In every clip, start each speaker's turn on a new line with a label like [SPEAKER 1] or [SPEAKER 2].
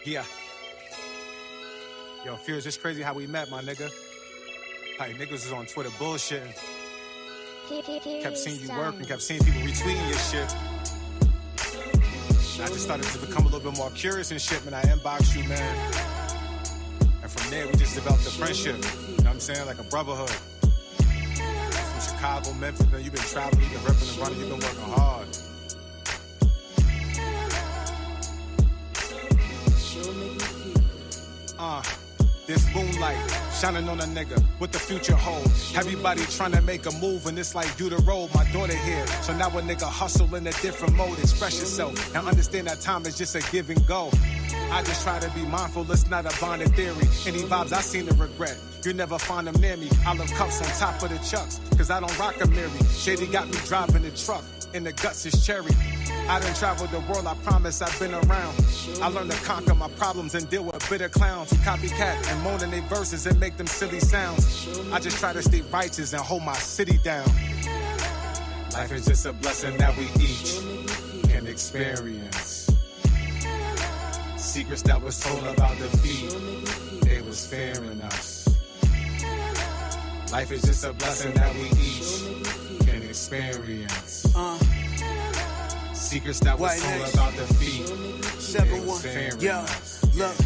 [SPEAKER 1] Yeah. Yo, Fear, it's just crazy how we met, my nigga. Like, niggas was on Twitter bullshitting. Kept seeing you work and kept seeing people retweeting your shit. And I just started to become a little bit more curious and shit, man. I inboxed you, man. And from there, we just developed a friendship. You know what I'm saying? Like a brotherhood. From Chicago, Memphis, man, you've been traveling, you've been ripping and running, you've been working hard. This moonlight shining on a nigga, what the future holds. Everybody trying to make a move and it's like you the road, my daughter here. So now a nigga hustle in a different mode, express yourself. And understand that time is just a give and go. I just try to be mindful, it's not a bonded theory. Any vibes I seem to regret, you never find them near me. I love cuffs on top of the chucks, cause I don't rock a Mary. Shady got me driving the truck, in the guts is cherry. I done traveled the world, I promise I've been around. I learned to conquer my problems and deal with bitter clowns who copycat and moan in their verses and make them silly sounds. I just try to stay righteous and hold my city down. Life is just a blessing that we each can experience. Secrets that was told about defeat, they was fearing us. Life is just a blessing that we each can experience. Secrets that was told about defeat, 7-1,
[SPEAKER 2] yo, look,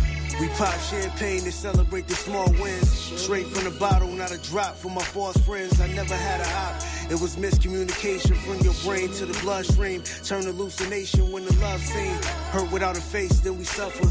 [SPEAKER 2] we pop champagne to celebrate the small wins. Straight from the bottle, not a drop for my false friends. I never had a op, it was miscommunication from your brain to the bloodstream. Turn hallucination when the love scene. Hurt without a face, then we suffer.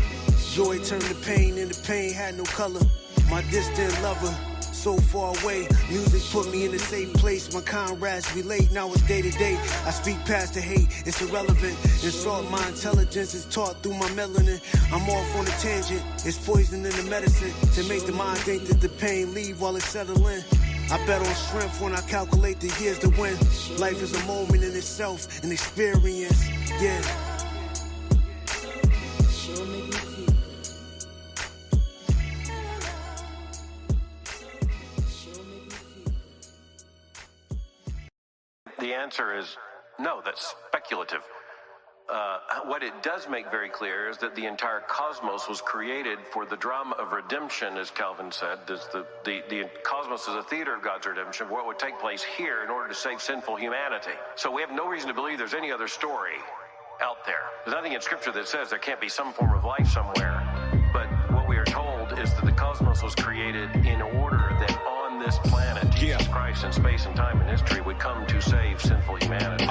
[SPEAKER 2] Joy turned to pain, and the pain had no color. My distant lover, so far away. Music put me in a safe place. My comrades relate, now it's day to day. I speak past the hate, it's irrelevant. Insult my intelligence is taught through my melanin. I'm off on a tangent, it's poison in the medicine to make the mind think that the pain leave while it's settling. I bet on strength when I calculate the years to win. Life is a moment in itself, an experience, yeah.
[SPEAKER 3] The answer is no, that's speculative. What it does make very clear is that the entire cosmos was created for the drama of redemption, as Calvin said. The cosmos is a theater of God's redemption, what would take place here in order to save sinful humanity. So we have no reason to believe there's any other story out there. There's nothing in Scripture that says there can't be some form of life somewhere. But what we are told is that the cosmos was created in order that on this planet, Jesus Christ in space and time and history would come to save sinful humanity.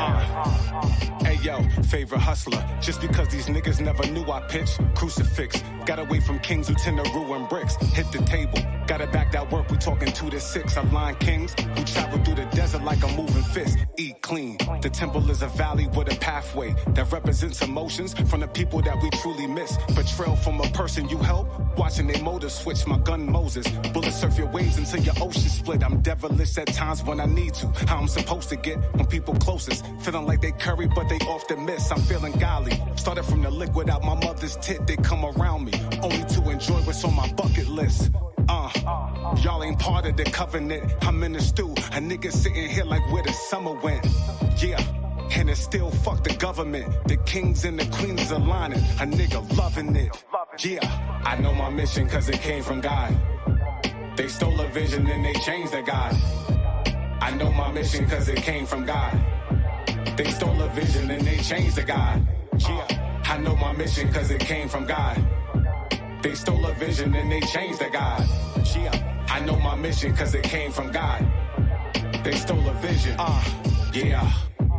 [SPEAKER 1] Hey yo, favorite hustler. Just because these niggas never knew I pitched, crucifix. Got away from kings who tend to ruin bricks. Hit the table, gotta back that work. We talking 2 to 6. I'm line kings who travel through the desert like a moving fist. Eat clean. The temple is a valley with a pathway that represents emotions from the people that we truly miss. Betrayal from a person you help, watching they motives switch. My gun Moses, bullets surf your waves until your ocean split. I'm devilish at times when I need to. How I'm supposed to get when people closest, feeling like they curry but they often miss. I'm feeling golly. Started from the liquid out my mother's tit. They come around me only to enjoy what's on my bucket list. Y'all ain't part of the covenant. I'm in the stew. A nigga sitting here like where the summer went. Yeah. And it's still fuck the government. The kings and the queens aligning. A nigga loving it. Yeah. I know my mission cause it came from God. They stole a vision and they changed the God. I know my mission cause it came from God. They stole a vision and they changed the God. Yeah. I know my mission cause it came from God. They stole a vision and they changed the God. Yeah. I know my mission cause it came from God. They stole a vision. Yeah.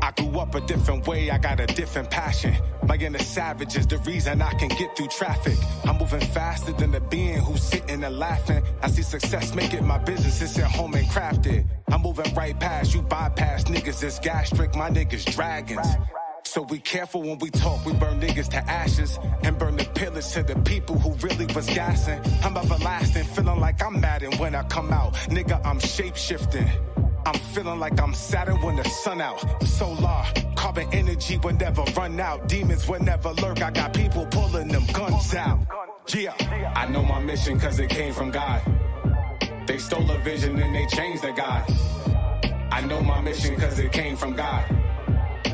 [SPEAKER 1] I grew up a different way, I got a different passion. My inner savage is the reason I can get through traffic. I'm moving faster than the being who's sitting and laughing. I see success making my business, it's at home and crafted. I'm moving right past you, bypass niggas, it's gastric, my niggas dragons. So be careful when we talk, we burn niggas to ashes and burn the pillars to the people who really was gassing. I'm everlasting, feeling like I'm Madden when I come out. Nigga, I'm shape-shifting. I'm feeling like I'm Saturn when the sun out. Solar, carbon energy will never run out. Demons will never lurk. I got people pulling them guns out. Yeah, I know my mission cause it came from God. They stole a vision and they changed the God. I know my mission cause it came from God.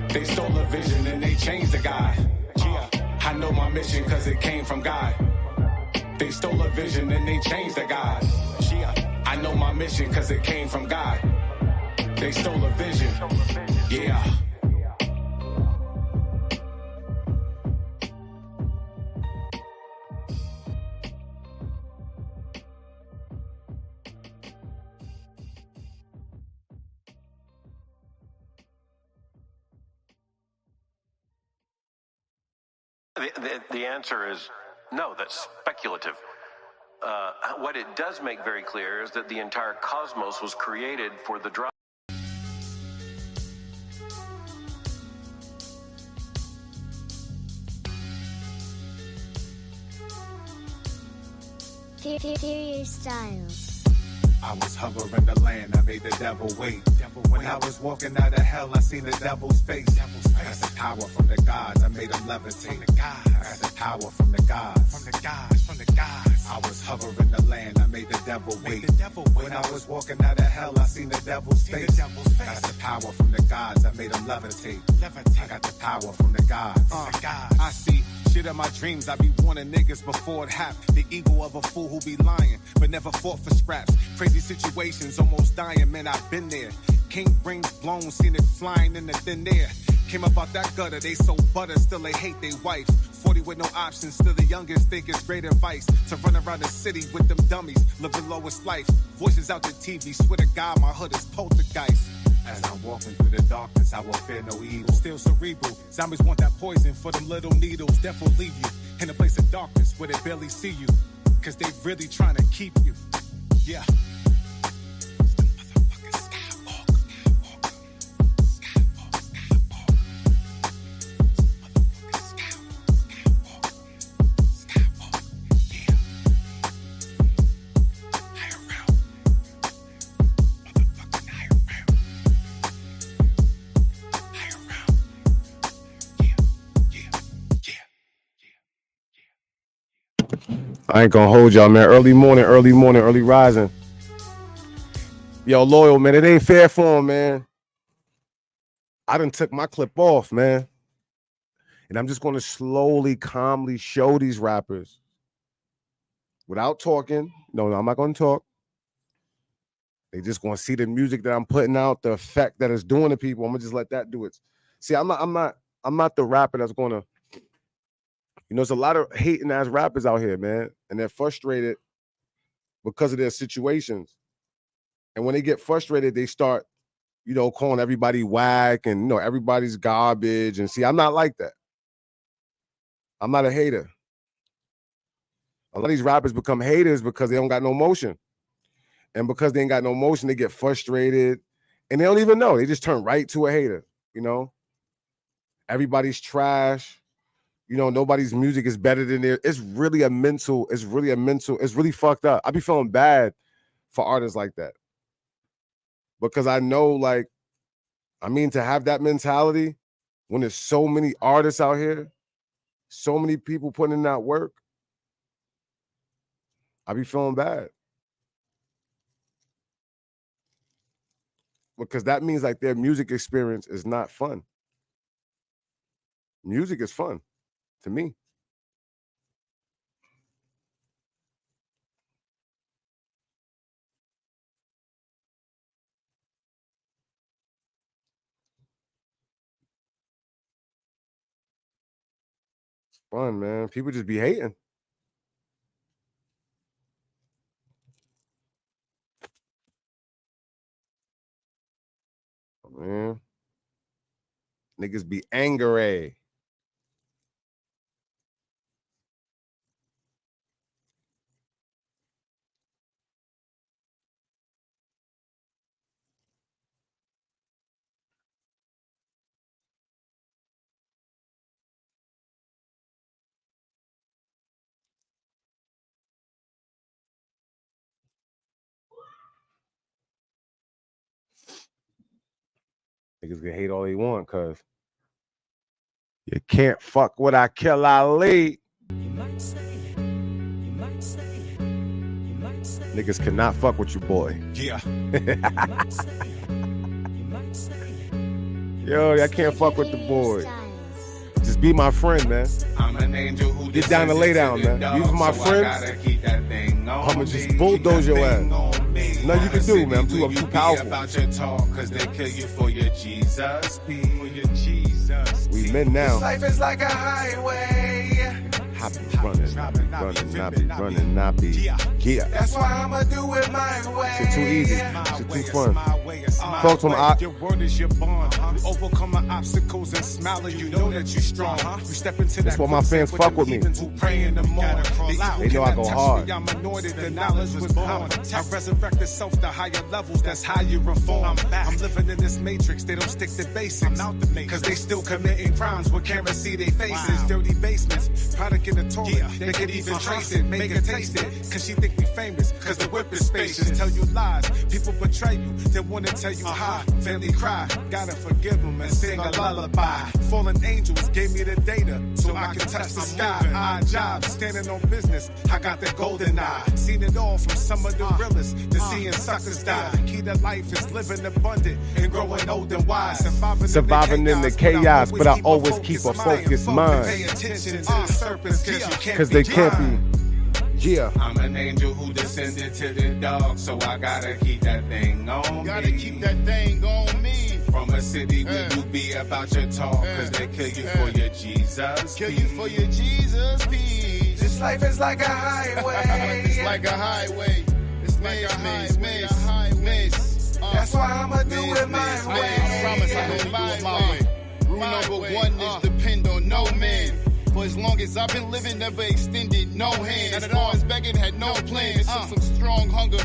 [SPEAKER 1] They stole a vision and they changed the God. Yeah, I know my mission cause it came from God. They stole a vision and they changed the God. I know my mission cause it came from God. They stole a vision. Yeah.
[SPEAKER 3] The answer is no, that's speculative. What it does make very clear is that the entire cosmos was created for the drama.
[SPEAKER 4] Serious Styles.
[SPEAKER 5] I was hovering the land, I made the devil wait. When I was walking out of hell, I seen the devil's face. I got the power from the gods, I made him levitate. I got the power from the gods. I was hovering the land, I made the devil wait. When I was walking out of hell, I seen the devil's face. I got the power from the gods, I made him levitate. I got the power from the gods.
[SPEAKER 1] I see shit in my dreams, I be warning niggas before it happened. The ego of a fool who be lying, but never fought for scraps. Crazy situations, almost dying, man, I've been there. King brains blown, seen it flying in the thin air. Came up out that gutter, they so butter, still they hate they wife. 40 with no options, still the youngest think it's great advice. To run around the city with them dummies, live the lowest life. Voices out the TV, swear to God, my hood is poltergeist.
[SPEAKER 5] As I'm walking through the darkness, I will fear no evil.
[SPEAKER 1] Still cerebral, zombies want that poison for them little needles. Death will leave you in a place of darkness where they barely see you. Cause they really trying to keep you. Yeah.
[SPEAKER 6] I ain't gonna hold y'all, man. Early morning, early rising. Yo, Loyal, man, it ain't fair for him, man. I done took my clip off, man. And I'm just gonna slowly, calmly show these rappers without talking. No, I'm not gonna talk. They just gonna see the music that I'm putting out, the effect that it's doing to people. I'm gonna just let that do it. See, I'm not the rapper that's gonna. You know, there's a lot of hating ass rappers out here, man, and they're frustrated because of their situations. And when they get frustrated, they start, you know, calling everybody whack and, you know, everybody's garbage. And see, I'm not like that. I'm not a hater. A lot of these rappers become haters because they don't got no motion. And because they ain't got no motion, they get frustrated and they don't even know. They just turn right to a hater, you know? Everybody's trash. You know, nobody's music is better than theirs. It's really fucked up. I be feeling bad for artists like that. Because I know, like, I mean, to have that mentality when there's so many artists out here, so many people putting in that work, I be feeling bad. Because that means like their music experience is not fun. Music is fun. To me. It's fun, man. People just be hating. Oh, man. Niggas be angry. Niggas can hate all they want, cause you can't fuck with I Kill Ali. Niggas cannot fuck with you, boy.
[SPEAKER 1] Yeah.
[SPEAKER 6] Yo, I can't fuck with the boy. Just be my friend, man.
[SPEAKER 5] I'm an angel who
[SPEAKER 6] Get down and lay down, man. You was my friend. I'ma just bulldoze your ass. Nothing you can do, man. I'm too powerful.
[SPEAKER 5] About your talk, cause they kill you for your Jesus. For your Jesus.
[SPEAKER 6] We men now.
[SPEAKER 5] This life is like a highway.
[SPEAKER 6] I be running, I be. Yeah.
[SPEAKER 5] That's why I'ma do it my way.
[SPEAKER 6] Shit too easy. Shit too fun. Talk to him,
[SPEAKER 1] Your word is your bond. You overcome my obstacles and smile, and you know that you're strong. You step into
[SPEAKER 6] That's
[SPEAKER 1] that.
[SPEAKER 6] why my fans fuck with me.
[SPEAKER 1] They
[SPEAKER 6] know I go hard.
[SPEAKER 1] I'm anointed, the knowledge was born. I resurrect the self to higher levels. That's how you reform. I'm living in this matrix. They don't stick to basics. Cause they still committing crimes where cameras see their faces. Dirty basements, product in the toilet. They could even trace it, make her taste it. Cause she think we famous, cause the whip is spacious. Tell you lies, people betray you. They wanna tell you hi, family cry. Gotta forgive them and sing a lullaby. Fallen angels gave me the data so I can touch the sky. Odd job, standing on business. I got the golden eye. Seen it all from some of the realest to seeing suckers die. Key to life is living abundant and growing old and wise.
[SPEAKER 6] Surviving in the chaos, but I always keep a focused mind.
[SPEAKER 1] Pay attention to the serpents,
[SPEAKER 6] Cause they can't be. Yeah.
[SPEAKER 5] I'm an angel who descended to the dog, so I gotta keep that thing on me.
[SPEAKER 7] Gotta keep that thing on me.
[SPEAKER 5] From a city where you be about your talk, cause they kill you for your Jesus.
[SPEAKER 7] Kill you for your Jesus peace.
[SPEAKER 5] This life is like a highway.
[SPEAKER 7] It's like a highway. It's like a highway.
[SPEAKER 5] That's why I'ma do it my way.
[SPEAKER 7] I promise I'm gonna do it my way. Rule number one is depend on no man. For as long as I've been living, never extended no hand. As far as begging, had no plan. It's some strong hunger.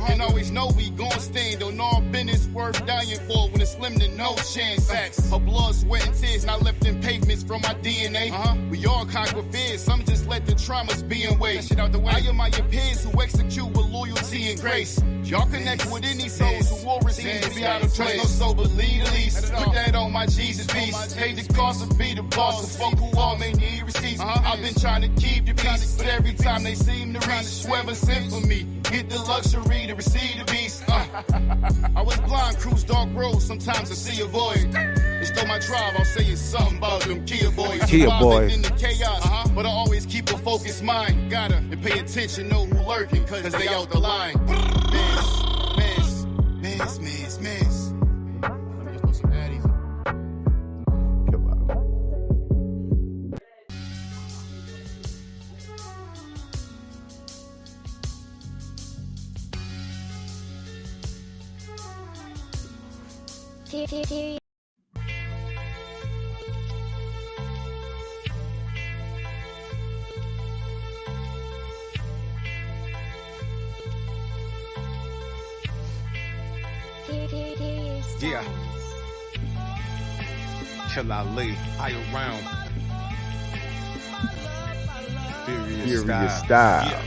[SPEAKER 7] And always know we gon' stand on all business worth dying for when it's slim to no chance. Facts. Her blood, sweat, and tears not left in pavements from my DNA. We all conquer fears. Some just let the traumas be in way. Shit out the way. I admire your peers who execute with loyalty and grace. Y'all connect with any souls who will receive to be out of place. No sober leaders. Put that on my Jesus piece. Pay the cost of be the boss. So fuck who all may need receipts. I've been trying to keep your peace, but every time they seem to reach, whoever sent for me, get the luxury to receive the beast. I was blind, cruise dark roads, sometimes I see a void. It's though my drive, I'll say it's something about them Kia boys.
[SPEAKER 6] Kia boys.
[SPEAKER 7] In the chaos, but I always keep a focused mind. Gotta and pay attention, know who lurking, cause they out the line. Miss. Let me just put some addies.
[SPEAKER 5] Yeah. Kill Ali, I around.
[SPEAKER 6] Furious style.
[SPEAKER 5] Yeah.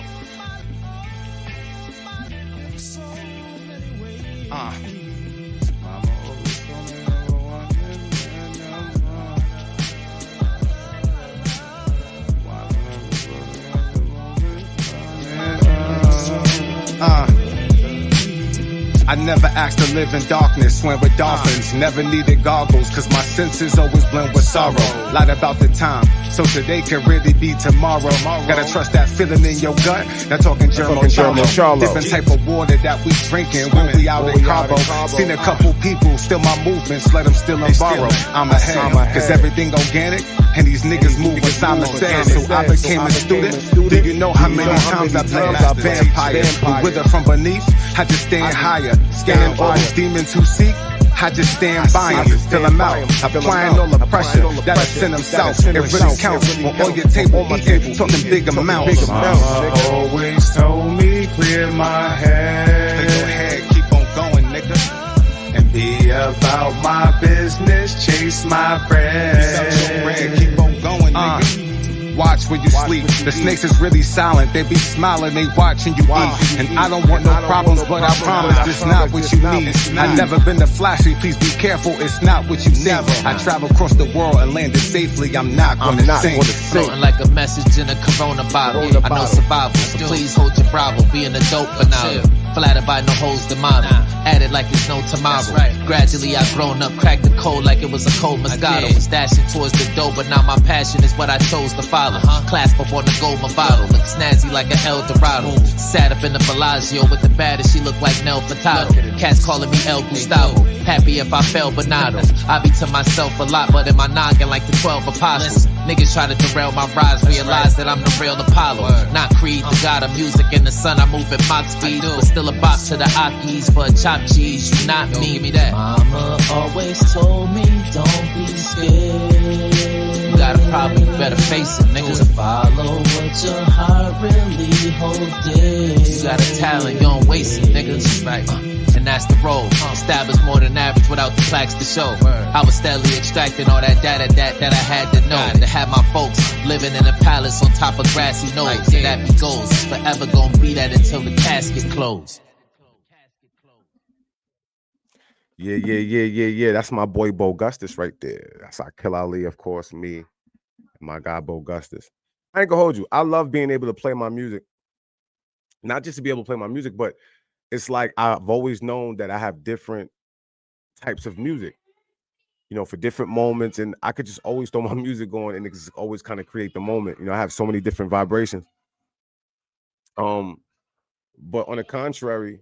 [SPEAKER 5] I never asked to live in darkness, swim with dolphins. Never needed goggles, cause my senses always blend with sorrow. Lied about the time, so today can really be tomorrow. Gotta trust that feeling in your gut. Not talking German Charlo. Different type of water that we drinking when we out in Cabo. Seen a couple people steal my movements, let them steal and borrow. I'm ahead, cause everything organic. And these niggas move with Simon said, so I became a student. Do you know how many times I played that vampire? Who wither from beneath? I just stand higher, scanning all these demons who seek. I just stand by them, fill them out, applying all the pressure that I send them south. It really counts on all your table eating, talking big amounts.
[SPEAKER 6] Mama
[SPEAKER 5] always told me clear my head. Clear your head, keep on going, nigga. And be about my business, chase my bread. Keep on going, nigga. Watch when you sleep. The snakes is really silent. They be smiling, they watching you eat. And I don't want no problems, but I promise it's not what you need. I never been the flashy, please be careful, it's not what you need. I travel across the world and landed safely, I'm not gonna sing.
[SPEAKER 8] Floating like a message in a Corona bottle. I know survival, so please hold your bravo. Being a dope phenomenal. flattered by no holes to model. Added like there's no tomorrow. Gradually I've grown up, cracked the code like it was a cold Moscato. Was dashing towards the dough, but now my passion is what I chose to follow. Clasp up on the gold Movado, look snazzy like an El Dorado. Sat up in the Bellagio with the baddest, she looked like Nell Furtado. Cats calling me El Gustavo, happy if I fell Bernardo. I be to myself a lot, but in my noggin like the 12 apostles. Niggas try to derail my rise, realize that I'm the real Apollo. Not Creed, the god of music. In the sun I move at Mach speed, but still a box to the Akis for a chopped cheese. You not me, me that. Mama always told me, don't be scared. You got a problem, you better face it, nigga. Follow what your heart really holds dear. You got a talent, you don't waste it, nigga. Right. And that's the role. Established more than average without the plaques to show. I was steadily extracting all that data that I had to know. To have my folks living in a palace on top of grassy knolls. And that be goals. It's forever gonna be that until the casket closed.
[SPEAKER 6] Yeah. That's my boy Bo Gustus right there. That's our Kill Ali, of course, me and my guy Bo Gustus. I ain't gonna hold you. I love being able to play my music. Not just to be able to play my music, but it's like I've always known that I have different types of music, for different moments. And I could just always throw my music on and it's always kind of create the moment. I have so many different vibrations. But on the contrary,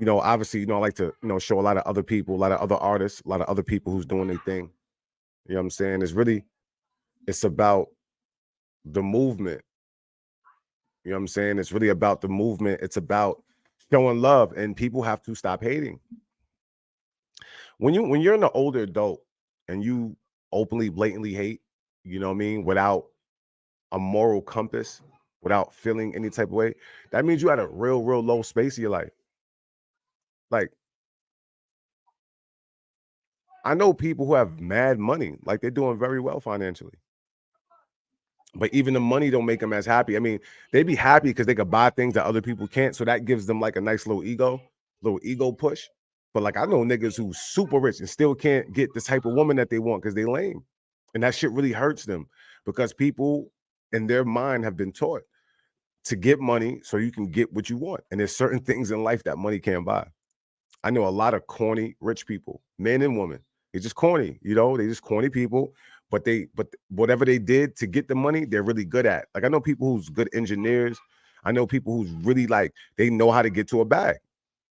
[SPEAKER 6] obviously, I like to, show a lot of other people, a lot of other artists, a lot of other people who's doing their thing. You know what I'm saying? It's about the movement. You know what I'm saying? It's really about the movement. It's about showing love, and people have to stop hating. When you're an older adult and you openly, blatantly hate, you know what I mean, without a moral compass, without feeling any type of way, that means you at a real low space of your life. Like, I know people who have mad money, like they're doing very well financially. But even the money don't make them as happy. I mean, they be happy because they could buy things that other people can't. So that gives them like a nice little ego push. But like, I know niggas who's super rich and still can't get the type of woman that they want because they lame. And that shit really hurts them because people in their mind have been taught to get money so you can get what you want. And there's certain things in life that money can't buy. I know a lot of corny rich people, men and women. They're just corny, they just corny people. But whatever they did to get the money, they're really good at. Like, I know people who's good engineers. I know people who's really like, they know how to get to a bag.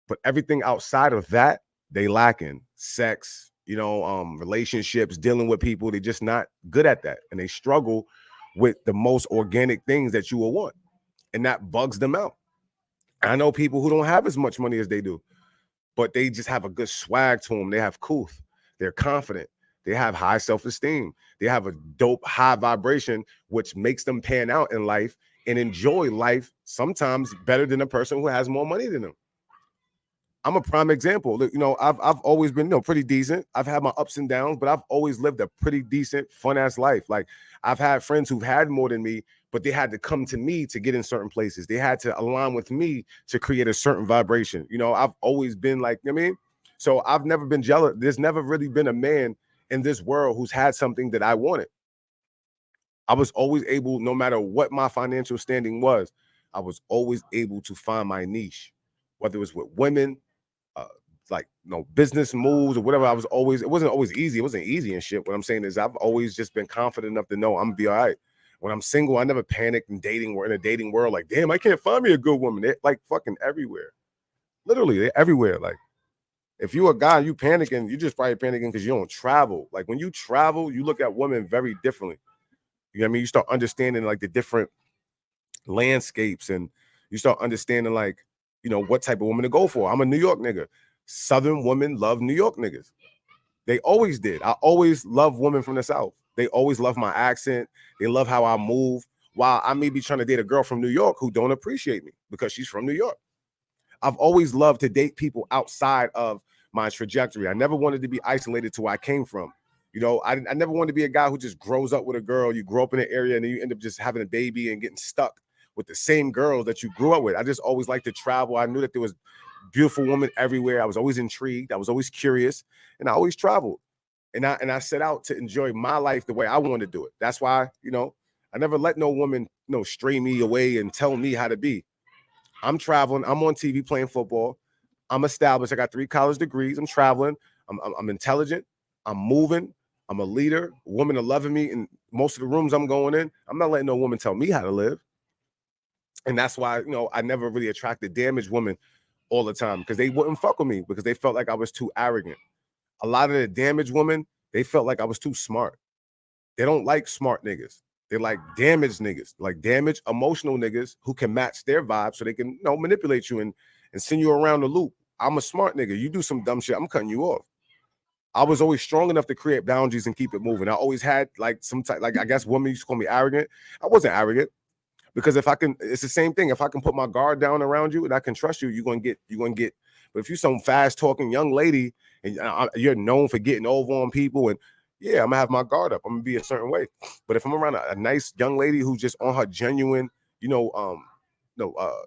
[SPEAKER 6] But everything outside of that, they lacking. Sex, relationships, dealing with people, they're just not good at that. And they struggle with the most organic things that you will want. And that bugs them out. I know people who don't have as much money as they do, but they just have a good swag to them. They have couth. They're confident. They have high self-esteem. They have a dope high vibration, which makes them pan out in life and enjoy life sometimes better than a person who has more money than them. I'm a prime example. Look, I've always been, pretty decent. I've had my ups and downs, but I've always lived a pretty decent, fun-ass life. Like, I've had friends who've had more than me, but they had to come to me to get in certain places. They had to align with me to create a certain vibration. I've always been like, so I've never been jealous. There's never really been a man in this world who's had something that I wanted. I was always able, no matter what my financial standing was, I was always able to find my niche, whether it was with women, business moves or whatever. It wasn't always easy. It wasn't easy and shit. What I'm saying is I've always just been confident enough to know I'm gonna be all right. When I'm single, I never panicked in dating. We're in a dating world. Like, damn, I can't find me a good woman. They're like fucking everywhere. Literally, they're everywhere. Like, if you're a guy, you panicking, you just probably panicking because you don't travel. Like, when you travel, you look at women very differently. You know what I mean? You start understanding like the different landscapes and you start understanding like, what type of woman to go for. I'm a New York nigga. Southern women love New York niggas. They always did. I always love women from the South. They always love my accent. They love how I move. While I may be trying to date a girl from New York who don't appreciate me because she's from New York. I've always loved to date people outside of my trajectory. I never wanted to be isolated to where I came from. I never wanted to be a guy who just grows up with a girl. You grow up in an area and then you end up just having a baby and getting stuck with the same girls that you grew up with. I just always liked to travel. I knew that there was beautiful women everywhere. I was always intrigued. I was always curious, and I always traveled. And I set out to enjoy my life the way I wanted to do it. That's why, I never let no woman, stray me away and tell me how to be. I'm traveling. I'm on TV playing football. I'm established. I got 3 college degrees. I'm traveling. I'm intelligent. I'm moving. I'm a leader. Women are loving me in most of the rooms I'm going in. I'm not letting no woman tell me how to live. And that's why, I never really attracted damaged women all the time, because they wouldn't fuck with me because they felt like I was too arrogant. A lot of the damaged women, they felt like I was too smart. They don't like smart niggas. They like damaged niggas, like damaged emotional niggas who can match their vibe so they can, manipulate you and send you around the loop. I'm a smart nigga. You do some dumb shit, I'm cutting you off. I was always strong enough to create boundaries and keep it moving. I always had like some type, like I guess women used to call me arrogant. I wasn't arrogant, because if I can, it's the same thing. If I can put my guard down around you and I can trust you, you're gonna get. But if you're some fast talking young lady and you're known for getting over on people, and yeah, I'm gonna have my guard up. I'm gonna be a certain way. But if I'm around a nice young lady who's just on her genuine,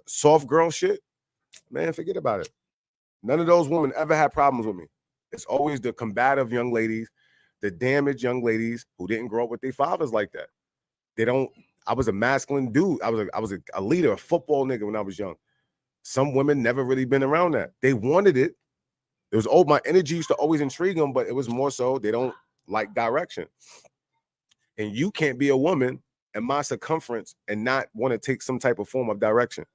[SPEAKER 6] soft girl shit, man, forget about it. None of those women ever had problems with me. It's always the combative young ladies, the damaged young ladies who didn't grow up with their fathers like that. I was a masculine dude. I was a leader, a football nigga when I was young. Some women never really been around that. They wanted it. It was my energy used to always intrigue them, but it was more so they don't like direction. And you can't be a woman in my circumference and not want to take some type of form of direction.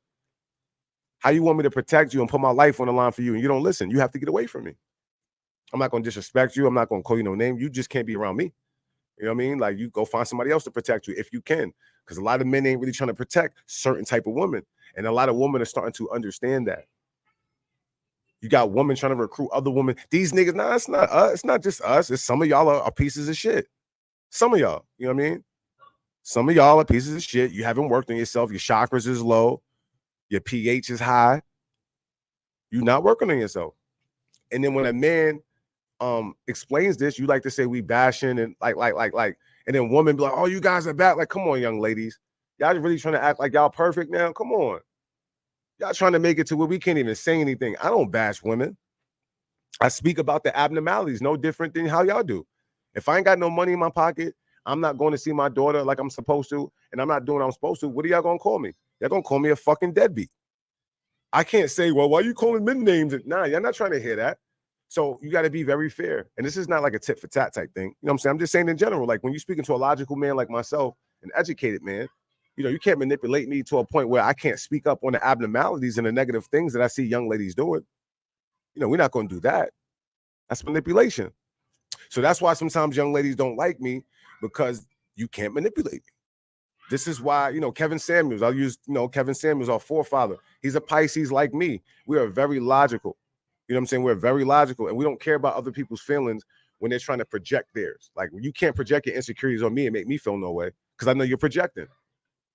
[SPEAKER 6] How you want me to protect you and put my life on the line for you and you don't listen? You have to get away from me. I'm not going to disrespect you. I'm not going to call you no name. You just can't be around me. You know what I mean? Like, you go find somebody else to protect you if you can. Because a lot of men ain't really trying to protect certain type of women. And a lot of women are starting to understand that. You got women trying to recruit other women. These niggas, nah, it's not us. It's not just us. It's some of y'all are pieces of shit. Some of y'all, you know what I mean? Some of y'all are pieces of shit. You haven't worked on yourself. Your chakras is low. Your pH is high. You're not working on yourself. And then when a man explains this, you like to say we bashing and like, and then women be like, oh, you guys are bad. Like, come on, young ladies. Y'all really trying to act like y'all perfect now? Come on. Y'all trying to make it to where we can't even say anything. I don't bash women. I speak about the abnormalities, no different than how y'all do. If I ain't got no money in my pocket, I'm not going to see my daughter like I'm supposed to, and I'm not doing what I'm supposed to. What are y'all going to call me? Y'all going to call me a fucking deadbeat. I can't say, well, why are you calling men names? Nah, y'all not trying to hear that. So you got to be very fair. And this is not like a tit for tat type thing. You know what I'm saying? I'm just saying in general, like when you're speaking to a logical man like myself, an educated man, you can't manipulate me to a point where I can't speak up on the abnormalities and the negative things that I see young ladies doing. We're not going to do that. That's manipulation. So that's why sometimes young ladies don't like me, because you can't manipulate me. This is why, Kevin Samuels, I'll use, Kevin Samuels, our forefather. He's a Pisces like me. We are very logical. You know what I'm saying? We're very logical, and we don't care about other people's feelings when they're trying to project theirs. Like, you can't project your insecurities on me and make me feel no way, because I know you're projecting.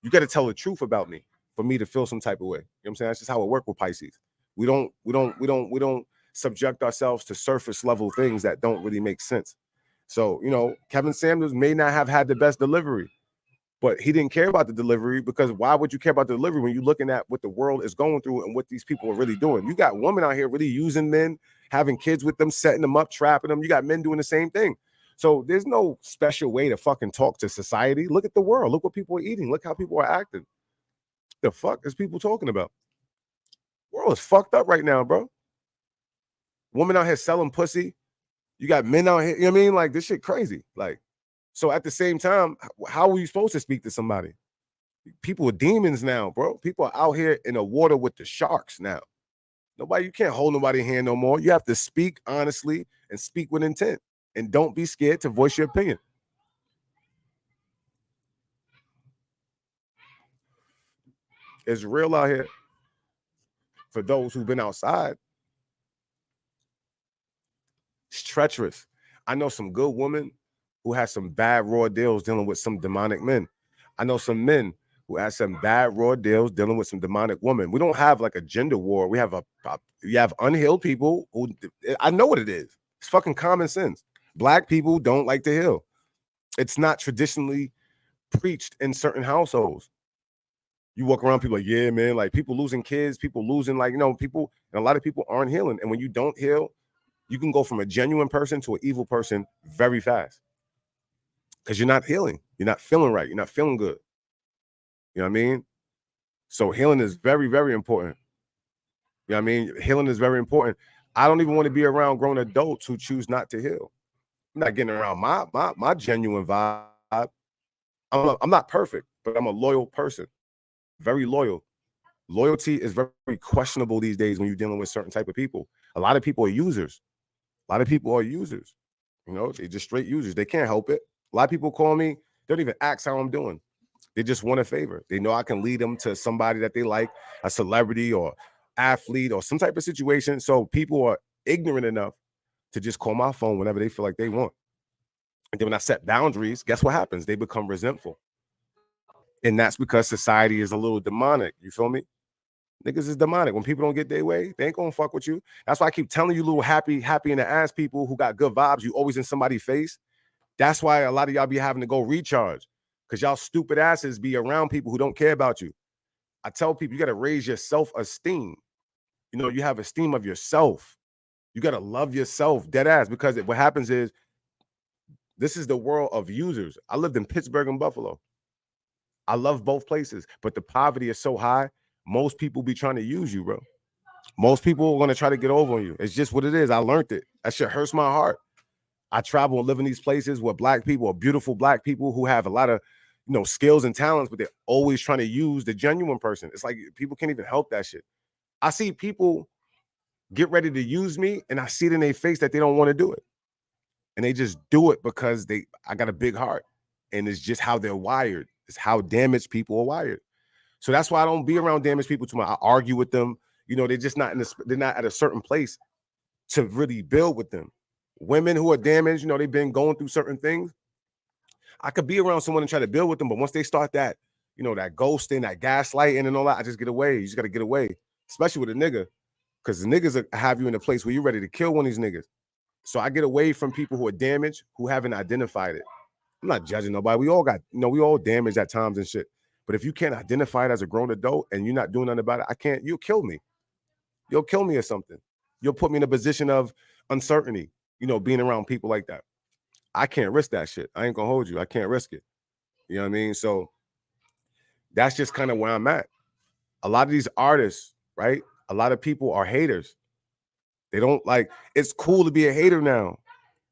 [SPEAKER 6] You got to tell the truth about me for me to feel some type of way. You know what I'm saying? That's just how it works with Pisces. We don't subject ourselves to surface level things that don't really make sense. So, Kevin Samuels may not have had the best delivery, but he didn't care about the delivery, because why would you care about the delivery when you're looking at what the world is going through and what these people are really doing? You got women out here really using men, having kids with them, setting them up, trapping them. You got men doing the same thing. So there's no special way to fucking talk to society. Look at the world. Look what people are eating. Look how people are acting. The fuck is people talking about? World is fucked up right now, bro. Women out here selling pussy. You got men out here, you know what I mean? Like, this shit crazy. Like, so at the same time, how are you supposed to speak to somebody? People are demons now, bro. People are out here in the water with the sharks now. You can't hold nobody's hand no more. You have to speak honestly and speak with intent. And don't be scared to voice your opinion. It's real out here for those who've been outside. It's treacherous. I know some good women who had some bad raw deals dealing with some demonic men. I know some men who had some bad raw deals dealing with some demonic women. We don't have like a gender war. We have you have unhealed people who, I know what it is. It's fucking common sense. Black people don't like to heal. It's not traditionally preached in certain households. You walk around, people like, yeah, man, like people losing kids, people losing, like, people, and a lot of people aren't healing. And when you don't heal, you can go from a genuine person to an evil person very fast because you're not healing. You're not feeling right. You're not feeling good. You know what I mean? So healing is very, very important. You know what I mean? Healing is very important. I don't even want to be around grown adults who choose not to heal. I'm not getting around my genuine vibe. I'm not perfect, but I'm a loyal person. Very loyal. Loyalty is very questionable these days when you're dealing with certain type of people. A lot of people are users. A lot of people are users. They just straight users. They can't help it. A lot of people call me. They don't even ask how I'm doing. They just want a favor. They know I can lead them to somebody that they like, a celebrity or athlete or some type of situation. So people are ignorant enough to just call my phone whenever they feel like they want. And then when I set boundaries, guess what happens? They become resentful. And that's because society is a little demonic. You feel me? Niggas is demonic. When people don't get their way, they ain't gonna fuck with you. That's why I keep telling you, little happy in the ass people who got good vibes, you always in somebody's face. That's why a lot of y'all be having to go recharge. Because y'all stupid asses be around people who don't care about you. I tell people, you got to raise your self-esteem. You have esteem of yourself. You got to love yourself, dead ass. Because what happens is, this is the world of users. I lived in Pittsburgh and Buffalo. I love both places, but the poverty is so high, most people be trying to use you, bro. Most people are going to try to get over on you. It's just what it is. I learned it. That shit hurts my heart. I travel and live in these places where black people are beautiful black people who have a lot of, skills and talents, but they're always trying to use the genuine person. It's like people can't even help that shit. I see people get ready to use me, and I see it in their face that they don't want to do it. And they just do it because I got a big heart. And it's just how they're wired. It's how damaged people are wired. So that's why I don't be around damaged people too much. I argue with them. They're just not they're not at a certain place to really build with them. Women who are damaged, they've been going through certain things. I could be around someone and try to build with them, but once they start that, that ghosting, that gaslighting and all that, I just get away. You just got to get away, especially with a nigga, because the niggas have you in a place where you're ready to kill one of these niggas. So I get away from people who are damaged, who haven't identified it. I'm not judging nobody. We all got, we all damaged at times and shit. But if you can't identify it as a grown adult and you're not doing nothing about it, you'll kill me. You'll kill me or something. You'll put me in a position of uncertainty, being around people like that. I can't risk that shit. I ain't gonna hold you. I can't risk it. You know what I mean? So that's just kind of where I'm at. A lot of these artists, right? A lot of people are haters. They don't it's cool to be a hater now.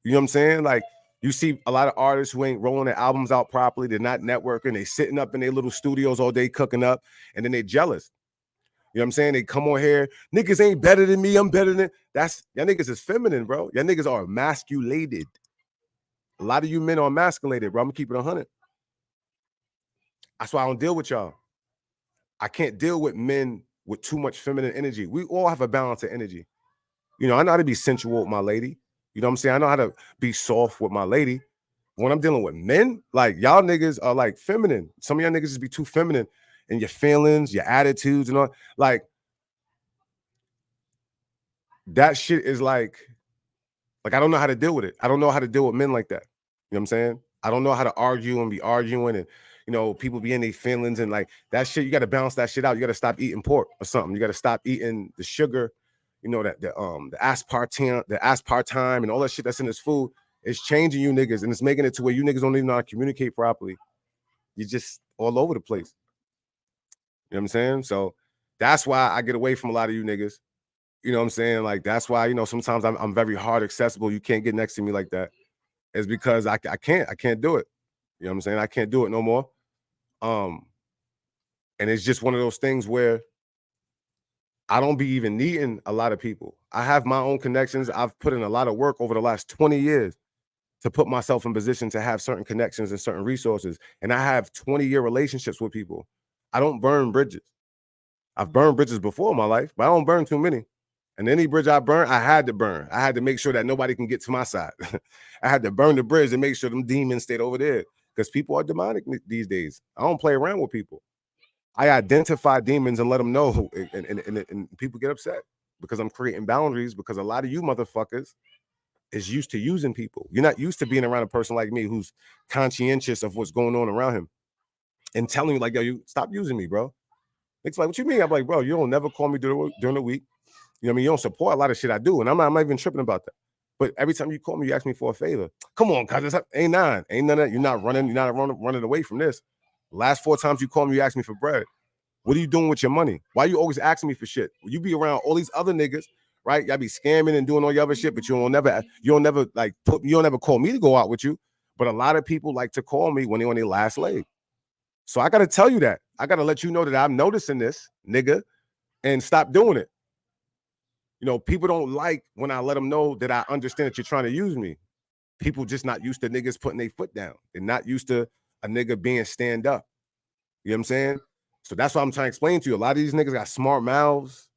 [SPEAKER 6] You know what I'm saying? Like, you see a lot of artists who ain't rolling their albums out properly. They're not networking. They sitting up in their little studios all day cooking up, and then they jealous. You know what I'm saying? They come on here, niggas ain't better than me. I'm better than y'all niggas is feminine, bro. Y'all niggas are emasculated. A lot of you men are emasculated, bro. I'm gonna keep it 100. That's why I don't deal with y'all. I can't deal with men with too much feminine energy. We all have a balance of energy. I know how to be sensual with my lady. You know what I'm saying? I know how to be soft with my lady. When I'm dealing with men, like, y'all niggas are like feminine. Some of y'all niggas just be too feminine in your feelings, your attitudes, and all. Like, that shit is like I don't know how to deal with it. I don't know how to deal with men like that. You know what I'm saying? I don't know how to argue and be arguing, and people be in their feelings, and like that shit. You got to balance that shit out. You got to stop eating pork or something. You got to stop eating the sugar, that the aspartame and all that shit that's in this food. It's changing you niggas, and it's making it to where you niggas don't even know how to communicate properly. You're just all over the place. You know what I'm saying? So that's why I get away from a lot of you niggas. You know what I'm saying? Like, that's why, sometimes I'm very hard accessible. You can't get next to me like that. It's because I can't do it. You know what I'm saying? I can't do it no more. And it's just one of those things where I don't be even needing a lot of people. I have my own connections. I've put in a lot of work over the last 20 years to put myself in position to have certain connections and certain resources. And I have 20-year relationships with people. I don't burn bridges. I've burned bridges before in my life, but I don't burn too many. And any bridge I burn, I had to burn. I had to make sure that nobody can get to my side. I had to burn the bridge and make sure them demons stayed over there, because people are demonic these days. I don't play around with people. I identify demons and let them know, and people get upset because I'm creating boundaries, because a lot of you motherfuckers is used to using people. You're not used to being around a person like me who's conscientious of what's going on around him and telling you, like, yo, you stop using me, bro. It's like, what you mean? I'm like, bro, you don't never call me during the week. You know what I mean? You don't support a lot of shit I do, and I'm not even tripping about that. But every time you call me, you ask me for a favor. Come on, cuz ain't none of that. You're not running away from this. Last 4 times you call me, you ask me for bread. What are you doing with your money? Why you always asking me for shit? You be around all these other niggas, right? Y'all be scamming and doing all your other shit, but you don't never call me to go out with you. But a lot of people like to call me when they on their last leg. So I gotta tell you that. I gotta let you know that I'm noticing this, nigga, and stop doing it. You know, people don't like when I let them know that I understand that you're trying to use me. People just not used to niggas putting their foot down. They're not used to a nigga being stand up. You know what I'm saying? So that's why I'm trying to explain to you. A lot of these niggas got smart mouths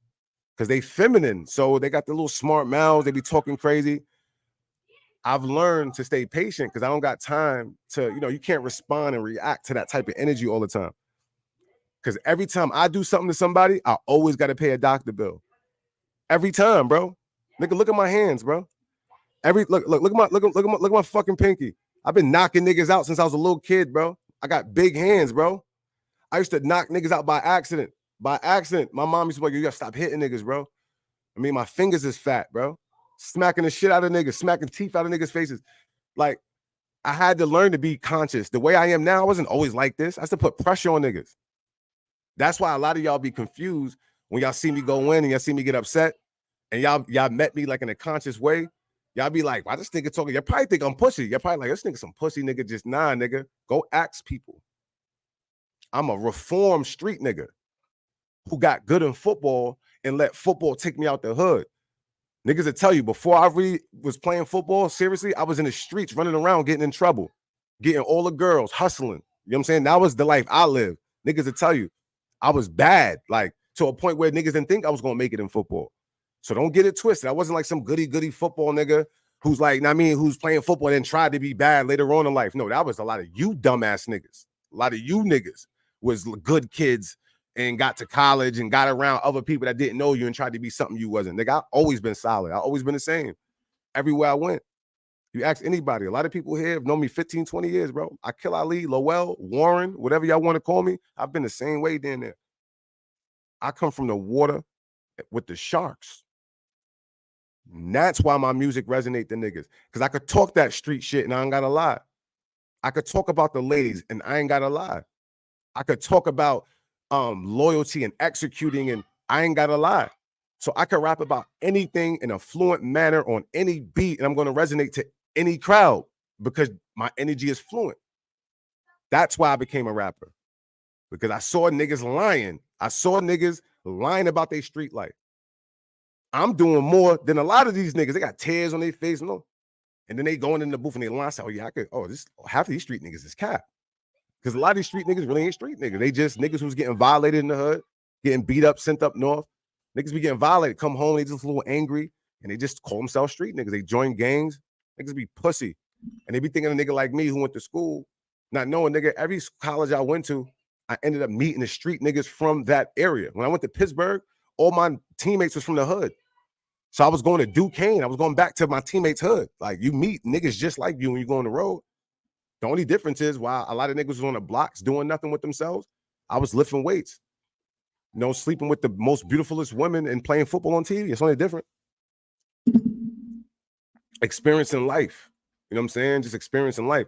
[SPEAKER 6] because they feminine. So they got the little smart mouths. They be talking crazy. I've learned to stay patient because I don't got time to, you can't respond and react to that type of energy all the time. Because every time I do something to somebody, I always got to pay a doctor bill. Every time, bro. Nigga, look at my hands, bro. Look at my fucking pinky. I've been knocking niggas out since I was a little kid, bro. I got big hands, bro. I used to knock niggas out by accident. By accident. My mom used to be like, you gotta stop hitting niggas, bro. I mean, my fingers is fat, bro. Smacking the shit out of niggas, smacking teeth out of niggas' faces. Like, I had to learn to be conscious. The way I am now, I wasn't always like this. I used to put pressure on niggas. That's why a lot of y'all be confused when y'all see me go in and y'all see me get upset and y'all met me like in a conscious way. Y'all be like, why this nigga talking? You probably think I'm pussy. You're probably like, this nigga some pussy nigga. Just nah, nigga. Go ask people. I'm a reformed street nigga who got good in football and let football take me out the hood. Niggas will tell you, before I really was playing football, seriously, I was in the streets running around getting in trouble, getting all the girls, hustling. You know what I'm saying? That was the life I lived. Niggas will tell you, I was bad, like to a point where niggas didn't think I was going to make it in football. So don't get it twisted. I wasn't like some goody football nigga who's like, who's playing football and then tried to be bad later on in life. No, that was a lot of you dumbass niggas. A lot of you niggas was good kids and got to college and got around other people that didn't know you and tried to be something you wasn't. Nigga, I've always been solid. I've always been the same. Everywhere I went. You ask anybody, a lot of people here have known me 15, 20 years, bro. I kill Ali, Lowell, Warren, whatever y'all want to call me. I've been the same way down there. I come from the water with the sharks. And that's why my music resonate to niggas. Because I could talk that street shit and I ain't gotta lie. I could talk about the ladies and I ain't gotta lie. I could talk about loyalty and executing and I ain't gotta lie. So I could rap about anything in a fluent manner on any beat and I'm gonna resonate to any crowd because my energy is fluent. That's why I became a rapper. Because I saw niggas lying. I saw niggas lying about their street life. I'm doing more than a lot of these niggas. They got tears on their face, no. And then they going in the booth and they lie. Say, half of these street niggas is cap. Because a lot of these street niggas really ain't street niggas. They just niggas who's getting violated in the hood, getting beat up, sent up north. Niggas be getting violated, come home, they just a little angry, and they just call themselves street niggas. They join gangs. Niggas be pussy. And they be thinking a nigga like me who went to school, not knowing, nigga, every college I went to, I ended up meeting the street niggas from that area. When I went to Pittsburgh, all my teammates was from the hood. So I was going to Duquesne. I was going back to my teammates' hood. Like, you meet niggas just like you when you go on the road. The only difference is while a lot of niggas was on the blocks doing nothing with themselves, I was lifting weights. Sleeping with the most beautifulest women and playing football on TV. It's only different. Experiencing life. You know what I'm saying? Just experiencing life.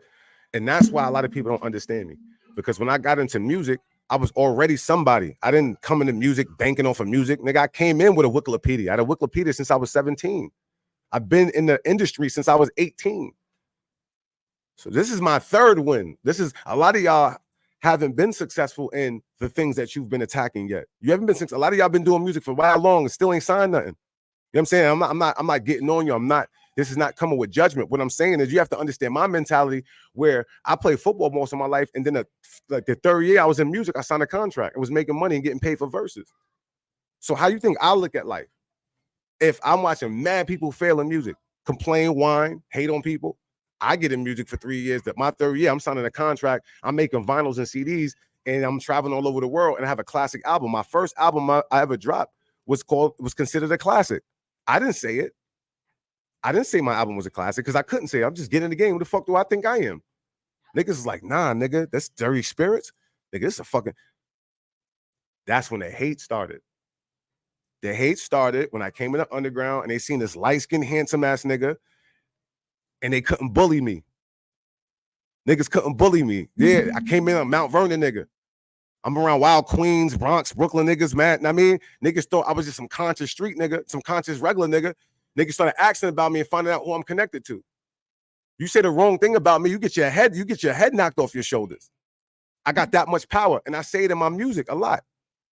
[SPEAKER 6] And that's why a lot of people don't understand me. Because when I got into music, I was already somebody. I didn't come into music banking off of music. Nigga, I came in with a Wikipedia. I had a Wikipedia since I was 17. I've been in the industry since I was 18. So this is my third win. This is a lot of y'all haven't been successful in the things that you've been attacking yet. You haven't been successful. A lot of y'all been doing music for a while long and still ain't signed nothing. You know what I'm saying? I'm not getting on you. This is not coming with judgment. What I'm saying is you have to understand my mentality where I played football most of my life. And then the third year I was in music, I signed a contract and was making money and getting paid for verses. So how you think I look at life? If I'm watching mad people fail in music, complain, whine, hate on people, I get in music for 3 years. That my third year, I'm signing a contract. I'm making vinyls and CDs, and I'm traveling all over the world. And I have a classic album. My first album I ever dropped was considered a classic. I didn't say it. I didn't say my album was a classic because I couldn't say it. I'm just getting in the game. Who the fuck do I think I am? Niggas is like, nah, nigga, that's Dirty Spirits. Nigga, this is a fucking. That's when the hate started. The hate started when I came in the underground and they seen this light-skinned, handsome-ass nigga and they couldn't bully me. Niggas couldn't bully me. Yeah, I came in a Mount Vernon nigga. I'm around Wild Queens, Bronx, Brooklyn niggas, man. I mean, niggas thought I was just some conscious street nigga, some conscious regular nigga. Niggas started asking about me and finding out who I'm connected to. You say the wrong thing about me, you get your head knocked off your shoulders. I got that much power, and I say it in my music a lot.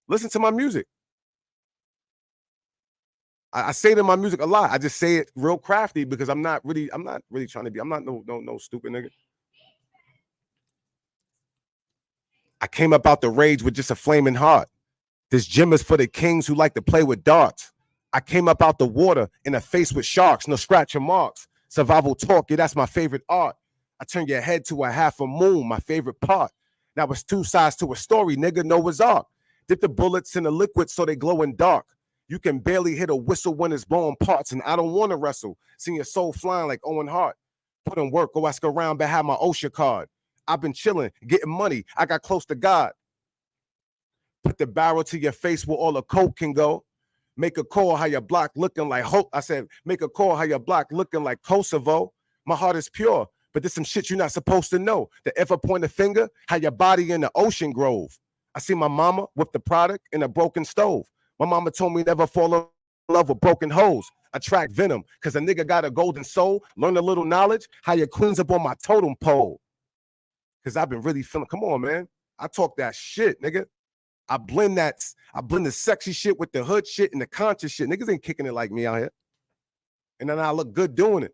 [SPEAKER 6] Listen to my music. I say it in my music a lot. I just say it real crafty because I'm not really trying to be. I'm not no stupid nigga. I came up out the rage with just a flaming heart. This gym is for the kings who like to play with darts. I came up out the water in the face with sharks, no scratch or marks. Survival talk, yeah, that's my favorite art. I turn your head to a half a moon, my favorite part. Now it's two sides to a story, nigga, Noah's Ark. Dip the bullets in the liquid so they glow in dark. You can barely hit a whistle when it's blowing parts, and I don't want to wrestle. Seeing your soul flying like Owen Hart. Put in work, go ask around, but have my OSHA card. I've been chilling, getting money. I got close to God. Put the barrel to your face where all the coke can go. Make a call how your block looking like hope. I said, make a call how your block looking like Kosovo. My heart is pure, but there's some shit you're not supposed to know. The if I point a finger, how your body in the ocean grove. I see my mama with the product in a broken stove. My mama told me never fall in love with broken hoes. Attract venom, cause a nigga got a golden soul. Learn a little knowledge, how your queen's up on my totem pole. Cause I've been really feeling, come on, man. I talk that shit, nigga. I blend the sexy shit with the hood shit and the conscious shit. Niggas ain't kicking it like me out here. And then I look good doing it.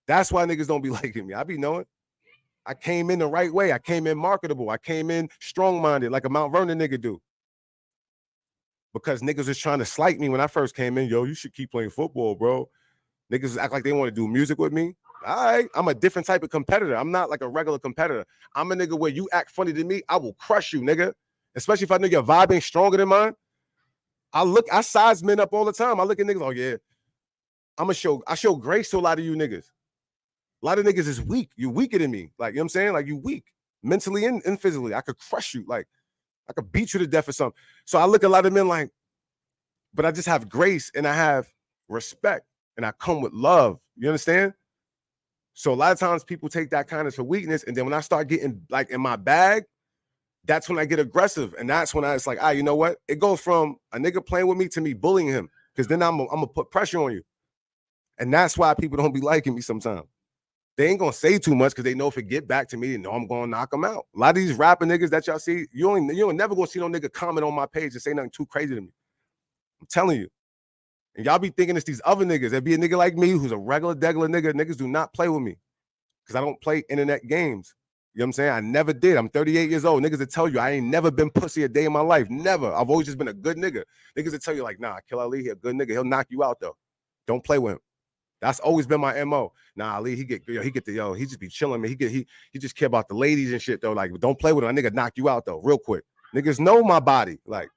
[SPEAKER 6] That's why niggas don't be liking me. I be knowing. I came in the right way. I came in marketable. I came in strong-minded like a Mount Vernon nigga do. Because niggas was trying to slight me when I first came in. Yo, you should keep playing football, bro. Niggas act like they want to do music with me. All right, I'm a different type of competitor. I'm not like a regular competitor. I'm a nigga where you act funny to me, I will crush you, nigga. Especially if I know your vibe ain't stronger than mine. I size men up all the time. I look at niggas, oh yeah. I show grace to a lot of you niggas. A lot of niggas is weak. You weaker than me. Like, you know what I'm saying? Like, you weak. Mentally and physically. I could crush you. Like, I could beat you to death or something. So I look at a lot of men like, but I just have grace and I have respect and I come with love. You understand? So a lot of times people take that kindness for weakness. And then when I start getting like in my bag, that's when I get aggressive. And that's when it's like, you know what? It goes from a nigga playing with me to me bullying him. Because then I'm going to put pressure on you. And that's why people don't be liking me sometimes. They ain't going to say too much because they know if it get back to me, they know I'm going to knock them out. A lot of these rapper niggas that y'all see, you ain't never going to see no nigga comment on my page and say nothing too crazy to me. I'm telling you. And y'all be thinking it's these other niggas. There'd be a nigga like me who's a regular degular nigga. Niggas do not play with me because I don't play internet games. You know what I'm saying? I never did. I'm 38 years old. Niggas that tell you I ain't never been pussy a day in my life. Never. I've always just been a good nigga. Niggas that tell you like, nah, Kill Ali, he a good nigga. He'll knock you out though. Don't play with him. That's always been my MO. Nah, Ali, he just be chilling, man. He just care about the ladies and shit though. Like, don't play with him. That nigga knock you out though, real quick. Niggas know my body. Like,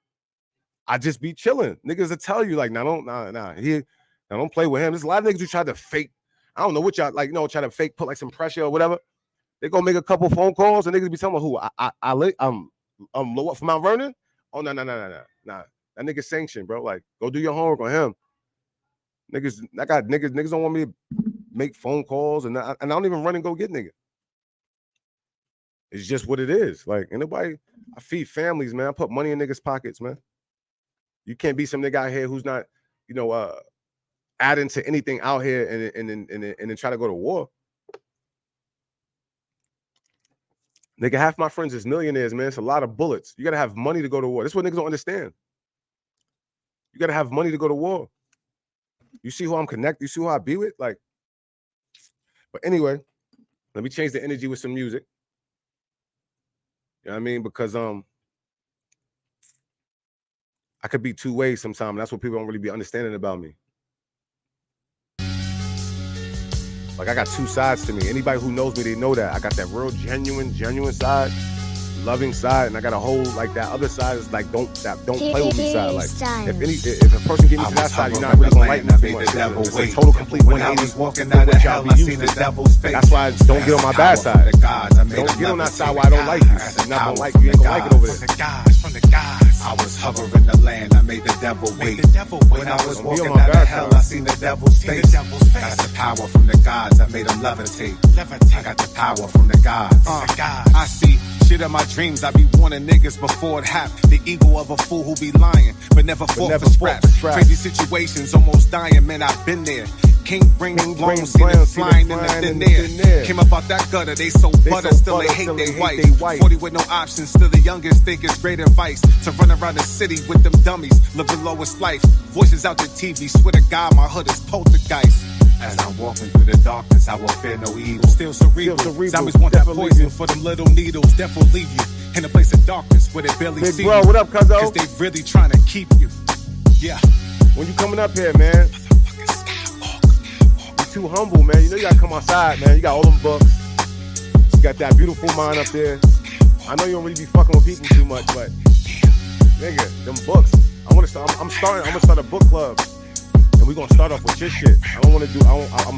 [SPEAKER 6] I just be chilling. Niggas will tell you like, don't play with him. There's a lot of niggas who try to fake. I don't know what y'all like, try to fake, put like some pressure or whatever. They gonna make a couple phone calls and niggas be telling me who I'm low up for Mount Vernon. Oh no. That nigga sanctioned, bro. Like, go do your homework on him. Niggas don't want me to make phone calls and I don't even run and go get nigga. It's just what it is. Like, anybody, I feed families, man. I put money in niggas' pockets, man. You can't be some nigga out here who's not, adding to anything out here and then try to go to war. Nigga, half my friends is millionaires, man. It's a lot of bullets. You gotta have money to go to war. That's what niggas don't understand. You gotta have money to go to war. You see who I'm connected, you see who I be with? Like, but anyway, let me change the energy with some music. You know what I mean? Because I could be two ways sometimes. That's what people don't really be understanding about me. Like, I got two sides to me. Anybody who knows me, they know that. I got that real genuine side, loving side, and I got a whole, like, that other side is like, don't play with me side. Like, if a person give me to that side, you're not really gonna like me too much. It's a total complete 180.
[SPEAKER 5] Walking out of hell, I seen the devil's face.
[SPEAKER 6] That's why I don't get on my bad side. Don't get on that side where I don't like you. If you're not gonna like you, ain't gonna like it over there.
[SPEAKER 5] hovering the land, I made the devil wait. When I was walking out of hell, I seen the devil's face. Got the power from the gods, I made them levitate. I got the power from the gods.
[SPEAKER 1] I see shit in my dreams, I be warning niggas before it happen. The ego of a fool who be lying, but never fought for scraps. Crazy situations, almost dying, man, I've been there. King rings blown, see them flying in the thin air. Came up out that gutter, they so butter, still they hate they white. 40 with no options, still the youngest, think it's great advice. To run around the city with them dummies, live the lowest life. Voices out the TV, swear to God, my hood is poltergeist.
[SPEAKER 5] As I'm walking through the darkness, I will fear no evil.
[SPEAKER 1] Still cerebral. Zombies want that poison for them little needles. Death will leave you in a place of darkness where they barely see you.
[SPEAKER 6] What up, cuzzo?
[SPEAKER 1] Cause they really trying to keep you. Yeah.
[SPEAKER 6] When you coming up here, man? You too humble, man. You know you gotta come outside, man. You got all them books. You got that beautiful mind up there. I know you don't really be fucking with people too much, but nigga, them books. I'm gonna start a book club. We're gonna start off with your shit. I'm gonna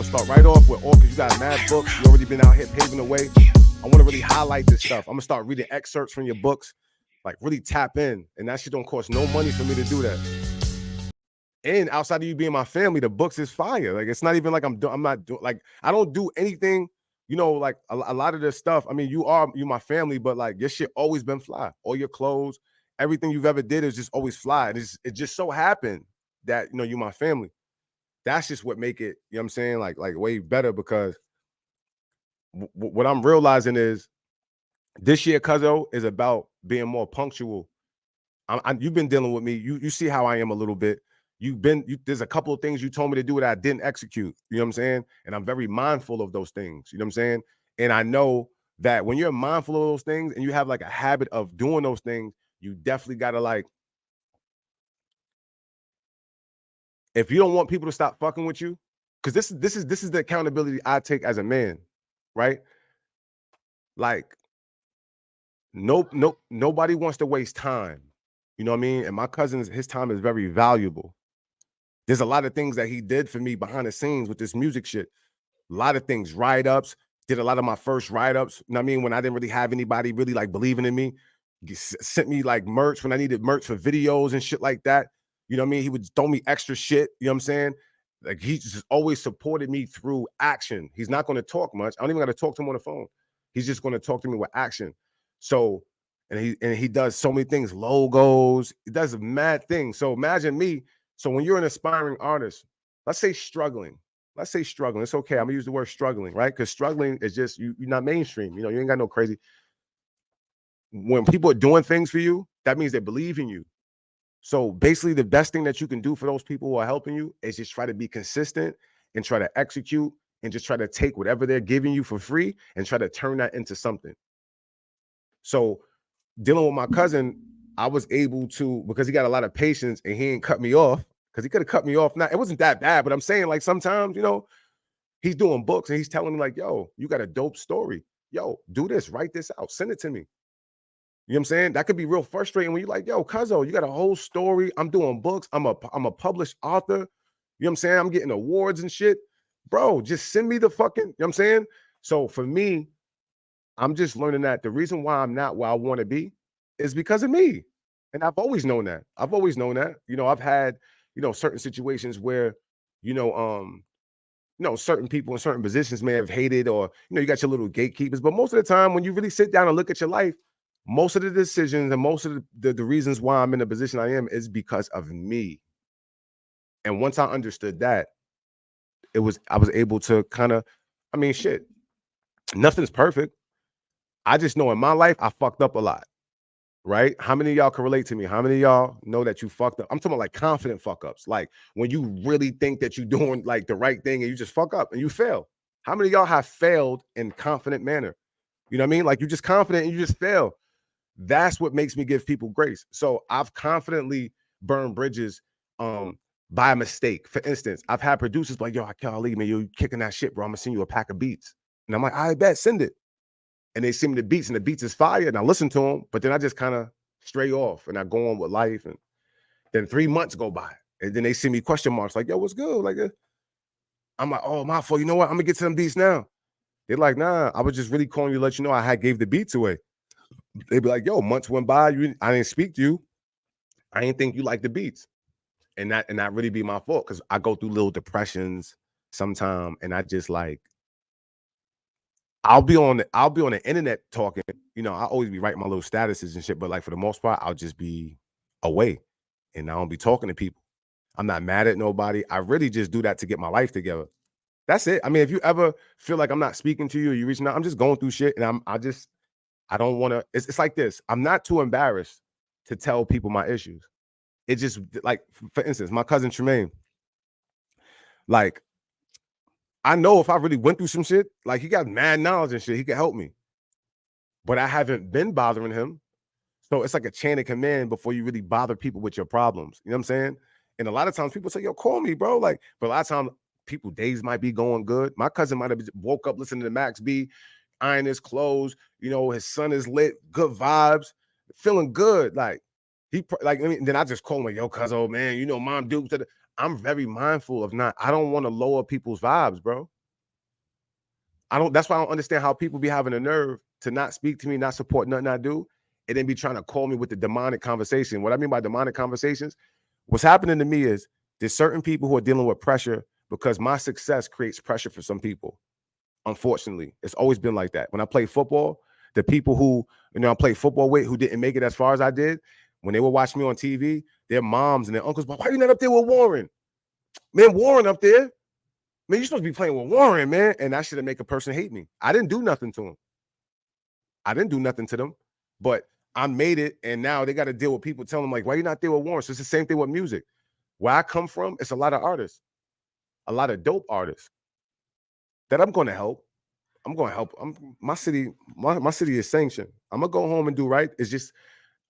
[SPEAKER 6] start right off with all, because you got mad books. You already been out here paving the way. I want to really highlight this stuff. I'm gonna start reading excerpts from your books, like really tap in. And that shit don't cost no money for me to do that. And outside of you being my family, the books is fire. Like, it's not even like I don't do anything, you know, like a lot of this stuff. I mean, you my family, but like your shit always been fly. All your clothes, everything you've ever did is just always fly. It just so happened that, you know, you my family. That's just what make it, you know what I'm saying, like way better, because what I'm realizing is this year, cuzzo, is about being more punctual. You've been dealing with me. You see how I am a little bit. There's a couple of things you told me to do that I didn't execute. You know what I'm saying? And I'm very mindful of those things. You know what I'm saying? And I know that when you're mindful of those things and you have like a habit of doing those things, you definitely gotta like, if you don't want people to stop fucking with you, because this is the accountability I take as a man, right? Like, nobody wants to waste time. You know what I mean? And my cousin, his time is very valuable. There's a lot of things that he did for me behind the scenes with this music shit. A lot of things, write-ups, did a lot of my first write-ups. You know what I mean? When I didn't really have anybody really like believing in me, he sent me like merch when I needed merch for videos and shit like that. You know what I mean? He would throw me extra shit. You know what I'm saying? Like, he just always supported me through action. He's not going to talk much. I don't even got to talk to him on the phone. He's just going to talk to me with action. So, and he does so many things, logos. He does mad things. So imagine me. So when you're an aspiring artist, let's say struggling. It's okay. I'm gonna use the word struggling, right? Because struggling is just you're not mainstream. You know, you ain't got no crazy. When people are doing things for you, that means they believe in you. So basically, the best thing that you can do for those people who are helping you is just try to be consistent and try to execute and just try to take whatever they're giving you for free and try to turn that into something. So dealing with my cousin, I was able to, because he got a lot of patience and he ain't cut me off, because he could have cut me off. Now, it wasn't that bad, but I'm saying, like, sometimes, you know, he's doing books and he's telling me like, yo, you got a dope story. Yo, do this, write this out, send it to me. You know what I'm saying? That could be real frustrating when you're like, yo, cuzzo, you got a whole story. I'm doing books. I'm a published author. You know what I'm saying? I'm getting awards and shit. Bro, just send me the fucking, you know what I'm saying? So for me, I'm just learning that the reason why I'm not where I want to be is because of me. And I've always known that. You know, I've had, you know, certain situations where, you know, certain people in certain positions may have hated, or, you know, you got your little gatekeepers. But most of the time, when you really sit down and look at your life, most of the decisions and most of the reasons why I'm in the position I am is because of me. And once I understood that, I was able to kind of, I mean, shit, nothing's perfect. I just know in my life, I fucked up a lot, right? How many of y'all can relate to me? How many of y'all know that you fucked up? I'm talking about like confident fuck ups. Like when you really think that you're doing like the right thing and you just fuck up and you fail. How many of y'all have failed in confident manner? You know what I mean? Like you're just confident and you just fail. That's what makes me give people grace. So I've confidently burned bridges by mistake. For instance, I've had producers like, yo, I can't leave me. You're kicking that shit, bro. I'm gonna send you a pack of beats. And I'm like, I bet, send it. And they send me the beats and the beats is fire. And I listen to them, but then I just kind of stray off and I go on with life. And then 3 months go by. And then they send me question marks like, yo, what's good? Like, I'm like, oh, my fault. You know what? I'm gonna get to them beats now. They're like, nah, I was just really calling you to let you know I gave the beats away. They'd be like, yo, months went by, I didn't speak to you. I ain't think you like the beats. And that really be my fault because I go through little depressions sometime, and I just like I'll be on the internet talking, you know, I always be writing my little statuses and shit, but like for the most part, I'll just be away and I don't be talking to people. I'm not mad at nobody. I really just do that to get my life together. That's it. I mean, if you ever feel like I'm not speaking to you or you reaching out, I'm just going through shit and I don't want to. It's like this. I'm not too embarrassed to tell people my issues. It just like, for instance, my cousin Tremaine, like, I know if I really went through some shit, like he got mad knowledge and shit, he could help me. But I haven't been bothering him. So it's like a chain of command before you really bother people with your problems. You know what I'm saying? And a lot of times people say, yo, call me, bro. Like, but a lot of times people days might be going good. My cousin might have woke up listening to Max B, iron his clothes, you know, his son is lit, good vibes, feeling good. Like then I just call him like, yo, cuz, oh man, you know, mom Duke. I'm very mindful of I don't want to lower people's vibes, bro. That's why I don't understand how people be having the nerve to not speak to me, not support nothing I do, and then be trying to call me with the demonic conversation. What I mean by demonic conversations, what's happening to me is there's certain people who are dealing with pressure because my success creates pressure for some people. Unfortunately, it's always been like that. When I play football, the people who, you know, I played football with who didn't make it as far as I did, when they would watch me on TV, their moms and their uncles, why are you not up there with Warren? Man, Warren up there. Man, you're supposed to be playing with Warren, man. And that should make a person hate me. I didn't do nothing to him. I didn't do nothing to them, but I made it. And now they got to deal with people telling them like, why are you not there with Warren? So it's the same thing with music. Where I come from, it's a lot of artists, a lot of dope artists that I'm going to help. I'm going to help. My city is sanctioned. I'm going to go home and do right. It's just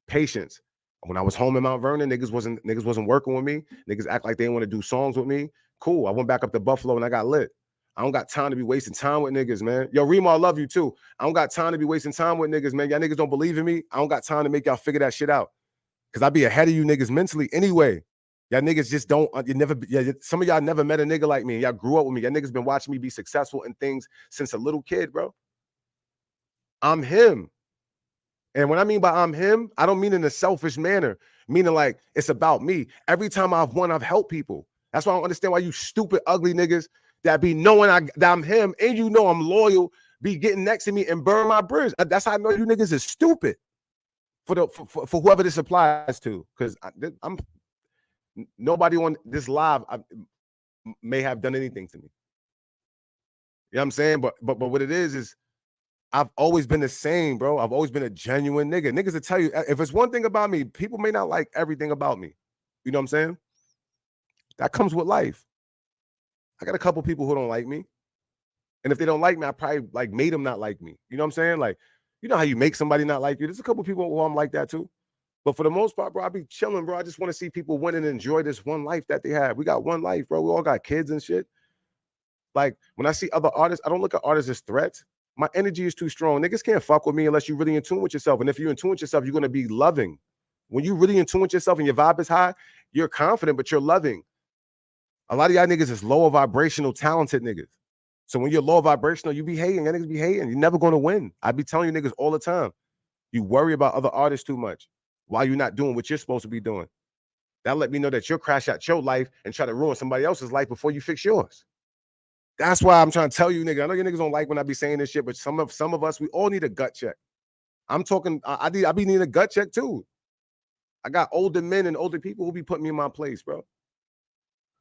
[SPEAKER 6] patience. When I was home in Mount Vernon, niggas wasn't working with me. Niggas act like they didn't want to do songs with me. Cool. I went back up to Buffalo and I got lit. I don't got time to be wasting time with niggas, man. Yo, Remo, I love you too. I don't got time to be wasting time with niggas, man. Y'all niggas don't believe in me. I don't got time to make y'all figure that shit out. Cause I be ahead of you niggas mentally anyway. Y'all niggas just don't, some of y'all never met a nigga like me. Y'all grew up with me. Y'all niggas been watching me be successful in things since a little kid, bro. I'm him. And when I mean by I'm him, I don't mean in a selfish manner, meaning like it's about me. Every time I've won, I've helped people. That's why I don't understand why you stupid, ugly niggas that be knowing that I'm him and you know I'm loyal, be getting next to me and burn my bridge. That's how I know you niggas is stupid for whoever this applies to. Because I'm nobody on this live may have done anything to me. You know what I'm saying? But what it is I've always been the same, bro. I've always been a genuine nigga. Niggas will tell you, if it's one thing about me, people may not like everything about me. You know what I'm saying? That comes with life. I got a couple people who don't like me. And if they don't like me, I probably like made them not like me. You know what I'm saying? Like, you know how you make somebody not like you? There's a couple people who I'm like that too. But for the most part, bro, I be chilling, bro. I just want to see people win and enjoy this one life that they have. We got one life, bro. We all got kids and shit. Like, when I see other artists, I don't look at artists as threats. My energy is too strong. Niggas can't fuck with me unless you're really in tune with yourself. And if you're in tune with yourself, you're going to be loving. When you're really in tune with yourself and your vibe is high, you're confident, but you're loving. A lot of y'all niggas is lower vibrational, talented niggas. So when you're low vibrational, you be hating. Y'all niggas be hating. You're never going to win. I be telling you niggas all the time. You worry about other artists too much while you're not doing what you're supposed to be doing. That let me know that you'll crash out your life and try to ruin somebody else's life before you fix yours. That's why I'm trying to tell you, nigga. I know you niggas don't like when I be saying this shit, but some of us, we all need a gut check. I'm talking, I be needing a gut check too. I got older men and older people who be putting me in my place, bro. You know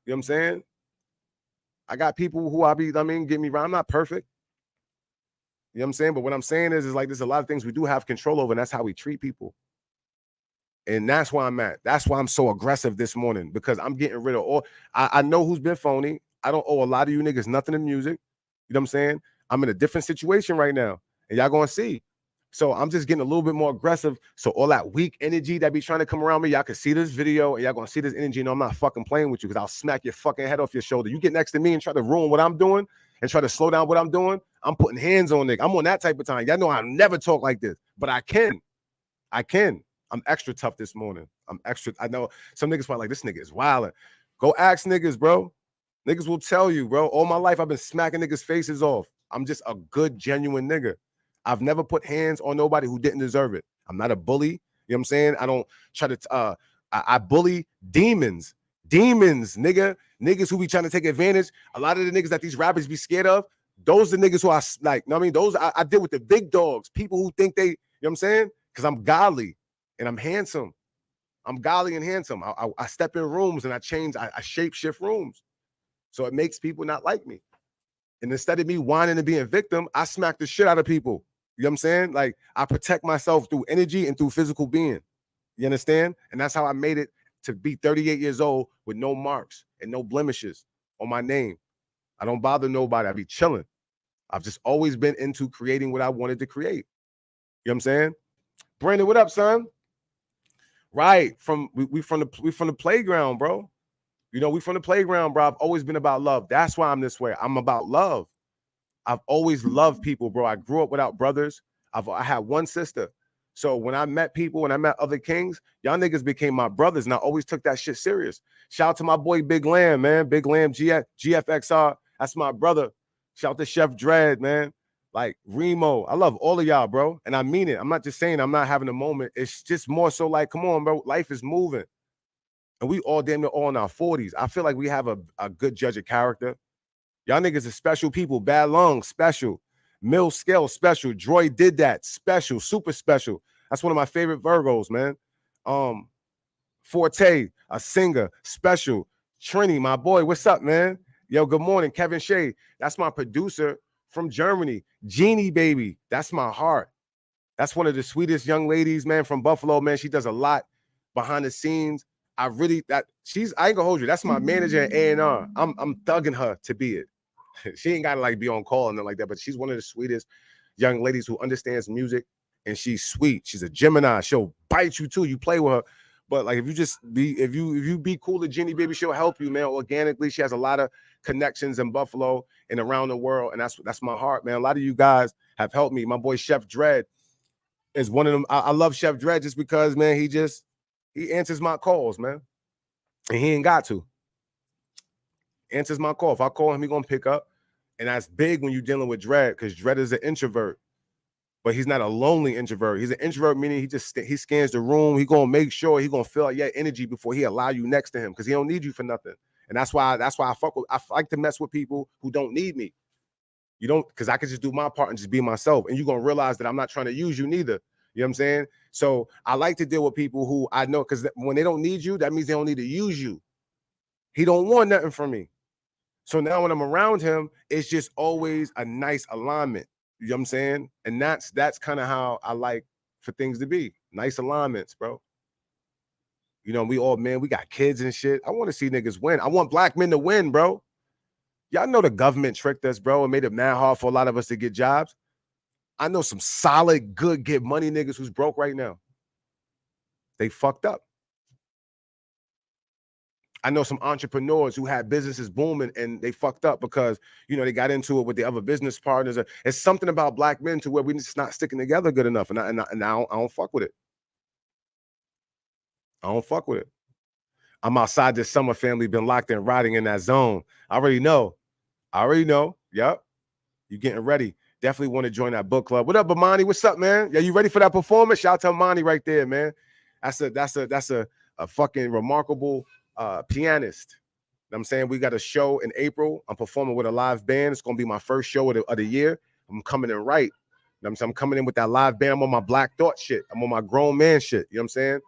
[SPEAKER 6] what I'm saying? I got people who get me right. I'm not perfect. You know what I'm saying? But what I'm saying is like there's a lot of things we do have control over, and that's how we treat people. And that's why I'm at. That's why I'm so aggressive this morning, because I'm getting rid of all. I know who's been phony. I don't owe a lot of you niggas nothing in music. You know what I'm saying? I'm in a different situation right now, and y'all gonna see. So I'm just getting a little bit more aggressive. So all that weak energy that be trying to come around me, y'all can see this video, and y'all gonna see this energy. And I'm not fucking playing with you, because I'll smack your fucking head off your shoulder. You get next to me and try to ruin what I'm doing and try to slow down what I'm doing, I'm putting hands on nigga. I'm on that type of time. Y'all know I never talk like this, but I can. I'm extra tough this morning. I know some niggas probably like, this nigga is wilding. Go ask niggas, bro. Niggas will tell you, bro. All my life, I've been smacking niggas' faces off. I'm just a good, genuine nigga. I've never put hands on nobody who didn't deserve it. I'm not a bully. You know what I'm saying? I don't try to I bully demons, niggas who be trying to take advantage. A lot of the niggas that these rappers be scared of, those are the niggas who I like. You know what I mean? Those I deal with the big dogs, people who think they, you know what I'm saying? Because I'm godly and I'm handsome. I'm godly and handsome. I step in rooms and I shape shift rooms. So it makes people not like me. And instead of me whining and being a victim, I smack the shit out of people. You know what I'm saying? Like, I protect myself through energy and through physical being. You understand? And that's how I made it to be 38 years old with no marks and no blemishes on my name. I don't bother nobody. I be chilling. I've just always been into creating what I wanted to create. You know what I'm saying? Brandon, what up, son? Right. We from the playground, bro. You know, we from the playground, bro. I've always been about love. That's why I'm this way. I'm about love. I've always loved people, bro. I grew up without brothers. I had one sister. So when I met people, when I met other kings, y'all niggas became my brothers, and I always took that shit serious. Shout out to my boy Big Lamb, man. Big Lamb, GFXR. That's my brother. Shout out to Chef Dread, man. Like Remo. I love all of y'all, bro. And I mean it. I'm not just saying I'm not having a moment. It's just more so like, come on, bro. Life is moving. And we all damn near all in our 40s. I feel like we have a good judge of character. Y'all niggas are special people. Bad Lungs, special. Mill Scale, special. Droid did that, special, super special. That's one of my favorite Virgos, man. Forte, a singer, special. Trini, my boy, what's up, man? Yo, good morning. Kevin Shea, that's my producer from Germany. Jeannie, baby, that's my heart. That's one of the sweetest young ladies, man, from Buffalo, man. She does a lot behind the scenes. I ain't gonna hold you. That's my manager at A&R. I'm thugging her to be it. She ain't gotta like be on call and nothing like that, but she's one of the sweetest young ladies who understands music, and she's sweet. She's a Gemini. She'll bite you too. You play with her. But like if you be cool to Jenny, baby, she'll help you, man, organically. She has a lot of connections in Buffalo and around the world, and that's my heart, man. A lot of you guys have helped me. My boy Chef Dread is one of them. I love Chef Dread just because, man, he answers my calls, man. And he ain't got to. Answers my call. If I call him, he gonna pick up. And that's big when you're dealing with Dread, because Dread is an introvert. But he's not a lonely introvert. He's an introvert, meaning he scans the room. He gonna make sure he gonna feel like your energy before he allow you next to him, because he don't need you for nothing. And that's why I like to mess with people who don't need me. You don't, because I can just do my part and just be myself. And you're gonna realize that I'm not trying to use you neither. You know what I'm saying? So I like to deal with people who I know, because when they don't need you, that means they don't need to use you. He don't want nothing from me. So now when I'm around him, it's just always a nice alignment. You know what I'm saying? And that's kind of how I like for things to be. Nice alignments, bro. You know, we got kids and shit. I want to see niggas win. I want black men to win, bro. Y'all know the government tricked us, bro, and made it mad hard for a lot of us to get jobs. I know some solid, good, get money niggas who's broke right now. They fucked up. I know some entrepreneurs who had businesses booming and they fucked up because, you know, they got into it with the other business partners. It's something about black men to where we're just not sticking together good enough. And I don't fuck with it. I don't fuck with it. I'm outside this summer, family, been locked in, riding in that zone. I already know. Yep. You getting ready. Definitely want to join that book club. What up, Amani? What's up, man? Yeah, you ready for that performance? Shout out to Amani right there, man. That's a fucking remarkable pianist. You know what I'm saying? We got a show in April. I'm performing with a live band. It's gonna be my first show of the year. I'm coming in right. You know what I'm saying? I'm coming in with that live band. I'm on my Black Thought shit. I'm on my grown man shit. You know what I'm saying?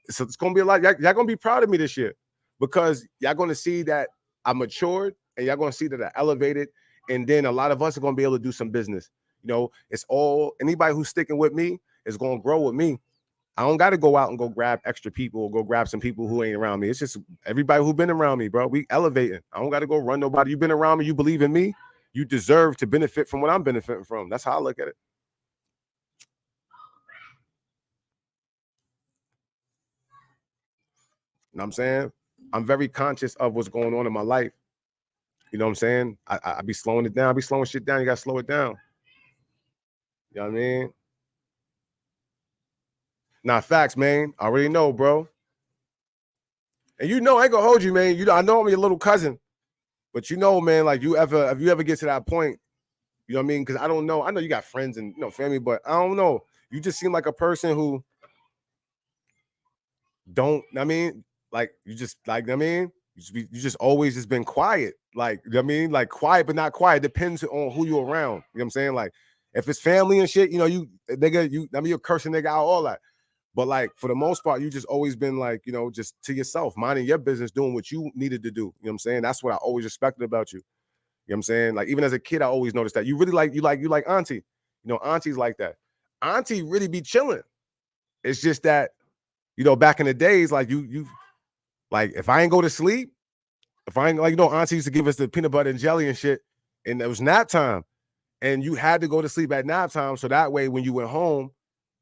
[SPEAKER 6] So it's gonna be a lot. Y'all gonna be proud of me this year, because y'all gonna see that I matured, and y'all gonna see that I elevated, and then a lot of us are gonna be able to do some business. You know, it's all, anybody who's sticking with me is gonna grow with me. I don't got to go out and go grab extra people or go grab some people who ain't around me. It's just everybody who been around me, bro. We elevating. I don't got to go run nobody. You've been around me. You believe in me. You deserve to benefit from what I'm benefiting from. That's how I look at it. You know what I'm saying? I'm very conscious of what's going on in my life. You know what I'm saying? I be slowing it down. I be slowing shit down. You got to slow it down. You know what I mean? Nah, facts, man. I already know, bro. And you know, I ain't gonna hold you, man. You know, I know I'm your little cousin, but you know, man, like if you ever get to that point, you know what I mean? Because I don't know. I know you got friends and, you know, family, but I don't know. You just seem like a person who don't, I mean, like you just like, I mean, you just always just been quiet. Like, I mean, like quiet, but not quiet. Depends on who you're around. You know what I'm saying? Like, if it's family and shit, you know, you nigga, I mean, you're cursing nigga out, all that. But like for the most part, you just always been like, you know, just to yourself, minding your business, doing what you needed to do. You know what I'm saying? That's what I always respected about you. You know what I'm saying? Like even as a kid, I always noticed that you really like you like auntie. You know, auntie's like that. Auntie really be chilling. It's just that, you know, back in the days, like you like if I ain't go to sleep, if I ain't like, you know, auntie used to give us the peanut butter and jelly and shit, and it was nap time, and you had to go to sleep at nap time, so that way when you went home,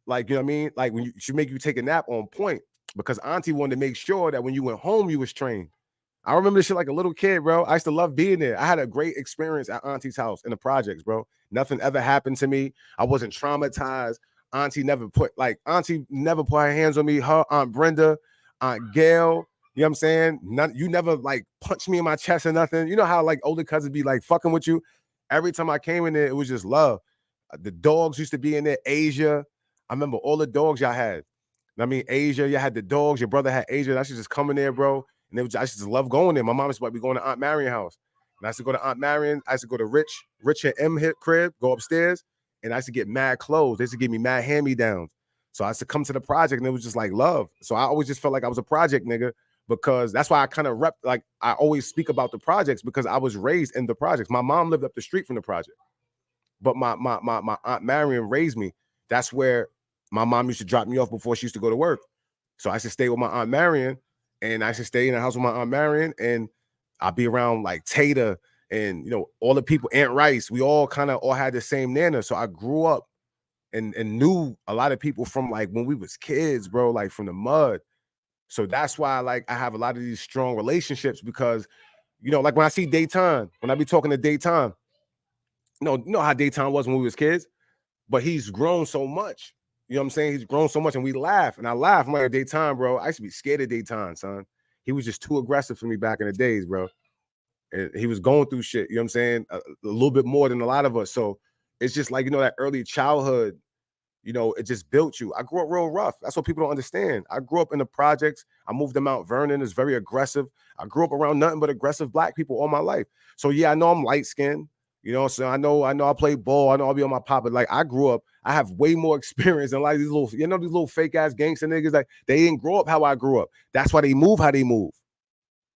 [SPEAKER 6] like, you know what I mean, like when she make you take a nap on point, because auntie wanted to make sure that when you went home you was trained. I remember this shit like a little kid, bro. I used to love being there. I had a great experience at auntie's house in the projects, bro. Nothing ever happened to me. I wasn't traumatized. Auntie never put her hands on me. Her Aunt Brenda, Aunt Gail, you know what I'm saying? You never like punched me in my chest or nothing. You know how like older cousins be like fucking with you? Every time I came in there, it was just love. The dogs used to be in there. Asia. I remember all the dogs y'all had. I mean, Asia, you had the dogs. Your brother had Asia. I should just come in there, bro. And I used to just love going there. My mom used to be going to Aunt Marion house. And I used to go to Aunt Marion. I used to go to Rich and M hit crib, go upstairs. And I used to get mad clothes. They used to give me mad hand-me-downs. So I used to come to the project and it was just like love. So I always just felt like I was a project nigga, because that's why I kind of like I always speak about the projects, because I was raised in the projects. My mom lived up the street from the project, but my Aunt Marion raised me. That's where my mom used to drop me off before she used to go to work. So I used to stay with my Aunt Marion, and I used to stay in the house with my Aunt Marion, and I'd be around like Tata and, you know, all the people, Aunt Rice. We all kind of all had the same nana. So I grew up and knew a lot of people from like when we was kids, bro, like from the mud. So that's why I have a lot of these strong relationships, because, you know, like when I see Dayton, when I be talking to Dayton, you know how Dayton was when we was kids, but he's grown so much. You know what I'm saying? He's grown so much, and we laugh, and I laugh. I'm like, Dayton, bro. I used to be scared of Dayton, son. He was just too aggressive for me back in the days, bro. And he was going through shit, you know what I'm saying? A little bit more than a lot of us. So it's just like, you know, that early childhood, you know, it just built you. I grew up real rough. That's what people don't understand. I grew up in the projects. I moved to Mount Vernon. It's very aggressive. I grew up around nothing but aggressive black people all my life. So yeah, I know I'm light skinned. You know, so I know I play ball. I know I'll be on my pop. But like I grew up, I have way more experience than like these little, you know, these little fake ass gangster niggas. Like they didn't grow up how I grew up. That's why they move how they move.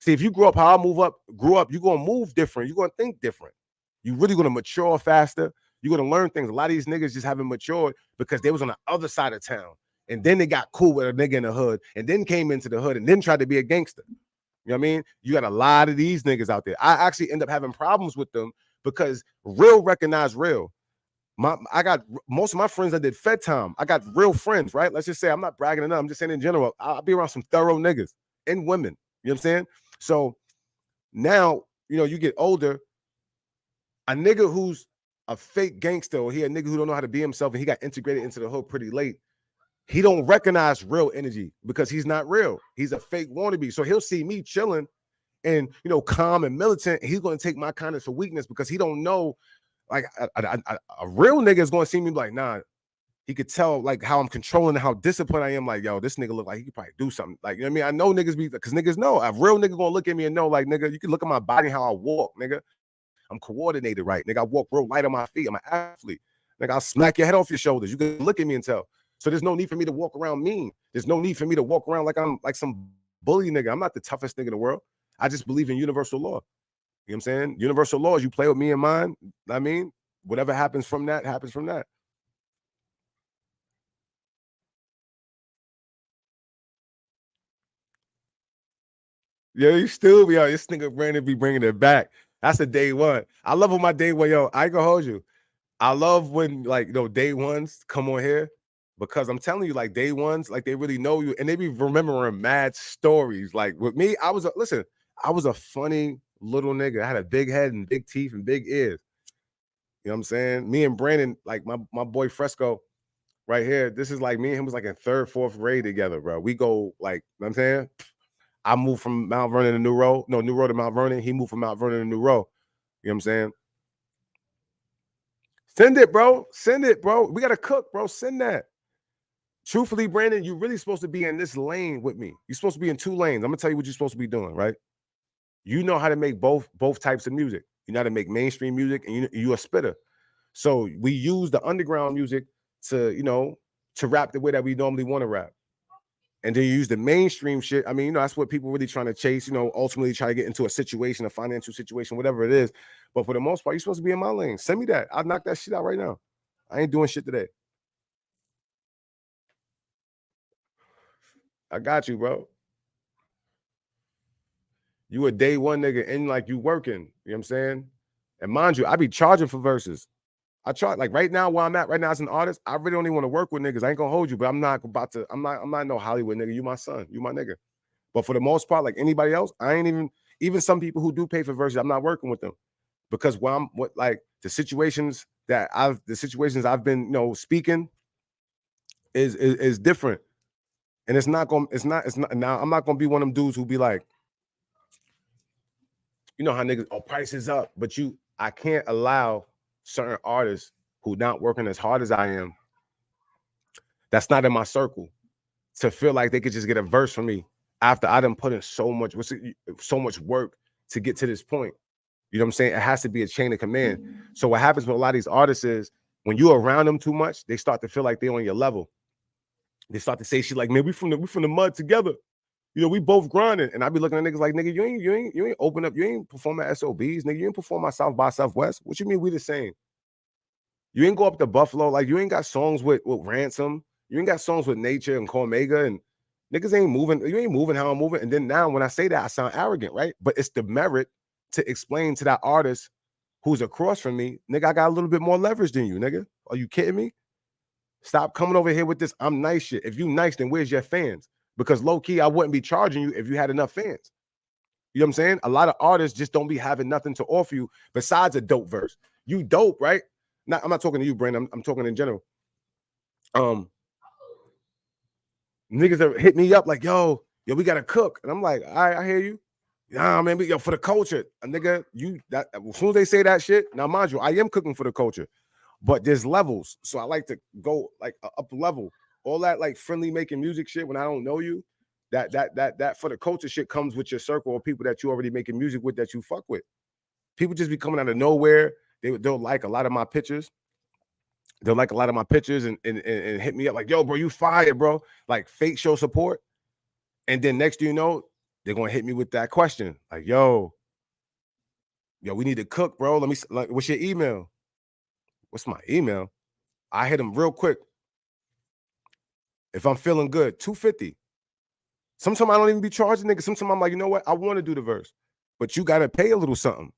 [SPEAKER 6] See, if you grew up how I grew up, you're gonna move different. You're gonna think different. You're really gonna mature faster. You're gonna learn things. A lot of these niggas just haven't matured because they was on the other side of town. And then they got cool with a nigga in the hood, and then came into the hood and then tried to be a gangster. You know what I mean? You got a lot of these niggas out there. I actually end up having problems with them because real recognize real. I got most of my friends that did Fed time. I got real friends, right? Let's just say I'm not bragging enough. I'm just saying in general, I'll be around some thorough niggas and women. You know what I'm saying? So now, you know, you get older, a nigga who's a fake gangster, or he a nigga who don't know how to be himself, and he got integrated into the hood pretty late. He don't recognize real energy because he's not real. He's a fake wannabe. So he'll see me chilling and, you know, calm and militant. He's going to take my kindness for weakness because he don't know, like a real nigga is going to see me like, nah. He could tell like how I'm controlling and how disciplined I am. Like, yo, this nigga look like he could probably do something. Like, you know what I mean? I know niggas be, because niggas know. A real nigga gonna look at me and know, like, nigga, you can look at my body, how I walk, nigga. I'm coordinated right, nigga. I walk real light on my feet. I'm an athlete. Nigga, I'll smack your head off your shoulders. You can look at me and tell. So there's no need for me to walk around mean. There's no need for me to walk around like I'm like some bully nigga. I'm not the toughest nigga in the world. I just believe in universal law. You know what I'm saying? Universal laws, you play with me and mine. I mean, whatever happens from that, happens from that. Yeah, you still be out. This nigga Brandon be bringing it back. That's a day one. I love when my day one, yo, I ain't gonna hold you. I love when like, you know, day ones come on here, because I'm telling you, like day ones, like they really know you and they be remembering mad stories. Like with me, I was a funny little nigga. I had a big head and big teeth and big ears. You know what I'm saying? Me and Brandon, like my boy Fresco right here, this is like me and him was like in third, fourth grade together, bro. We go like, you know what I'm saying? I moved from Mount Vernon to New Road. No, New Road to Mount Vernon. He moved from Mount Vernon to New Road. You know what I'm saying? Send it, bro. Send it, bro. We got to cook, bro. Send that. Truthfully, Brandon, you're really supposed to be in this lane with me. You're supposed to be in 2 lanes. I'm gonna tell you what you're supposed to be doing, right? You know how to make both types of music. You know how to make mainstream music, and you're a spitter. So we use the underground music to rap the way that we normally want to rap. And then you use the mainstream shit. I mean, that's what people really trying to chase, ultimately try to get into a situation, a financial situation, whatever it is. But for the most part, you're supposed to be in my lane. Send me that. I'll knock that shit out right now. I ain't doing shit today. I got you, bro. You a day one nigga and like you working. You know what I'm saying? And mind you, I be charging for verses. I charge like right now where I'm at right now as an artist, I really don't even want to work with niggas. I ain't gonna hold you, but I'm not no Hollywood nigga. You my son. You my nigga. But for the most part, like anybody else, I ain't even some people who do pay for verses, I'm not working with them. Because the situations I've been, speaking is different. And it's not now I'm not gonna be one of them dudes who be like, you know how niggas, price is up, but I can't allow certain artists who not working as hard as I am, that's not in my circle, to feel like they could just get a verse from me after I done put in so much work to get to this point. You know what I'm saying? It has to be a chain of command. So what happens with a lot of these artists is when you're around them too much, they start to feel like they're on your level. They start to say shit like, man, we from the mud together. We both grinding. And I be looking at niggas like, nigga, you ain't open up, you ain't performing at SOBs, nigga. You ain't perform at South by Southwest. What you mean we the same? You ain't go up to Buffalo, like you ain't got songs with Ransom. You ain't got songs with Nature and Cormega, and niggas ain't moving. You ain't moving how I'm moving. And then now when I say that, I sound arrogant, right? But it's the merit to explain to that artist who's across from me, nigga, I got a little bit more leverage than you, nigga. Are you kidding me? Stop coming over here with this I'm nice shit. If you nice, then where's your fans? Because low key, I wouldn't be charging you if you had enough fans. You know what I'm saying? A lot of artists just don't be having nothing to offer you besides a dope verse. You dope, right? I'm not talking to you, Brandon. I'm talking in general. Niggas have hit me up like, yo, we gotta cook. And I'm like, all right, I hear you. Nah, man, for the culture. A nigga, as soon as they say that shit, now mind you, I am cooking for the culture. But there's levels. So I like to go like up level. All that like friendly making music shit when I don't know you, that for the culture shit comes with your circle of people that you already making music with that you fuck with. People just be coming out of nowhere. They'll like a lot of my pictures. They'll like a lot of my pictures and hit me up like, yo, bro, you fired, bro. Like fake show support. And then next thing you know, they're gonna hit me with that question. Like, yo, we need to cook, bro. Let me what's your email? What's my email? I hit them real quick. If I'm feeling good, $250. Sometimes I don't even be charging niggas. Sometimes I'm like, you know what? I want to do the verse, but you gotta pay a little something.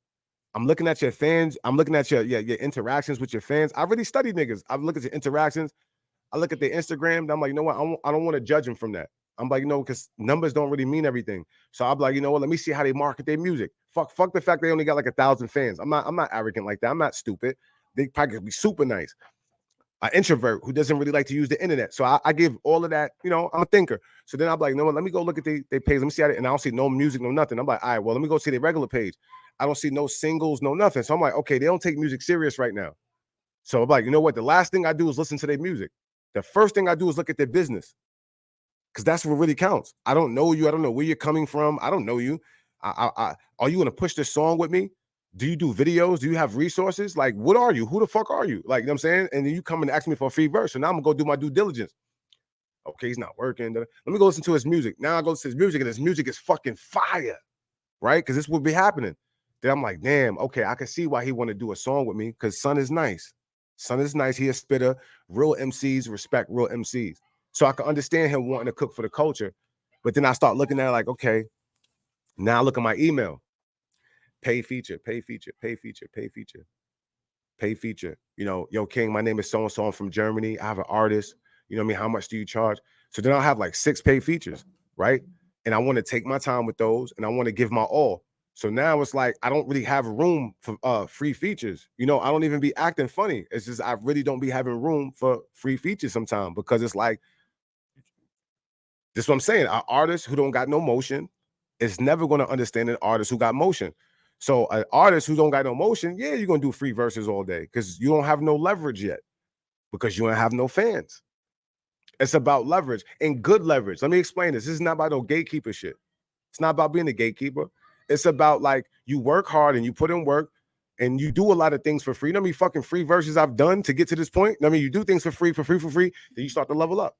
[SPEAKER 6] I'm looking at your fans. I'm looking at your interactions with your fans. I really study niggas. I look at your interactions. I look at their Instagram. And I'm like, you know what? I don't want to judge them from that. I'm like, because numbers don't really mean everything. So I'm like, you know what? Let me see how they market their music. Fuck the fact they only got like 1,000 fans. I'm not arrogant like that. I'm not stupid. They probably could be super nice. An introvert who doesn't really like to use the internet. So I give all of that, I'm a thinker. So then I'm like, no, let me go look at their page. Let me see how and I don't see no music, no nothing. I'm like, all right, well, let me go see their regular page. I don't see no singles, no nothing. So I'm like, okay, they don't take music serious right now. So I'm like, you know what? The last thing I do is listen to their music. The first thing I do is look at their business. Because that's what really counts. I don't know you. I don't know where you're coming from. I don't know you. Are you going to push this song with me? Do you do videos? Do you have resources? Like, what are you? Who the fuck are you? Like, you know what I'm saying? And then you come and ask me for a free verse. So now I'm going to go do my due diligence. Okay, he's not working. Let me go listen to his music. Now I go listen to his music, and his music is fucking fire, right? Because this would be happening. Then I'm like, damn, okay, I can see why he want to do a song with me because Son is nice. Son is nice. He a spitter. Real MCs respect real MCs. So I can understand him wanting to cook for the culture. But then I start looking at it like, okay, now look at my email. Pay feature, pay feature, pay feature, pay feature, pay feature. Yo, King, my name is so-and-so. I'm from Germany. I have an artist. You know what I mean? How much do you charge? So then I'll have like 6 pay features, right? And I want to take my time with those and I want to give my all. So now it's like, I don't really have room for free features. I don't even be acting funny. It's just, I really don't be having room for free features sometimes because it's like, this is what I'm saying. An artist who don't got no motion is never going to understand an artist who got motion. So an artist who don't got no motion, yeah, you're going to do free verses all day because you don't have no leverage yet because you don't have no fans. It's about leverage and good leverage. Let me explain this. This is not about no gatekeeper shit. It's not about being a gatekeeper. It's about like you work hard and you put in work and you do a lot of things for free. You know how many fucking free versions I've done to get to this point? I mean, you do things for free, then you start to level up.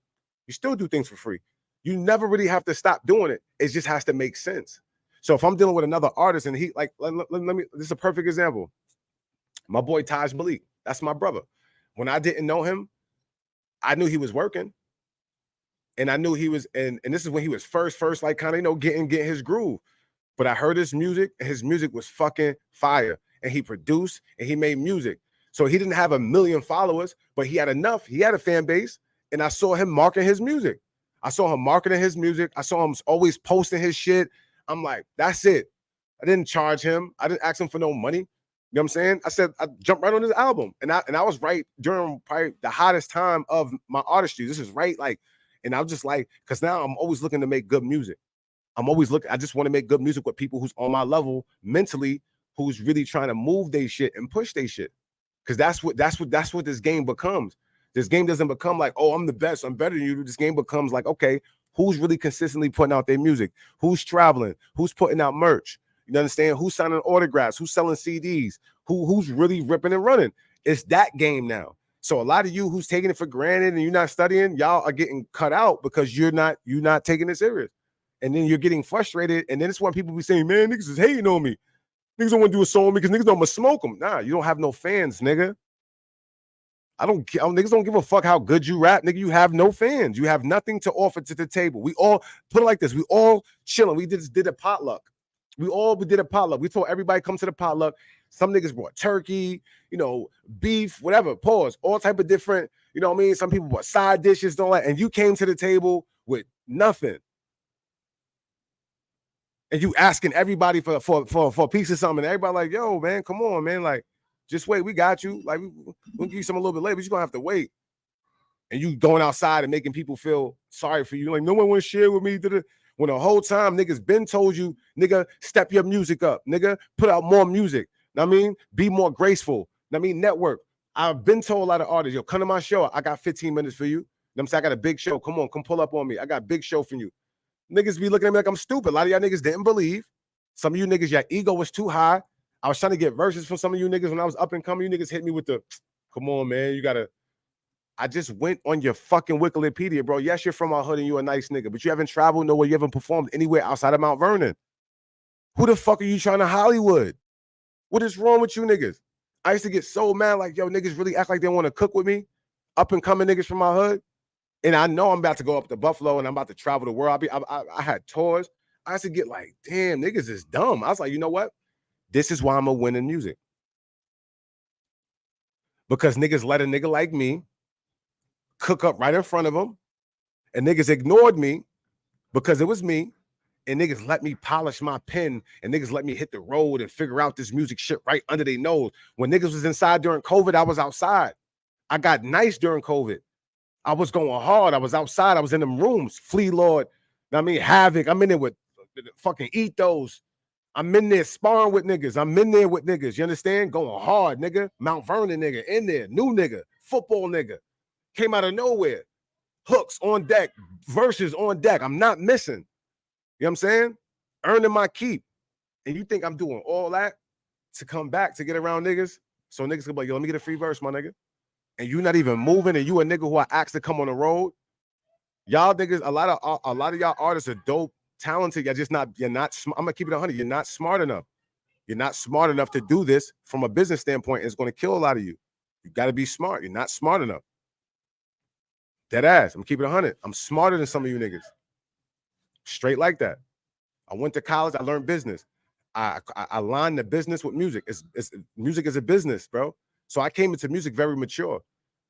[SPEAKER 6] You still do things for free. You never really have to stop doing it. It just has to make sense. So if I'm dealing with another artist and he like, let me, this is a perfect example. My boy Taj Malik, that's my brother. When I didn't know him, I knew he was working. And I knew he was, and this is when he was first, like kind of, you know, getting his groove. But I heard his music, and his music was fucking fire. And he produced and he made music. So he didn't have 1 million followers, but he had enough. He had a fan base. And I saw him marketing his music. I saw him always posting his shit. I'm like, that's it. I didn't charge him. I didn't ask him for no money. You know what I'm saying? I said, I jumped right on his album. And I was right during probably the hottest time of my artistry. This is right, like, and I was just like, because now I'm always looking to make good music. I just want to make good music with people who's on my level mentally, who's really trying to move their shit and push their shit. Because that's what this game becomes. This game doesn't become like, oh, I'm the best, I'm better than you. This game becomes like, okay, who's really consistently putting out their music? Who's traveling? Who's putting out merch? You understand? Who's signing autographs? Who's selling CDs? Who's really ripping and running? It's that game now. So a lot of you who's taking it for granted and you're not studying, y'all are getting cut out because you're not taking it serious. And then you're getting frustrated. And then it's when people be saying, man, niggas is hating on me. Niggas don't want to do a song with me because niggas don't want to smoke them. Nah, you don't have no fans, nigga. Niggas don't give a fuck how good you rap, nigga. You have no fans. You have nothing to offer to the table. We all put it like this. We all chilling. We did a potluck. We did a potluck. We told everybody come to the potluck. Some niggas brought turkey, you know, beef, whatever. Pause. All type of different, you know what I mean? Some people brought side dishes, all that. And you came to the table with nothing. And you asking everybody for a piece of something. And everybody like, yo, man, come on, man. Like, just wait. We got you. Like, we'll give you some a little bit later, but you're going to have to wait. And you going outside and making people feel sorry for you. Like, no one want to share with me. When the whole time niggas been told you, nigga, step your music up. Nigga, put out more music. Know what I mean? Be more graceful. Know what I mean? Network. I've been told a lot of artists, yo, come to my show. I got 15 minutes for you. Know what I'm saying? I got a big show. Come on, come pull up on me. I got a big show for you. Niggas be looking at me like I'm stupid. A lot of y'all niggas didn't believe. Some of you niggas, your ego was too high. I was trying to get verses from some of you niggas when I was up and coming. You niggas hit me with the, come on, man. You gotta. I just went on your fucking Wikipedia, bro. Yes, you're from our hood and you a nice nigga, but you haven't traveled nowhere. You haven't performed anywhere outside of Mount Vernon. Who the fuck are you trying to Hollywood? What is wrong with you niggas? I used to get so mad, like, yo, niggas really act like they want to cook with me. Up and coming niggas from my hood. And I know I'm about to go up to Buffalo and I'm about to travel the world. I had tours. I used to get like, damn, niggas is dumb. I was like, you know what? This is why I'm a win in music. Because niggas let a nigga like me cook up right in front of them. And niggas ignored me because it was me. And niggas let me polish my pen. And niggas let me hit the road and figure out this music shit right under their nose. When niggas was inside during COVID, I was outside. I got nice during COVID. I was going hard. I was outside. I was in them rooms. Flea Lord. I mean, Havoc. I'm in there with fucking Ethos. I'm in there sparring with niggas. I'm in there with niggas. You understand? Going hard, nigga. Mount Vernon nigga. In there. New nigga. Football nigga. Came out of nowhere. Hooks on deck. Verses on deck. I'm not missing. You know what I'm saying? Earning my keep. And you think I'm doing all that to come back to get around niggas? So niggas can be like, yo, let me get a free verse, my nigga. And you not even moving, and you a nigga who I asked to come on the road. Y'all niggas, a lot of y'all artists are dope, talented. You're not. I'm gonna keep it 100. You're not smart enough. You're not smart enough to do this from a business standpoint. It's gonna kill a lot of you. You got to be smart. You're not smart enough. Dead ass. I'm keeping it 100. I'm smarter than some of you niggas. Straight like that. I went to college. I learned business. I aligned the business with music. Music is a business, bro. So I came into music very mature.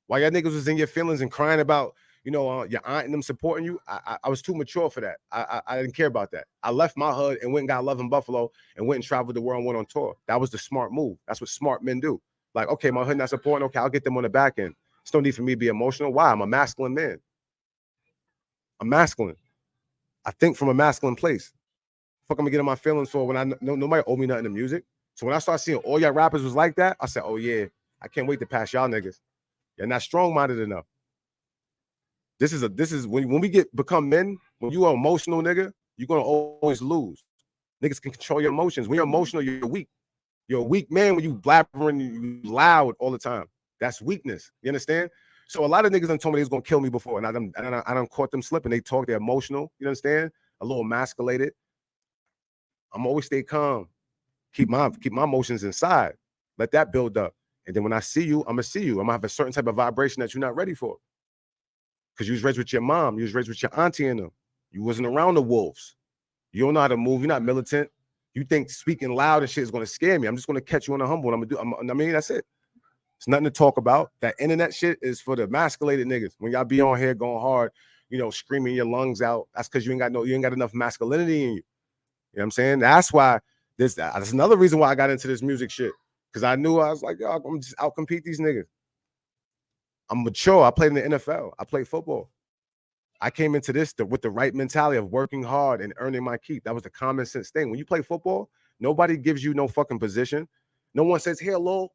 [SPEAKER 6] While y'all niggas was in your feelings and crying about, you know, your aunt and them supporting you, I was too mature for that. I didn't care about that. I left my hood and went and got love in Buffalo and went and traveled the world and went on tour. That was the smart move. That's what smart men do. Like, okay, my hood not supporting. Okay, I'll get them on the back end. It's no need for me to be emotional. Why? I'm a masculine man. I'm masculine. I think from a masculine place. Fuck, I'm gonna get in my feelings for when I know nobody owe me nothing in music. So when I start seeing all y'all rappers was like that, I said, oh yeah, I can't wait to pass y'all niggas. You're not strong-minded enough. This is when we become men, when you are emotional, nigga, you're gonna always lose. Niggas can control your emotions. When you're emotional, you're weak. You're a weak man when you blabbering, you loud all the time. That's weakness. You understand? So a lot of niggas done told me they was gonna kill me before, and I done caught them slipping. They talk, they're emotional. You understand? A little emasculated. I'm always stay calm. Keep my emotions inside. Let that build up. And then when I see you, I'm gonna see you. I'm gonna have a certain type of vibration that you're not ready for. Because you was raised with your mom, you was raised with your auntie and them. You wasn't around the wolves. You don't know how to move. You're not militant. You think speaking loud and shit is gonna scare me. I'm just gonna catch you on the humble. And I mean, that's it. It's nothing to talk about. That internet shit is for the emasculated niggas. When y'all be on here going hard, you know, screaming your lungs out. That's because you ain't got enough masculinity in you. You know what I'm saying? That's why that's another reason why I got into this music shit. Because I knew I was like, yo, I'm just outcompete these niggas. I'm mature. I played in the NFL. I played football. I came into this with the right mentality of working hard and earning my keep. That was the common sense thing. When you play football, nobody gives you no fucking position. No one says, "Hey, Lowell,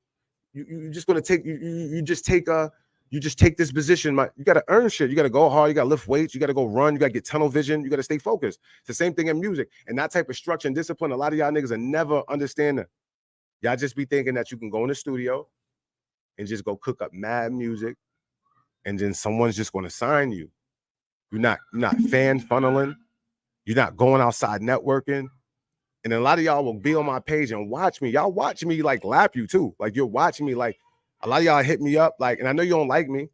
[SPEAKER 6] you just gonna take you just take this position." You gotta earn shit. You gotta go hard. You gotta lift weights. You gotta go run. You gotta get tunnel vision. You gotta stay focused. It's the same thing in music. And that type of structure and discipline, a lot of y'all niggas will never understand that. Y'all just be thinking that you can go in the studio and just go cook up mad music, and then someone's just gonna sign you. You're not fan funneling. You're not going outside networking. And a lot of y'all will be on my page and watch me. Y'all watch me like lap you too. Like you're watching me like a lot of y'all hit me up. Like, and I know you don't like me,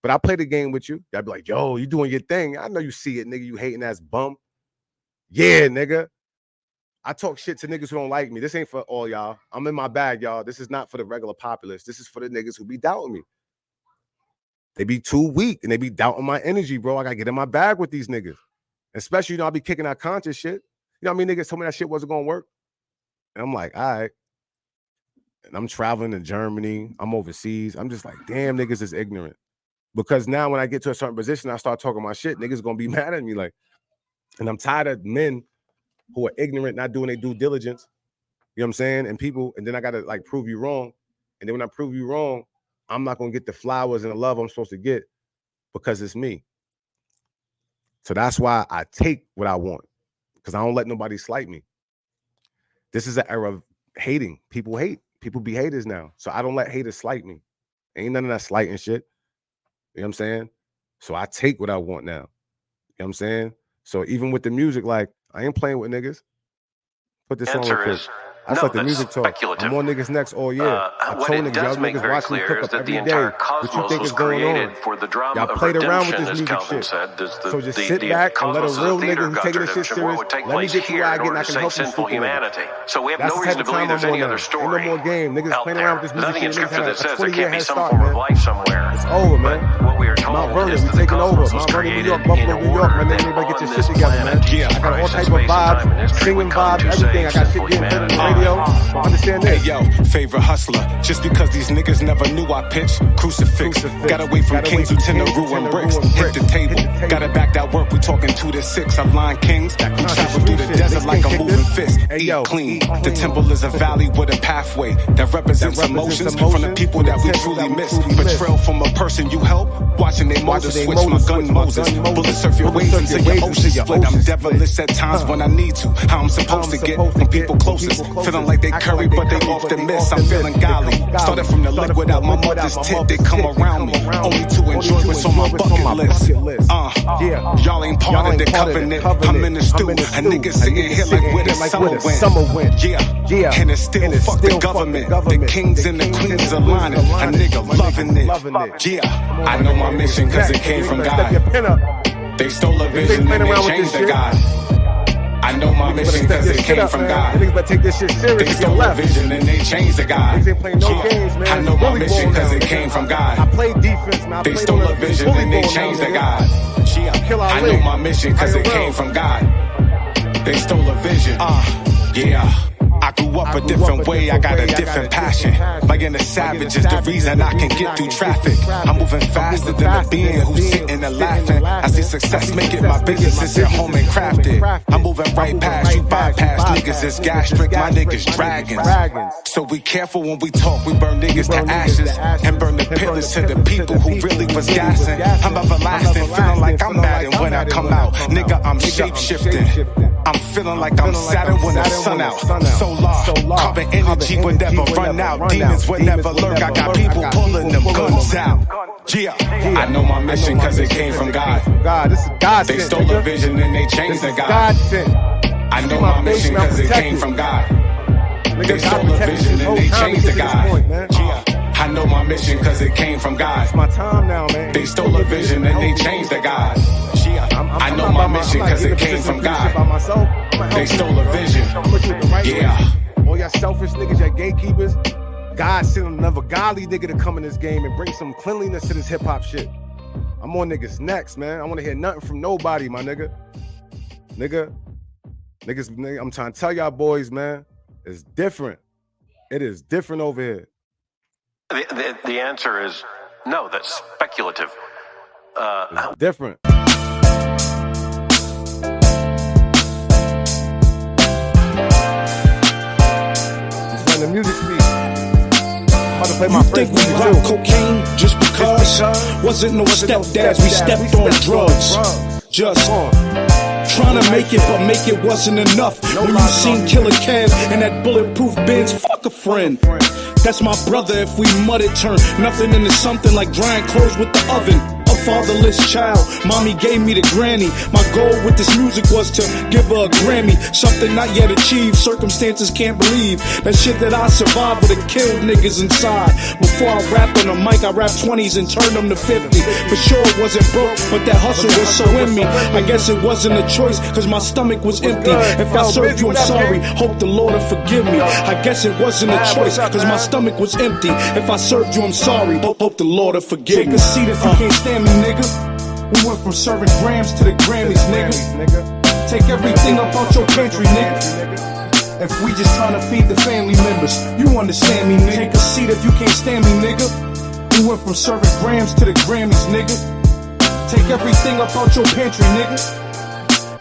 [SPEAKER 6] but I play the game with you. Y'all be like, yo, you doing your thing. I know you see it, nigga. You hating ass bum. Yeah, nigga. I talk shit to niggas who don't like me. This ain't for all y'all. I'm in my bag, y'all. This is not for the regular populace. This is for the niggas who be doubting me. They be too weak and they be doubting my energy, bro. I gotta get in my bag with these niggas. Especially, you know, I be kicking out conscious shit. You know what I mean? Niggas told me that shit wasn't gonna work. And I'm like, all right. And I'm traveling to Germany. I'm overseas. I'm just like, damn, niggas is ignorant. Because now when I get to a certain position, I start talking my shit, niggas gonna be mad at me. Like, and I'm tired of men who are ignorant, not doing their due diligence. You know what I'm saying? And people, and then I gotta like prove you wrong. And then when I prove you wrong, I'm not gonna get the flowers and the love I'm supposed to get because it's me. So that's why I take what I want, because I don't let nobody slight me. This is an era of hating. People hate. People be haters now. So I don't let haters slight me. Ain't none of that slighting shit. You know what I'm saying? So I take what I want now. You know what I'm saying? So even with the music, like, I ain't playing with niggas. Put this on real quick. That's like the music talk. I'm on niggas next all year. I told niggas, y'all niggas watch me cook up every day. What you think is going on? Y'all played around with this music shit. So just sit back and let a real nigga who's taking this shit serious, let me get to where I get and I can help you stupid niggas.
[SPEAKER 3] So we have no reason to believe there's any other story.
[SPEAKER 6] Ain't no more game. Niggas playing around with this music shit. Niggas had a 20-year head start, man. It's over, man.
[SPEAKER 3] What we are told
[SPEAKER 6] Mount Vernon,
[SPEAKER 3] is
[SPEAKER 6] we
[SPEAKER 3] that the
[SPEAKER 6] taking over.
[SPEAKER 3] cosmos was
[SPEAKER 6] Mount Vernon, New
[SPEAKER 3] created
[SPEAKER 6] York,
[SPEAKER 3] in
[SPEAKER 6] Buffalo, New York.
[SPEAKER 3] order
[SPEAKER 6] Man, everybody get your shit together, man.
[SPEAKER 3] Yeah,
[SPEAKER 6] I got all type of vibes, singing vibes, everything. I got shit getting put in the radio. Understand this?
[SPEAKER 1] Hey, yo, favorite hustler. Just because these niggas never knew I pitched. Crucifix. Got away from kings who tend to ruin bricks. Hit the table. Gotta back that work. We talking 2 to 6. I'm blind kings who travel through the desert like a moving fist. Eat clean. The temple is a valley with a pathway that represents emotions from the people that we truly miss. Betrayal from a person you help. Watching they motor switch. My gun Moses. Bullets surf your waves until your ocean split. I'm devilish at times when I need to. How I'm supposed to get from people closest. Feeling like they curry, but they often miss. I'm feeling golly. Started from the liquid out my mother's tit. They come around me only to enjoy what's on my bucket list. Y'all ain't part of the covenant. I'm in the stew. A nigga sitting here like where the summer went. Yeah, and it's still fuck the government. The kings and the queens aligning. A nigga loving it. Yeah, I know my mission cause it came from God. They stole a vision and they changed the God. I know my mission because it came from God. They stole a vision and they changed the God. I know my mission because it came from God. They stole a vision and they changed the God. I know my mission because it came from God. They stole a vision. Yeah. I grew up a different way, I got a different passion. My inner savage is the reason I can get through traffic. I'm moving faster than the being who's sitting and laughing. I see success, make it my business, it's at home and crafted. I'm moving right past you, bypass niggas is gastric, my niggas dragons. So be careful when we talk, we burn niggas to ashes and burn the pillars to the people who really was gassing. I'm everlasting, feeling like I'm Madden when I come out. Nigga, I'm shape-shifting. I'm feeling like I'm Saturn when the sun out. Solar, carbon energy would never run out. Demons would never lurk. I got people pulling them guns out. Yeah, I know my mission cause it came from God.
[SPEAKER 6] This is God.
[SPEAKER 1] They stole a vision and they changed the God. I know my mission cause it came from God. They stole a vision and they changed the God. Yeah, I know my mission cause it came from God.
[SPEAKER 6] It's my time now, man.
[SPEAKER 1] They stole a vision and they changed the God. I know my mission cause it came from God. They stole a vision. Yeah.
[SPEAKER 6] All y'all selfish niggas, y'all gatekeepers. God sent another godly nigga to come in this game and bring some cleanliness to this hip hop shit. I'm on niggas next, man. I want to hear nothing from nobody, my nigga. Niggas, I'm trying to tell y'all boys, man, it's different. It is different over here.
[SPEAKER 3] The answer is no, that's speculative.
[SPEAKER 6] It's different. The music speak. I'm about to play my
[SPEAKER 9] think we rock cocaine just because? Wasn't no stepdads, we stepped on drugs. Just trying to make it, but make it wasn't enough. When you seen Killer Kev and that bulletproof Benz, fuck a friend. That's my brother if we mud it turn nothing into something like drying clothes with the oven. A fatherless child, mommy gave me the granny. My goal with this music was to give her a Grammy. Something not yet achieved, circumstances can't believe. That shit that I survived would've killed niggas inside. Before I rapped on the mic, I rapped 20s and turned them to 50. For sure it wasn't broke, but that hustle was so in me. I guess it wasn't a choice, cause my stomach was empty. If I served you, I'm sorry, hope the Lord will forgive me. I guess it wasn't a choice, cause my stomach was empty. If I served you, I'm sorry, hope the Lord will forgive me. Take a seat if you can't stand me, nigga. We went from serving grams to the Grammys, nigga. Take everything up out your pantry, nigga. If we just tryna feed the family members, you understand me, nigga. Take a seat if you can't stand me, nigga. We went from serving grams to the Grammys, nigga. Take everything up out your pantry, nigga.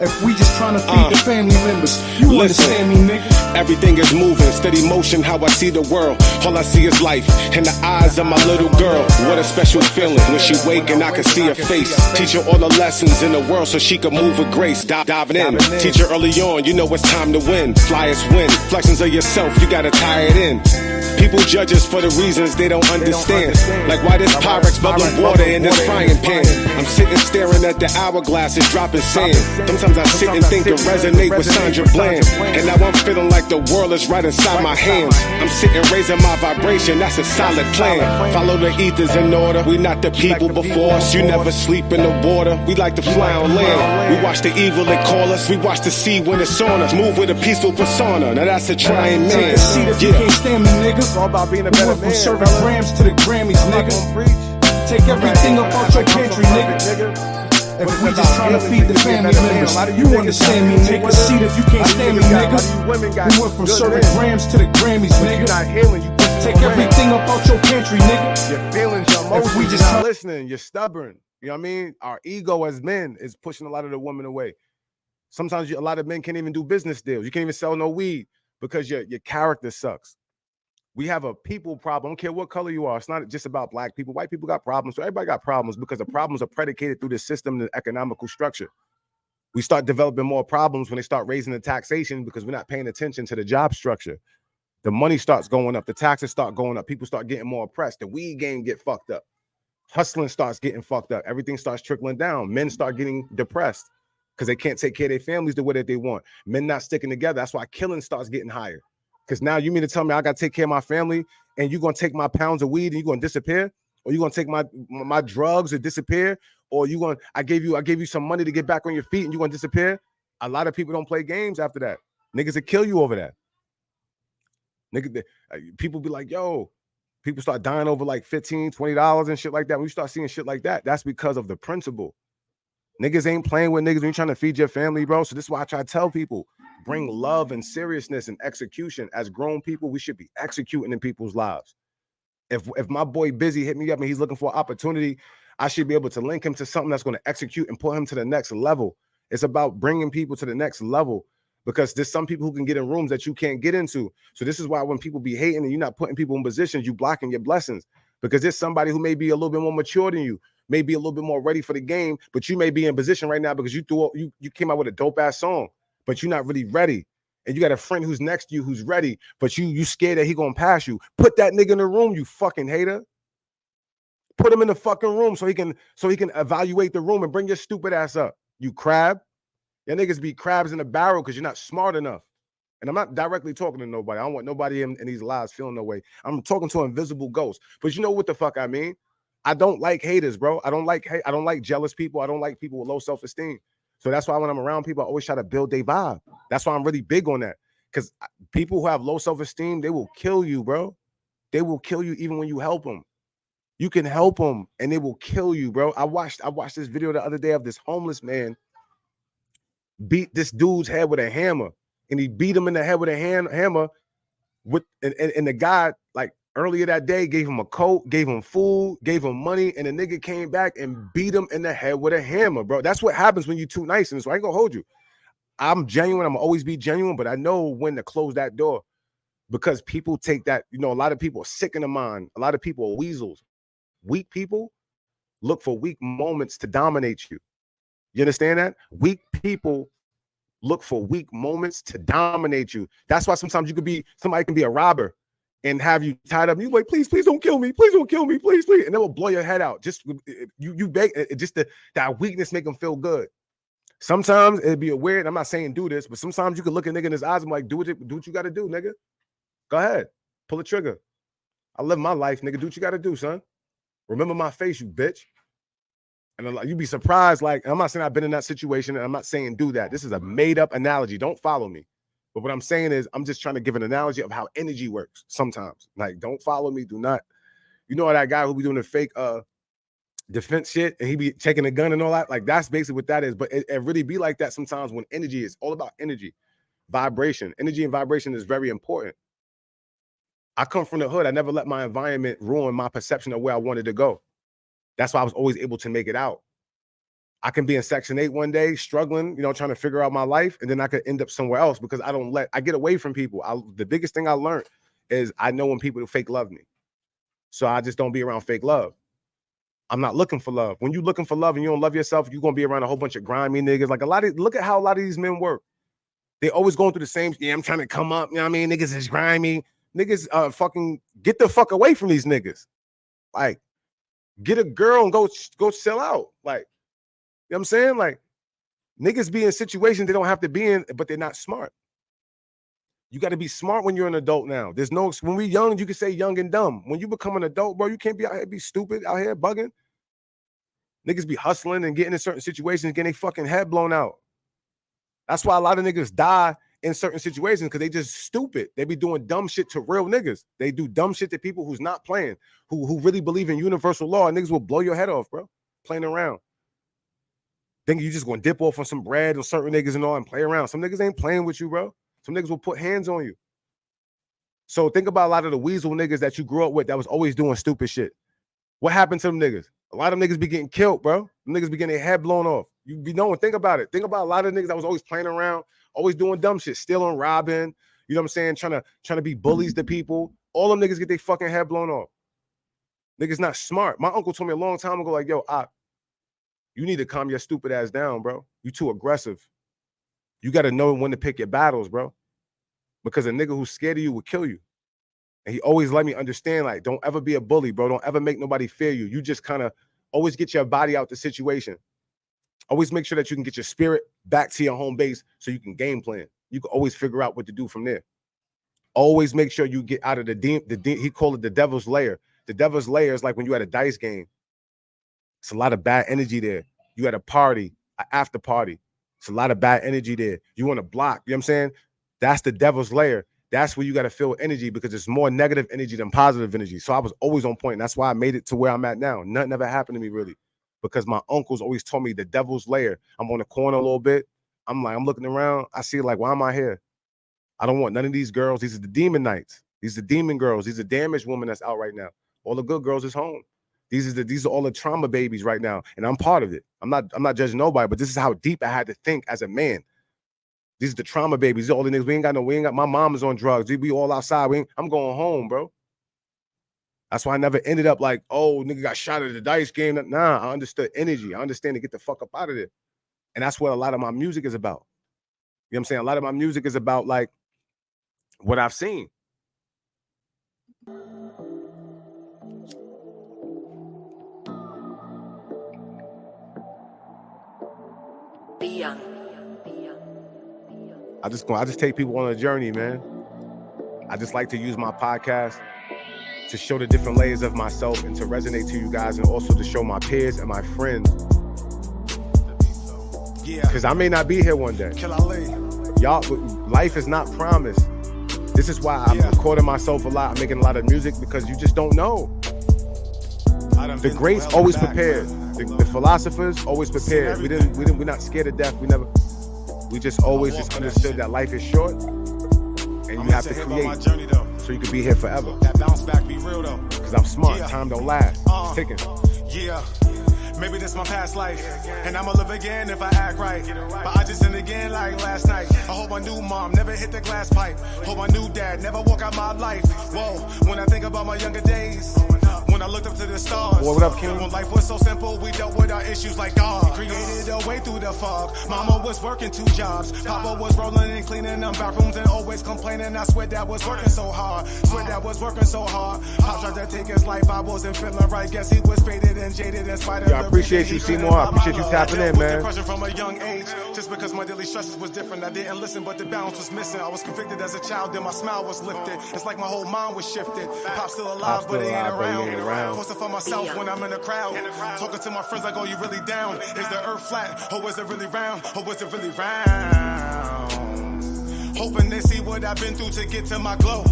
[SPEAKER 9] If we just tryna feed the family members, you understand me, nigga.
[SPEAKER 1] Everything is moving, steady motion, how I see the world. All I see is life in the eyes of my little girl. What a special feeling when she wake and I can see her face. Teach her all the lessons in the world so she can move with grace. Diving in, teach her early on, you know it's time to win. Flyers win, flexions of yourself, you gotta tie it in. People judge us for the reasons they don't understand. Like why this Pyrex bubbling water in this frying pan. I'm sitting staring at the hourglass, it's dropping sand. Sometimes I sit and think and resonate with Sandra Bland. And now I'm feeling like the world is right inside my hands. I'm sitting raising my vibration, that's a solid plan. Follow the ethers in order, we not the people before us. You never sleep in the water, we like to fly on land. We watch the evil that call us, we watch the sea when it's on us. Move with a peaceful persona, now that's a trying man.
[SPEAKER 9] Take a seat if you can't stand me, nigga.
[SPEAKER 6] It's all about being a better man.
[SPEAKER 9] From serving grams to the Grammys, nigga. Take everything up out your pantry, nigga. If we just tryna feed the family members, you understand me, nigga. Take a seat if you can't stand me, nigga. We went from serving grams to the Grammys, nigga. Take everything up out your pantry, nigga.
[SPEAKER 6] Your feelings, your emotions, we just not listening. You're stubborn. You know what I mean? Our ego as men is pushing a lot of the women away. Sometimes a lot of men can't even do business deals. You can't even sell no weed because your character sucks. We have a people problem. I don't care what color you are. It's not just about black people. White people got problems. So everybody got problems because the problems are predicated through the system and the economical structure. We start developing more problems when they start raising the taxation because we're not paying attention to the job structure. The money starts going up. The taxes start going up. People start getting more oppressed. The weed game get fucked up. Hustling starts getting fucked up. Everything starts trickling down. Men start getting depressed because they can't take care of their families the way that they want. Men not sticking together. That's why killing starts getting higher. Because now you mean to tell me I got to take care of my family and you're going to take my pounds of weed and you're going to disappear? Or you're going to take my drugs and disappear? Or I gave you some money to get back on your feet and you're going to disappear? A lot of people don't play games after that. Niggas will kill you over that. People be like, yo, people start dying over like $15, $20 and shit like that. When you start seeing shit like that, that's because of the principle. Niggas ain't playing with niggas when you're trying to feed your family, bro. So this is why I try to tell people, bring love and seriousness and execution. As grown people, we should be executing in people's lives. If my boy Busy hit me up and he's looking for an opportunity, I should be able to link him to something that's going to execute and put him to the next level. It's about bringing people to the next level, because there's some people who can get in rooms that you can't get into. So this is why when people be hating and you're not putting people in positions, you blocking your blessings, because there's somebody who may be a little bit more mature than you, may be a little bit more ready for the game, but you may be in position right now because you came out with a dope ass song, but you're not really ready. And you got a friend who's next to you who's ready, but you scared that he gonna pass you. Put that nigga in the room, you fucking hater. Put him in the fucking room so he can evaluate the room and bring your stupid ass up. You crab. Your niggas be crabs in a barrel because you're not smart enough. And I'm not directly talking to nobody. I don't want nobody in these lives feeling no way. I'm talking to invisible ghosts. But you know what the fuck I mean? I don't like haters, bro. I don't like jealous people. I don't like people with low self-esteem. So that's why when I'm around people, I always try to build their vibe. That's why I'm really big on that. Because people who have low self-esteem, they will kill you, bro. They will kill you even when you help them. You can help them and they will kill you, bro. I watched this video the other day of this homeless man beat this dude's head with a hammer, and he beat him in the head with a hammer and the guy, like, earlier that day gave him a coat, gave him food, gave him money, and the nigga came back and beat him in the head with a hammer, bro. That's what happens when you're too nice. And so I ain't gonna hold you. I'm genuine. I'm gonna always be genuine, but I know when to close that door, because people take that, a lot of people are sick in the mind. A lot of people are weasels. Weak people look for weak moments to dominate you. You understand that? Weak people look for weak moments to dominate you. That's why sometimes somebody can be a robber and have you tied up. And you like, please don't kill me. Please don't kill me. Please. And they will blow your head out. Just you beg, just that weakness make them feel good. Sometimes it'd be a weird, I'm not saying do this, but sometimes you can look a nigga in his eyes and be like, do what you got to do, nigga. Go ahead. Pull the trigger. I live my life, nigga. Do what you got to do, son. Remember my face, you bitch. And you'd be surprised. Like, I'm not saying I've been in that situation, and I'm not saying do that. This is a made-up analogy. Don't follow me. But what I'm saying is, I'm just trying to give an analogy of how energy works sometimes. Like, don't follow me. Do not. You know that guy who be doing the fake defense shit, and he be taking a gun and all that? Like, that's basically what that is. But it really be like that sometimes when energy is all about energy, vibration. Energy and vibration is very important. I come from the hood. I never let my environment ruin my perception of where I wanted to go. That's why I was always able to make it out. I can be in Section 8 one day, struggling, trying to figure out my life, and then I could end up somewhere else because I get away from people. The biggest thing I learned is I know when people fake love me. So I just don't be around fake love. I'm not looking for love. When you're looking for love and you don't love yourself, you're going to be around a whole bunch of grimy niggas. Like look at how a lot of these men work. They always going through the same, I'm trying to come up, niggas is grimy. Niggas fucking get the fuck away from these niggas. Like, get a girl and go sell out. Like, you know what I'm saying? Like, niggas be in situations they don't have to be in, but they're not smart. You got to be smart when you're an adult now. When we're young, you can say young and dumb. When you become an adult, bro, you can't be out here be stupid out here bugging. Niggas be hustling and getting in certain situations, getting their fucking head blown out. That's why a lot of niggas die in certain situations, because they just stupid. They be doing dumb shit to real niggas. They do dumb shit to people who's not playing, who really believe in universal law. And niggas will blow your head off, bro, playing around. Think you just gonna dip off on some bread on certain niggas and all and play around. Some niggas ain't playing with you, bro. Some niggas will put hands on you. So think about a lot of the weasel niggas that you grew up with that was always doing stupid shit. What happened to them niggas? A lot of niggas be getting killed, bro. Them niggas be getting their head blown off. You be knowing, think about it. Think about a lot of niggas that was always playing around, always doing dumb shit, stealing, robbing, you know what I'm saying? Trying to be bullies to people. All them niggas get their fucking head blown off. Niggas not smart. My uncle told me a long time ago, like, yo, you need to calm your stupid ass down, bro. You too aggressive. You got to know when to pick your battles, bro. Because a nigga who's scared of you will kill you. And he always let me understand, like, don't ever be a bully, bro. Don't ever make nobody fear you. You just kind of always get your body out the situation. Always make sure that you can get your spirit back to your home base so you can game plan. You can always figure out what to do from there. Always make sure you get out of he called it the devil's lair. The devil's lair is like when you at a dice game. It's a lot of bad energy there. You at a party, an after party. It's a lot of bad energy there. You want to block, you know what I'm saying? That's the devil's lair. That's where you got to feel energy, because it's more negative energy than positive energy. So I was always on point. And that's why I made it to where I'm at now. Nothing ever happened to me really, because my uncles always told me the devil's lair. I'm on the corner a little bit. I'm looking around. I see like, why am I here? I don't want none of these girls. These are the demon nights. These are demon girls. These are damaged women that's out right now. All the good girls is home. These are all the trauma babies right now, and I'm part of it. I'm not judging nobody, but this is how deep I had to think as a man. These are the trauma babies. These are all the niggas. We ain't got my mom is on drugs. We all outside. I'm going home, bro. That's why I never ended up like, oh, nigga got shot at the dice game. Nah, I understood energy. I understand to get the fuck up out of there. And that's what a lot of my music is about. You know what I'm saying? A lot of my music is about like what I've seen. I just take people on a journey, man. I just like to use my podcast to show the different layers of myself and to resonate to you guys, and also to show my peers and my friends. Yeah. Because I may not be here one day. Y'all, life is not promised. This is why I'm recording myself a lot. I'm making a lot of music because you just don't know. The greats always prepared. The philosophers always prepared. We're not scared of death. We just always just understood that life is short and you have to create so you can be here forever.
[SPEAKER 1] That bounce back be real though.
[SPEAKER 6] Because I'm smart. Time don't last. It's ticking.
[SPEAKER 1] Yeah. Maybe this my past life, and I'ma live again if I act right. But I just sinned again like last night. I hope my new mom never hit the glass pipe. Hope my new dad never walk out my life. Whoa, when I think about my younger days, when I looked up to the stars.
[SPEAKER 6] What up, King?
[SPEAKER 1] When life was so simple, we dealt with our issues like God. Created a way through the fog. Mama was working 2 jobs. Papa was rolling and cleaning them bathrooms and always complaining. I swear that was working so hard. Pop tried to take his life. I wasn't feeling right. Guess he was faded and jaded in spite of
[SPEAKER 6] I appreciate you, Seymour. I appreciate you tapping in, man.
[SPEAKER 1] From a young age, just because my daily stresses was different, I didn't listen, but the balance was missing. I was convicted as a child, then my smile was lifted. It's like my whole mind was shifted. Pop's still alive, but he ain't around. Posting for myself when I'm in the crowd, talking to my friends like, "Oh, you really down? Is the earth flat, or is it really round? Or is it really round?" Hoping they see what I've been through to get to my glow.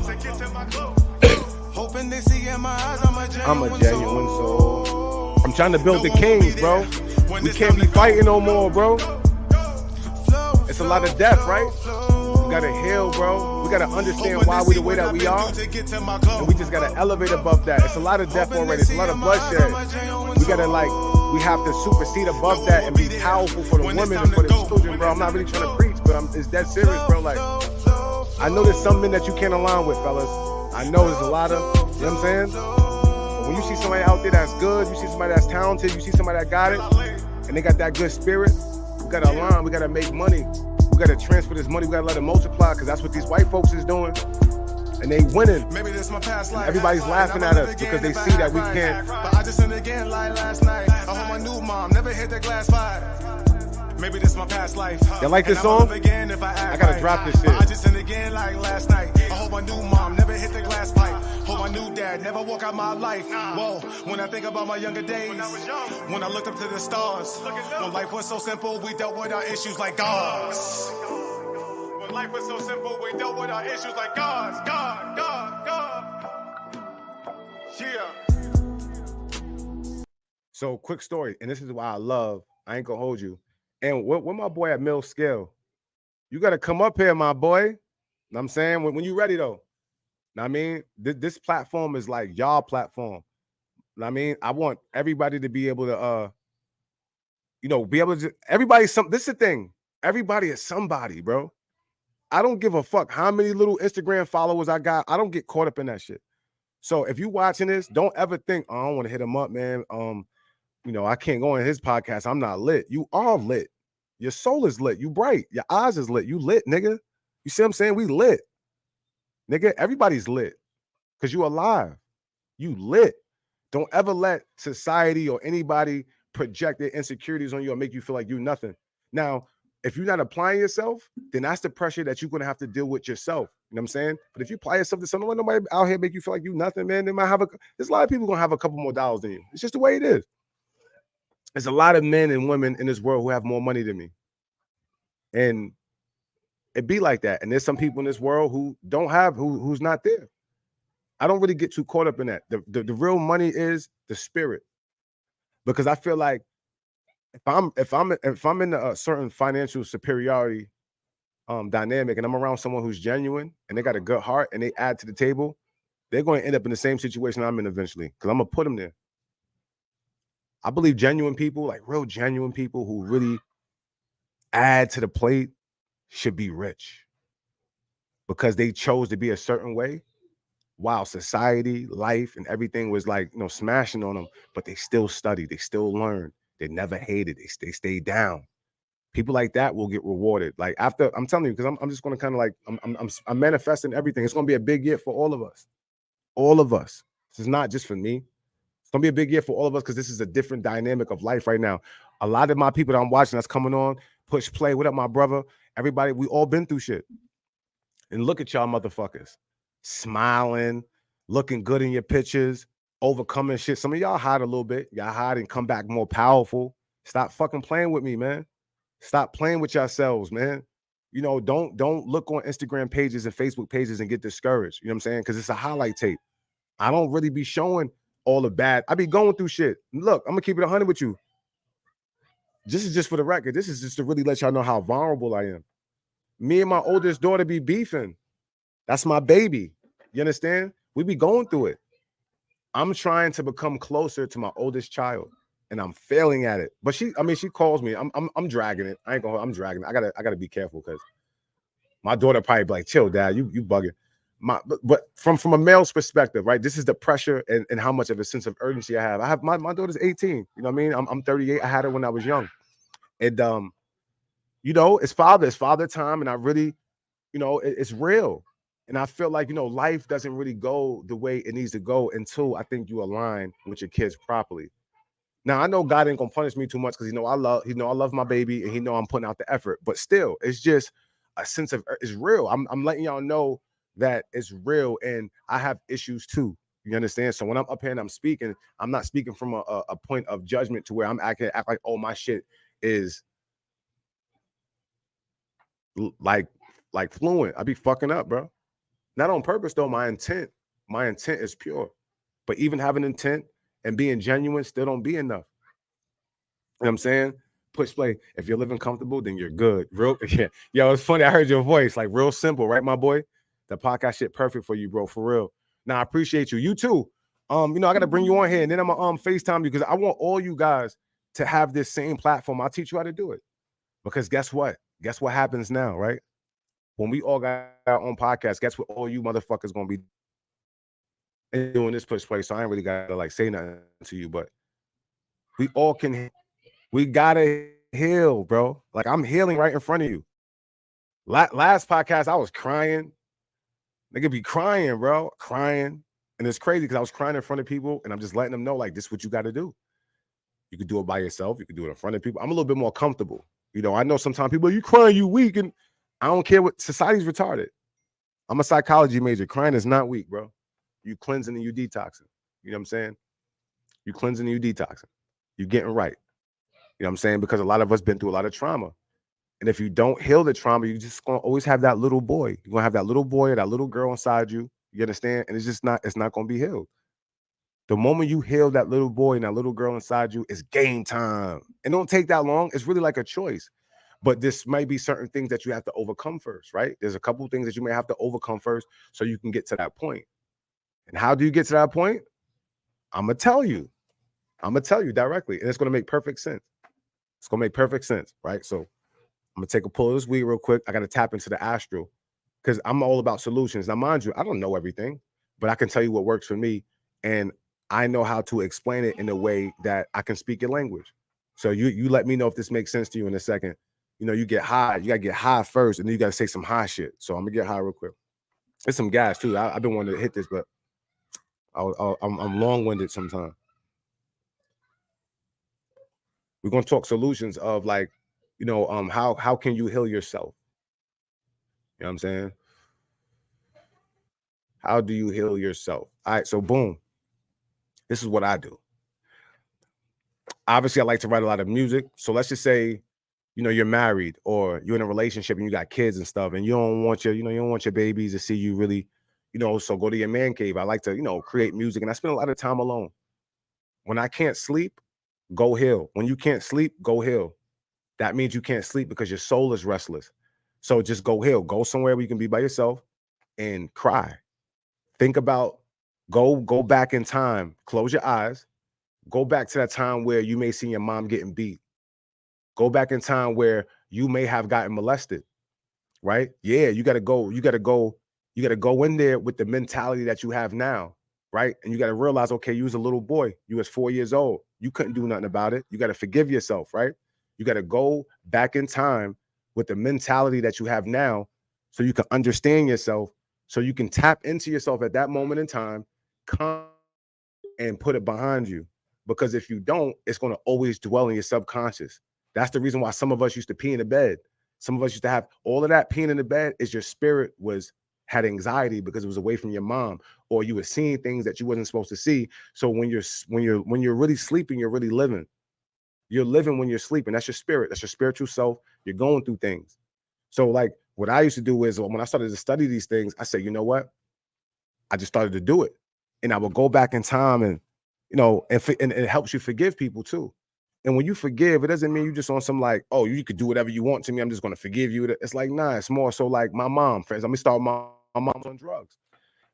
[SPEAKER 1] Hoping they see in my eyes I'm a genuine soul.
[SPEAKER 6] I'm trying to build the kings, bro. We can't be fighting no more, bro. It's a lot of death, right? We gotta heal, bro. We gotta understand why we the way that we are. And we just gotta elevate above that. It's a lot of death already. It's a lot of bloodshed. We gotta we have to supersede above that and be powerful for the women and for the children, bro. I'm not really trying to preach, but it's that serious, bro. Like, I know there's something that you can't align with, fellas. I know there's a lot of, you know what I'm saying? When you see somebody out there that's good, you see somebody that's talented, you see somebody that got it, and they got that good spirit, we gotta align, we gotta make money, we gotta transfer this money, we gotta let it multiply, because that's what these white folks is doing, and they winning.
[SPEAKER 1] Maybe this my past life.
[SPEAKER 6] Everybody's laughing at us because they see that we can't.
[SPEAKER 1] But I just sinned again like last night. I hope my new mom never hit the glass pipe. Maybe this my past life.
[SPEAKER 6] Y'all like this song? I gotta drop this shit.
[SPEAKER 1] I just sinned again like last night. I hope my new mom never hit the glass pipe. Hope my new dad never walk out my life. Whoa, when I think about my younger days, when I looked up to the stars, when life was so simple, we dealt with our issues like gods. When life was so simple, we dealt with our issues like gods. God. Yeah.
[SPEAKER 6] So, quick story, and this is why I ain't gonna hold you. And where my boy at Mill Scale? You gotta come up here, my boy. Know what I'm saying? When you ready though. Know what I mean? This platform is like y'all platform. Know what I mean? I want everybody to be able to be able to this is the thing. Everybody is somebody, bro. I don't give a fuck how many little Instagram followers I got. I don't get caught up in that shit. So if you watching this, don't ever think, oh, I don't want to hit him up, man. I can't go on his podcast. I'm not lit. You are lit. Your soul is lit. You bright. Your eyes is lit. You lit, nigga. You see what I'm saying? We lit. Nigga, everybody's lit. Because you alive. You lit. Don't ever let society or anybody project their insecurities on you or make you feel like you nothing. Now, if you're not applying yourself, then that's the pressure that you're going to have to deal with yourself. You know what I'm saying? But if you apply yourself to something, don't let nobody out here make you feel like you nothing, man. There's a lot of people going to have a couple more dollars than you. It's just the way it is. There's a lot of men and women in this world who have more money than me. And it be like that. And there's some people in this world who don't have, who's not there. I don't really get too caught up in that. The real money is the spirit. Because I feel like if I'm in a certain financial superiority dynamic and I'm around someone who's genuine and they got a good heart and they add to the table, they're going to end up in the same situation I'm in eventually because I'm gonna put them there. I believe genuine people, like real genuine people who really add to the plate, should be rich because they chose to be a certain way while society, life, and everything was like, smashing on them, but they still studied, they still learned, they never hated, they stayed down. People like that will get rewarded. Like after, I'm telling you, because I'm just gonna kind of like I'm manifesting everything. It's gonna be a big year for all of us. All of us. This is not just for me. It's gonna be a big year for all of us because this is a different dynamic of life right now. A lot of my people that I'm watching that's coming on, push play. What up, my brother? Everybody, we all been through shit. And look at y'all motherfuckers. Smiling, looking good in your pictures, overcoming shit. Some of y'all hide a little bit. Y'all hide and come back more powerful. Stop fucking playing with me, man. Stop playing with yourselves, man. Don't look on Instagram pages and Facebook pages and get discouraged. You know what I'm saying? Because it's a highlight tape. I don't really be showing all the bad. I be going through shit. Look, I'm gonna keep it 100 with you. This is just for the record. This is just to really let y'all know how vulnerable I am. Me and my oldest daughter be beefing. That's my baby. You understand? We be going through it. I'm trying to become closer to my oldest child, and I'm failing at it. But she calls me. I'm dragging it. I'm dragging it. I gotta be careful because my daughter probably be like, chill, dad, you bugging. But from a male's perspective, right? This is the pressure and how much of a sense of urgency I have. I have my daughter's 18. You know what I mean? I'm 38. I had her when I was young. And it's father time, and I really, it's real. And I feel like, life doesn't really go the way it needs to go until I think you align with your kids properly. Now I know God ain't gonna punish me too much because I love my baby and he know I'm putting out the effort. But still, it's just a sense of it's real. I'm letting y'all know that it's real, and I have issues too. You understand? So when I'm up here and I'm speaking, I'm not speaking from a point of judgment to where I'm act like, oh, my shit is like fluent. I be fucking up, bro. Not on purpose though. My intent is pure. But even having intent and being genuine still don't be enough. You know what I'm saying? Push play. If you're living comfortable, then you're good. Real, yeah. Yo, it's funny. I heard your voice. Like real simple, right, my boy? The podcast shit perfect for you, bro. For real. Now I appreciate you. You too. I gotta bring you on here and then I'm gonna FaceTime you because I want all you guys to have this same platform. I'll teach you how to do it. Because guess what? Guess what happens now, right? When we all got our own podcast, guess what all you motherfuckers gonna be doing this push play. So I ain't really gotta like say nothing to you, but we gotta heal, bro. Like I'm healing right in front of you. Last podcast, I was crying. Nigga be crying, bro. Crying. And it's crazy because I was crying in front of people and I'm just letting them know, like, this is what you got to do. You could do it by yourself. You could do it in front of people. I'm a little bit more comfortable. I know sometimes people, you crying, you weak. And I don't care what society's retarded. I'm a psychology major. Crying is not weak, bro. You cleansing and you detoxing. You know what I'm saying? You cleansing and you detoxing. You getting right. You know what I'm saying? Because a lot of us been through a lot of trauma. And if you don't heal the trauma, you're just going to always have that little boy. You're going to have that little boy or that little girl inside you. You understand? And it's not going to be healed. The moment you heal that little boy and that little girl inside you, it's game time. It don't take that long. It's really like a choice. But this might be certain things that you have to overcome first, right? There's a couple of things that you may have to overcome first so you can get to that point. And how do you get to that point? I'm going to tell you. I'm going to tell you directly. And it's going to make perfect sense. It's going to make perfect sense, right? So I'm going to take a pull of this weed real quick. I got to tap into the astral because I'm all about solutions. Now, mind you, I don't know everything, but I can tell you what works for me. And I know how to explain it in a way that I can speak your language. So you let me know if this makes sense to you in a second. You get high. You got to get high first, and then you got to say some high shit. So I'm going to get high real quick. There's some gas, too. I've been wanting to hit this, but I'm long-winded sometimes. We're going to talk solutions of like, how can you heal yourself? You know what I'm saying? How do you heal yourself? All right, so boom. This is what I do. Obviously, I like to write a lot of music. So let's just say, you're married or you're in a relationship and you got kids and stuff, and you don't want your babies to see you really, so go to your man cave. I like to, create music, and I spend a lot of time alone. When I can't sleep, Go heal. When you can't sleep, go heal. That means you can't sleep because your soul is restless. So just go heal. Go somewhere where you can be by yourself and cry. Think about, go back in time. Close your eyes. Go back to that time where you may see your mom getting beat. Go back in time where you may have gotten molested, right? Yeah, you got to go in there with the mentality that you have now, right? And you got to realize, okay, you was a little boy. You was 4 years old. You couldn't do nothing about it. You got to forgive yourself, right? You got to go back in time with the mentality that you have now so you can understand yourself, so you can tap into yourself at that moment in time, come and put it behind you. Because if you don't, it's going to always dwell in your subconscious. That's the reason why some of us used to pee in the bed. Some of us used to have all of that peeing in the bed is your spirit had anxiety because it was away from your mom, or you were seeing things that you wasn't supposed to see. So when you're really sleeping, you're really living. You're living when you're sleeping. That's your spirit. That's your spiritual self. You're going through things. So like what I used to do is when I started to study these things, I said, you know what? I just started to do it. And I would go back in time and, and it helps you forgive people too. And when you forgive, it doesn't mean you just on some like, oh, you could do whatever you want to me. I'm just going to forgive you. It's like, nah, it's more so like my mom, friends. Let me start with my mom's on drugs.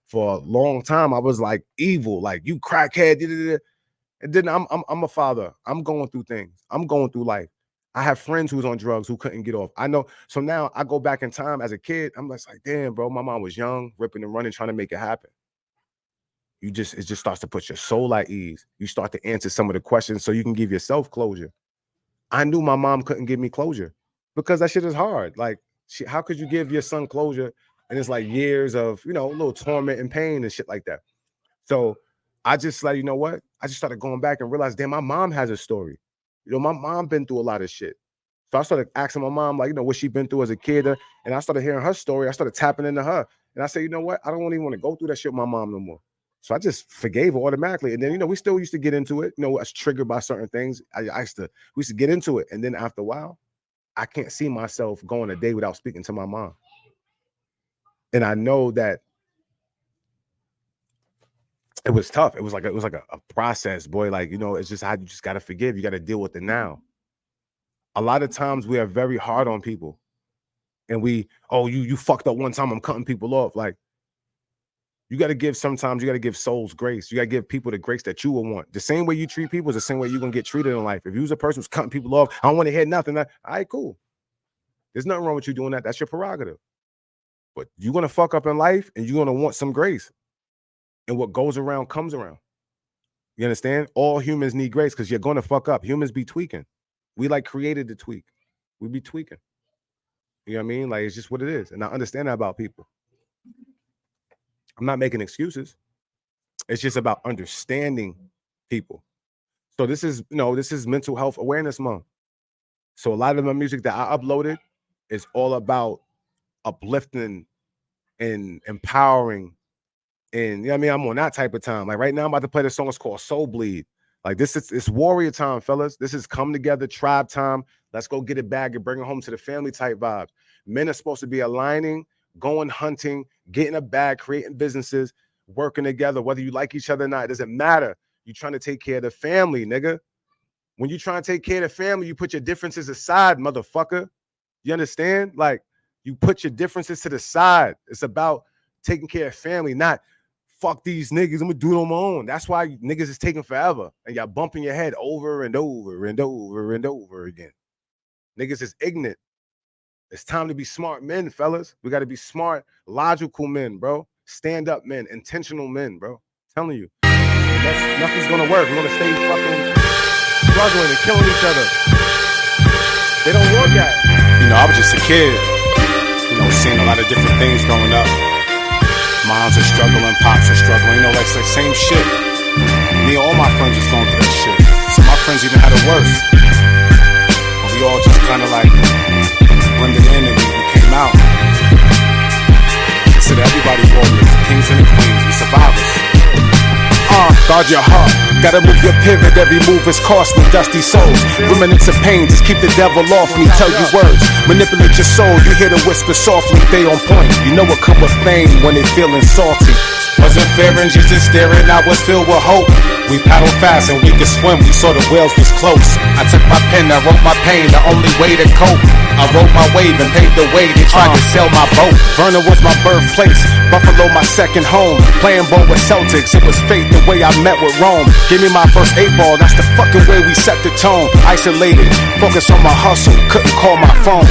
[SPEAKER 6] For a long time, I was like evil, like you crackhead. And then I'm a father. I'm going through things. I'm going through life. I have friends who was on drugs who couldn't get off. I know. So now I go back in time as a kid. I'm just like, damn, bro, my mom was young, ripping and running, trying to make it happen. It just starts to put your soul at ease. You start to answer some of the questions so you can give yourself closure. I knew my mom couldn't give me closure because that shit is hard. Like, how could you give your son closure? And it's like years of, a little torment and pain and shit like that. So I just like, you know what? I just started going back and realized, damn, my mom has a story. My mom been through a lot of shit. So I started asking my mom, like, what she been through as a kid. And I started hearing her story. I started tapping into her. And I said, you know what? I don't even want to go through that shit with my mom no more. So I just forgave her automatically. And then, we still used to get into it. I was triggered by certain things. We used to get into it. And then after a while, I can't see myself going a day without speaking to my mom. And I know that it was tough. It was like a process, boy. Like, it's just how you just got to forgive. You got to deal with it now. A lot of times we are very hard on people. And you fucked up one time, I'm cutting people off. Like, you got to give souls grace. You got to give people the grace that you will want. The same way you treat people is the same way you're going to get treated in life. If you was a person who's cutting people off, I don't want to hear nothing. All right, cool. There's nothing wrong with you doing that. That's your prerogative. But you're going to fuck up in life and you're going to want some grace. And what goes around comes around. You understand? All humans need grace because you're going to fuck up. Humans be tweaking. We created to tweak. We be tweaking. You know what I mean? Like, it's just what it is. And I understand that about people. I'm not making excuses. It's just about understanding people. So this is Mental Health Awareness Month. So a lot of my music that I uploaded is all about uplifting and empowering. And I'm on that type of time. Like right now, I'm about to play this song. It's called Soul Bleed. Like it's warrior time, fellas. This is come together, tribe time. Let's go get it back and bring it home to the family type vibes. Men are supposed to be aligning, going hunting, getting a bag, creating businesses, working together, whether you like each other or not. It doesn't matter. You're trying to take care of the family, nigga. When you trying to take care of the family, you put your differences aside, motherfucker. You understand? Like, you put your differences to the side. It's about taking care of family, not fuck these niggas. I'm gonna do it on my own. That's why niggas is taking forever. And y'all bumping your head over and over and over and over again. Niggas is ignorant. It's time to be smart men, fellas. We got to be smart, logical men, bro. Stand-up men, intentional men, bro. I'm telling you. Nothing's gonna work. We're gonna stay fucking struggling and killing each other. They don't work at it.
[SPEAKER 5] I was just a kid, seeing a lot of different things growing up. Moms are struggling, pops are struggling, like same shit. Me and all my friends was going through that shit. Some of my friends even had it worse. But we all just kind of blended in and we came out. Consider everybody warriors, the kings and the queens, we survivors. Guard your heart, gotta move your pivot, every move is costly, dusty souls. Remnants of pain, just keep the devil off me, tell you words, manipulate your soul, you hear the whisper softly, they on point. You know what come with fame when they feeling salty.
[SPEAKER 6] Wasn't fearing, just staring, I was filled with hope. We paddled fast and we could swim, we saw the whales was close. I took my pen, I wrote my pain, the only way to cope. I rode my wave and paved the way, they tried to sail my boat. Vernon was my birthplace, Buffalo my second home. Playing ball with Celtics, it was fate the way I met with Rome. Give me my first 8 ball, that's the fucking way we set the tone. Isolated, focus on my hustle, couldn't call my phone.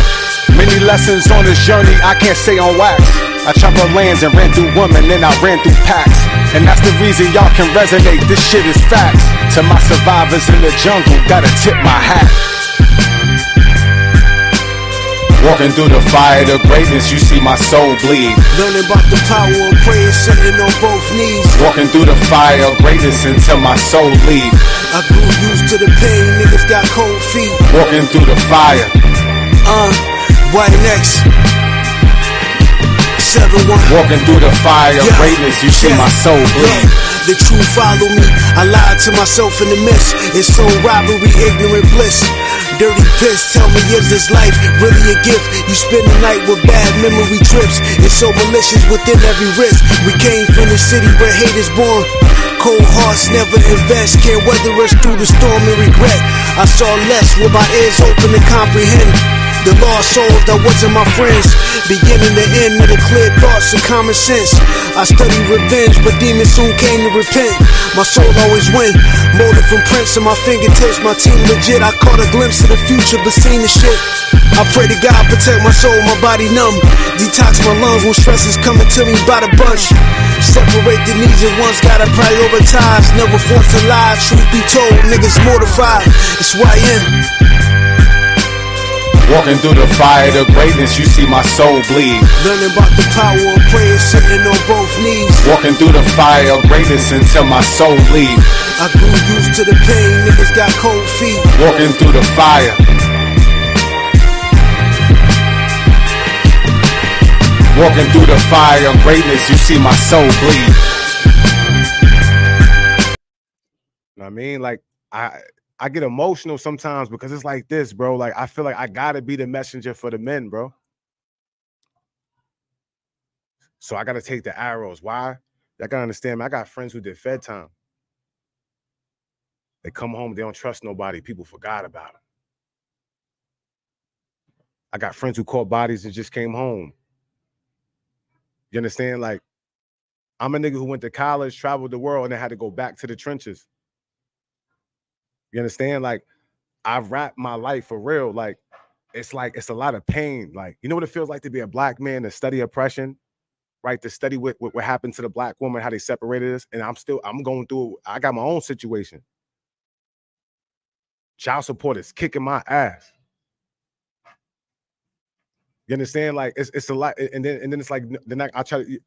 [SPEAKER 6] Many lessons on this journey I can't say on wax. I traveled lands and ran through women, then I ran through packs. And that's the reason y'all can resonate, this shit is facts. To my survivors in the jungle, gotta tip my hat. Walking through the fire of greatness, you see my soul bleed.
[SPEAKER 2] Learning about the power of prayer, sitting on both knees.
[SPEAKER 6] Walking through the fire of greatness until my soul leave.
[SPEAKER 2] I grew used to the pain, niggas got cold feet.
[SPEAKER 6] Walking through the fire.
[SPEAKER 2] White next. 7-1.
[SPEAKER 6] Walking through the fire of greatness, you see my soul bleed.
[SPEAKER 2] The truth follow me, I lied to myself in the mist. It's so robbery, ignorant bliss. Dirty piss, tell me, is this life really a gift? You spend the night with bad memory trips. It's so malicious within every risk. We came from the city where hate is born. Cold hearts never invest, can't weather us through the storm and regret. I saw less with my ears open to comprehend. The lost souls that wasn't my friends. Beginning to end with the clear thoughts and common sense. I studied revenge, but demons soon came to repent. My soul always went, molded from prints on my fingertips. My team legit, I caught a glimpse of the future, but seen the shit. I pray to God protect my soul, my body numb. Detox my lungs when stress is coming to me by the bunch. Separate the needs and wants, gotta prioritize. Never forced to lie, truth be told, niggas mortified. It's why I am.
[SPEAKER 6] Walking through the fire of greatness, you see my soul bleed.
[SPEAKER 2] Learning about the power of prayer, sitting on both knees.
[SPEAKER 6] Walking through the fire of greatness until my soul leave.
[SPEAKER 2] I grew used to the pain, niggas got cold feet.
[SPEAKER 6] Walking through the fire. Walking through the fire of greatness, you see my soul bleed.
[SPEAKER 10] I mean, like, I get emotional sometimes because it's like this, bro. Like, I feel like I gotta be the messenger for the men, bro. So I gotta take the arrows. Why? I gotta understand, man, I got friends who did Fed time. They come home, they don't trust nobody. People forgot about them. I got friends who caught bodies and just came home. You understand? Like, I'm a nigga who went to college, traveled the world, and then had to go back to the trenches. You understand? Like, I've wrapped my life for real. Like it's a lot of pain. Like, you know what it feels like to be a black man, to study oppression, right? To study what happened to the black woman, how they separated us. And I'm going through, I got my own situation. Child support is kicking my ass. You understand? Like, it's a lot. And then it's like, then I try to,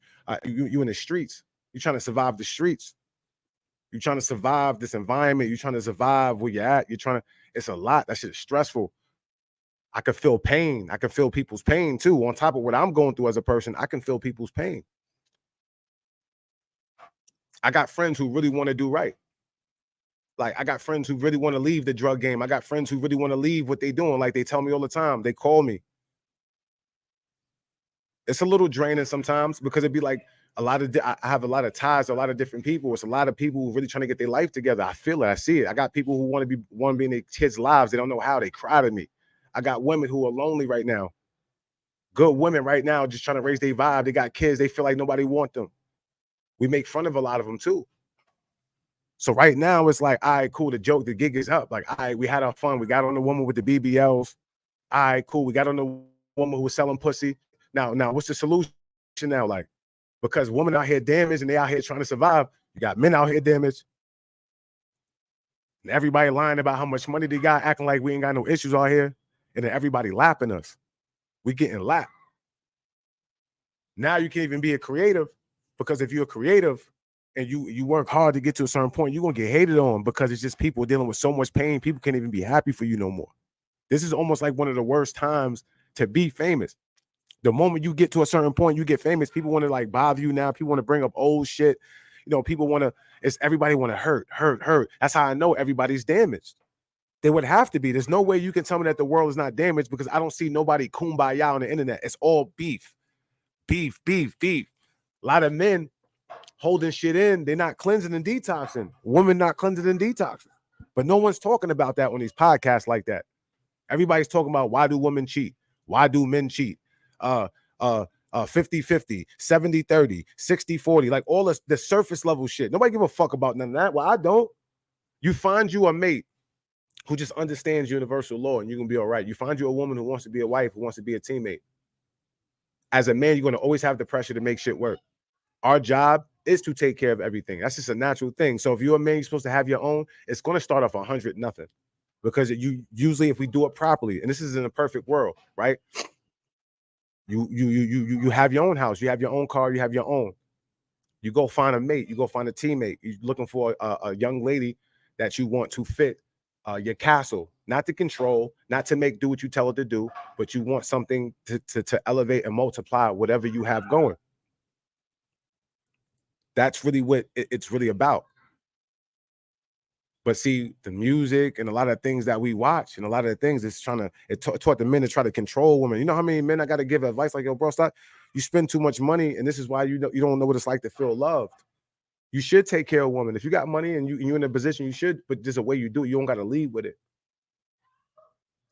[SPEAKER 10] you in the streets. You're trying to survive the streets. You're trying to survive this environment. You're trying to survive where you're at. It's a lot. That shit's stressful. I can feel pain. I can feel people's pain too. On top of what I'm going through as a person, I can feel people's pain. I got friends who really want to do right. Like, I got friends who really want to leave the drug game. I got friends who really want to leave what they're doing. Like, they tell me all the time. They call me. It's a little draining sometimes because it'd be like, I have a lot of ties to a lot of different people. It's a lot of people who are really trying to get their life together. I feel it. I see it. I got people who want to be in their kids' lives. They don't know how. They cry to me. I got women who are lonely right now. Good women right now just trying to raise their vibe. They got kids. They feel like nobody wants them. We make fun of a lot of them too. So right now it's like, all right, cool. The gig is up. Like, all right, we had our fun. We got on the woman with the BBLs. All right, cool. We got on the woman who was selling pussy. Now, what's the solution now? Like, because women out here damaged and they out here trying to survive. You got men out here damaged. And everybody lying about how much money they got, acting like we ain't got no issues out here. And then everybody lapping us. We getting lapped. Now you can't even be a creative, because if you're a creative and you work hard to get to a certain point, you're going to get hated on because it's just people dealing with so much pain. People can't even be happy for you no more. This is almost like one of the worst times to be famous. The moment you get to a certain point, you get famous, people want to like bother you now. People want to bring up old shit. You know, people want to, everybody want to hurt. That's how I know everybody's damaged. They would have to be. There's no way you can tell me that the world is not damaged, because I don't see nobody kumbaya on the internet. It's all beef. A lot of men holding shit in. They're not cleansing and detoxing. Women not cleansing and detoxing. But no one's talking about that on these podcasts like that. Everybody's talking about why do women cheat? Why do men cheat? 50-50, 70-30, 60-40, like all the surface level shit. Nobody give a fuck about none of that. Well, I don't. You find you a mate who just understands universal law and you can be all right. You find you a woman who wants to be a wife, who wants to be a teammate. As a man, you're going to always have the pressure to make shit work. Our job is to take care of everything. That's just a natural thing. So if you're a man, you're supposed to have your own, it's going to start off 100 nothing. Because you usually, if we do it properly, and this is in a perfect world, right? You have your own house, you have your own car, you have your own. You go find a mate, you go find a teammate. You're looking for a young lady that you want to fit your castle, not to control, not to make do what you tell her to do, but you want something to elevate and multiply whatever you have going. That's really what it's really about. But see, the music and a lot of things that we watch and a lot of the things it's taught the men to try to control women. You know how many men I got to give advice like, yo, bro, stop. You spend too much money, and this is why you don't know what it's like to feel loved. You should take care of a woman. If you got money and you're in a position, you should, but there's a way you do it. You don't got to lead with it.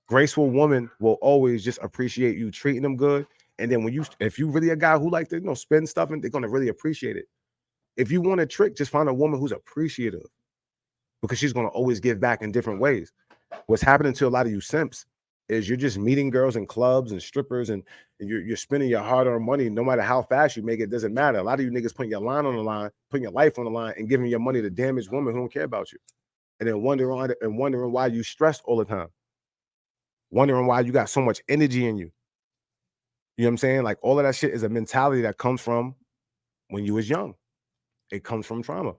[SPEAKER 10] Graceful woman will always just appreciate you treating them good. And then if you really a guy who like to spend stuff, and they're gonna really appreciate it. If you want a trick, just find a woman who's appreciative, because she's going to always give back in different ways. What's happening to a lot of you simps is you're just meeting girls in clubs and strippers, and you're spending your hard-earned money. No matter how fast you make it, doesn't matter. A lot of you niggas putting your line on the line, putting your life on the line, and giving your money to damaged women who don't care about you. And then wondering why you stressed all the time. Wondering why you got so much energy in you. You know what I'm saying? Like, all of that shit is a mentality that comes from when you was young. It comes from trauma.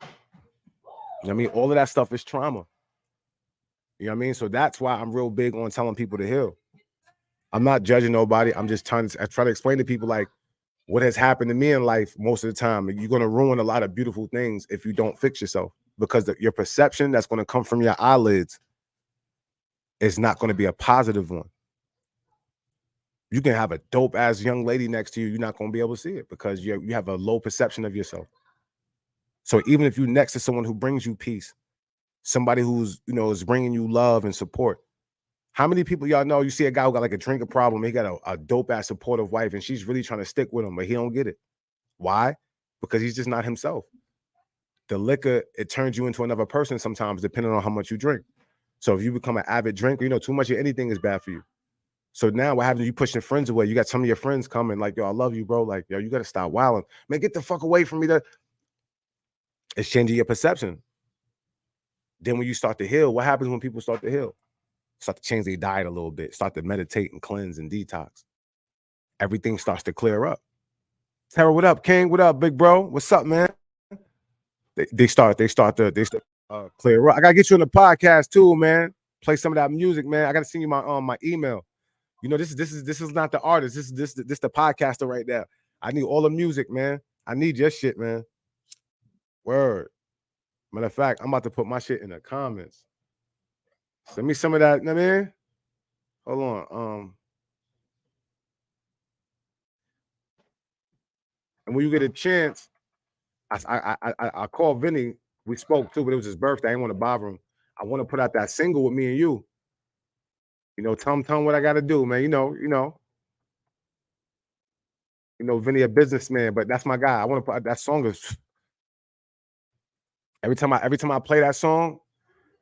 [SPEAKER 10] You know what I mean? All of that stuff is trauma. You know what I mean? So that's why I'm real big on telling people to heal. I'm not judging nobody. I'm just trying to explain to people like what has happened to me in life most of the time. You're going to ruin a lot of beautiful things if you don't fix yourself, because your perception that's going to come from your eyelids is not going to be a positive one. You can have a dope ass young lady next to you. You're not going to be able to see it because you have a low perception of yourself. So even if you're next to someone who brings you peace, somebody who's, is bringing you love and support. How many people y'all know, you see a guy who got like a drinking problem, he got a dope ass supportive wife, and she's really trying to stick with him, but he don't get it. Why? Because he's just not himself. The liquor, it turns you into another person sometimes, depending on how much you drink. So if you become an avid drinker, too much of anything is bad for you. So now what happens? You pushing friends away. You got some of your friends coming like, yo, I love you, bro. Like, yo, you got to stop wilding. Man, get the fuck away from me. It's changing your perception. Then when you start to heal, what happens when people start to heal? Start to change their diet a little bit, start to meditate and cleanse and detox. Everything starts to clear up. Tara, what up? King, what up, big bro? What's up, man? They start to clear up. I gotta get you on the podcast too, man. Play some of that music, man. I gotta send you my email. This is not the artist. This the podcaster right there. I need all the music, man. I need your shit, man. Word. Matter of fact, I'm about to put my shit in the comments. Send me some of that, man. Hold on. And when you get a chance, I called Vinny. We spoke too, but it was his birthday. I didn't want to bother him. I want to put out that single with me and you. Tell him what I got to do, man. Vinny a businessman, but that's my guy. I want to put that song. Every time I play that song,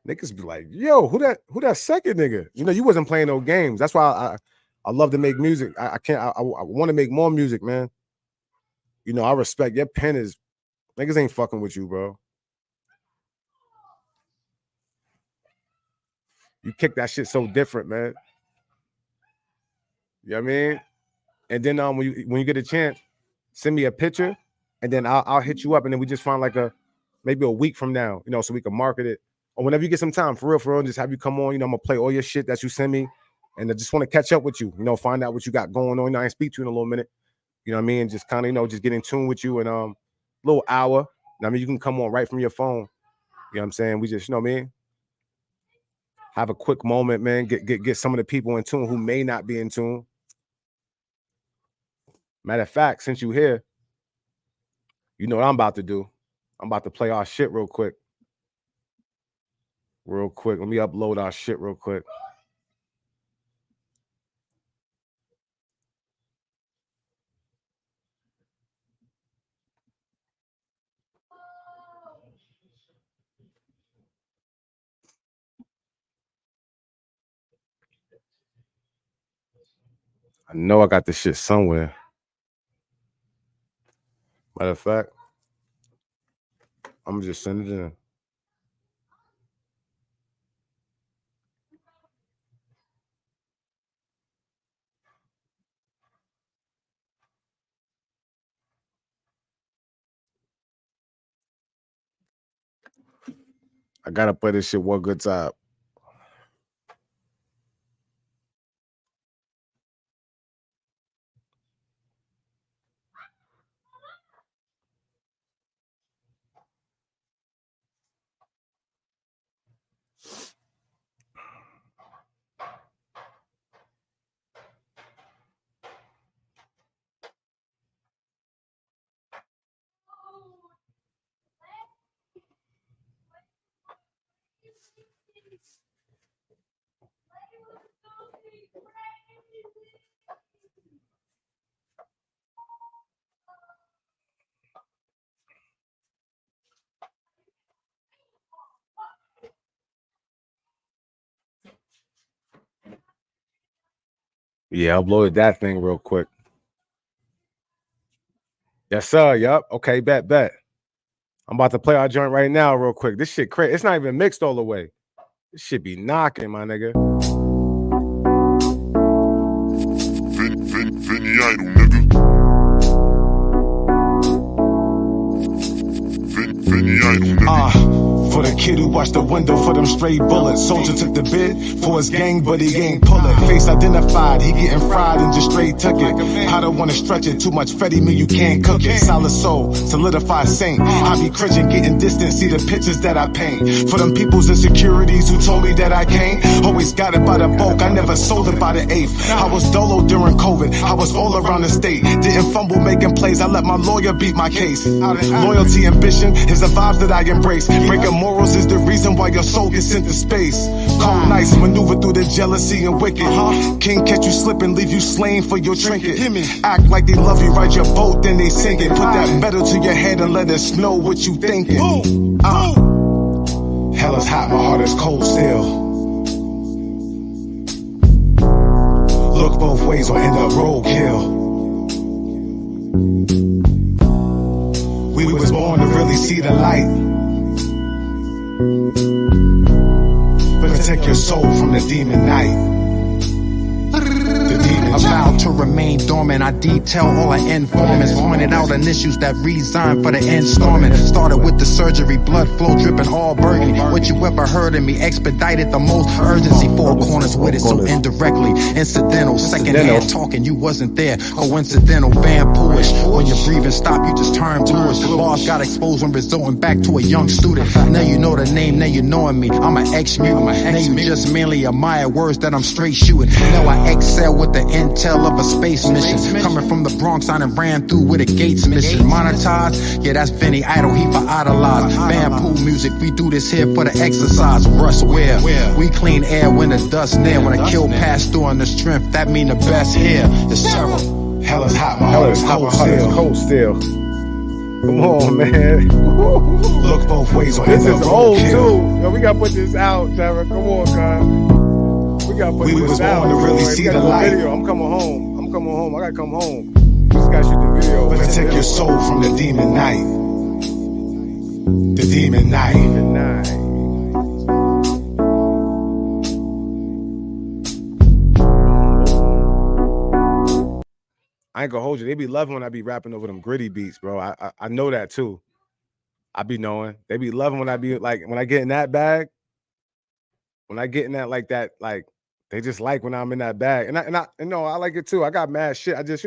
[SPEAKER 10] niggas be like, yo, who that second nigga? You wasn't playing no games. That's why I love to make music. I want to make more music, man. I respect your pen is, niggas ain't fucking with you, bro. You kick that shit so different, man. You know what I mean? And then when you get a chance, send me a picture, and then I'll hit you up, and then we just find like maybe a week from now, so we can market it. Or whenever you get some time, for real, just have you come on. I'm gonna play all your shit that you send me, and I just want to catch up with you. Find out what you got going on. I ain't speak to you in a little minute. You know what I mean? Just kind of, just get in tune with you in a little hour. I mean, you can come on right from your phone. You know what I'm saying? We just, have a quick moment, man. Get some of the people in tune who may not be in tune. Matter of fact, since you're here, You know what I'm about to do. I'm about to play our shit real quick. Real quick. Let me upload our shit real quick. I know I got this shit somewhere. Matter of fact, I'm just sending it in. I gotta play this shit one good time. Yeah, uploaded that thing real quick. Yes, sir. Yup. Okay, bet. I'm about to play our joint right now, real quick. This shit crazy. It's not even mixed all the way. This shit be knocking, my nigga.
[SPEAKER 11] Vinny Idol, nigga. Vinny Idol, nigga.
[SPEAKER 1] For the kid who watched the window for them stray bullets. Soldier took the bid for his gang, but he ain't pull it. Face identified, he getting fried and just straight took it. I don't wanna stretch it, too much fatty mean you can't cook it. Solid soul, solidified saint. I be cringing, getting distant, see the pictures that I paint. For them people's insecurities who told me that I can't. Always got it by the bulk, I never sold it by the eighth. I was dolo during COVID, I was all around the state. Didn't fumble making plays, I let my lawyer beat my case. Loyalty, ambition is the vibes that I embrace. Breaking morals is the reason why your soul gets sent to space. Cold nights, maneuver through the jealousy and wicked. Can't catch you slipping, leave you slain for your trinket. Act like they love you, ride your boat, then they sink it. Put that metal to your head and let us know what you thinking. Hell is hot, my heart is cold still. Look both ways or end up roadkill. We was born to really see the light. Protect your soul from the demon night.
[SPEAKER 12] About to remain dormant, I detail all our informants. Pointed out on issues that resigned for the end storming. Started with the surgery, blood flow dripping all burgundy. What you ever heard of me, expedited the most urgency. Four corners with it, so indirectly incidental. Second hand talking, you wasn't there. Coincidental, vampooish. When your breathing stop, you just turn bluish. Bars got exposed when resorting back to a young student. Now you know the name, now you knowing me. I'm an ex-mutant. Now you just mainly admire words that I'm straight shooting. Now I excel with the intel of a space mission. Coming from the Bronx, I done ran through with a Gates mission. Monetized, yeah, that's Vinny Idol, he for idolize. Bamboo music, we do this here for the exercise. Russ where? We clean air when the dust near. When a kill pass through on the strength, that mean the best here. It's terror.
[SPEAKER 1] Hell is hot, my heart is cold still.
[SPEAKER 10] Come on, man.
[SPEAKER 1] Look both ways on
[SPEAKER 10] this is old too. Yo, we gotta put this out, Trevor. Come on, guys. We gotta put this out.
[SPEAKER 1] We was born to really see the light.
[SPEAKER 10] Video. I'm coming home. I gotta come home. We just gotta shoot the video.
[SPEAKER 1] Protect your soul from the demon night. The demon night.
[SPEAKER 10] I ain't gonna hold you. They be loving when I be rapping over them gritty beats, bro. I know that too. I be knowing. They be loving when I be like, when I get in that bag, when I get in that like that, like they just like when I'm in that bag. And I know I like it too. I got mad shit. I just,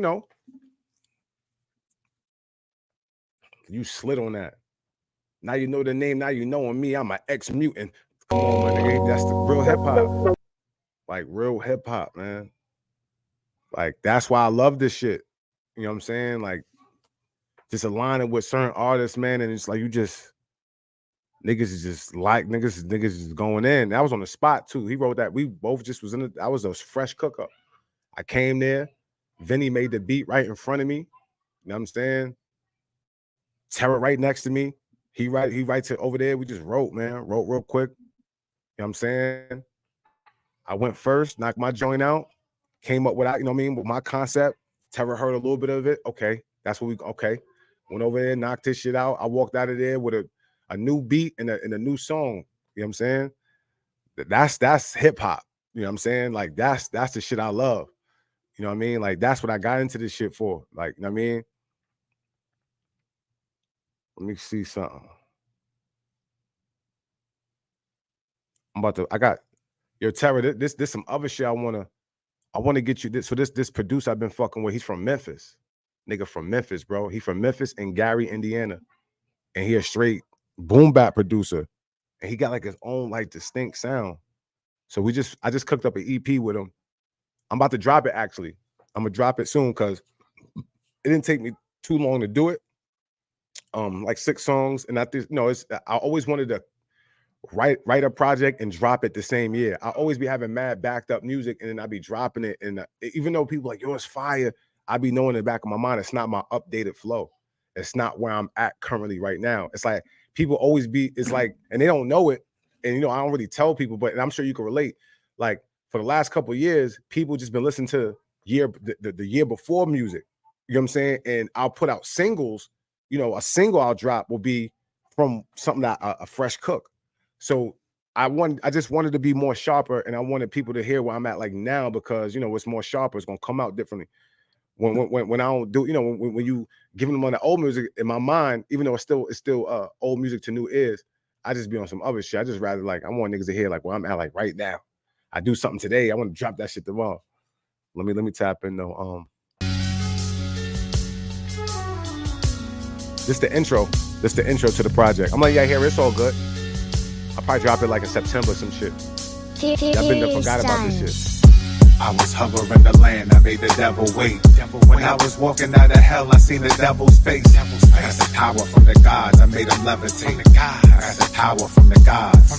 [SPEAKER 10] you slid on that. Now you know the name. Now you knowing me. I'm an ex-mutant. Come on, my nigga. That's the real hip hop. Like real hip hop, man. Like that's why I love this shit. You know what I'm saying? Like just aligning with certain artists, man, and it's like you just niggas is just like niggas is going in. That was on the spot too. He wrote that. We both just was in it. That was a fresh cook up. I came there. Vinny made the beat right in front of me. You know what I'm saying? Terror right next to me. He writes it over there. We just wrote, man. Wrote real quick. You know what I'm saying? I went first, knocked my joint out, came up with, you know what I mean, with my concept. Terror heard a little bit of it. Okay, that's what okay. Went over there, knocked this shit out. I walked out of there with a new beat and a new song. You know what I'm saying? That's hip hop. You know what I'm saying? Like that's the shit I love. You know what I mean? Like that's what I got into this shit for. Like, you know what I mean? Let me see something. Yo, Terror, this some other shit I wanna get you this. So this producer I've been fucking with, he's from Memphis. Nigga from Memphis, bro. He from Memphis and Gary, Indiana. And he a straight boom bap producer. And he got like his own like distinct sound. So I just cooked up an EP with him. I'm about to drop it actually. I'm gonna drop it soon because it didn't take me too long to do it. Like 6 songs, and I always wanted to write a project and drop it the same year. I always be having mad backed up music, and then I be dropping it. And even though people like, yo, it's fire, I be knowing in the back of my mind it's not my updated flow. It's not where I'm at currently right now. It's like people always it's like, and they don't know it. And I don't really tell people, but I'm sure you can relate. Like for the last couple of years, people just been listening to the year before music. You know what I'm saying? And I'll put out singles. A single I'll drop will be from something that a fresh cook. So I just wanted to be more sharper, and I wanted people to hear where I'm at like now because it's more sharper. It's gonna come out differently. When I don't do, when you giving them on the old music in my mind, even though it's still old music to new ears, I just be on some other shit. I just rather like I want niggas to hear like where I'm at like right now. I do something today. I want to drop that shit tomorrow. Let me tap in though. This the intro. This the intro to the project. I'm like, yeah, here it's all good. I'll probably drop it like in September, some shit. Y'all been there, forgot about this shit.
[SPEAKER 5] I was hovering the land, I made the devil wait. When I was walking out of hell, I seen the devil's face. I got the power from the gods, I made them levitate. I got the power from the gods.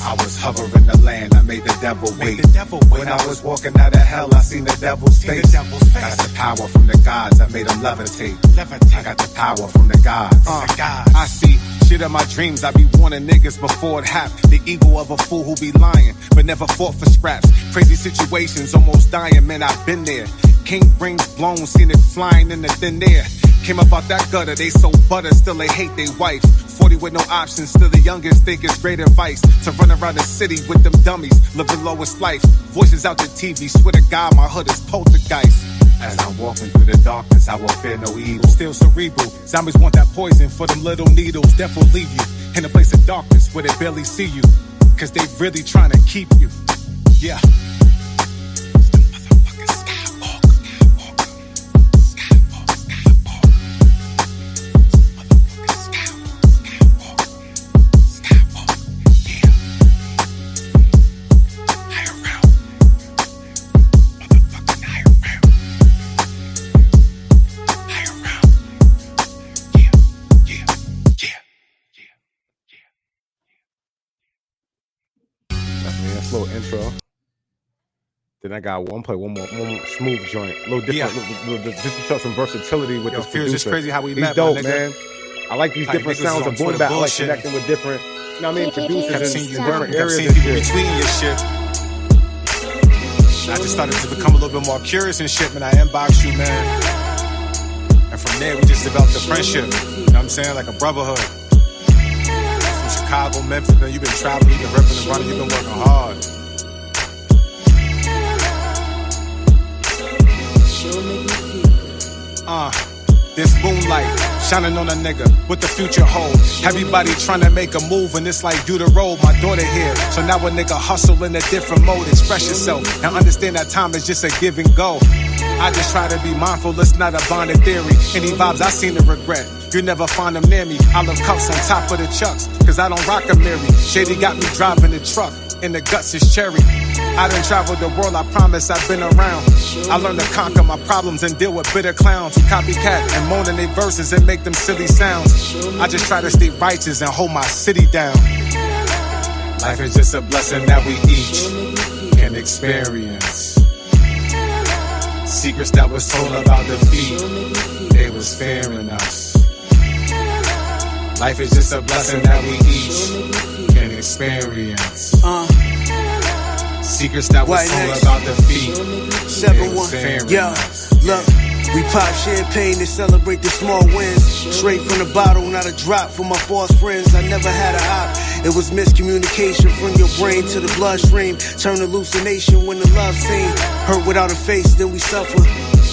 [SPEAKER 5] I was hovering the land, I made the devil wait. When I was walking out of hell, I seen the devil's face. I got the power from the gods, I made them levitate. I got the power from the gods.
[SPEAKER 1] I see shit in my dreams, I be warning niggas before it happened. The ego of a fool who be lying, but never fought for scraps. Crazy situations, almost dying, man, I've been there. King rings blown, seen it flying in the thin air. Came up out that gutter, they so butter, still they hate they wife. 40 with no options, still the youngest think it's great advice. To run around the city with them dummies, living lowest life. Voices out the TV, swear to God, my hood is poltergeist.
[SPEAKER 5] As I'm walking through the darkness, I will fear no evil.
[SPEAKER 1] Still cerebral, zombies want that poison for them little needles. Death will leave you in a place of darkness where they barely see you. Cause they really trying to keep you. Yeah.
[SPEAKER 10] Little intro. Then I got one more smooth joint, a little different, just to show some versatility with this producer.
[SPEAKER 1] It's crazy how we
[SPEAKER 10] He's
[SPEAKER 1] met,
[SPEAKER 10] dope, man. I like these different sounds of boom bap. I like connecting with different, producers in different areas.
[SPEAKER 1] Kept seeing people retweeting your shit. I just started to become a little bit more curious and shit, man. I inboxed you, man. And from there, we just developed a friendship. You know what I'm saying? Like a brotherhood. Chicago, Memphis, man, you've been traveling, you've been ripping and running, you've been working hard. This moonlight shining on a nigga, what the future hold. Everybody trying to make a move and it's like do the road. My daughter here, so now a nigga hustle in a different mode. Express yourself, now understand that time is just a give and go. I just try to be mindful, it's not a bonded theory. Any vibes I seem to regret, you never find them near me. I love cups on top of the chucks, cause I don't rock a Mary. Shady got me driving the truck. and the guts is cherry. I done traveled the world, I promise I've been around. I learned to conquer my problems and deal with bitter clowns who copycat and moan in their verses and make them silly sounds. I just try to stay righteous and hold my city down.
[SPEAKER 5] Life is just a blessing that we each can experience. Secrets that was told about defeat, they was fearing us. Life is just a blessing that we each can experience. Secrets that was told about defeat,
[SPEAKER 2] 7-1, yo, look, we pop champagne to celebrate the small wins. Straight from the bottle, not a drop for my false friends. I never had a op, it was miscommunication from your brain to the bloodstream. Turn hallucination when the love scene. Hurt without a face, then we suffer.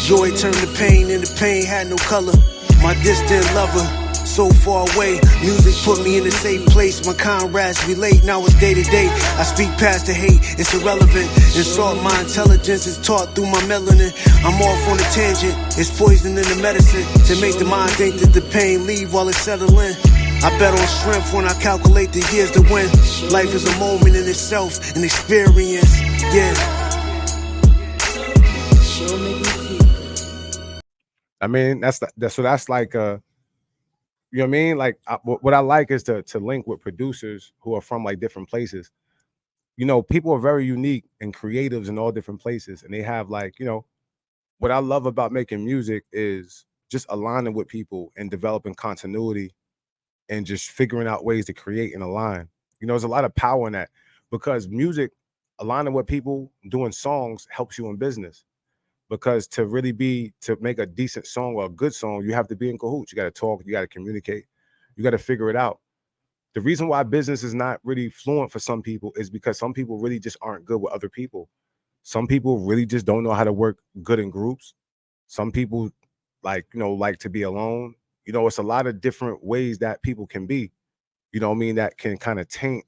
[SPEAKER 2] Joy turned to pain, and the pain had no color. My distant lover, so far away. Music put me in a safe place. My comrades relate, now it's day to day. I speak past the hate, it's irrelevant. Insult my intelligence is taught through my melanin. I'm off on a tangent, it's poison in the medicine to make the mind think that the pain leave while it's settling. I bet on strength when I calculate the years to win. Life is a moment in itself, an experience, yeah.
[SPEAKER 10] I mean, that's like you know what I mean? Like what I like is to link with producers who are from like different places. You know, people are very unique and creatives in all different places, and they have like, you know, what I love about making music is just aligning with people and developing continuity and just figuring out ways to create and align. You know, there's a lot of power in that because music, aligning with people, doing songs helps you in business. Because to make a decent song or a good song, you have to be in cahoots. You got to talk, you got to communicate, you got to figure it out. The reason why business is not really fluent for some people is because some people really just aren't good with other people. Some people really just don't know how to work good in groups. Some people like to be alone. You know, it's a lot of different ways that people can be, you know what I mean, that can kind of taint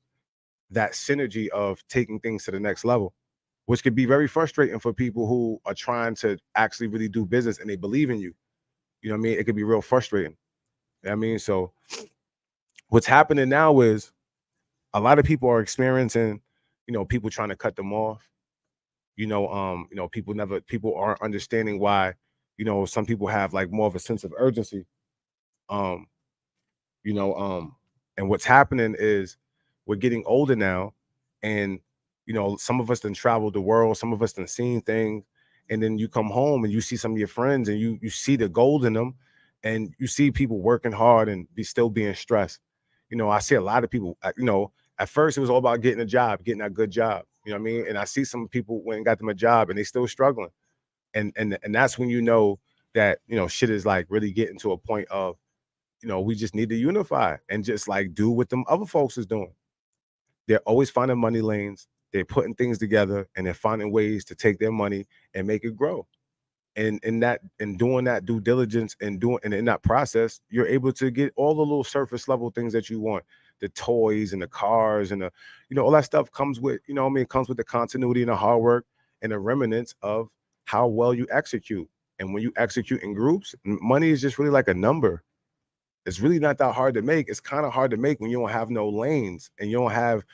[SPEAKER 10] that synergy of taking things to the next level, which could be very frustrating for people who are trying to actually really do business and they believe in you. You know what I mean? It could be real frustrating. You know what I mean? So what's happening now is a lot of people are experiencing, you know, people trying to cut them off. People aren't understanding why, you know, some people have like more of a sense of urgency. And what's happening is we're getting older now, and you know, some of us done traveled the world, some of us done seen things, and then you come home and you see some of your friends and you see the gold in them, and you see people working hard and still being stressed. You know, I see a lot of people, you know, at first it was all about getting a job, getting a good job, you know what I mean? And I see some people went and got them a job and they still struggling. And that's when you know that, you know, shit is like really getting to a point of, you know, we just need to unify and just like do what them other folks is doing. They're always finding money lanes. They're putting things together and they're finding ways to take their money and make it grow. And doing that due diligence and in that process, you're able to get all the little surface level things that you want, the toys and the cars and the, you know, all that stuff comes with, you know what I mean, comes with the continuity and the hard work and the remnants of how well you execute. And when you execute in groups, money is just really like a number. It's really not that hard to make. It's kind of hard to make when you don't have no lanes and you don't have,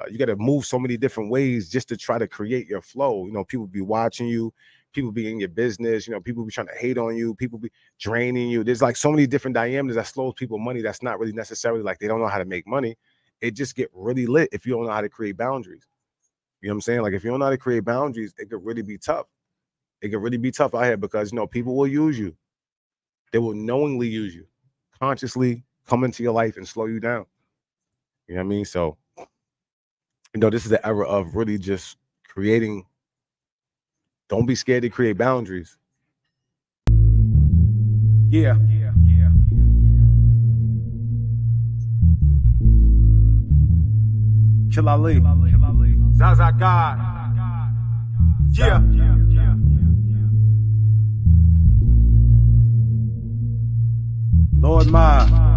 [SPEAKER 10] you got to move so many different ways just to try to create your flow. You know, people be watching you, people be in your business, you know, people be trying to hate on you, people be draining you. There's like so many different diameters that slows people money. That's not really necessarily like they don't know how to make money. It just get really lit if you don't know how to create boundaries. You know what I'm saying? Like if you don't know how to create boundaries, it could really be tough. It could really be tough out here because, you know, people will use you. They will knowingly use you, consciously come into your life and slow you down. You know what I mean? So, you know, this is the era of really just creating. Don't be scared to create boundaries. Yeah. Kill Ali. Zaza God. Yeah. Lord Ma.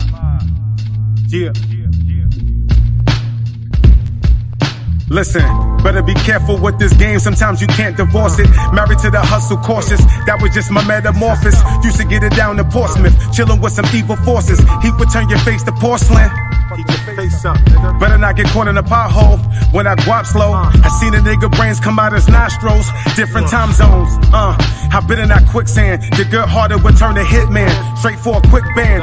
[SPEAKER 10] Yeah. Listen, better be careful with this game. Sometimes you can't divorce it. Married to the hustle, cautious. That was just my metamorphosis. Used to get it down to Portsmouth, chilling with some evil forces. He would turn your face to porcelain. Face up, nigga. Better not get caught in a pothole when I guap slow. I seen a nigga brains come out his nostrils. Different time zones. I've been in that quicksand. The good hearted would turn to hitman. Straight for a quick band.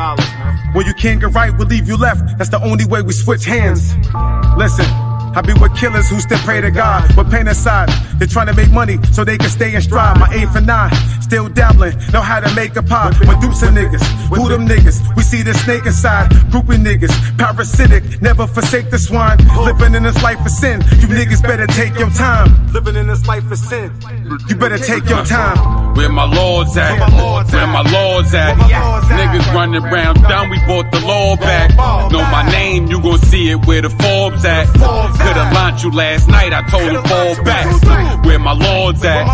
[SPEAKER 10] When you can't get right, we'll leave you left. That's the only way we switch hands. Listen. I be with killers who still pray to God. With pain aside, they're trying to make money so they can stay in stride. My 8 for 9, still dabbling, know how to make a pop. With dupes and niggas, who them niggas? We see the snake inside. Groupie niggas, parasitic, never forsake the swine. Living in this life of sin, you niggas better take your time. Living in this life of sin, you better take your time.
[SPEAKER 13] Where my lords at? Where my lords at? Niggas running round dumb, we bought the law back. Know my name, you gon' see it where the Forbes at. Could've launched you last night, I told him fall back. Where my lords at?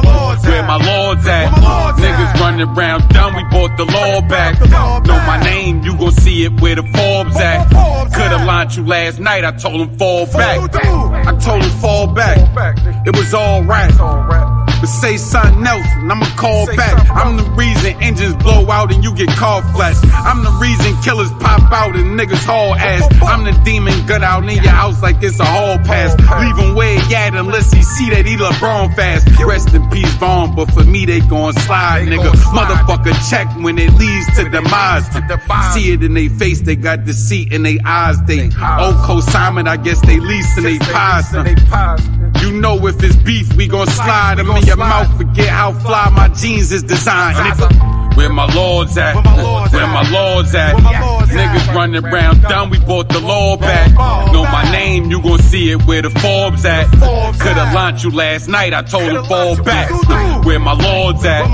[SPEAKER 13] Where my lords at? Niggas running round dumb, we bought the law back. Know my name, you gon' see it where the Forbes at. Could've launched you last night, I told him fall back. I told him fall back. It was alright. But say something else and I'ma call back. I'm the reason engines blow out and you get car flash. I'm the reason killers pop out and niggas haul ass. I'm the demon gut out in your house like it's a hall pass. Leave him where he at unless he see that he LeBron fast. Rest in peace Vaughn, but for me they gon' slide, nigga. Motherfucker check when it leads to demise. See it in they face, they got deceit in they eyes. They old co-Simon, I guess they lease in they pies. You know if it's beef, we gon' slide them in your mouth. Forget how fly my jeans is designed, nigga. Where my lords at? Where my lords at? Niggas running round dumb, we bought the law back. Know my name, you gon' see it where the Forbes at. Could've launched you last night, I told him fall back. Where my lords at?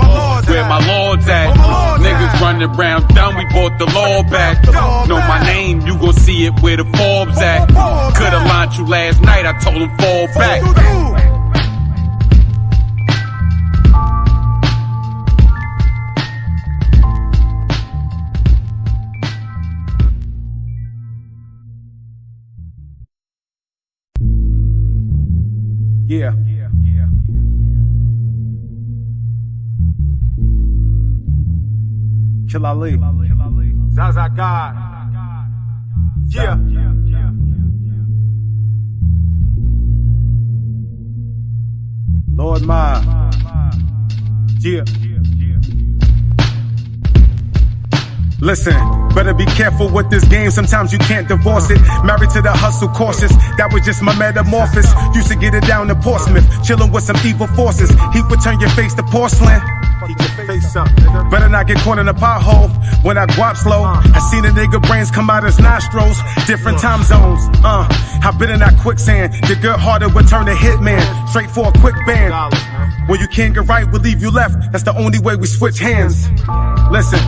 [SPEAKER 13] Where my lords at? Niggas running round dumb, we bought the law back. Know my name, you gon' see it where the Forbes at. Could've launched you last night, I told him fall back.
[SPEAKER 10] Yeah. Kill Ali. Zaza God. Yeah. Lord my. Yeah. Listen, better be careful with this game, sometimes you can't divorce it. Married to the hustle, cautious, that was just my metamorphosis. Used to get it down to Portsmouth, chillin' with some evil forces. He would turn your face to porcelain. Keep your face up, nigga. Better not get caught in a pothole when I guap slow. I seen a nigga brains come out his nostrils. Different time zones, I've been in that quicksand. The good hearted would turn to hitman. Straight for a quick band. When you can't get right, we'll leave you left. That's the only way we switch hands. Listen,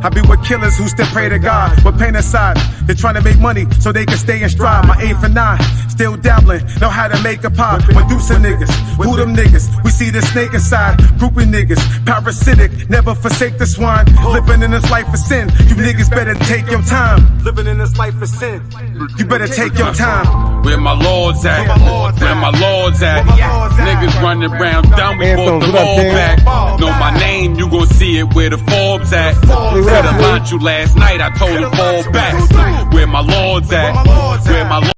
[SPEAKER 10] I be with killers who still pray to God. With pain aside, they're trying to make money so they can stay in stride. My 8 for 9, still dabbling, know how to make a pop. With dupes and niggas, who them niggas? We see the snake inside. Groupie niggas, parasitic, never forsake the swine. Living in this life of sin, you niggas better take your time. Living in this life of sin, you better take your time.
[SPEAKER 13] Where my lords at? Where my lords at? Niggas running round dumb, we bought the law back. Know my name, you gon' see it where the Forbes at. Could've launched you last night, I told him fall back. Where my lords at? Where my lords.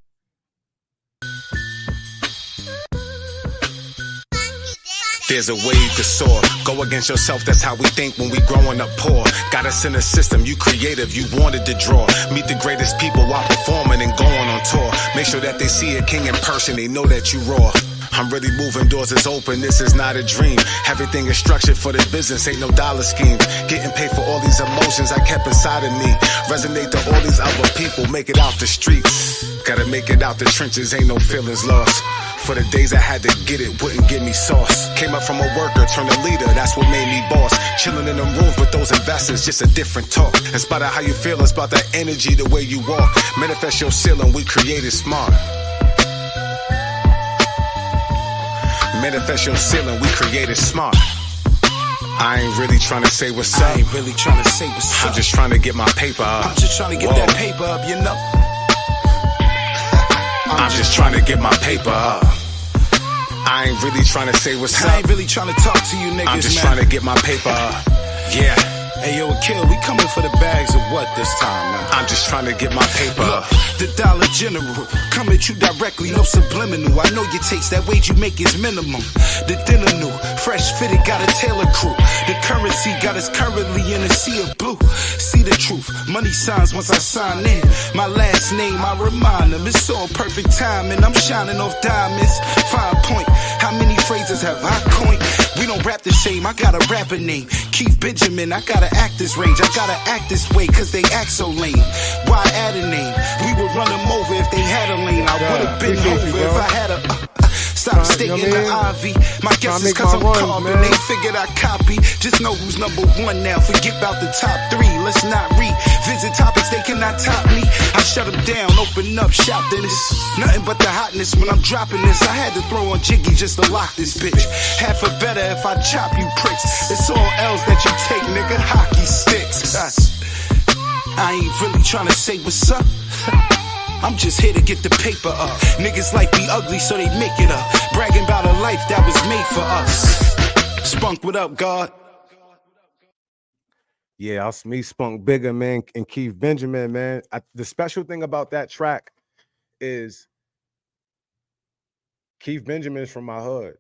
[SPEAKER 1] There's a way you can soar. Go against yourself, that's how we think when we growing up poor. Got us in a system, you creative, you wanted to draw. Meet the greatest people while performing and going on tour. Make sure that they see a king in person, they know that you raw. I'm really moving, doors is open, this is not a dream. Everything is structured for this business, ain't no dollar schemes. Getting paid for all these emotions I kept inside of me. Resonate to all these other people, make it out the streets. Gotta make it out the trenches, ain't no feelings lost. For the days I had to get it, wouldn't give me sauce. Came up from a worker, turned a leader, that's what made me boss. Chilling in them rooms with those investors, just a different talk. It's about how you feel, it's about that energy, the way you walk. Manifest your ceiling, we created smart. Manifest your ceiling, we created smart. I ain't really trying to say what's up. I'm just trying to get my paper up.
[SPEAKER 2] I'm just trying to get that paper up, you know.
[SPEAKER 1] I'm just trying to get my paper up. I ain't really trying to say what's up.
[SPEAKER 2] I ain't really trying to talk to you niggas,
[SPEAKER 1] I'm just
[SPEAKER 2] man.
[SPEAKER 1] trying to get my paper up. Yeah.
[SPEAKER 14] Hey yo, Kill, we coming for the bags of what this time, man?
[SPEAKER 1] I'm just trying to get my paper.
[SPEAKER 14] Look, the Dollar General, come at you directly, no subliminal. I know your taste, that wage you make is minimum. The dinner new, fresh fitted, got a Taylor crew. The currency got us currently in a sea of blue. See the truth, money signs once I sign in. My last name, I remind them, it's all perfect timing. I'm shining off diamonds, fine point. How many phrases have I coined? We don't rap the same, I got a rapper name. Keith Benjamin, I gotta act this range. I gotta act this way, cause they act so lame. Why add a name? We would run them over if they had a lane. I would've been over if I had a... Stop sticking the Ivy. My guess is cause I'm carving. They figured I copy. Just know who's number one now. Forget about the top three. Let's not revisit topics. They cannot top me. I shut them down, open up shop. Then it's nothing but the hotness when I'm dropping this. I had to throw on Jiggy just to lock this bitch. Half a better if I chop you pricks. It's all L's that you take, nigga. Hockey sticks. I ain't really trying to say what's up. I'm just here to get the paper up. Niggas like be ugly, so they make it up. Bragging about a life that was made for us. Spunk, what up, God?
[SPEAKER 10] Yeah, I'll me Spunk Bigger, man, and Keith Benjamin, man. The special thing about that track is Keith Benjamin is from my hood.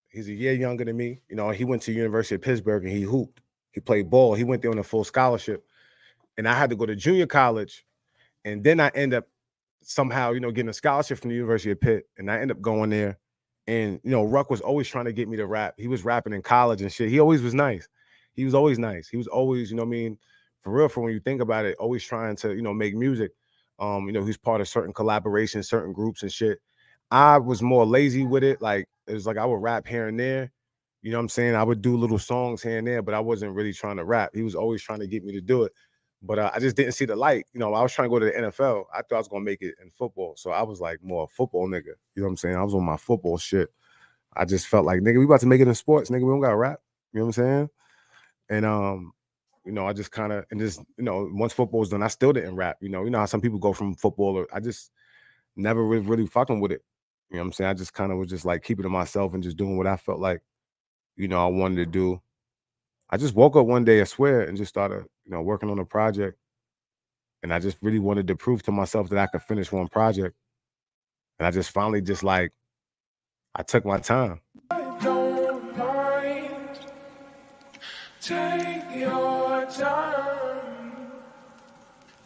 [SPEAKER 10] He's a year younger than me. You know, he went to the University of Pittsburgh and he hooped. He played ball. He went there on a full scholarship. And I had to go to junior college. And then I end up somehow, you know, getting a scholarship from the University of Pitt. And I end up going there. And, you know, Ruck was always trying to get me to rap. He was rapping in college and shit. He always was nice. He was always nice. He was always, you know what I mean, for real, for when you think about it, always trying to, you know, make music. You know, he's part of certain collaborations, certain groups and shit. I was more lazy with it. Like, it was like I would rap here and there. You know what I'm saying? I would do little songs here and there, but I wasn't really trying to rap. He was always trying to get me to do it. But I just didn't see the light. You know, I was trying to go to the NFL. I thought I was going to make it in football. So I was like more a football nigga. You know what I'm saying? I was on my football shit. I just felt like, nigga, we about to make it in sports. Nigga, we don't got to rap. You know what I'm saying? And, you know, I just kind of, and just, you know, once football was done, I still didn't rap. You know how some people go from football. I just never really fucking with it. You know what I'm saying? I just kind of was just like keeping it to myself and just doing what I felt like, you know, I wanted to do. I just woke up one day, I swear, and just started, you know, working on a project. And I just really wanted to prove to myself that I could finish one project. And I just finally just like, I took my time.
[SPEAKER 15] Don't mind. Take your time.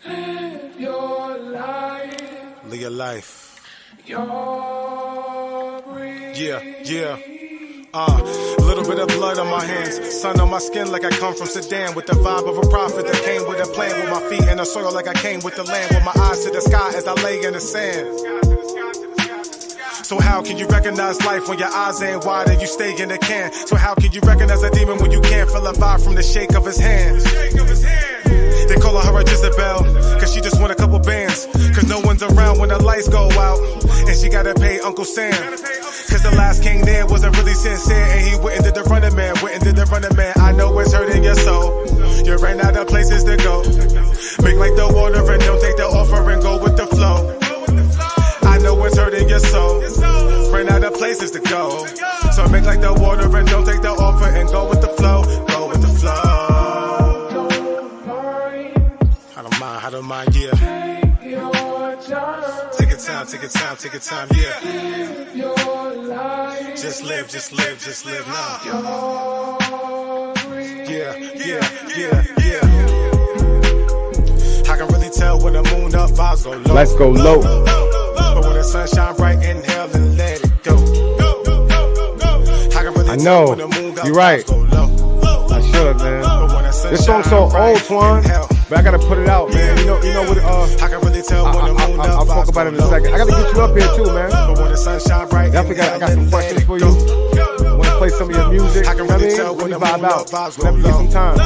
[SPEAKER 15] Live your life.
[SPEAKER 1] Live your life.
[SPEAKER 15] Your breath.
[SPEAKER 1] Yeah. A little bit of blood on my hands, sun on my skin like I come from Sudan, with the vibe of a prophet that came with a plan, with my feet in the soil like I came with the land, with my eyes to the sky as I lay in the sand. So how can you recognize life when your eyes ain't wide and you stay in the can? So how can you recognize a demon when you can't feel a vibe from the shake of his hand? They call her a Jezebel, cause she just won a couple bands. Cause no one's around when the lights go out, and she gotta pay Uncle Sam. Cause the last king there wasn't really sincere, and he went and did the running man, I know it's hurting your soul. You ran out of places to go. Make like the water and don't take the offer and go with the flow. I know it's hurting your soul. Ran out of places to go. So make like the water and don't take the offer and go with the flow. Go with the flow. I don't mind, yeah. Take your time, yeah. Just live now. Yeah. I can really tell when the moon up, vibes go low.
[SPEAKER 10] Let's go low.
[SPEAKER 1] But when the sun shine bright, inhale and let it go.
[SPEAKER 10] I know. You're right. I should, man. This song's so old, Twan. But I gotta put it out, man. You know what?
[SPEAKER 1] I can really tell when the moon
[SPEAKER 10] I'll talk about it in a second. I gotta get you up here too, man.
[SPEAKER 1] But when the sun shine bright,
[SPEAKER 10] I got some questions for you. Wanna play some of your music?
[SPEAKER 1] I can really tell when the
[SPEAKER 10] vibe
[SPEAKER 1] moon
[SPEAKER 10] out.
[SPEAKER 1] vibes go
[SPEAKER 10] Whenever you get some time.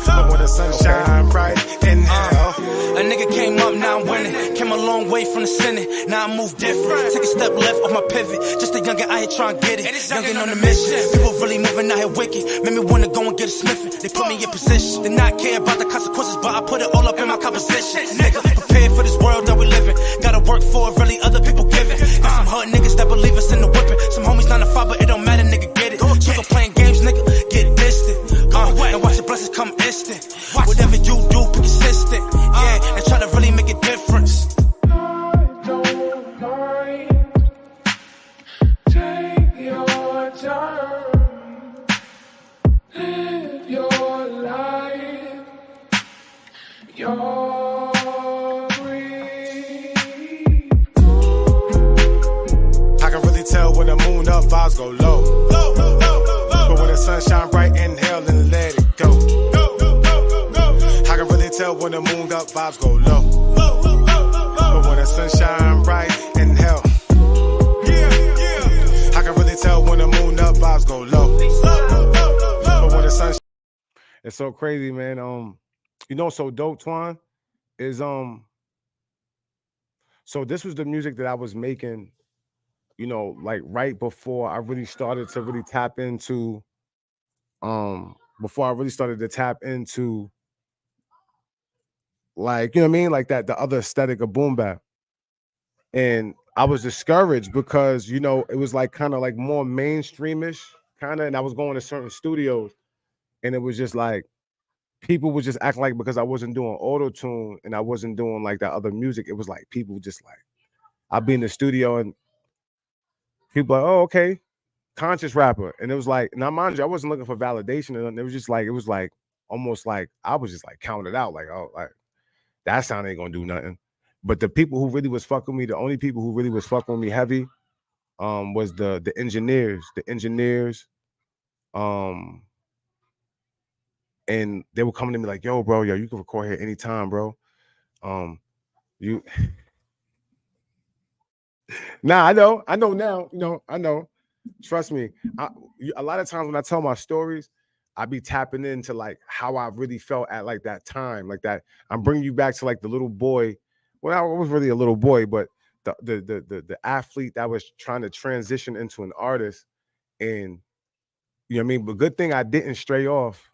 [SPEAKER 1] But when the sun shine bright, inhale.
[SPEAKER 16] A nigga came up, now I'm winning. Came a long way from the Senate, now I move different. Take a step left off my pivot. Just a youngin' out here trying to get it. Youngin' on the mission. People really moving out here wicked. Made me wanna go and get a sniffin'. They put me in position. Did not care about the consequences, but I put it all up in my composition. Nigga, prepared for this world that we live in. Gotta work for it, really other people giving. Got some hard niggas that believe us in the whipping. Some homies 9 to 5, but it don't matter, nigga, get it. Sugar playing games, nigga, get distant. And watch the blessings come do, be consistent. Yeah, and try to really make a difference.
[SPEAKER 15] Take your time, live your life, your breathe.
[SPEAKER 1] I can really tell when the moon up, vibes go low. But when the sun shine bright, inhale and let it go. I can really tell when the moon up, vibes go low. But when the sun shine bright, inhale. I can really tell when the moon up, vibes go low. But when the sun
[SPEAKER 10] It's so crazy, man. You know, so dope, Twan, is so this was the music that I was making, you know, like right before I really started to really tap into, like, you know what I mean? Like that, the other aesthetic of boom bap. And I was discouraged because, you know, it was like kind of like more mainstreamish kind of, and I was going to certain studios and it was just like, people would just act like because I wasn't doing auto-tune and I wasn't doing like that other music, it was like people just like, I'd be in the studio and people like, oh, okay, conscious rapper. And it was like, now mind you, I wasn't looking for validation. And it was like almost like I was just like counted out, like, oh, like that sound ain't gonna do nothing. But the people who really was fucking with me, the only people who really was fucking with me heavy, was the engineers. And they were coming to me like, yo, bro, you can record here anytime, bro. You Nah, I know now, you know, I know. Trust me. A lot of times when I tell my stories, I be tapping into like how I really felt at like that time, like that. I'm bringing you back to like the little boy. Well, I was really a little boy, but the athlete that was trying to transition into an artist, and you know what I mean. But good thing I didn't stray off,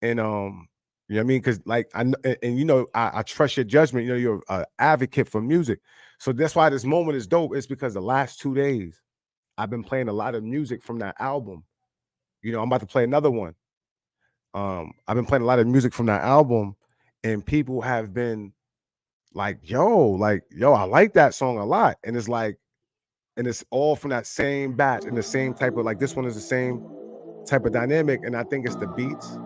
[SPEAKER 10] and you know what I mean, because like I you know I trust your judgment. You know, you're an advocate for music, so that's why this moment is dope. It's because the last 2 days I've been playing a lot of music from that album. You know, I'm about to play another one. I've been playing a lot of music from that album, and people have been like, yo, I like that song a lot. And it's like, and it's all from that same batch and the same type of, like, this one is the same type of dynamic. And I think it's the beats,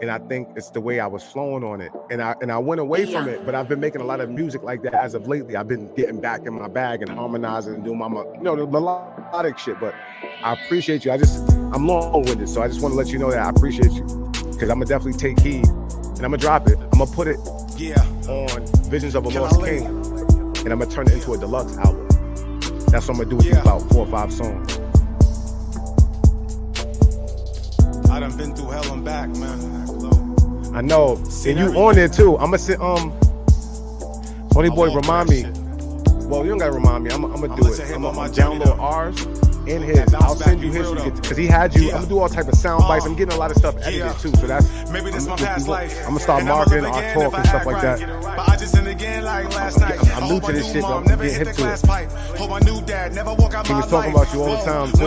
[SPEAKER 10] and I think it's the way I was flowing on it. And I went away from it, but I've been making a lot of music like that as of lately. I've been getting back in my bag and harmonizing and doing my, you know, the melodic shit. But I appreciate you. I'm long-winded, so I just want to let you know that I appreciate you, because I'm gonna definitely take heed and I'm gonna drop it. I'm gonna put it on Visions of a Lost King, and I'm gonna turn it into a deluxe album. That's what I'm gonna do with these about 4 or 5 songs.
[SPEAKER 1] I done been through hell and back, man.
[SPEAKER 10] I know, and you on there too. I'm gonna sit. Tony Boy, remind me. Well, you don't gotta remind me. I'm gonna do it. I'm gonna download ours and his. I'll send you his because he had you. I'm gonna do all type of sound bites. I'm getting a lot of stuff edited too. So that's
[SPEAKER 1] maybe this my past life.
[SPEAKER 10] I'm gonna start marketing our talk and stuff like that.
[SPEAKER 1] But I just sinned again like last night.
[SPEAKER 10] I'm new to this shit, but I'm getting hip to it.
[SPEAKER 1] Hope my new dad never walk out my life.
[SPEAKER 10] He was talking about you all the time too.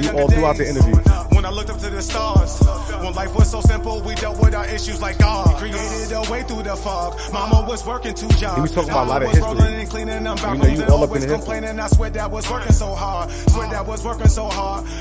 [SPEAKER 10] You all throughout the interview.
[SPEAKER 1] When I looked up to the stars, when life was so simple, we dealt with our issues like God. Created a way through the fog. Mama was working 2 jobs.
[SPEAKER 10] He was talking about a lot of history. You know, you all up in the history.
[SPEAKER 1] I swear that was working so hard.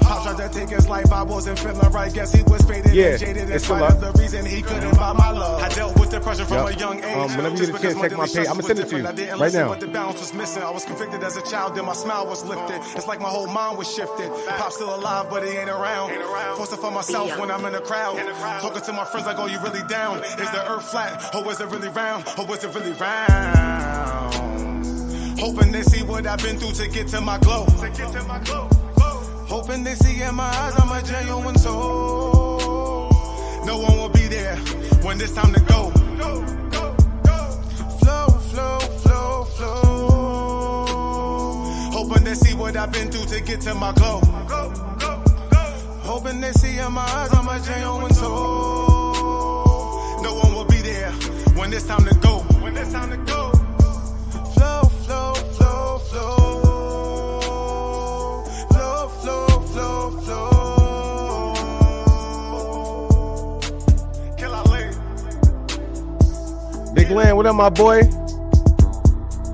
[SPEAKER 1] Pop tried to take his life. I wasn't feeling right. Guess he was faded and jaded. In spite of the reason he couldn't buy my love. I dealt with depression from a young age.
[SPEAKER 10] Whenever you get a chance, check my page. I'm gonna send it to you right now.
[SPEAKER 1] But the balance was missing. I was convicted as a child, then my smile was lifted. It's like my whole mind was shifted. Pop's still alive, but he ain't around. Forcing for myself when I'm in a crowd. Talking to my friends like, oh, you really down? Is the earth flat? Or is it really round? Or is it really round? Hoping they see what I've been through to get to my glow. Hoping they see in my eyes I'm a genuine soul. No one will be there when it's time to go. Flow, flow, flow, flow. Hoping they see what I've been through to get to my glow. Hoping they see in my eyes I'm a genuine soul. No one will be there when it's time to go. Flow, flow, flow, flow.
[SPEAKER 10] Big Lamb, what up, my boy?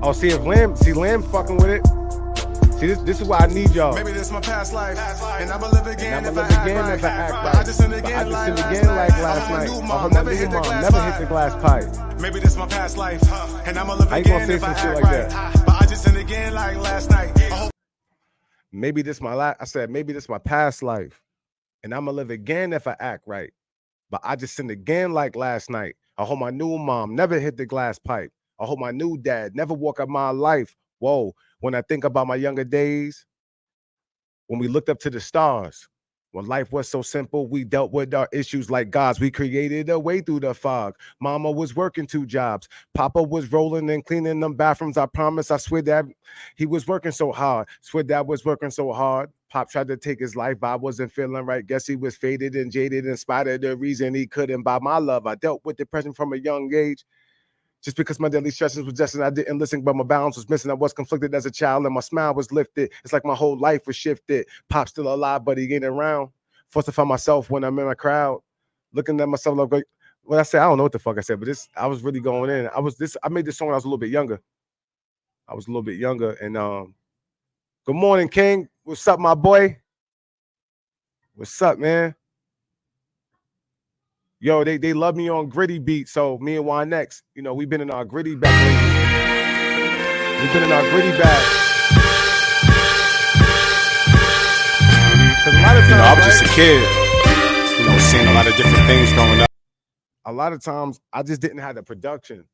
[SPEAKER 10] Oh, see if Lamb fucking with it. See, this is why I need y'all.
[SPEAKER 1] Maybe this my past life, and I'ma live again if I act right.
[SPEAKER 10] But I just sinned again like last night. My never hit the glass pipe.
[SPEAKER 1] Maybe this my past life, and I'ma live
[SPEAKER 10] How you
[SPEAKER 1] again
[SPEAKER 10] gonna say
[SPEAKER 1] if I
[SPEAKER 10] some shit
[SPEAKER 1] act
[SPEAKER 10] like
[SPEAKER 1] right.
[SPEAKER 10] that?
[SPEAKER 1] But I just sinned again like last night.
[SPEAKER 10] Maybe this my past life, and I'ma live again if I act right. But I just sinned again like last night. I hope my new mom never hit the glass pipe. I hope my new dad never walk up my life. Whoa, when I think about my younger days, when we looked up to the stars, when life was so simple, we dealt with our issues like gods. We created a way through the fog. Mama was working 2 jobs. Papa was rolling and cleaning them bathrooms. I promise, I swear that he was working so hard. Swear Dad was working so hard. Pop tried to take his life, but I wasn't feeling right. Guess he was faded and jaded in spite of the reason he couldn't buy my love. I dealt with depression from a young age. Just because my daily stresses was just, and I didn't listen, but my balance was missing. I was conflicted as a child, and my smile was lifted. It's like my whole life was shifted. Pop's still alive, but he ain't around. Forced to find myself when I'm in a crowd, looking at myself like, what I said, I don't know what the fuck I said, but I was really going in. I made this song when I was a little bit younger. And good morning, King. What's up, my boy? What's up, man? Yo, they love me on Gritty Beat, so me and YNX, we've been in our Gritty bag lately. We've been in our Gritty bag. Because a lot of times,
[SPEAKER 6] I was just a kid, seeing a lot of different things going up.
[SPEAKER 10] A lot of times, I just didn't have the production.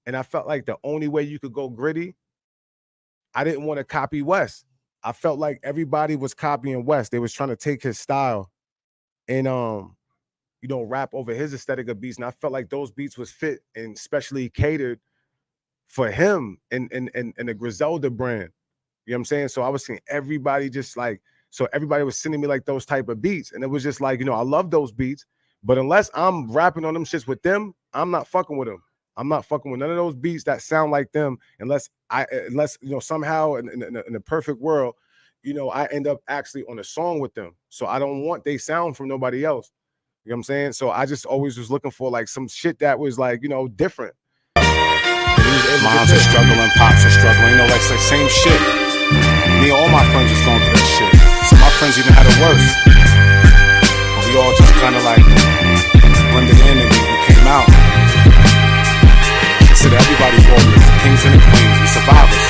[SPEAKER 10] And I felt like the only way you could go gritty, I didn't want to copy West. I felt like everybody was copying West. They was trying to take his style and rap over his aesthetic of beats. And I felt like those beats was fit and specially catered for him and the Griselda brand. You know what I'm saying? So I was seeing everybody everybody was sending me like those type of beats. And it was just like, I love those beats, but unless I'm rapping on them shits with them, I'm not fucking with them. I'm not fucking with none of those beats that sound like them unless somehow in the perfect world, I end up actually on a song with them. So I don't want they sound from nobody else. You know what I'm saying? So I just always was looking for like some shit that was like, different.
[SPEAKER 6] Moms are struggling, pops are struggling, like same shit. Me and all my friends was going through that shit. Some of my friends even had it worse. But we all just kind of like blended in and we came out. Consider everybody warriors, the kings and the queens, the survivors.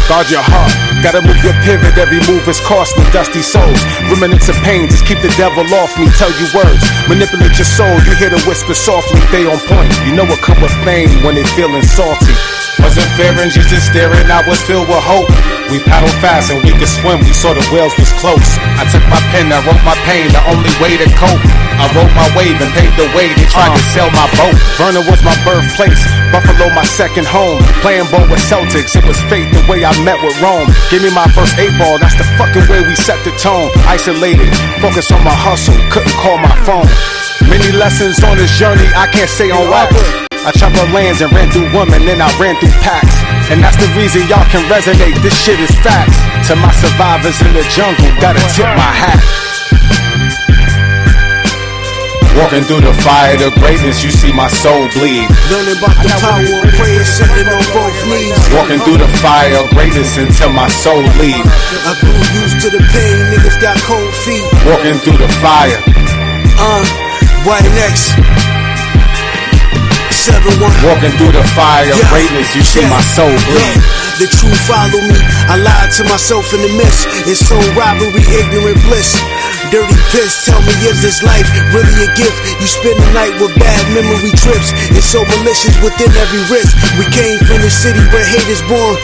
[SPEAKER 6] Guard your heart, gotta move your pivot, every move is costly, dusty souls, remnants of pain, just keep the devil off me, tell you words, manipulate your soul, you hear the whisper softly, they on point, you know what come with fame when they feeling salty. Wasn't fearing, Jesus staring, I was filled with hope. We paddled fast and we could swim, we saw the whales was close. I took my pen, I wrote my pain, the only way to cope. I rode my wave and paved the way, they tried to sail my boat. Vernon was my birthplace, Buffalo my second home. Playing ball with Celtics, it was fate the way I met with Rome. Give me my first 8-ball, that's the fucking way we set the tone. Isolated, focus on my hustle, couldn't call my phone. Many lessons on this journey, I can't say on wax. I traveled lands and ran through women, then I ran through packs. And that's the reason y'all can resonate, this shit is facts. To my survivors in the jungle, gotta tip my hat. Walking through the fire of greatness, you see my soul bleed.
[SPEAKER 2] Learning about the power of prayer, sitting on both knees.
[SPEAKER 6] Walking through the fire of greatness until my soul leave.
[SPEAKER 2] I grew used to the pain, niggas got cold feet.
[SPEAKER 6] Walking through the fire.
[SPEAKER 2] YNX 7-1.
[SPEAKER 6] Walking through the fire of greatness, you see my soul bleed.
[SPEAKER 2] The truth follow me, I lied to myself in the mist. It's soul robbery, ignorant bliss. Dirty piss, tell me, is this life really a gift? You spend the night with bad memory trips. It's so malicious within every risk. We came from the city where hate is born.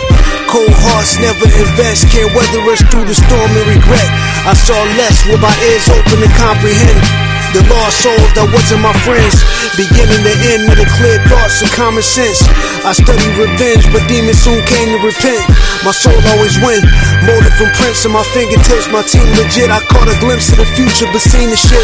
[SPEAKER 2] Cold hearts never invest, can't weather us through the storm and regret. I saw less with my ears open to comprehend the lost souls that wasn't my friends. Beginning to end with the clear thoughts and common sense. I studied revenge, but demons soon came to repent. My soul always win, molded from prints in my fingertips. My team legit, I caught a glimpse of the future, but seen the shit.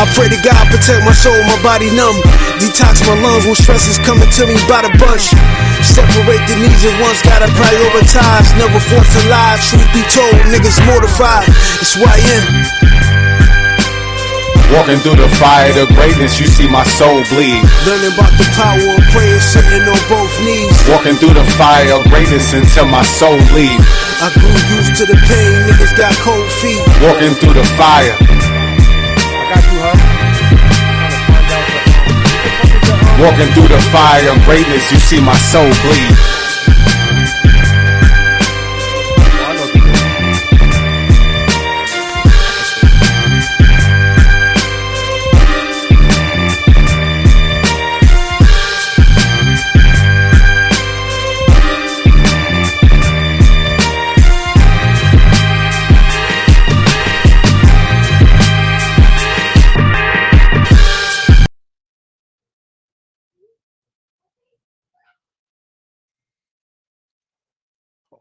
[SPEAKER 2] I pray to God protect my soul, my body numb. Detox my lungs when stress is coming to me by the bunch. Separate the needs and wants, gotta prioritize. Never forced to lie, truth be told, niggas mortified. It's YN.
[SPEAKER 5] Walking through the fire of greatness, you see my soul bleed.
[SPEAKER 2] Learning about the power of prayer, sitting on both knees.
[SPEAKER 5] Walking through the fire of greatness until my soul leave.
[SPEAKER 2] I grew used to the pain, niggas got cold feet.
[SPEAKER 5] Walking through the fire.
[SPEAKER 10] I got you, huh?
[SPEAKER 5] Walking through the fire of greatness, you see my soul bleed.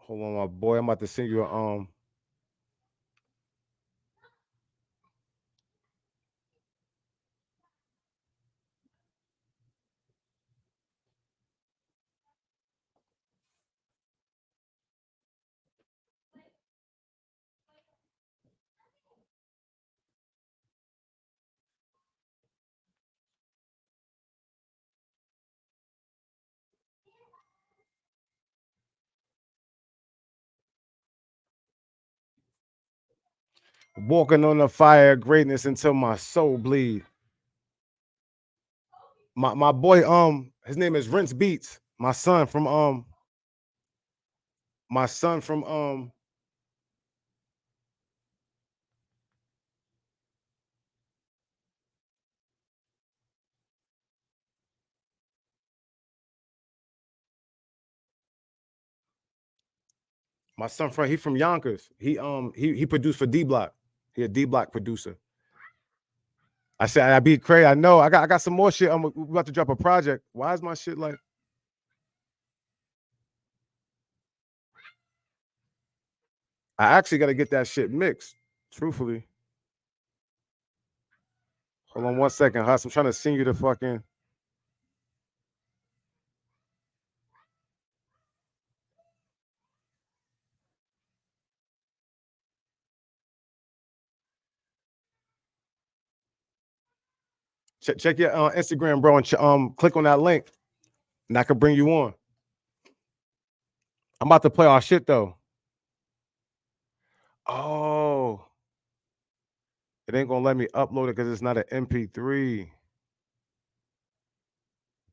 [SPEAKER 10] Hold on, my boy. I'm about to send you a walking on the fire of greatness until my soul bleed. My boy, his name is Rinse Beats. My son from my son from he from Yonkers. He produced for D Block. He a D Block producer. I said I beat Cray. I know. I got some more shit. I'm about to drop a project. Why is my shit like? I actually got to get that shit mixed. Truthfully. Hold on 1 second, Huss. I'm trying to send you the fucking. Check your Instagram, bro, and click on that link, and I can bring you on. I'm about to play our shit though. Oh, it ain't gonna let me upload it because it's not an MP3.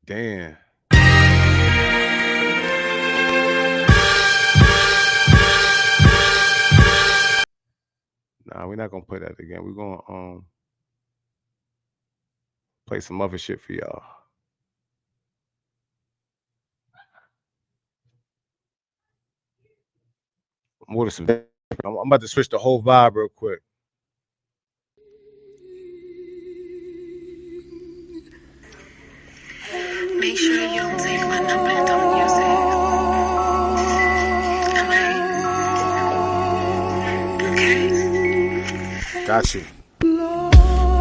[SPEAKER 10] Damn. Nah, we're not gonna play that again. We're gonna play some other shit for y'all. I'm about to switch the whole vibe real quick.
[SPEAKER 17] Make sure you don't take my number and don't use it. Alright? Okay?
[SPEAKER 10] Got you.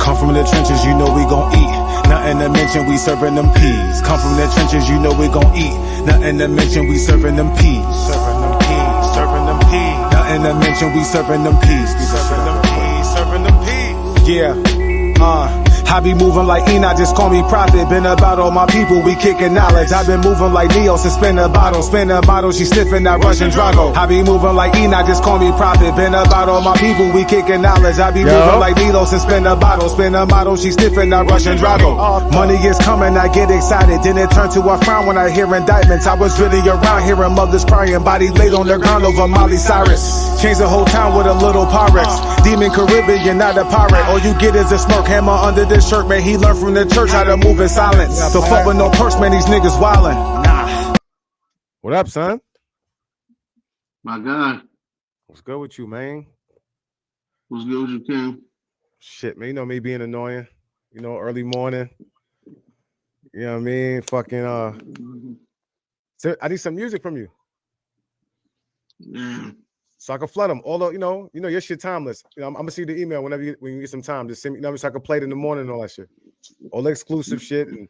[SPEAKER 18] Come from the trenches, you know we gon' eat. Nothing to mention, we serving them peas. Come from the trenches, you know we gon' eat. Nothing to mention, we serving them peas. Serving them peas, serving them peas. Nothing to mention, we serving them peas. We serving them peas, serving them peas. Yeah, I be moving like Enoch, just call me prophet. Been about all my people, we kicking knowledge. I been moving like Neo, so spin a bottle, she sniffing that Russian Drago. I be moving like Enoch, just call me prophet. Been about all my people, we kicking knowledge. I be moving like Neo, so spin a bottle, she sniffing that Russian Drago. Money is coming, I get excited. Then it turned to a frown when I hear indictments. I was really around hearing mothers crying, body laid on the ground over Miley Cyrus. Changed the whole town with a little Pyrex. Demon Caribbean, not a pirate. All you get is a smirk, hammer under this shirt, man. He learned from the church how to move in silence. So fuck with no purse, man. These niggas wildin'. Nah.
[SPEAKER 10] What up, son?
[SPEAKER 19] My God.
[SPEAKER 10] What's good with you, man?
[SPEAKER 19] What's good with you, Kim?
[SPEAKER 10] Shit, man. You know me being annoying. You know, early morning. You know what I mean? Fucking so I need some music from you.
[SPEAKER 19] Yeah.
[SPEAKER 10] So I can flood them. Although, you know, your shit timeless. You know, I'm gonna see the email when you get some time. Just send me, so I can play it in the morning and all that shit. All the exclusive shit. And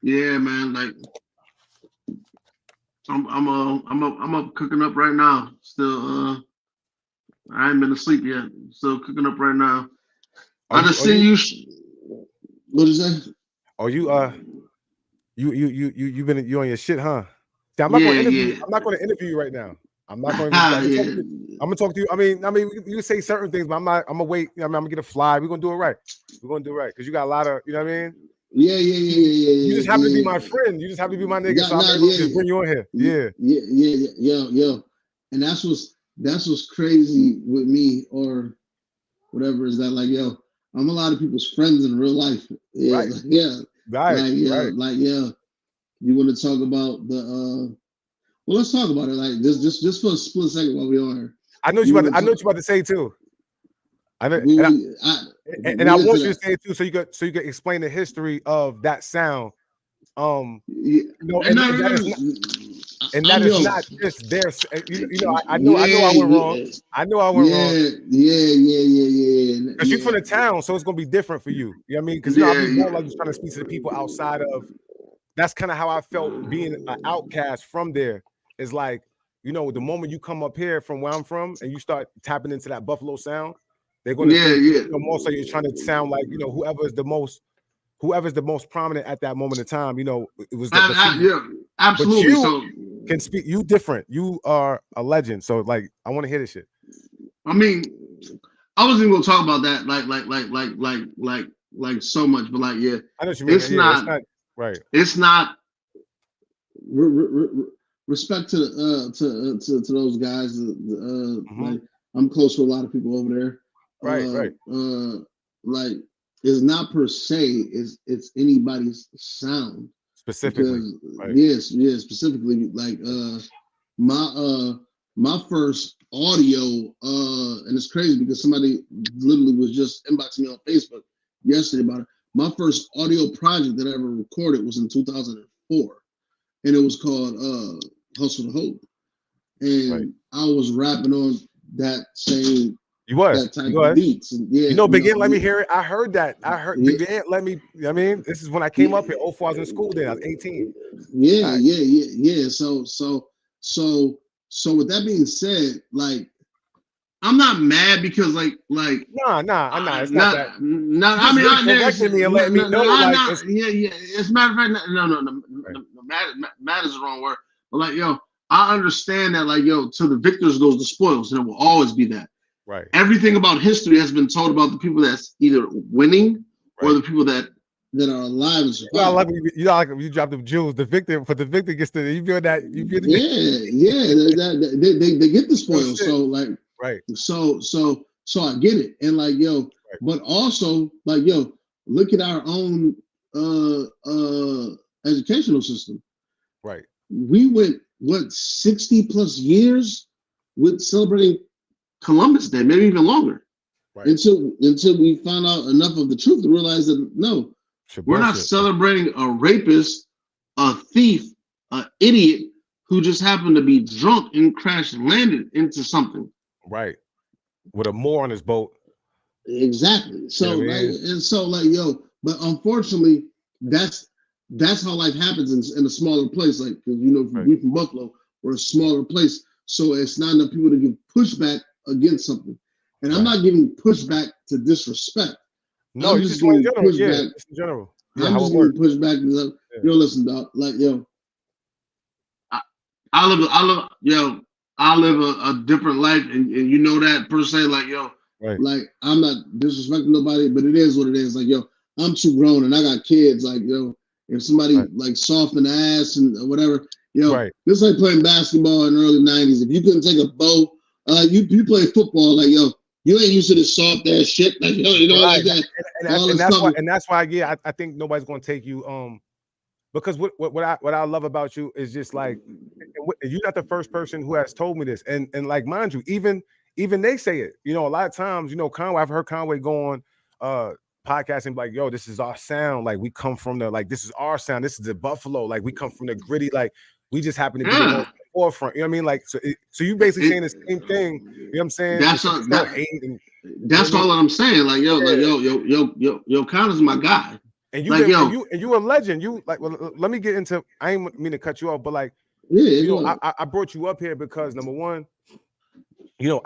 [SPEAKER 19] yeah, man. Like I'm up cooking up right now. Still I ain't been asleep yet. Still cooking up right now. I just seen you. What is that?
[SPEAKER 10] Oh, you been you on your shit, huh? See, I'm
[SPEAKER 19] Yeah,
[SPEAKER 10] not gonna interview you right now. I'm not going to. I'm gonna talk to you. I mean, you say certain things, but I'm not. I'm gonna wait. I'm gonna get a fly. We're gonna do it right. We're gonna do it right because you got a lot of. You know what I mean?
[SPEAKER 19] Yeah.
[SPEAKER 10] You just happen to be my friend. You just happen to be my nigga. So I'm able to just bring you on here.
[SPEAKER 19] Yo. And that's what's crazy with me or whatever is that like yo, I'm a lot of people's friends in real life. Yeah,
[SPEAKER 10] right.
[SPEAKER 19] Like you want to talk about the well, let's talk about it. Like just for a split second while we are here.
[SPEAKER 10] I know what you're about to say too. I want you to say it too, so you could explain the history of that sound. That is not just their. I know I went wrong. I know I went wrong.
[SPEAKER 19] Yeah.
[SPEAKER 10] Because you're from the town, so it's gonna be different for you. You know what I mean? Because I'll be more like just trying to speak to the people outside of. That's kind of how I felt being an outcast from there. Is like, the moment you come up here from where I'm from and you start tapping into that Buffalo sound, they're going to think more so you're trying to sound like whoever's the most prominent at that moment in time. It was
[SPEAKER 19] absolutely.
[SPEAKER 10] But you
[SPEAKER 19] so
[SPEAKER 10] can speak. You different. You are a legend. So like, I want to hear this shit.
[SPEAKER 19] I mean, I wasn't even gonna talk about that like so much, but like I know
[SPEAKER 10] what you mean.
[SPEAKER 19] It's not
[SPEAKER 10] right.
[SPEAKER 19] It's not. Respect to those guys. Like I'm close to a lot of people over there.
[SPEAKER 10] Right.
[SPEAKER 19] Like it's not per se. It's anybody's sound
[SPEAKER 10] specifically.
[SPEAKER 19] Because, yes, specifically. Like my first audio. And it's crazy because somebody literally was just inboxing me on Facebook yesterday about it. My first audio project that I ever recorded was in 2004, and it was called Hustle to Hope. And I was rapping on that same that type of beats. And
[SPEAKER 10] Big Ant let me hear it. I heard that. Big Ant let me. I mean, this is when I came up here. 04, I was in school then. I was 18.
[SPEAKER 19] Yeah. So with that being said, like I'm not mad because like
[SPEAKER 10] I'm not. It's not that.
[SPEAKER 19] No, I mean,
[SPEAKER 10] correcting me and letting me know.
[SPEAKER 19] It's matter of fact. No. Mad is the wrong word. But like, yo, I understand that. Like, yo, to the victors goes the spoils, and it will always be that.
[SPEAKER 10] Right.
[SPEAKER 19] Everything about history has been told about the people that's either winning or the people that are alive and survive.
[SPEAKER 10] You drop the jewels. The victor gets the. You feel that?
[SPEAKER 19] They get the spoils. So like.
[SPEAKER 10] Right.
[SPEAKER 19] So I get it. And like, yo, but also like, yo, look at our own educational system.
[SPEAKER 10] Right.
[SPEAKER 19] We went 60 plus years with celebrating Columbus Day, maybe even longer.
[SPEAKER 10] Right.
[SPEAKER 19] Until we found out enough of the truth to realize that no, we're not celebrating a rapist, a thief, an idiot who just happened to be drunk and crashed and landed into something.
[SPEAKER 10] Right, with a Moor on his boat.
[SPEAKER 19] Exactly. So yo, but unfortunately, that's how life happens in a smaller place. Like, because we from Buffalo, we're a smaller place, so it's not enough people to give pushback against something. And I'm not giving pushback to disrespect.
[SPEAKER 10] No, I'm just giving pushback. In general.
[SPEAKER 19] I'm just giving pushback because yo, listen, dog. Like, yo, I live a different life, and you know that per se. Like, yo, like I'm not disrespecting nobody, but it is what it is. Like, yo, I'm too grown and I got kids. Like, yo, if somebody like soft in the ass and whatever, yo, this like playing basketball in the early '90s. If you couldn't take a bow, you play football. Like, yo, you ain't used to this soft ass shit. Like, yo, like that.
[SPEAKER 10] And that's why, I think nobody's gonna take you. Because what I love about you is just like you're not the first person who has told me this, and like mind you, even they say it. A lot of times, Conway. I've heard Conway go on podcasting like, "Yo, this is our sound. Like we come from this is our sound. This is the Buffalo. Like we come from the gritty. Like we just happen to be the forefront." You know what I mean? Like so you basically saying the same thing. You know what I'm saying?
[SPEAKER 19] That's all I'm saying. Like yo, Connor's my guy.
[SPEAKER 10] And you a legend. You like. Well, let me get into. I ain't mean to cut you off, but like, I brought you up here because number one,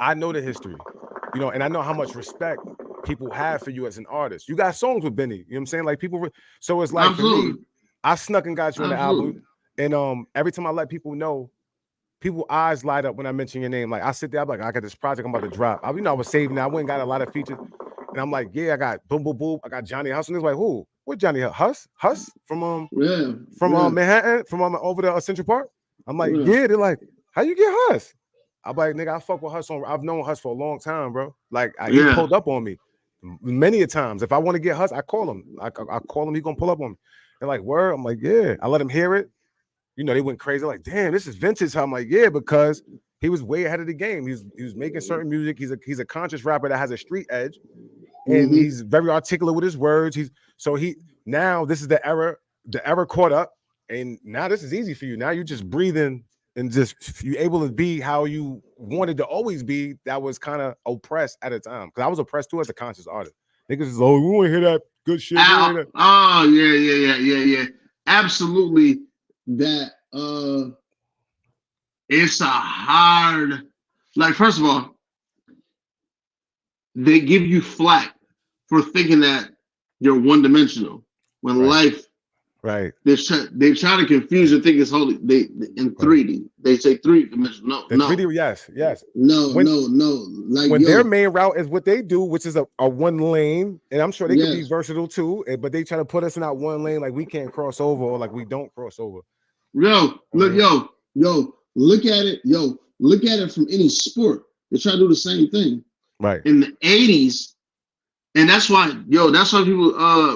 [SPEAKER 10] I know the history, and I know how much respect people have for you as an artist. You got songs with Benny, you know what I'm saying? Like people, so it's like for me, I snuck and got you on the album, and every time I let people know, people eyes light up when I mention your name. Like I sit there, I'm like, I got this project I'm about to drop. I was saving that. I went and got a lot of features, and I'm like, yeah, I got boom boom boom. I got Johnny Huss, and it's like, who? What Johnny Huss? Huss from Manhattan, from over the Central Park. I'm like, yeah. They're like, how you get Huss? I'm like, nigga, I fuck with Huss I've known Huss for a long time, bro. Like he pulled up on me many a times. If I want to get Huss, I call him. I call him. He gonna pull up on me. They're like, word. I'm like, yeah. I let him hear it. You know, they went crazy. Like, damn, this is vintage. I'm like, yeah, because he was way ahead of the game. He was making certain music. He's a conscious rapper that has a street edge, and he's very articulate with his words. Now this is the era. The era caught up, and now this is easy for you. Now you just breathing and just you able to be how you wanted to always be. That was kind of oppressed at a time, because I was oppressed too as a conscious artist. Niggas is, oh, we want to hear that good shit.
[SPEAKER 19] Oh yeah. Absolutely. That it's a hard, like, first of all, they give you flack for thinking that you're one-dimensional when life, they try to confuse and think it's wholly in 3D. They say 3-dimensional. No.
[SPEAKER 10] 3D, yes.
[SPEAKER 19] No. Like
[SPEAKER 10] when their main route is what they do, which is a one lane, and I'm sure they could be versatile too, but they try to put us in that one lane, like we can't cross over, or like we don't cross over.
[SPEAKER 19] Look at it from any sport. They try to do the same thing.
[SPEAKER 10] Right.
[SPEAKER 19] In the 80s, and that's why people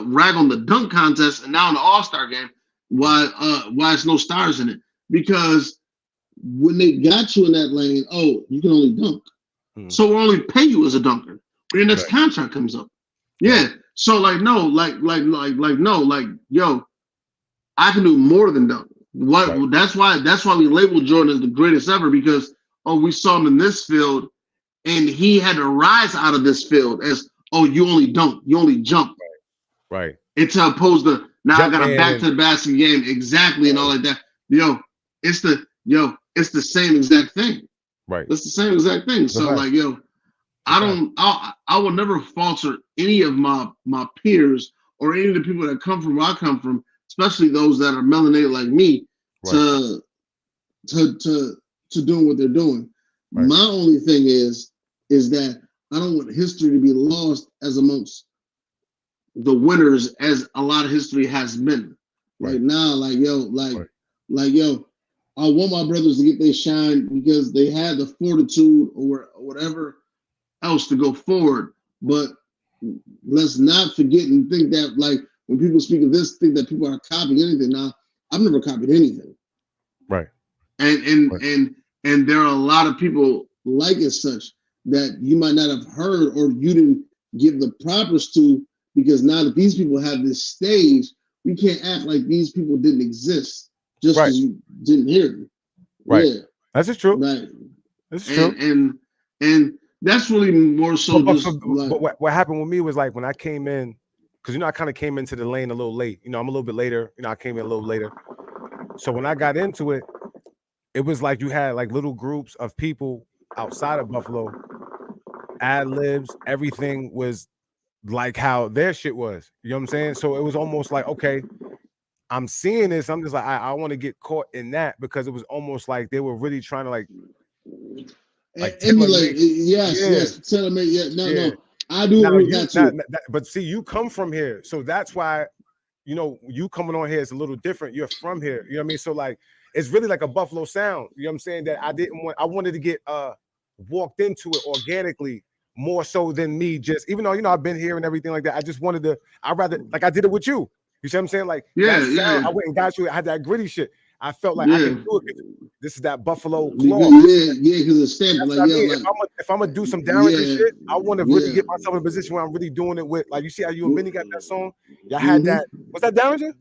[SPEAKER 19] rag on the dunk contest and now in the All-Star game, why it's no stars in it. Because when they got you in that lane, you can only dunk. So we'll only pay you as a dunker when your next contract comes up. Yeah. So I can do more than dunk. That's why we label Jordan as the greatest ever, because we saw him in this field and he had to rise out of this field as you only dunk, you only jump.
[SPEAKER 10] Right.
[SPEAKER 19] It's opposed to now I got a back to the basket game exactly and all like that. It's the same exact thing.
[SPEAKER 10] Right.
[SPEAKER 19] It's the same exact thing. So I will never falter any of my peers or any of the people that come from where I come from, especially those that are melanated like me, to doing what they're doing. Right. My only thing is that I don't want history to be lost as amongst the winners, as a lot of history has been. Right now, I want my brothers to get their shine because they had the fortitude or whatever else to go forward. But let's not forget and think that, like, when people speak of this, think that people are copying anything. Now, I've never copied anything.
[SPEAKER 10] Right.
[SPEAKER 19] And there are a lot of people like as such that you might not have heard or you didn't give the propers to, because now that these people have this stage, we can't act like these people didn't exist just because you didn't hear them.
[SPEAKER 10] Right.
[SPEAKER 19] Yeah.
[SPEAKER 10] That's just true.
[SPEAKER 19] Right.
[SPEAKER 10] That's true.
[SPEAKER 19] And that's really more so.
[SPEAKER 10] But what happened with me was, like, when I came in, because I kind of came into the lane a little late. I'm a little bit later. I came in a little later. So when I got into it, it was like you had like little groups of people outside of Buffalo, ad libs, everything was like how their shit was. You know what I'm saying? So it was almost like, okay, I'm seeing this. I'm just like, I want to get caught in that, because it was almost like they were really trying to like
[SPEAKER 19] emulate. Yes. Tell me, no. I do agree with that too.
[SPEAKER 10] But see, you come from here, so that's why, you coming on here is a little different. You're from here, you know what I mean? So like, it's really like a Buffalo sound. You know what I'm saying? That I wanted to get walked into it organically more so than me just, even though I've been here and everything like that. I just wanted to. I'd rather, like, I did it with you. You see what I'm saying? Like, I went and got you. I had that gritty shit. I felt like I can do it. This is that Buffalo claw.
[SPEAKER 19] Because it's stamped. Like,
[SPEAKER 10] if I'm gonna do some Darrington shit, I want to really get myself in a position where I'm really doing it with, like, you see how you and Minnie got that song? Y'all had that. Was that Darrington?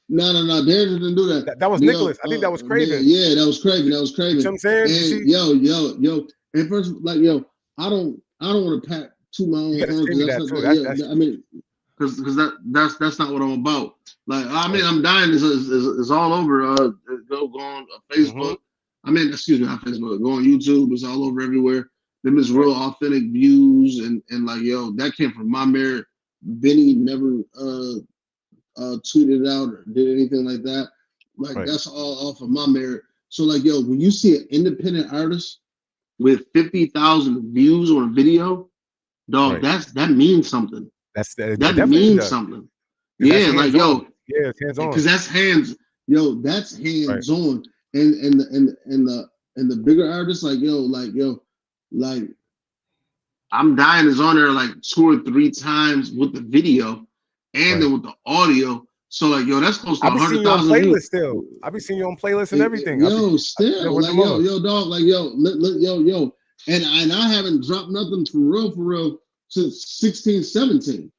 [SPEAKER 19] No. Darrington didn't do that.
[SPEAKER 10] That was Nicholas. I think that was Craven.
[SPEAKER 19] Yeah, that was Craven. You know
[SPEAKER 10] what I'm saying?
[SPEAKER 19] And and first, like, I don't want to pat to my own horn. Because that's not what I'm about. Like, I'm dying. It's all over. Go on Facebook. Excuse me, not Facebook. Go on YouTube. It's all over everywhere. them is real authentic views, and like yo, that came from my merit. Benny never tweeted out or did anything like that. Like that's all off of my merit. So like yo, when you see an independent artist with 50,000 views on a video, dog, that means something. That means something. Yeah, like yo,
[SPEAKER 10] yeah, hands on.
[SPEAKER 19] Because that's hands on. And the bigger artists, like I'm Dying is on there like 2 or 3 times with the video and then with the audio. So like yo, that's close to 100,000 views.
[SPEAKER 10] Still, I be seeing you on playlists and everything.
[SPEAKER 19] Yo, still like yo, dog, like yo, and I haven't dropped nothing for real since 16, 17.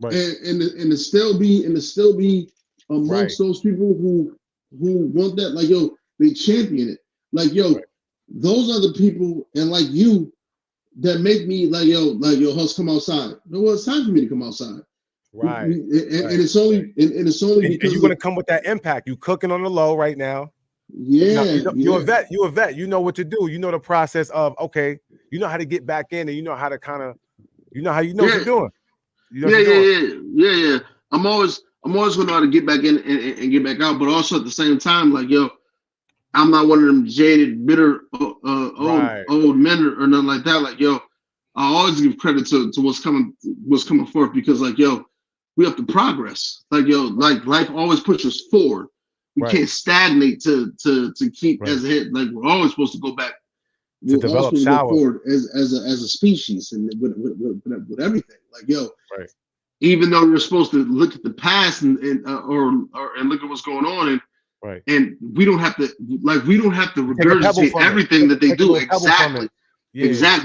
[SPEAKER 19] Right. And to still be amongst those people who want that, like yo, they champion it. Like yo, those are the people, and like you, that make me like yo, Huss, come outside. No, it's time for me to come outside.
[SPEAKER 10] Right.
[SPEAKER 19] And it's only because
[SPEAKER 10] you're gonna come with that impact. You cooking on the low right now.
[SPEAKER 19] Yeah,
[SPEAKER 10] you're a vet. You're a vet. You know what to do. You know the process of okay. You know how to get back in, and you know how to kind of, you know what you're doing.
[SPEAKER 19] Yeah. I'm always gonna know how to get back in and get back out, but also at the same time, like yo, I'm not one of them jaded, bitter, old men or nothing like that. Like yo, I always give credit to what's coming forth, because like yo, we have to progress. Like yo, like life always pushes forward. We can't stagnate to keep as a head. Like we're always supposed to go back.
[SPEAKER 10] To develop shower
[SPEAKER 19] forward as a species and with everything. Like yo, even though you're supposed to look at the past and look at what's going on, and we don't have to regurgitate everything that they do. Exactly.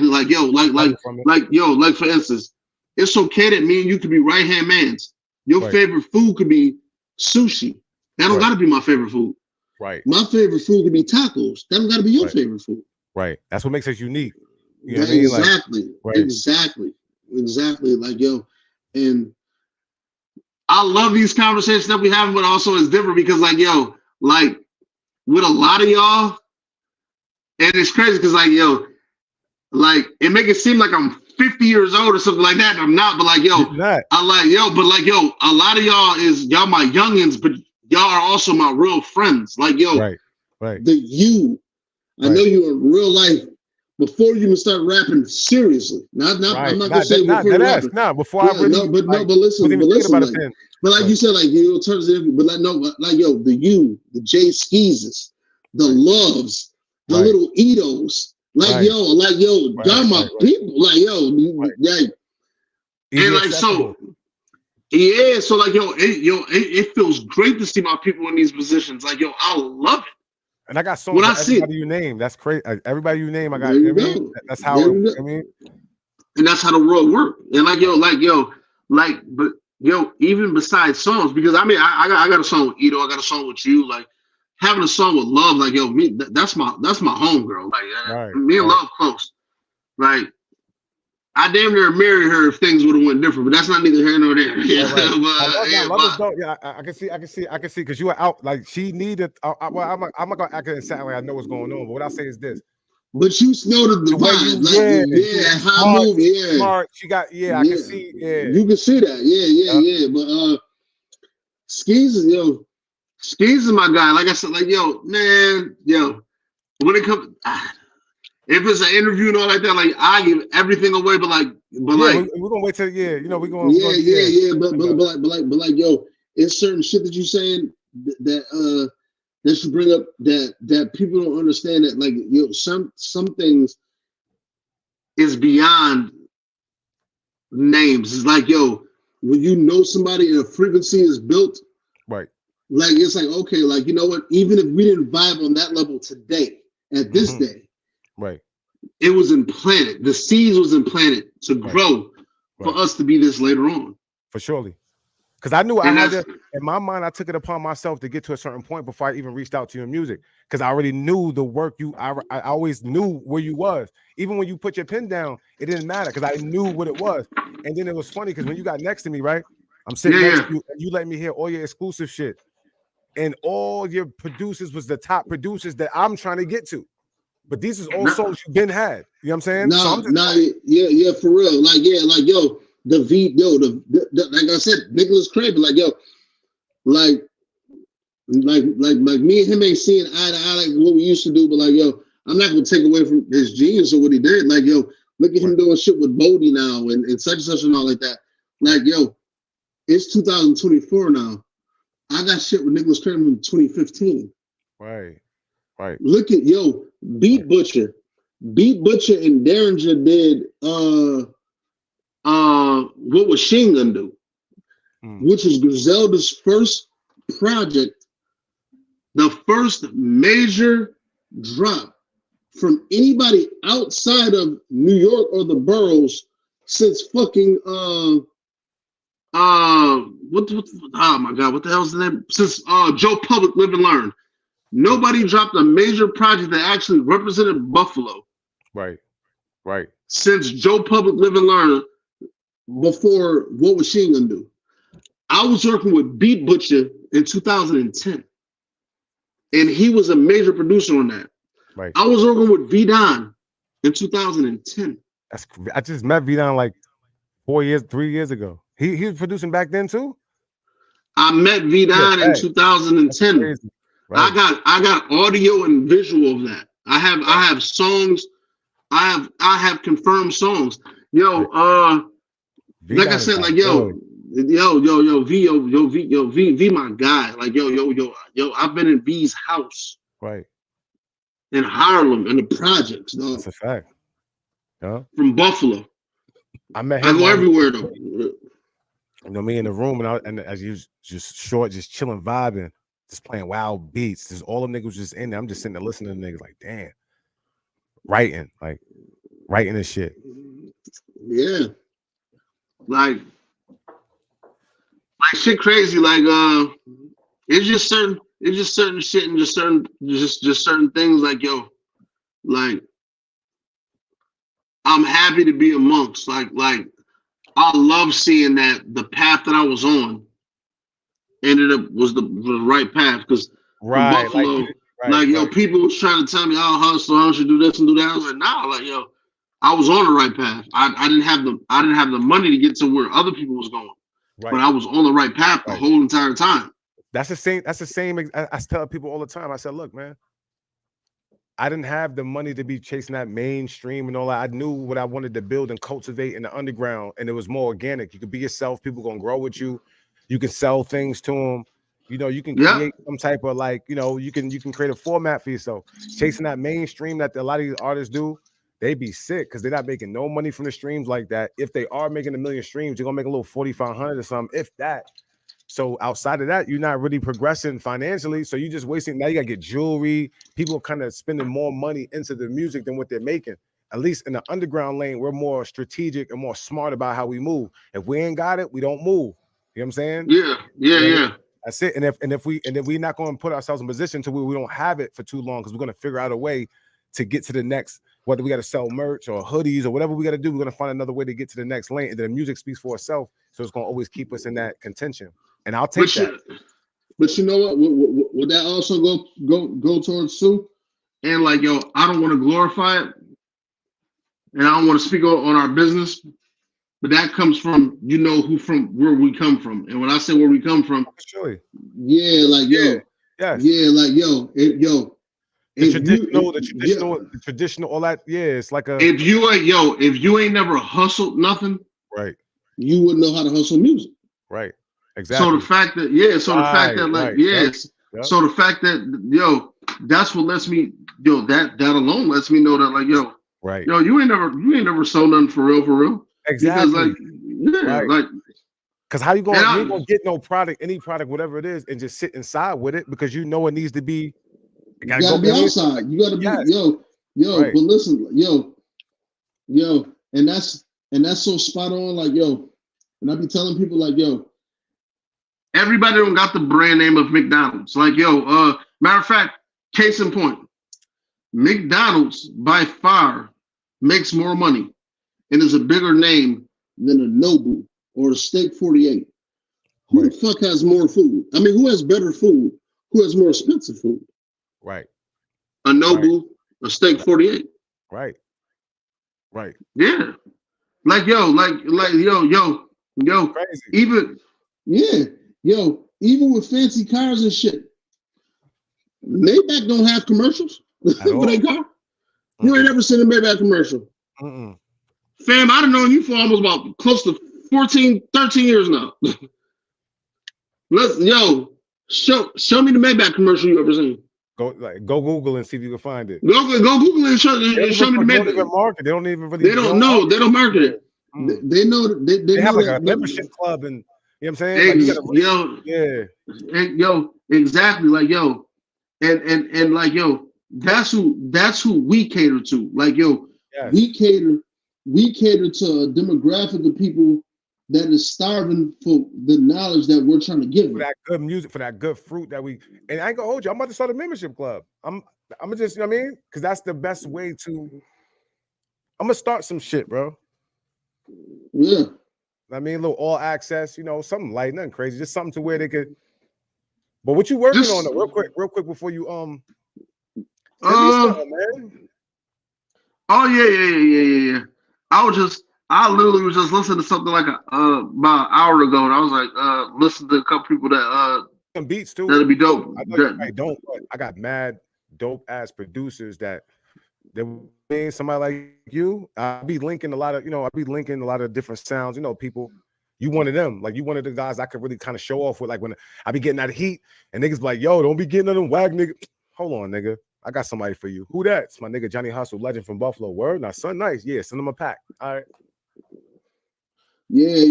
[SPEAKER 19] Like yo, like for instance, it's okay that me and you could be right hand mans. Your favorite food could be sushi. That don't gotta be my favorite food.
[SPEAKER 10] Right.
[SPEAKER 19] My favorite food could be tacos. That don't gotta be your favorite food.
[SPEAKER 10] Right. That's what makes us unique. You know
[SPEAKER 19] exactly.
[SPEAKER 10] What I mean?
[SPEAKER 19] Exactly. Like yo, and I love these conversations that we have, but also it's different because like yo, like with a lot of y'all, and it's crazy because like yo, like it make it seem like I'm 50 years old or something like that. I'm not, but like yo, I like yo, but like yo, a lot of y'all my youngins, but y'all are also my real friends. Like yo,
[SPEAKER 10] right.
[SPEAKER 19] I know you in real life before you even start rapping seriously. I'm not gonna say before you rapping.
[SPEAKER 10] Before I really.
[SPEAKER 19] But listen. But like you said, like you know, in terms of, but like no, like yo, the Jay Skeezes, the Loves, the little Edos, like yo, y'all my people, like yo, like, and like so. Yeah, so like it feels great to see my people in these positions. Like yo, I love it.
[SPEAKER 10] And I got songs with everybody you name. That's crazy. Everybody you name, I got. You know, that's how. I mean,
[SPEAKER 19] and that's how the world works. And but even besides songs, because I mean, I got a song with Edo. I got a song with you. Like having a song with Love, like yo, me, that's my homegirl. Like me and Love close. Like I damn near married her if things would have went different, but that's not neither here nor there.
[SPEAKER 10] I can see because you were out. Like she needed. I'm not gonna act and sound like I know what's going on, but what I say is this.
[SPEAKER 19] But you know the vibe, how move,
[SPEAKER 10] smart. She got, I can see,
[SPEAKER 19] you can see that, But Skeez is my guy. Like I said, like man, when it comes. If it's an interview and all like that, like I give everything away, but
[SPEAKER 10] we're gonna wait till we're going
[SPEAKER 19] but like yo, it's certain shit that you saying that should bring up that people don't understand that like some things is beyond names. It's like when you know somebody and a frequency is built,
[SPEAKER 10] right?
[SPEAKER 19] Like it's like okay, like you know what? Even if we didn't vibe on that level today, at this day.
[SPEAKER 10] Right.
[SPEAKER 19] It was implanted. The seeds was implanted to grow for us to be this later on.
[SPEAKER 10] For surely. Because I knew I had to, in my mind, I took it upon myself to get to a certain point before I even reached out to you in music. Because I already knew the work I always knew where you was. Even when you put your pen down, it didn't matter because I knew what it was. And then it was funny because when you got next to me, right? I'm sitting next to you and you let me hear all your exclusive shit. And all your producers was the top producers that I'm trying to get to. But these is all songs you've been had. You know what I'm saying?
[SPEAKER 19] Yeah, for real. Like yo, like I said, Nicholas Craven, like yo, like me and him ain't seeing eye to eye like what we used to do, but like yo, I'm not gonna take away from his genius or what he did. Like yo, look at him doing shit with Bodie now and such and such and all like that. Like yo, it's 2024 now. I got shit with Nicholas Craven in 2015.
[SPEAKER 10] Right.
[SPEAKER 19] Look at Beat Butcher and Derringer did what was Sheen gonna do, which was Griselda's first project, the first major drop from anybody outside of New York or the boroughs since fucking oh my god, what the hell's the name? Since Joe Public Live and Learn. Nobody dropped a major project that actually represented Buffalo.
[SPEAKER 10] Right.
[SPEAKER 19] Since Joe Public Live and Learn before What Was She Gonna Do? I was working with Beat Butcher in 2010. And he was a major producer on that.
[SPEAKER 10] Right.
[SPEAKER 19] I was working with V-Don in 2010.
[SPEAKER 10] I just met V-Don like 3 years ago. He was producing back then too?
[SPEAKER 19] I met V-Don in 2010. Right. I got audio and visual of that. I have songs. I have confirmed songs. Like I said, like V, my guy. Like yo, I've been in V's house.
[SPEAKER 10] Right.
[SPEAKER 19] In Harlem in the projects, dog.
[SPEAKER 10] That's a fact. Yeah.
[SPEAKER 19] From Buffalo.
[SPEAKER 10] I met him.
[SPEAKER 19] I go everywhere though.
[SPEAKER 10] You know, me in the room and as you just chilling, vibing. Just playing wild beats. There's all the niggas just in there. I'm just sitting there listening to the niggas like, damn. Writing this shit.
[SPEAKER 19] Yeah. Like shit crazy. Like it's just certain shit and just certain things like yo. Like I'm happy to be amongst. Like I love seeing that the path that I was on ended up was the right path because Buffalo, people was trying to tell me, oh, hustle, I should do this and do that. I was like, nah, like yo, I was on the right path. I didn't have the money to get to where other people was going, but I was on the right path the whole entire time.
[SPEAKER 10] That's the same. I tell people all the time. I said, look, man, I didn't have the money to be chasing that mainstream and all that. I knew what I wanted to build and cultivate in the underground, and it was more organic. You could be yourself. People gonna grow with you. You can sell things to them. You know, you can create some type of you can create a format for yourself. Chasing that mainstream that a lot of these artists do, they be sick because they're not making no money from the streams like that. If they are making 1 million streams, you're gonna make a little 4,500 or something, if that. So outside of that, you're not really progressing financially. So you're just wasting. Now you gotta get jewelry. People are kind of spending more money into the music than what they're making. At least in the underground lane, we're more strategic and more smart about how we move. If we ain't got it, we don't move. You know what I'm saying?
[SPEAKER 19] Yeah.
[SPEAKER 10] That's it. And if we're not going to put ourselves in position to where we don't have it for too long, because we're going to figure out a way to get to the next, whether we got to sell merch or hoodies or whatever we got to do, we're going to find another way to get to the next lane. And then the music speaks for itself. So it's going to always keep us in that contention. And I'll take that.
[SPEAKER 19] But you know what? Would that also go towards Sue? And like, yo, I don't want to glorify it. And I don't want to speak on our business. But that comes from where we come from. And when I say where we come from,
[SPEAKER 10] sure.
[SPEAKER 19] The
[SPEAKER 10] traditional, all that. Yeah, it's like a.
[SPEAKER 19] If you ain't never hustled nothing,
[SPEAKER 10] right,
[SPEAKER 19] you wouldn't know how to hustle music.
[SPEAKER 10] Right. Exactly.
[SPEAKER 19] So the fact that so the fact that that's what lets me that alone lets me know that like
[SPEAKER 10] right,
[SPEAKER 19] you ain't never sold nothing for real.
[SPEAKER 10] Exactly. Because how you gonna get no product, any product, whatever it is, and just sit inside with it because you know it needs to be.
[SPEAKER 19] You gotta be outside. You gotta be right. But listen, and that's so spot on. Like and I be telling people like everybody don't got the brand name of McDonald's. Like matter of fact, case in point, McDonald's by far makes more money and is a bigger name than a Nobu or a Steak 48. Who the fuck has more food? I mean, who has better food? Who has more expensive food?
[SPEAKER 10] Right.
[SPEAKER 19] A Nobu a steak 48.
[SPEAKER 10] Right.
[SPEAKER 19] Yeah. Like yo,
[SPEAKER 10] crazy.
[SPEAKER 19] Even with fancy cars and shit. Maybach don't have commercials for their car. You ain't ever seen a Maybach commercial.
[SPEAKER 10] Mm-mm.
[SPEAKER 19] Fam, I've known you for almost about close to 14, 13 years now. Show me the Maybach commercial you ever seen.
[SPEAKER 10] Go Google and see if you can find it.
[SPEAKER 19] Go Google and show me the Maybach.
[SPEAKER 10] They don't even market. They don't even really.
[SPEAKER 19] They don't know. They don't market it. They know. They
[SPEAKER 10] have
[SPEAKER 19] know
[SPEAKER 10] like
[SPEAKER 19] that,
[SPEAKER 10] a membership club, and you know what I'm saying.
[SPEAKER 19] Exactly. Like and like that's who we cater to. Like
[SPEAKER 10] yes.
[SPEAKER 19] we cater to a demographic of people that is starving for the knowledge that we're trying to give them.
[SPEAKER 10] For that good music, for that good fruit that we. And I ain't gonna hold you. I'm about to start a membership club. I'm gonna just, you know what I mean? Because that's the best way to. I'm gonna start some shit, bro.
[SPEAKER 19] Yeah.
[SPEAKER 10] I mean, a little all access, something light, nothing crazy, just something to where they could. But what you working on, though, real quick before you man.
[SPEAKER 19] Oh yeah. I literally was just listening to something like about an hour ago, and I was like, listen to a couple people that
[SPEAKER 10] some beats too.
[SPEAKER 19] That'll be dope.
[SPEAKER 10] I got mad dope ass producers that somebody like you. I'll be linking a lot of different sounds. People. You one of them, like you one of the guys I could really kind of show off with. Like when I be getting out of heat, and niggas be like, "Yo, don't be getting on them wag nigga." Hold on, nigga. I got somebody for you. Who that? It's my nigga Johnny Hustle, legend from Buffalo. Word, now son, nice. Yeah, send him a pack. All right.
[SPEAKER 19] Yeah.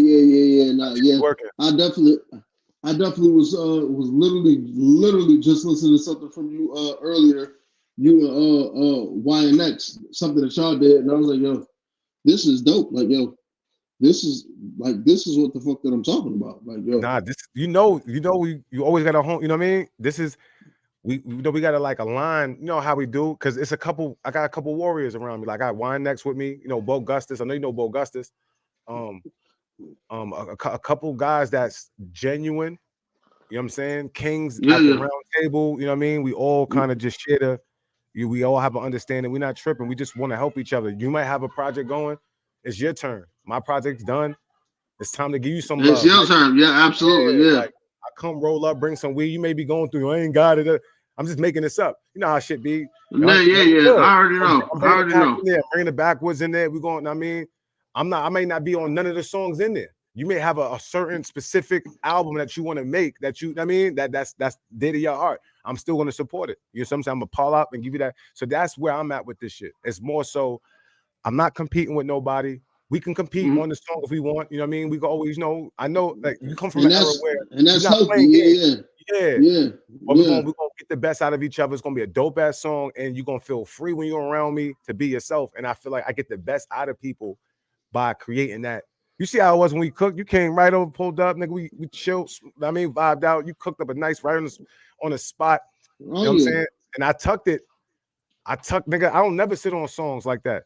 [SPEAKER 19] Working. I definitely was literally just listening to something from you earlier. You and YNX, something that y'all did, and I was like, yo, this is dope. Like, yo, this is what the fuck that I'm talking about. Like, yo,
[SPEAKER 10] nah, this you always got a home. You know what I mean? This is. We got to like align, how we do, because it's I got a couple warriors around me. Like I got Wine next with me, Bo Gustus. I know you know Bo Gustus. A couple guys that's genuine, you know what I'm saying? Kings at the round table, you know what I mean? We all kind of just share we all have an understanding. We're not tripping. We just want to help each other. You might have a project going. It's your turn. My project's done. It's time to give you some love.
[SPEAKER 19] It's your turn. Yeah, absolutely. Yeah.
[SPEAKER 10] Like, I come roll up, bring some weed. You may be going through. I ain't got it. I'm just making this up. You know how shit be.
[SPEAKER 19] Yeah. I already know.
[SPEAKER 10] Bringing the backwoods in there. We're going. I mean, I may not be on none of the songs in there. You may have a certain specific album that you want to make. That's dear to your heart. I'm still going to support it. Sometimes I'm gonna pull up and give you that. So that's where I'm at with this shit. It's more so. I'm not competing with nobody. We can compete on the song if we want. You know what I mean? We can always I know like you come from an era where
[SPEAKER 19] that's healthy. Yeah.
[SPEAKER 10] But we're gonna get the best out of each other. It's gonna be a dope ass song, and you're gonna feel free when you're around me to be yourself. And I feel like I get the best out of people by creating that. You see how it was when we cooked? You came right over, pulled up, nigga. We chilled. I mean, vibed out. You cooked up a nice right on the spot. You know what I'm saying? And I tucked, nigga. I don't never sit on songs like that.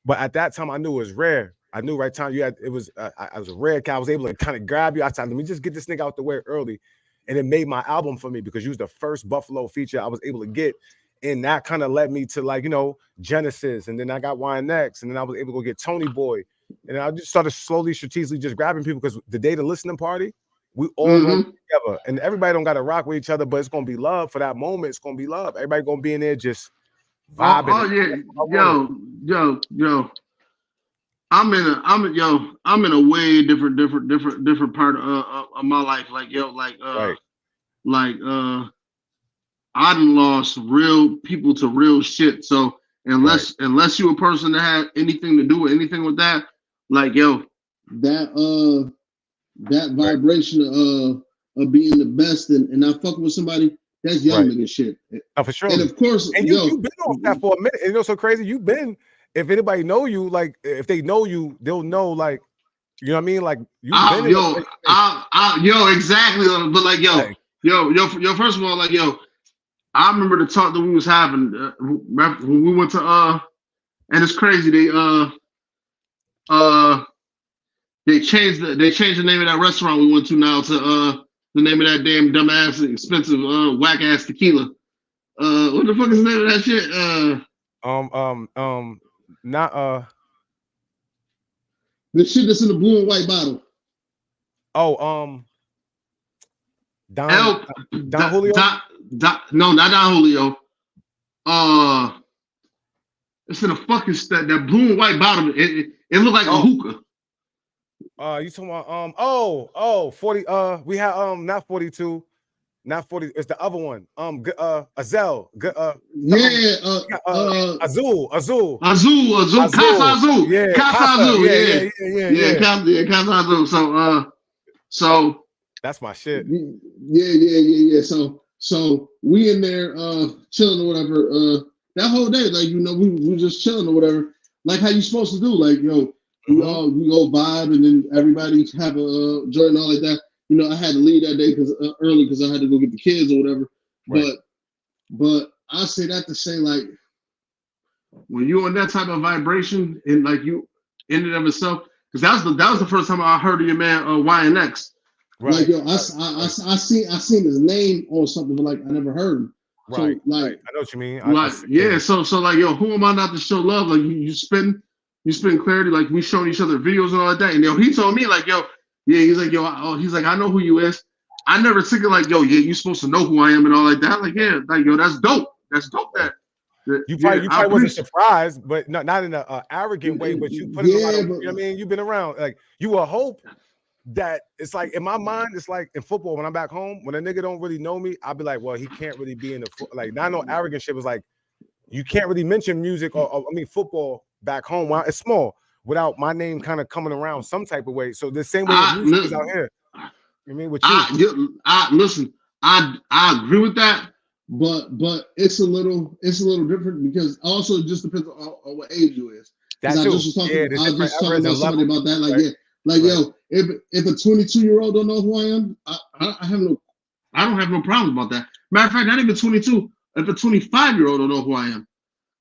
[SPEAKER 10] But at that time, I knew it was rare. I knew right time I was a rare guy. I was able to kind of grab you. I said, let me just get this nigga out the way early. And it made my album for me because you was the first Buffalo feature I was able to get. And that kind of led me to Genesis. And then I got YNX. And then I was able to go get Tony Boy. And I just started slowly, strategically just grabbing people because the day the listening party, we all gonna be together. And everybody don't got to rock with each other, but it's going to be love for that moment. It's going to be love. Everybody going to be in there just vibing.
[SPEAKER 19] Yo. I'm in a way different part of my life. I done lost real people to real shit. So unless you're a person that had anything to do with anything with that, that vibration of being the best and not fucking with somebody, that's young nigga shit.
[SPEAKER 10] Oh, for sure.
[SPEAKER 19] And of course,
[SPEAKER 10] and you've been off that for a minute. And so crazy. You've been. If anybody know you, like if they know you, they'll know, like, you know what I mean? Like
[SPEAKER 19] exactly. But first of all, I remember the talk that we was having when we went to and it's crazy, they changed the name of that restaurant we went to now to the name of that damn dumbass expensive whack ass tequila. What the fuck is the name of that shit?
[SPEAKER 10] Not
[SPEAKER 19] The shit that's in the blue and white bottle.
[SPEAKER 10] oh Don
[SPEAKER 19] El,
[SPEAKER 10] Don Julio.
[SPEAKER 19] No, not Don Julio. It's in a fucking that blue and white bottle. It looked like a hookah.
[SPEAKER 10] You talking about 40 we have not 42, not 40, it's the other one. Azul. Azul.
[SPEAKER 19] Casa Azul.
[SPEAKER 10] Yeah,
[SPEAKER 19] Casa Azul.
[SPEAKER 10] Yeah.
[SPEAKER 19] Casa Azul. So
[SPEAKER 10] that's my shit.
[SPEAKER 19] Yeah. So we in there chilling or whatever. That whole day, like, you know, we just chilling or whatever. Like how you supposed to do. Like, yo, we go vibe and then everybody have a joint and all like that. You know, I had to leave that day early because I had to go get the kids or whatever. Right. But I say that to say, like, when you're on that type of vibration and like you in and of itself, because that was the first time I heard of your man YNX. Right. Like, yo, I seen his name on something, but like I never heard him.
[SPEAKER 10] Right.
[SPEAKER 19] So, like,
[SPEAKER 10] I know what you mean.
[SPEAKER 19] So like, yo, who am I not to show love? Like, you spend clarity, like we showing each other videos and all that. And yo, he told me like, yo, yeah, he's like, yo, he's like, I know who you is. I never took it like, yo, yeah, you supposed to know who I am and all like that. Like, yeah, like, yo, that's dope. That's dope.
[SPEAKER 10] You probably wasn't surprised, but not in an arrogant way. But you put it around. You know what I mean? You've been around. Like, you will hope that it's like in my mind, it's like in football when I'm back home, when a nigga don't really know me, I'll be like, well, he can't really be in the like. Not no arrogant shit. Was like, you can't really mention music or football back home. Well, it's small without my name kind of coming around some type of way. So the same way music is out here. You mean with you?
[SPEAKER 19] Listen, I agree with that, but it's a little different because also it just depends on what age you is. I was just talking about somebody about that. Like, yeah, like, yo, if a 22-year-old don't know who I am, I don't have no problem about that. Matter of fact, not even 22. If a 25-year-old don't know who I am,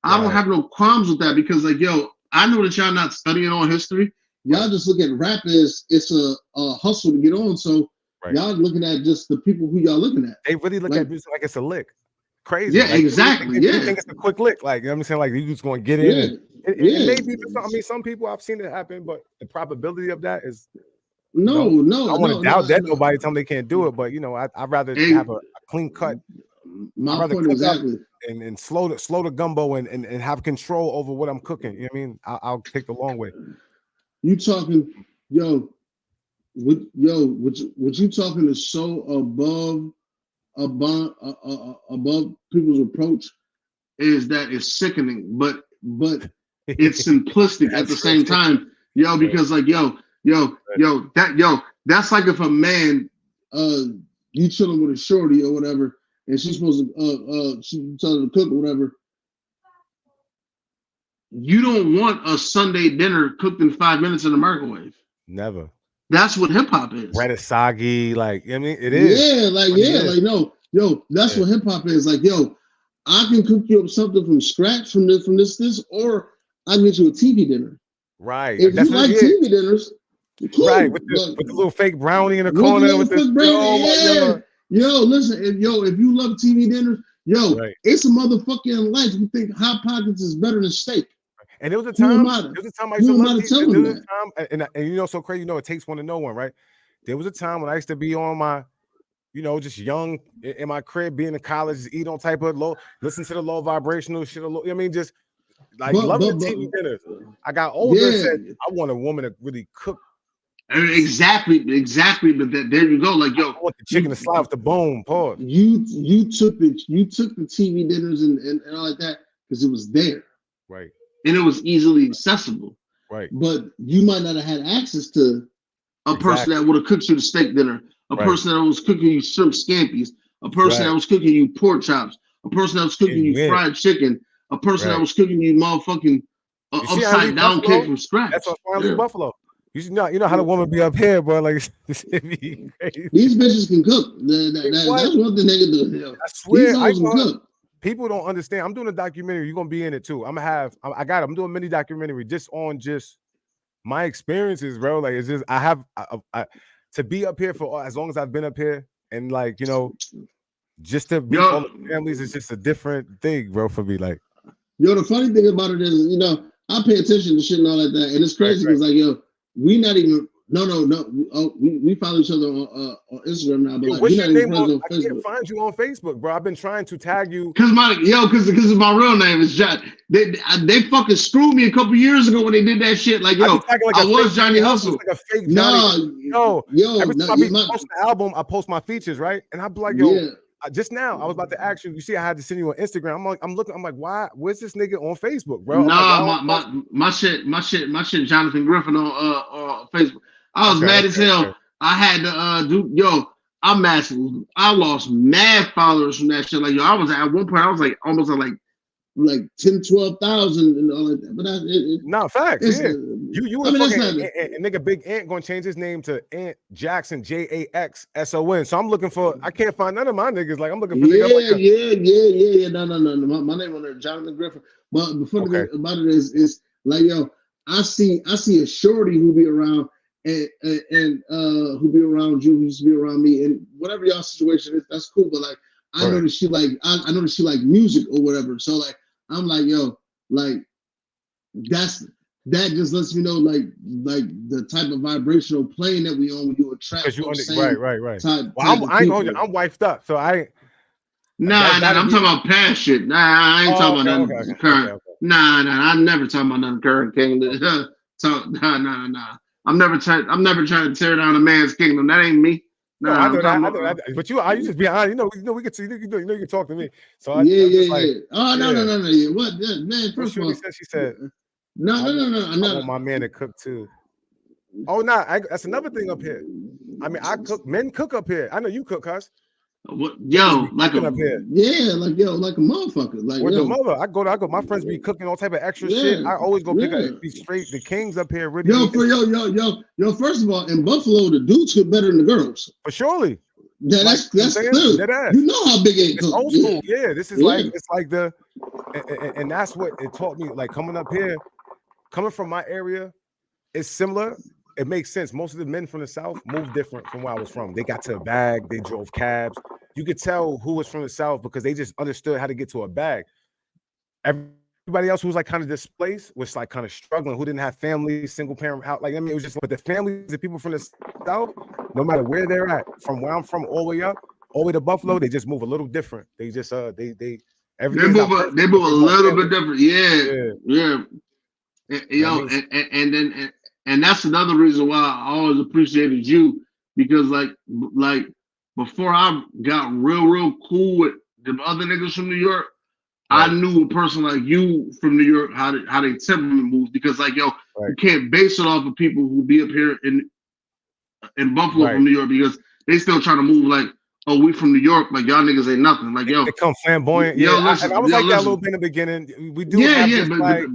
[SPEAKER 19] I don't have no qualms with that because, like, yo, I know that y'all not studying on history. Y'all just look at rap as it's a hustle to get on. So y'all looking at just the people who y'all looking at.
[SPEAKER 10] They really look at music like it's a lick. Crazy.
[SPEAKER 19] Yeah,
[SPEAKER 10] like,
[SPEAKER 19] exactly.
[SPEAKER 10] They think it's a quick lick. Like, you know what I'm saying? Like, you just going to get in. It may be for some, I mean, some people I've seen it happen, but the probability of that is
[SPEAKER 19] no.
[SPEAKER 10] I don't want to doubt that nobody tell me they can't do it, but you know, I'd rather have a clean cut.
[SPEAKER 19] My point exactly.
[SPEAKER 10] And slow the gumbo and have control over what I'm cooking. You know what I mean? I'll take the long way.
[SPEAKER 19] You talking, what you talking is so above people's approach is that it's sickening, but it's simplistic at the same time, because like that's like if a man you chilling with a shorty or whatever and she's supposed to she telling her to cook or whatever. You don't want a Sunday dinner cooked in 5 minutes in the microwave.
[SPEAKER 10] Never.
[SPEAKER 19] That's what hip hop is.
[SPEAKER 10] Bread is soggy, like, I mean, it is.
[SPEAKER 19] That's what hip hop is. Like, yo, I can cook you up something from scratch from this, or I can get you a TV dinner.
[SPEAKER 10] Right.
[SPEAKER 19] If you like TV dinners, cool.
[SPEAKER 10] Right, with the little fake brownie in the corner with the
[SPEAKER 19] brownie, listen, if you love TV dinners, it's a motherfucking life. You think Hot Pockets is better than steak?
[SPEAKER 10] And there was a time I used to love TV. And you know, so crazy, it takes one to know one, right? There was a time when I used to be on my, just young in my crib, being in college, just eat on type of low, listen to the low vibrational shit. I mean, just like loving TV dinners. I got older and said, I want a woman to really cook.
[SPEAKER 19] Exactly. But there you go. Like, yo,
[SPEAKER 10] I want the chicken to slide with the bone. Pause.
[SPEAKER 19] You took the TV dinners and all like that because it was there.
[SPEAKER 10] Right.
[SPEAKER 19] And it was easily accessible.
[SPEAKER 10] Right.
[SPEAKER 19] But you might not have had access to a person that would have cooked you the steak dinner, a person that was cooking you shrimp scampies, a person that was cooking you pork chops, a person that was cooking you fried chicken, a person that was cooking you motherfucking upside down cake from scratch.
[SPEAKER 10] That's why I leave Buffalo. You know how the woman be up here, bro. Like, this be crazy.
[SPEAKER 19] These bitches can cook. That's what the nigga do.
[SPEAKER 10] I swear, people don't understand. I'm doing a documentary. You're gonna be in it too. I'm doing a mini documentary just on my experiences, bro. Like, it's just I to be up here for as long as I've been up here, and like, just to be all the families is just a different thing, bro, for me. Like,
[SPEAKER 19] Yo, the funny thing about it is, I pay attention to shit and all like that, and it's crazy because like, yo, we not even. No. We follow each other on Instagram now, but
[SPEAKER 10] Yo,
[SPEAKER 19] like,
[SPEAKER 10] what's
[SPEAKER 19] we
[SPEAKER 10] your
[SPEAKER 19] not even
[SPEAKER 10] name
[SPEAKER 19] friends
[SPEAKER 10] on?
[SPEAKER 19] on
[SPEAKER 10] I
[SPEAKER 19] Facebook.
[SPEAKER 10] can't find you on Facebook, bro. I've been trying to tag you.
[SPEAKER 19] Because my real name is John. They fucking screwed me a couple years ago when they did that shit. Like, yo, I was Johnny Hustle.
[SPEAKER 10] Like a fake
[SPEAKER 19] Johnny.
[SPEAKER 10] No,
[SPEAKER 19] yo,
[SPEAKER 10] every time I post an album, I post my features, right? And I'd be like, yo.
[SPEAKER 19] Yeah.
[SPEAKER 10] Just now, I was about to ask you. You see, I had to send you on Instagram. I'm looking. I'm like, why? Where's this nigga on Facebook, bro?
[SPEAKER 19] Nah, my shit, Jonathan Griffin on Facebook. I was mad as hell. Okay. I had to do. Yo, I'm massive. I lost mad followers from that shit. Like, yo, I was at one point. I was like almost at like 10, 12,000 and all like that. But
[SPEAKER 10] facts. Yeah, you were fucking and nigga Big Ant gonna change his name to Ant Jackson JAXSON. So I'm looking for. I can't find none of my niggas. Like I'm looking for.
[SPEAKER 19] Yeah. No. My name on there, Jonathan Griffin. But the funny thing about it is like, yo, I see a shorty who be around and who be around you, who used to be around me, and whatever y'all situation is, that's cool. But like, I know that she like I know that she like music or whatever. So like, I'm like, yo, like that just lets me know like the type of vibrational plane that we on when you attract.
[SPEAKER 10] Right. Well, I ain't gonna, I'm wifed up, so I.
[SPEAKER 19] Nah, I'm talking about past shit. Nah, I ain't talking about nothing current. Okay. Nah, I'm never talking about nothing current kingdom. Nah. I'm never trying to tear down a man's kingdom. That ain't me.
[SPEAKER 10] No, I know that. But you just be honest. We can see. You can talk to me. So yeah.
[SPEAKER 19] Oh no. Yeah. What, man? First of all,
[SPEAKER 10] she said.
[SPEAKER 19] No.
[SPEAKER 10] I want my man to cook too. Oh, no. That's another thing up here. I mean, I cook. Men cook up here. I know you cook, cuz.
[SPEAKER 19] Yo, like up here. Yeah, like a motherfucker. Like
[SPEAKER 10] with the mother, I go. My friends be cooking all type of extra shit. I always go pick up these straight. The kings up here really.
[SPEAKER 19] Yo. First of all, in Buffalo, the dudes cook better than the girls.
[SPEAKER 10] For surely.
[SPEAKER 19] Yeah, that's clear. You know how big it is.
[SPEAKER 10] Old school. Yeah, this is like it's like the, and that's what it taught me. Like coming up here, coming from my area, it's similar. It makes sense. Most of the men from the South moved different from where I was from. They got to a bag. They drove cabs. You could tell who was from the South because they just understood how to get to a bag. Everybody else who was like kind of displaced was like kind of struggling, who didn't have families, single parent house. Like, I mean, it was just, but the families, the people from the South, no matter where they're at, from where I'm from, all the way up, all the way to Buffalo, they just move a little different. They just, they
[SPEAKER 19] move a little bit different. Yeah. Yo, and that's another reason why I always appreciated you, because like before I got real cool with the other niggas from New York, I knew a person like you from New York how they temperament moves, because like, yo, you can't base it off of people who be up here in Buffalo from New York, because they still trying to move like, oh, we from New York, like y'all niggas ain't nothing. Like, yo,
[SPEAKER 10] they come flamboyant. I was like that a little bit in the beginning. We do have this, a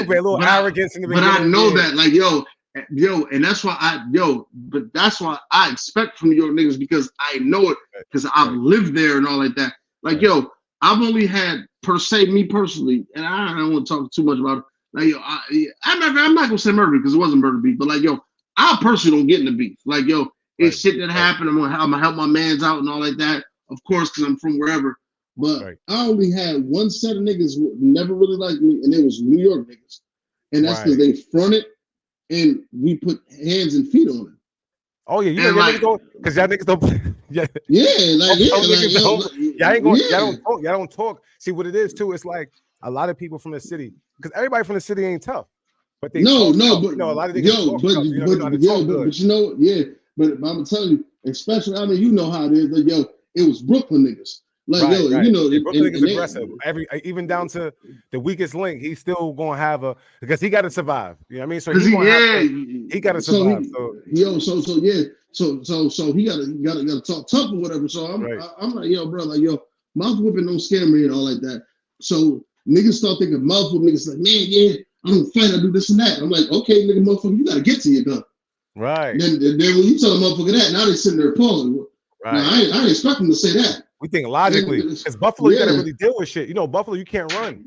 [SPEAKER 10] little arrogance in the beginning.
[SPEAKER 19] But I know that, like, yo, and that's why that's why I expect from New York niggas, because I know it, because I've lived there and all like that. Like, yo, I've only had, per se, me personally, and I don't want to talk too much about it. Like, yo, I'm not gonna say murder because it wasn't murder beef, but like, yo, I personally don't get in the beef. Like, yo, it's shit that happened. I'm gonna help my mans out and all like that, of course, because I'm from wherever. But I only had one set of niggas who never really liked me, and it was New York niggas, and that's because they fronted and we put hands and feet on them.
[SPEAKER 10] Oh yeah, you know, like, because y'all niggas don't. Y'all don't talk. See what it is too. It's like a lot of people from the city, because everybody from the city ain't tough, but they
[SPEAKER 19] but
[SPEAKER 10] a lot of niggas
[SPEAKER 19] But I'm gonna tell you, especially, I mean, you know how it is. Like, yo, it was Brooklyn niggas. Like, you know,
[SPEAKER 10] Brooklyn niggas aggressive. Even down to the weakest link, he's still gonna have because he got to survive. You know what I mean? So he got to survive.
[SPEAKER 19] So he got to talk tough or whatever. So I'm like, yo, bro, like, yo, mouth whipping don't scare me and all like that. So niggas start thinking mouth whipping. Niggas like, man, I don't fight. I do this and that. I'm like, okay, nigga, motherfucker, you got to get to your gun.
[SPEAKER 10] Right.
[SPEAKER 19] Then when you tell a motherfucker that, now they sitting there appalling. Right. Now, I ain't expect them to say that.
[SPEAKER 10] We think logically, because Buffalo, you gotta really deal with shit. You know, Buffalo, you can't run.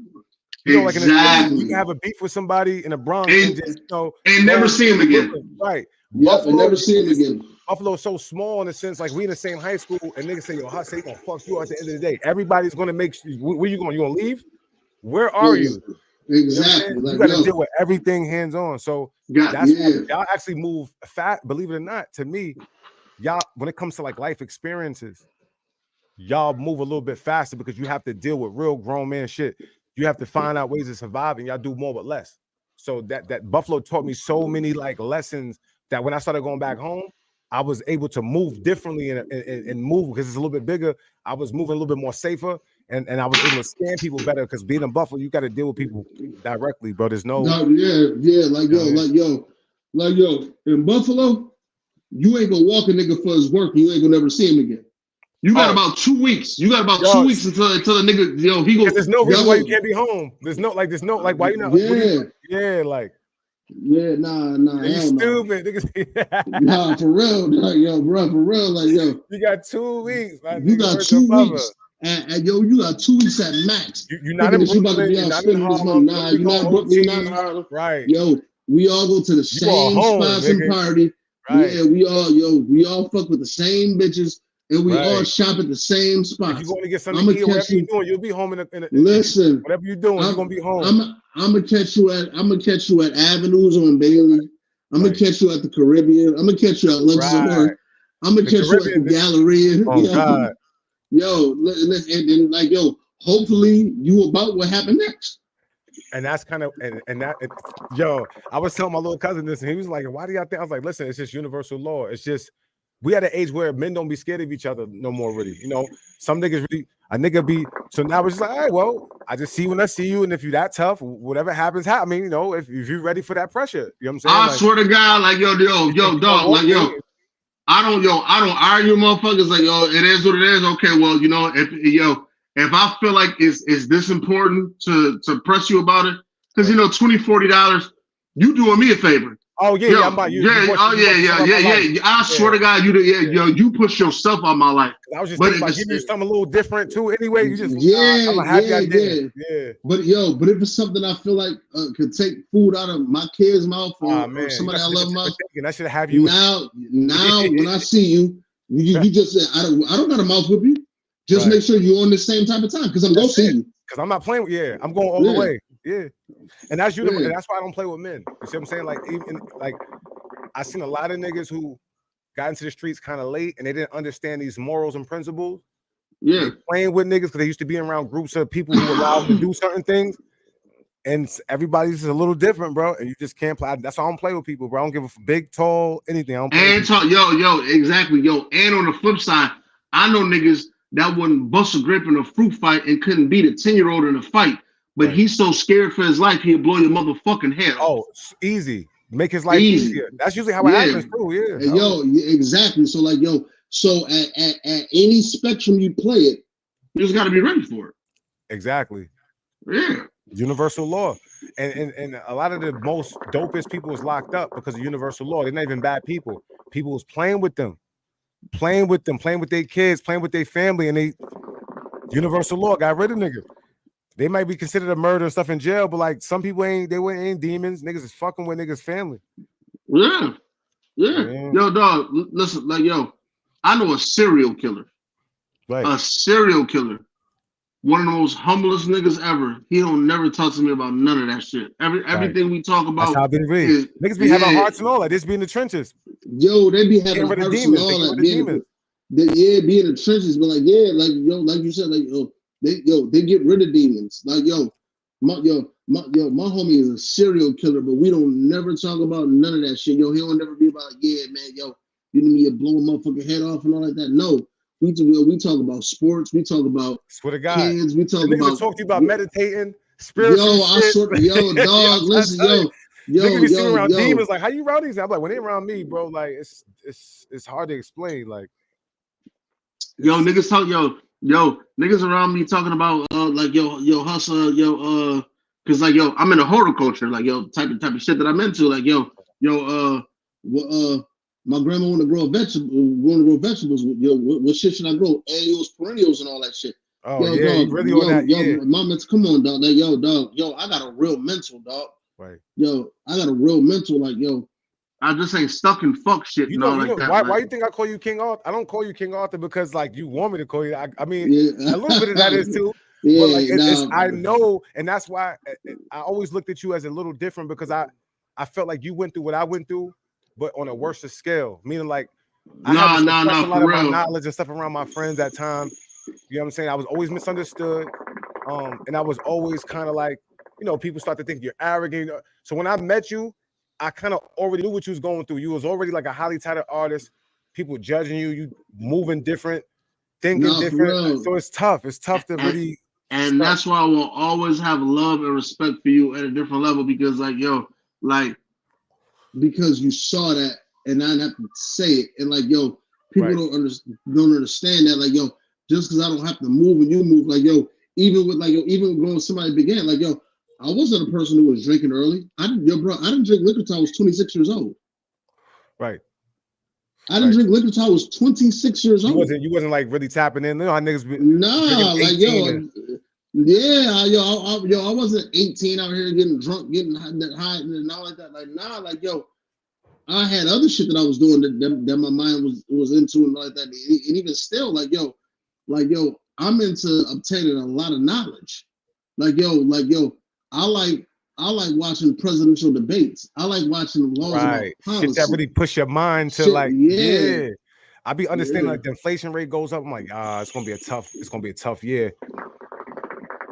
[SPEAKER 10] You know, like in the city, you can have a beef with somebody in the Bronx and just,
[SPEAKER 19] and never see him again.
[SPEAKER 10] Right.
[SPEAKER 19] Buffalo, never see him again.
[SPEAKER 10] Buffalo is so small in the sense, like we in the same high school, and niggas say, yo, Hus, they gonna fuck you at the end of the day. Everybody's gonna make. Where you going? You gonna leave? Where are you?
[SPEAKER 19] Exactly.
[SPEAKER 10] You,
[SPEAKER 19] like,
[SPEAKER 10] got to deal with everything hands on. So that's why y'all actually move fat. Believe it or not, to me, y'all, when it comes to like life experiences, y'all move a little bit faster because you have to deal with real grown man shit. You have to find out ways to survive, and y'all do more with less. So that Buffalo taught me so many like lessons that when I started going back home, I was able to move differently and move because it's a little bit bigger. I was moving a little bit more safer, and I was able to scan people better because being in Buffalo, you got to deal with people directly, bro. There's no,
[SPEAKER 19] like yo, in Buffalo, you ain't gonna walk a nigga for his work, and you ain't gonna never see him again. You got about 2 weeks. You got about 2 weeks until the nigga, he goes.
[SPEAKER 10] There's no reason why you can't be home. There's no why you not.
[SPEAKER 19] Nah.
[SPEAKER 10] You stupid, niggas.
[SPEAKER 19] Nah, for real, bro, for real,
[SPEAKER 10] You got 2 weeks.
[SPEAKER 19] You got 2 weeks, and you got 2 weeks at max.
[SPEAKER 10] You're not in Brooklyn.
[SPEAKER 19] You're not in Harlem. Nah, you're not in Brooklyn. You're not in Harlem.
[SPEAKER 10] Right.
[SPEAKER 19] Yo, we all go to the same spots and party.
[SPEAKER 10] Right.
[SPEAKER 19] Yeah, we all fuck with the same bitches. And we all shop at the same spots.
[SPEAKER 10] If you want to get something to eat, whatever you're doing, you'll be home in
[SPEAKER 19] listen,
[SPEAKER 10] whatever you're doing, you're gonna be home.
[SPEAKER 19] I'm gonna catch you at Avenues on Bailey. I'm gonna catch you at the Caribbean. I'm gonna catch you at Luxor. I'm gonna catch you at the Galleria.
[SPEAKER 10] Oh God.
[SPEAKER 19] Listen, hopefully you about what happened next.
[SPEAKER 10] And that's kind of I was telling my little cousin this, and he was like, "Why do y'all think?" I was like, "Listen, it's just universal law. It's just." We at an age where men don't be scared of each other no more, really. Some niggas really, a nigga be, so now it's just like, all right, well, I just see when I see you, and if you that tough, whatever happens, I mean, if you're ready for that pressure, you know what I'm saying?
[SPEAKER 19] I swear to God, dog, I don't argue with motherfuckers, it is what it is. Okay, well, if I feel like it's this important to press you about it, because $20-$40, you doing me a favor.
[SPEAKER 10] Oh yeah, I'm about you.
[SPEAKER 19] I swear to God, you push yourself on my life.
[SPEAKER 10] I was just thinking about giving you something a little different too. Anyway, you just I'm happy I did. Yeah.
[SPEAKER 19] But if it's something I feel like could take food out of my kid's mouth or somebody I love mouth,
[SPEAKER 10] I should have you
[SPEAKER 19] now when I see you, you just say I don't got a mouth with you. Just make sure you're on the same type of time because I'm gonna see you.
[SPEAKER 10] Because I'm not playing with I'm going all the way. Yeah. And that's and that's why I don't play with men. You see what I'm saying? Like, even like I seen a lot of niggas who got into the streets kind of late and they didn't understand these morals and principles.
[SPEAKER 19] Yeah.
[SPEAKER 10] They playing with niggas because they used to be around groups of people who allow them to do certain things. And everybody's a little different, bro. And you just can't play. That's why I don't play with people, bro. I don't give a big, tall, anything. I don't play
[SPEAKER 19] exactly. And on the flip side, I know niggas that wouldn't bust a grip in a fruit fight and couldn't beat a 10-year-old in a fight. But he's so scared for his life, he'll blow your motherfucking head off.
[SPEAKER 10] Oh, easy. Make his life easier. That's usually how it happens too. Yeah.
[SPEAKER 19] Exactly. So so at any spectrum you play it, you just got to be ready for it.
[SPEAKER 10] Exactly.
[SPEAKER 19] Yeah.
[SPEAKER 10] Universal law. And a lot of the most dopest people was locked up because of universal law. They're not even bad people. People was playing with playing with their kids, playing with their family, and universal law got rid of niggas. They might be considered a murder and stuff in jail, but like some people ain't demons. Niggas is fucking with niggas' family.
[SPEAKER 19] Yeah. Yo, dog, listen, I know a serial killer.
[SPEAKER 10] Right.
[SPEAKER 19] A serial killer. One of the most humblest niggas ever. He don't never talk to me about none of that shit. Everything we talk about.
[SPEAKER 10] That's how niggas be having hearts and all that. This be in the trenches.
[SPEAKER 19] Yo, they be having hearts and all that. Be in the trenches, but like you said, they get rid of demons. Like my homie is a serial killer, but we don't never talk about none of that shit. He don't never be about you need me to blow a motherfucking head off and all like that. No, we talk about sports. We talk about kids. We talk about
[SPEAKER 10] talk to you about meditating, spiritual shit.
[SPEAKER 19] Dog, listen,
[SPEAKER 10] niggas be sitting around demons. Like, how you around these? I'm like, when they around me, bro, like it's hard to explain. Like,
[SPEAKER 19] niggas around me talking about hustle, because I'm in a horticulture, type of shit that I'm into, my grandma want to grow vegetables. What shit should I grow? Annuals, perennials, and all that shit.
[SPEAKER 10] Oh, dog, really on that.
[SPEAKER 19] Mama, come on, dog. I got a real mental, dog.
[SPEAKER 10] Right.
[SPEAKER 19] I got a real mental, I just ain't stuck in fuck shit.
[SPEAKER 10] Why you think I call you King Arthur? I don't call you King Arthur because you want me to call you. I mean, a little bit of that is too.
[SPEAKER 19] Yeah,
[SPEAKER 10] but like it's I know, and that's why I always looked at you as a little different because I felt like you went through what I went through, but on a worse scale. Meaning like I had to suppress a lot of my knowledge and stuff around my friends at times. You know what I'm saying? I was always misunderstood. And I was always kind of like, you know, people start to think you're arrogant. So when I met you, I kind of already knew what you was going through. You was already like a highly touted artist, people judging you, you moving different, thinking different. So it's tough. It's tough to really.
[SPEAKER 19] And that's why I will always have love and respect for you at a different level because, like, yo, like, because you saw that and I didn't have to say it. And, like, yo, people don't understand that. Like, yo, just because I don't have to move and you move, like, yo, even with, like, yo, even when somebody began, like, yo, I wasn't a person who was drinking early. I didn't drink liquor till I was 26 years old.
[SPEAKER 10] Right.
[SPEAKER 19] I didn't drink liquor till I was 26 years old.
[SPEAKER 10] You wasn't like really tapping in. You know how niggas be
[SPEAKER 19] like, yo, yeah, yo, I wasn't 18 out here getting drunk, getting high and all like that. Like, nah, like, yo, I had other shit that I was doing that my mind was into and all like that. And even still, like, yo, I'm into obtaining a lot of knowledge. Like, yo, I like watching presidential debates. I like watching laws about policy.
[SPEAKER 10] Shit that really push your mind to I be understanding like the inflation rate goes up. I'm like, it's gonna be a tough year.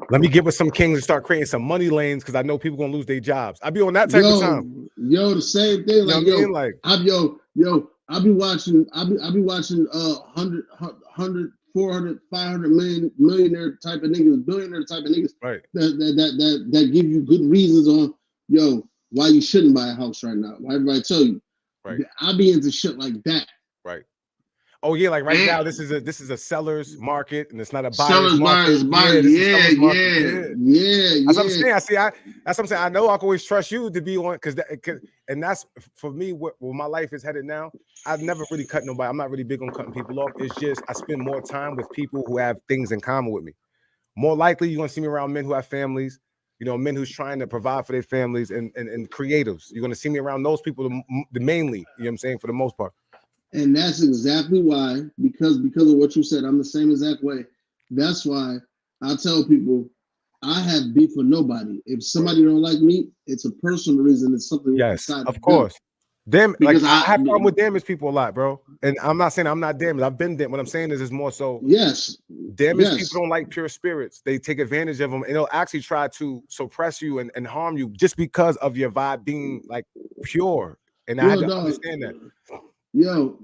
[SPEAKER 10] Let me get with some kings and start creating some money lanes because I know people gonna lose their jobs. I be on that type of time.
[SPEAKER 19] Yo, the same thing. Like,
[SPEAKER 10] you know what I
[SPEAKER 19] mean? I be watching 100, 400, 500 millionaire type of niggas, billionaire type of niggas,
[SPEAKER 10] right?
[SPEAKER 19] That give you good reasons on, yo, why you shouldn't buy a house right now. Why everybody tell you,
[SPEAKER 10] right?
[SPEAKER 19] I be into shit like that,
[SPEAKER 10] right? Oh yeah, like now this is a seller's market and it's not a buyer's market.
[SPEAKER 19] Yeah.
[SPEAKER 10] That's what I'm saying. That's what I'm saying. I know I can always trust you to be on and that's for me where my life is headed now. I've never really cut nobody. I'm not really big on cutting people off. It's just I spend more time with people who have things in common with me. More likely, you're gonna see me around men who have families. You know, men who's trying to provide for their families and creatives. You're gonna see me around those people the mainly. You know what I'm saying, for the most part.
[SPEAKER 19] And that's exactly why, because of what you said, I'm the same exact way. That's why I tell people I have beef with nobody. If somebody don't like me, it's a personal reason. It's something.
[SPEAKER 10] Yes, of course. Them, because like, I have problem with damaged people a lot, bro. And I'm not saying I'm not damaged. I've been damaged. What I'm saying is more so.
[SPEAKER 19] Yes.
[SPEAKER 10] Damaged people don't like pure spirits. They take advantage of them and they'll actually try to suppress you and harm you just because of your vibe being like pure. And I had to understand that.
[SPEAKER 19] Yo,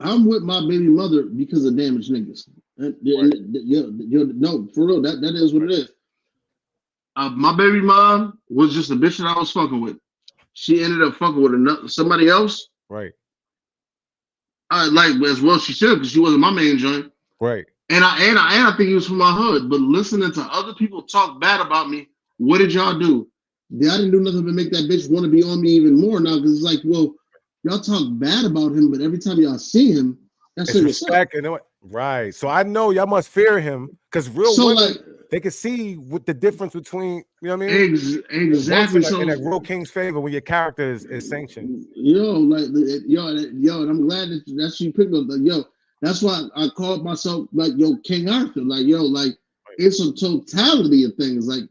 [SPEAKER 19] I'm with my baby mother because of damaged niggas. No, for real, that is what it is. My baby mom was just a bitch that I was fucking with. She ended up fucking with somebody else.
[SPEAKER 10] Right.
[SPEAKER 19] Like as well she should because she wasn't my main joint.
[SPEAKER 10] Right.
[SPEAKER 19] And I think it was from my hood. But listening to other people talk bad about me, what did y'all do? I didn't do nothing but make that bitch want to be on me even more now because it's like, well, y'all talk bad about him, but every time y'all see him, that's
[SPEAKER 10] respect. And right. So I know y'all must fear him because women, they can see what the difference between, you know what I mean?
[SPEAKER 19] Exactly.
[SPEAKER 10] In a real king's favor when your character is sanctioned.
[SPEAKER 19] And I'm glad that you picked up. Like, that's why I called myself like, King Arthur. Like, it's a totality of things. Like,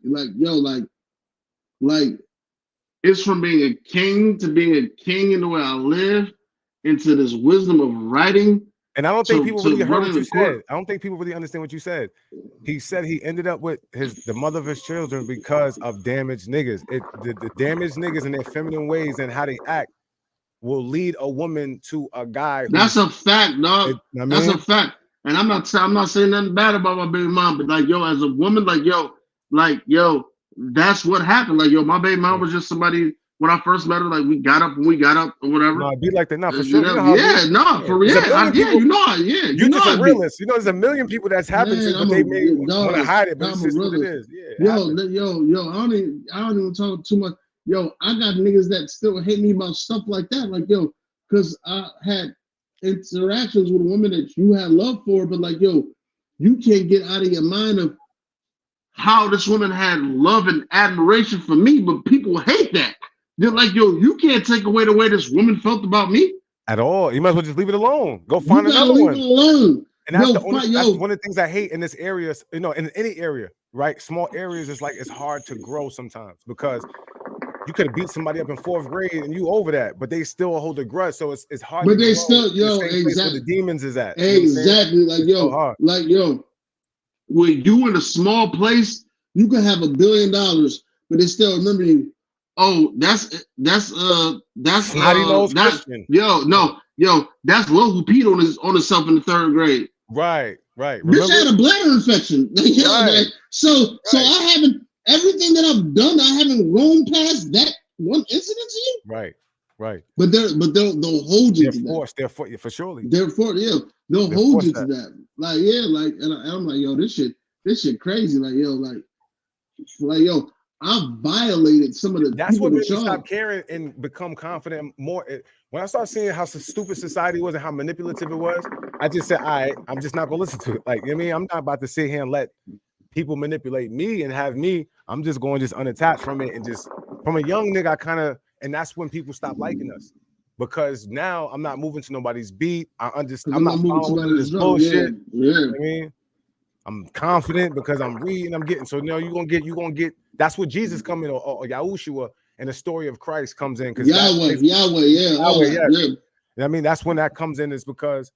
[SPEAKER 19] it's from being a king to being a king in the way I live, into this wisdom of writing.
[SPEAKER 10] And I don't think people really heard what you said. I don't think people really understand what you said. He said he ended up with the mother of his children because of damaged niggas. The damaged niggas in their feminine ways and how they act will lead a woman to a guy.
[SPEAKER 19] That's a fact, dog. That's a fact. And I'm not saying nothing bad about my baby mom, but like, as a woman, that's what happened. Like, my baby mom was just somebody. When I first met her, like we got up or whatever.
[SPEAKER 10] No, it'd be like that. No, for sure.
[SPEAKER 19] You know
[SPEAKER 10] You're just a realist. You know, there's a million people that's happened to, but they may want to hide it, but it's just what it is. Yeah.
[SPEAKER 19] I don't even talk too much. I got niggas that still hate me about stuff like that. Like, because I had interactions with a woman that you had love for, but like, you can't get out of your mind of how this woman had love and admiration for me, but people hate that. They're like, you can't take away the way this woman felt about me
[SPEAKER 10] at all. You might as well just leave it alone. Go find another one. And that's that's one of the things I hate in this area, you know, in any area, right? Small areas is like it's hard to grow sometimes because you could have beat somebody up in 4th grade and you over that, but they still hold a grudge. So it's hard.
[SPEAKER 19] But
[SPEAKER 10] to
[SPEAKER 19] they
[SPEAKER 10] grow
[SPEAKER 19] still,
[SPEAKER 10] in the same place where
[SPEAKER 19] exactly.
[SPEAKER 10] the demons is at.
[SPEAKER 19] Exactly. Like,
[SPEAKER 10] so
[SPEAKER 19] when you in a small place, you can have $1 billion, but they still remember you. Oh, that's that's that's Lil who peed on himself in the 3rd grade.
[SPEAKER 10] Right.
[SPEAKER 19] Bitch had a bladder infection. Like, so I haven't everything that I've done, I haven't grown past that one incident to you.
[SPEAKER 10] Right.
[SPEAKER 19] But they'll hold you to that.
[SPEAKER 10] They're for surely.
[SPEAKER 19] They'll hold you to that. Like, and I'm like, yo, this shit crazy. Like, yo, I violated some of the.
[SPEAKER 10] That's what made me stop caring and become confident more. When I started seeing how stupid society was and how manipulative it was, I just said, all right, I'm just not gonna listen to it. Like, you know what I mean, I'm not about to sit here and let people manipulate me and have me. I'm just going unattached from it and just from a young nigga, I kind of, and that's when people stop liking us. Because now I'm not moving to nobody's beat. I'm not following this bullshit.
[SPEAKER 19] Yeah.
[SPEAKER 10] You know what I mean? I'm confident because I'm reading, I'm getting. So you're gonna get. That's what Jesus coming or Yahushua and the story of Christ comes in. Because
[SPEAKER 19] Yahweh.
[SPEAKER 10] I mean, that's when that comes in, is because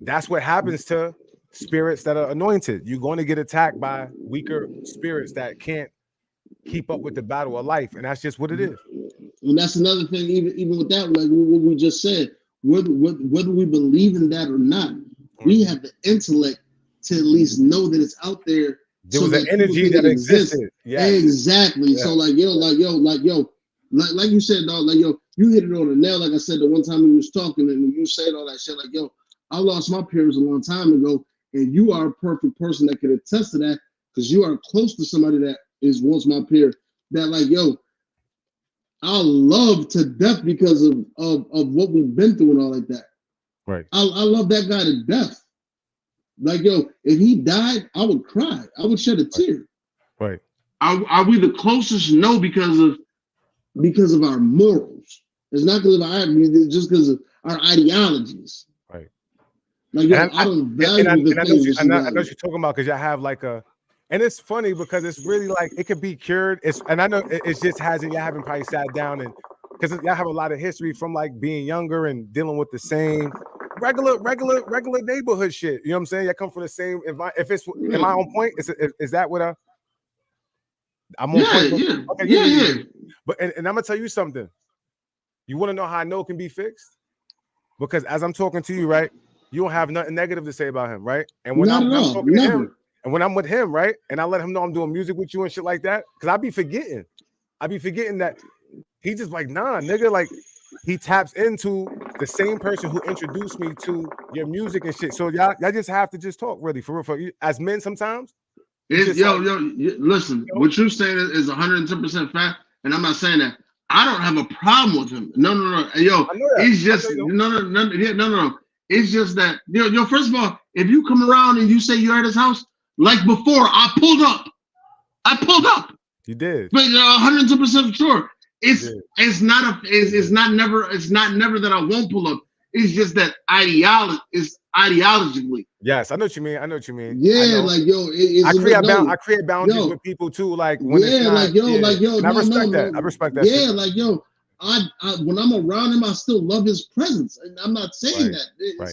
[SPEAKER 10] that's what happens to spirits that are anointed. You're going to get attacked by weaker spirits that can't keep up with the battle of life, and that's just what it is.
[SPEAKER 19] And that's another thing. Even with that, like what we just said, whether we believe in that or not, we have the intellect to at least know that it's out there.
[SPEAKER 10] There was an energy that existed.
[SPEAKER 19] Yes. Exactly. Yeah. So like you said, dog, like you hit it on the nail. Like I said, the one time we was talking and you said all that shit, like I lost my parents a long time ago, and you are a perfect person that could attest to that because you are close to somebody that is once my peer. That like I love to death because of what we've been through and all like that.
[SPEAKER 10] Right.
[SPEAKER 19] I love that guy to death. Like, if he died, I would cry. I would shed a tear.
[SPEAKER 10] Right.
[SPEAKER 19] Are we the closest? No, because of our morals. It's not because of it's just because of our ideologies.
[SPEAKER 10] Right.
[SPEAKER 19] Like, I don't value the things.
[SPEAKER 10] I know what you're talking about, because y'all have like and it's funny because it's really like it could be cured. And I know it just hasn't. Y'all haven't probably sat down and because y'all have a lot of history from like being younger and dealing with the same regular neighborhood shit. You know what I'm saying? I come from the same environment. If it's am I on point? Is that what I'm on point?
[SPEAKER 19] Yeah.
[SPEAKER 10] Okay,
[SPEAKER 19] yeah.
[SPEAKER 10] But and I'm gonna tell you something. You want to know how I know it can be fixed? Because as I'm talking to you, right, you don't have nothing negative to say about him, right? And when I'm talking to him, and when I'm with him, right, and I let him know I'm doing music with you and shit like that, because I be forgetting that he just like, nah, nigga, like he taps into the same person who introduced me to your music and shit. So y'all just have to just talk really for real. As men sometimes.
[SPEAKER 19] Listen, what you're saying is 110% fact, and I'm not saying that. I don't have a problem with him. No. It's just no. It's just that first of all, if you come around and you say you're at his house, like before, I pulled up. You did. But 110% sure. It's not never that I won't pull up. It's just that ideologically.
[SPEAKER 10] Yes, I know what you mean.
[SPEAKER 19] Yeah,
[SPEAKER 10] I create boundaries with people too. Like when it's not, I respect that.
[SPEAKER 19] Yeah, shit. I when I'm around him, I still love his presence, and I'm not saying that.
[SPEAKER 10] Right.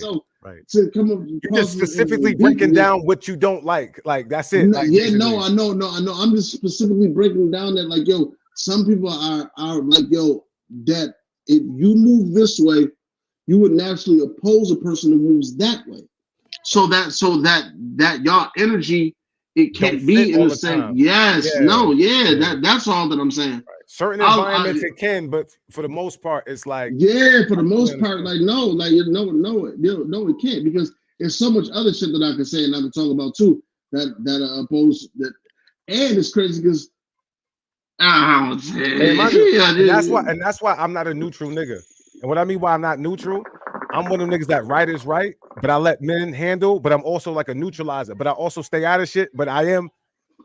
[SPEAKER 19] So
[SPEAKER 10] to come up, you're just specifically breaking down what you don't like. Like that's it.
[SPEAKER 19] I know. I'm just specifically breaking down that, like, some people are like, that if you move this way, you would naturally oppose a person who moves that way. So that y'all energy, it can't be in the same. Time. Yes, that's all that I'm saying. Right.
[SPEAKER 10] Certain environments it can, but for the most part, it's like
[SPEAKER 19] for the most part, like no, it can't, because there's so much other shit that I can say and I can talk about too that oppose that, and it's crazy because
[SPEAKER 10] that's why I'm not a neutral nigga. And what I mean why I'm not neutral, I'm one of them niggas that right is right, but I let men handle, but I'm also like a neutralizer, but I also stay out of shit, but I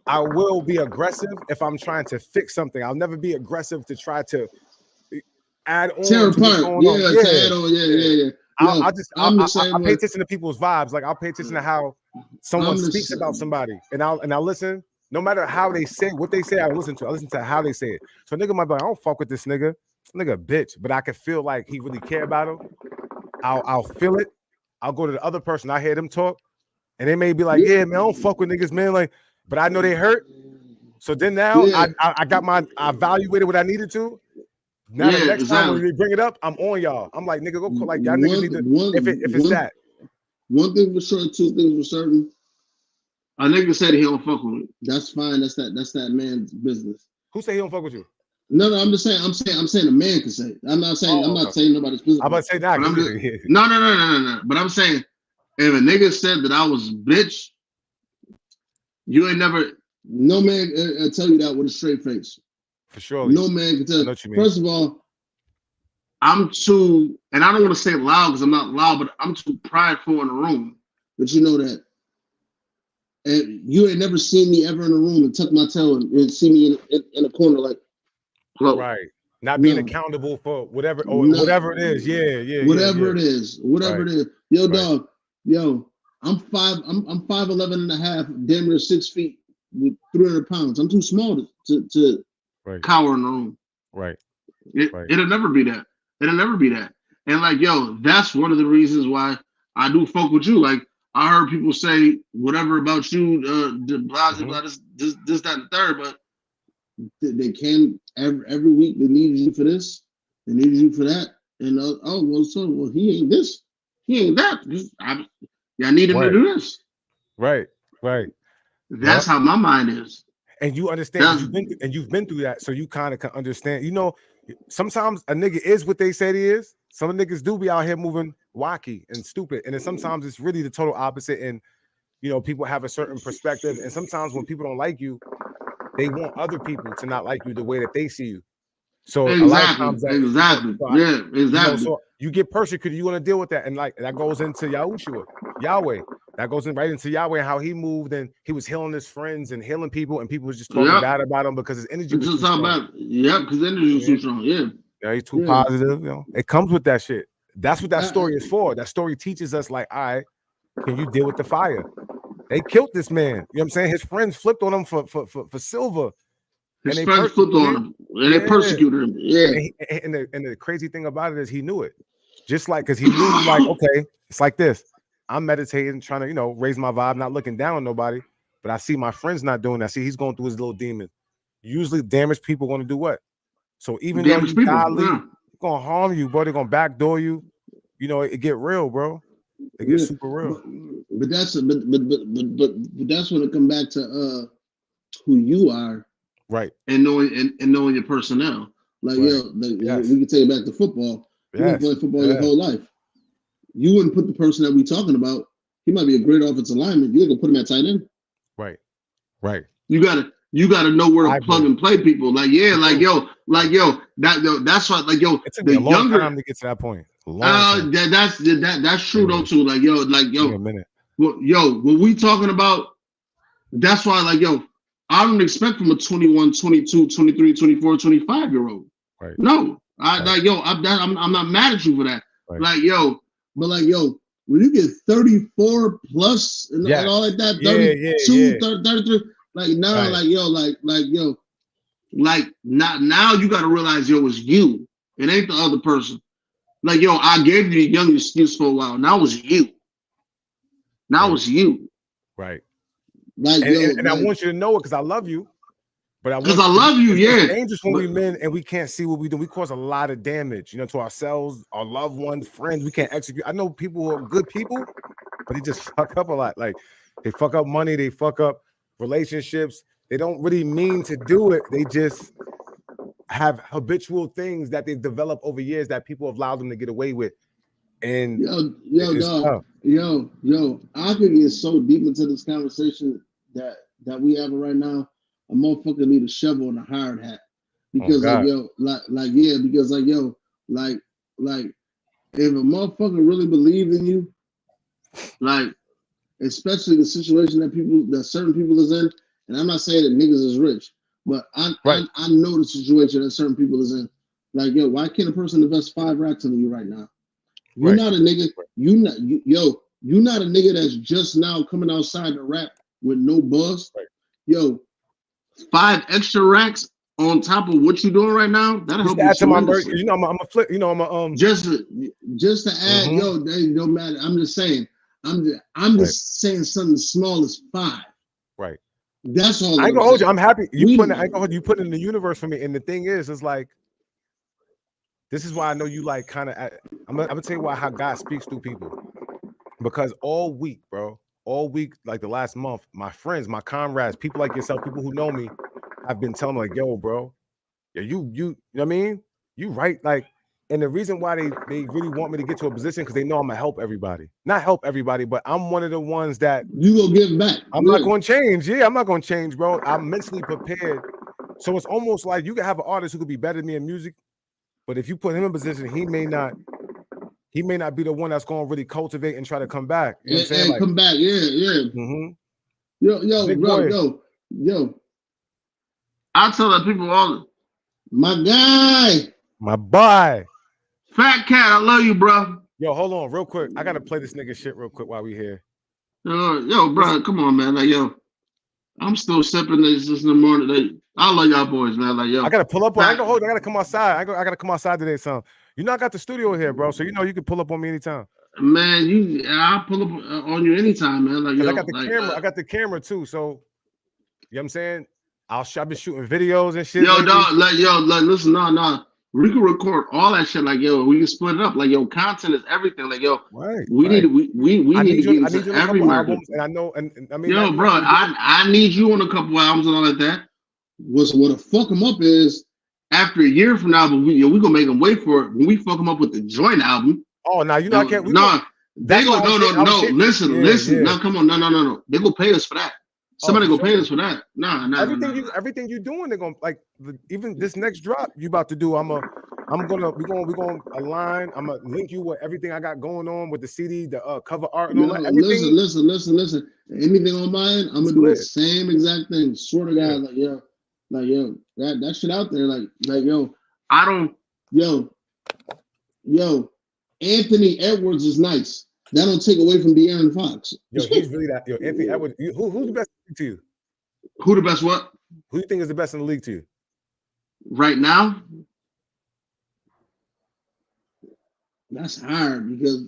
[SPEAKER 10] will be aggressive if I'm trying to fix something. I'll never be aggressive to try to add on.
[SPEAKER 19] Tear apart.
[SPEAKER 10] I'll pay attention to people's vibes. Like I'll pay attention to how someone speaks about somebody, and I'll listen. No matter how they say what they say, I listen to how they say it. So a nigga might be like, I don't fuck with this nigga a bitch, but I can feel like he really care about him. I'll feel it. I'll go to the other person. I hear them talk, and they may be like, yeah, man, I don't fuck with niggas, man. Like, but I know they hurt. So then now I evaluated what I needed to. Now the next time when they bring it up, I'm on y'all. I'm like, nigga, go like y'all niggas need to if it's that.
[SPEAKER 19] One thing for sure, two things for certain. A nigga said he don't fuck with me. That's fine. That's that man's business.
[SPEAKER 10] Who say he don't fuck with you?
[SPEAKER 19] No, I'm just saying. I'm saying a man can say it. I'm not saying. I'm not saying nobody's business.
[SPEAKER 10] I'm about to say that.
[SPEAKER 19] No. But I'm saying, if a nigga said that I was bitch, you ain't never. No man can tell you that with a straight face.
[SPEAKER 10] For sure.
[SPEAKER 19] No man can tell. First of all, I'm too, and I don't want to say loud because I'm not loud, but I'm too prideful in the room that you know that. And you ain't never seen me ever in a room and tuck my tail and see me in a corner like, hello.
[SPEAKER 10] Right. Not being accountable for whatever whatever it is. Yeah.
[SPEAKER 19] Whatever it is. Whatever it is. Yo, dog. Yo, I'm 5'11" and a half, damn near 6 feet with 300 pounds. I'm too small to cower in the room.
[SPEAKER 10] Right.
[SPEAKER 19] It'll never be that. It'll never be that. And like, yo, that's one of the reasons why I do fuck with you. Like, I heard people say whatever about you, blah, this, that, and the third, but they can every week they need you for this, they need you for that, and he ain't this, he ain't that. I need him to do this.
[SPEAKER 10] Right.
[SPEAKER 19] That's how my mind is.
[SPEAKER 10] And you understand, you've been through that, so you kind of can understand. You know, sometimes a nigga is what they said he is. Some niggas do be out here moving wacky and stupid, and then sometimes it's really the total opposite. And you know, people have a certain perspective, and sometimes when people don't like you, they want other people to not like you the way that they see you. So a lot of times,
[SPEAKER 19] exactly.
[SPEAKER 10] You know, so you get persecuted. You want to deal with that, and like that goes into Yahweh. That goes in right into Yahweh, how he moved and he was healing his friends and healing people, and people was just talking bad about him because his energy was too strong.
[SPEAKER 19] Because energy was too strong.
[SPEAKER 10] Yeah, he's too positive. You know, it comes with that shit. That's what that story is for. That story teaches us, like, all right, can you deal with the fire? They killed this man. You know what I'm saying? His friends flipped on him for silver.
[SPEAKER 19] His friends flipped on him. And they persecuted him. Yeah.
[SPEAKER 10] And the crazy thing about it is he knew it. Just like, because he knew, like, okay, it's like this. I'm meditating, trying to, you know, raise my vibe, not looking down on nobody. But I see my friend's not doing that. See, he's going through his little demon. Usually damaged people want to do what? So even though you godly, they're gonna harm you, bro. They're gonna backdoor you. You know, it get real, bro. It gets super real.
[SPEAKER 19] But that's that's when it come back to who you are,
[SPEAKER 10] right?
[SPEAKER 19] And knowing your personnel. Like we can take it back to football. You want to play football your whole life. You wouldn't put the person that we're talking about. He might be a great offensive lineman. You're gonna put him at tight end.
[SPEAKER 10] Right.
[SPEAKER 19] You gotta know where to plug and play people. Like, that's what, like,
[SPEAKER 10] it took me a long time to get to that point.
[SPEAKER 19] That's true though too. Like,
[SPEAKER 10] a minute.
[SPEAKER 19] When we talking about, that's why, like, I don't expect from a 21, 22, 23, 24, 25-year-old.
[SPEAKER 10] Right.
[SPEAKER 19] No. I'm not mad at you for that. Right. Like, when you get 34 plus and all like that, 32, 33, like now, now you got to realize, it's you. It ain't the other person. Like, I gave you a young excuse for a while. Now it's you.
[SPEAKER 10] Right.
[SPEAKER 19] Like,
[SPEAKER 10] and I want you to know it because I love you. But
[SPEAKER 19] because I love you,
[SPEAKER 10] it's dangerous when we men and we can't see what we do. We cause a lot of damage, to ourselves, our loved ones, friends. We can't execute. I know people who are good people, but they just fuck up a lot. Like, they fuck up money, they fuck up relationships. They don't really mean to do it. They just have habitual things that they've developed over years that people have allowed them to get away with. And
[SPEAKER 19] I could get so deep into this conversation that we have right now. A motherfucker need a shovel and a hard hat because because if a motherfucker really believed in you, like, especially the situation that certain people is in, and I'm not saying that niggas is rich, but I know the situation that certain people is in. Like, why can't a person invest 5 racks in you right now? You're not a nigga. You're not a nigga that's just now coming outside to rap with no buzz. Yo, 5 extra racks on top of what you're doing right now, that'll help you
[SPEAKER 10] add to my merch.
[SPEAKER 19] tremendously.
[SPEAKER 10] You know, I'm a flip. You know, I'm a
[SPEAKER 19] just to add, yo, they don't matter. I'm just saying. I'm just saying something small as 5.
[SPEAKER 10] Right.
[SPEAKER 19] That's all.
[SPEAKER 10] I ain't gonna hold you. I'm happy you put it in the universe for me. And the thing is, it's like, this is why I know you like kind of. I'm gonna tell you why how God speaks through people, because all week, bro, like the last month, my friends, my comrades, people like yourself, people who know me, I've been telling me like, yo, bro, yeah, you know what I mean? You right, like, and the reason why they really want me to get to a position because they know I'm gonna help everybody, not help everybody, but I'm one of the ones that
[SPEAKER 19] you gonna give back.
[SPEAKER 10] I'm not gonna change. Yeah, I'm not gonna change, bro. I'm mentally prepared. So it's almost like you can have an artist who could be better than me in music. But if you put him in position, he may not be the one that's going to really cultivate and try to come back. You know what I'm saying?
[SPEAKER 19] Like, come back, yeah.
[SPEAKER 10] Mm-hmm.
[SPEAKER 19] Yo. I tell that people all, my guy,
[SPEAKER 10] my boy,
[SPEAKER 19] Fat Cat, I love you, bro.
[SPEAKER 10] Yo, hold on, real quick. I gotta play this nigga shit real quick while we here.
[SPEAKER 19] Yo, bro, come on, man. Like, yo, I'm still sipping this in the morning. Like, I love y'all boys, man. Like, yo,
[SPEAKER 10] I gotta pull up on. I gotta come outside. I gotta come outside today, son. You know I got the studio here, bro. So you know you can pull up on me anytime.
[SPEAKER 19] Man, I'll pull up on you anytime, man. Like, yo,
[SPEAKER 10] I got the camera. I got the camera too. So you know what I'm saying? I've been shooting videos and shit.
[SPEAKER 19] Yo, dog, listen, no. We can record all that shit. Like, yo, we can split it up. Like, yo, content is everything. Like, yo, we need to get into every market.
[SPEAKER 10] And I know, and I mean,
[SPEAKER 19] yo, bro, I need you on a couple albums and all like that. What the fuck them up is after a year from now, but we gonna make them wait for it. When we fuck them up with the joint album.
[SPEAKER 10] Oh, now you know I can't.
[SPEAKER 19] They go no. Listen. No, come on, no. They go pay us for that. Somebody go pay us for that. Nah.
[SPEAKER 10] Everything you doing, they're gonna like even this next drop you about to do. We're gonna align. I'm gonna link you with everything I got going on with the CD, the cover art, and all that. Everything.
[SPEAKER 19] Listen. Anything on mine, I'm gonna do the same exact thing. Swear to God, like yo, that shit out there, like yo, I don't, yo, Anthony Edwards is nice. That don't take away from De'Aaron Fox.
[SPEAKER 10] Yo, he's really that. Yo, Anthony Edwards. Who's the best to you?
[SPEAKER 19] Who the best what?
[SPEAKER 10] Who do you think is the best in the league to you?
[SPEAKER 19] Right now? That's hard because.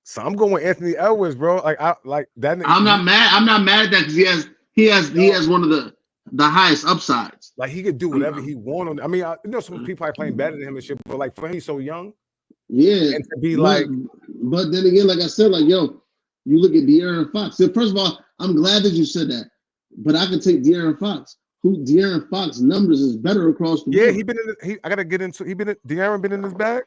[SPEAKER 10] So I'm going with Anthony Edwards, bro. Like that.
[SPEAKER 19] I'm not mad at that because he has one of the highest upsides.
[SPEAKER 10] Like he could do whatever he want. I mean, some people are playing better than him and shit, but like for him, he's so young.
[SPEAKER 19] Yeah,
[SPEAKER 10] and to be
[SPEAKER 19] but then again, like I said, like yo, you look at De'Aaron Fox. So first of all, I'm glad that you said that, but I can take De'Aaron Fox. De'Aaron Fox numbers is better across the board.
[SPEAKER 10] Yeah, he been in. I gotta get into. De'Aaron been in his bag.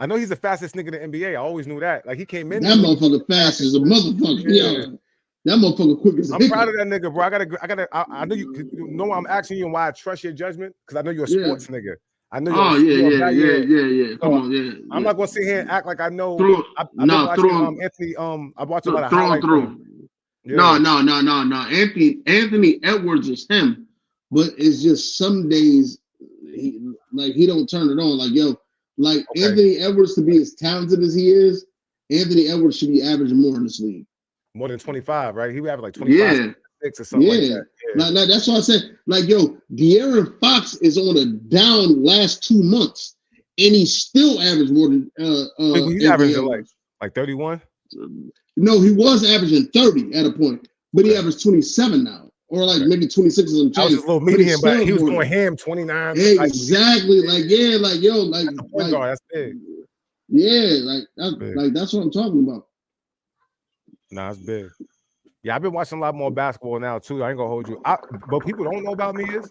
[SPEAKER 10] I know he's the fastest nigga in the NBA. I always knew that. Like he came in.
[SPEAKER 19] That motherfucker fast as a motherfucker. Yeah. That motherfucker quick as a
[SPEAKER 10] I'm proud of that nigga, bro. I know you know why I'm asking you and why I trust your judgment because I know you're a sports nigga. I know.
[SPEAKER 19] Yeah. Come on, yeah.
[SPEAKER 10] I'm not gonna sit here and act like I know. Anthony. I watched a lot of highlights.
[SPEAKER 19] No. Anthony Edwards is him, but it's just some days he don't turn it on. Like yo, Anthony Edwards to be as talented as he is, Anthony Edwards should be averaging more in this league.
[SPEAKER 10] More than 25, right? He would have like 25. 6 or something like that.
[SPEAKER 19] Yeah. That's why I said, like, yo, De'Aaron Fox is on a down last 2 months, and he still averaged more than
[SPEAKER 10] he's averaging like 31.
[SPEAKER 19] No, he was averaging 30 at a point, but he averaged 27 now, or like maybe 26 or something.
[SPEAKER 10] I was just a little medium, but he was going ham 29.
[SPEAKER 19] Exactly, that's
[SPEAKER 10] big.
[SPEAKER 19] Yeah, that's what I'm talking about.
[SPEAKER 10] Nah, it's big. Yeah, I've been watching a lot more basketball now too. I ain't gonna hold you. But people don't know about me is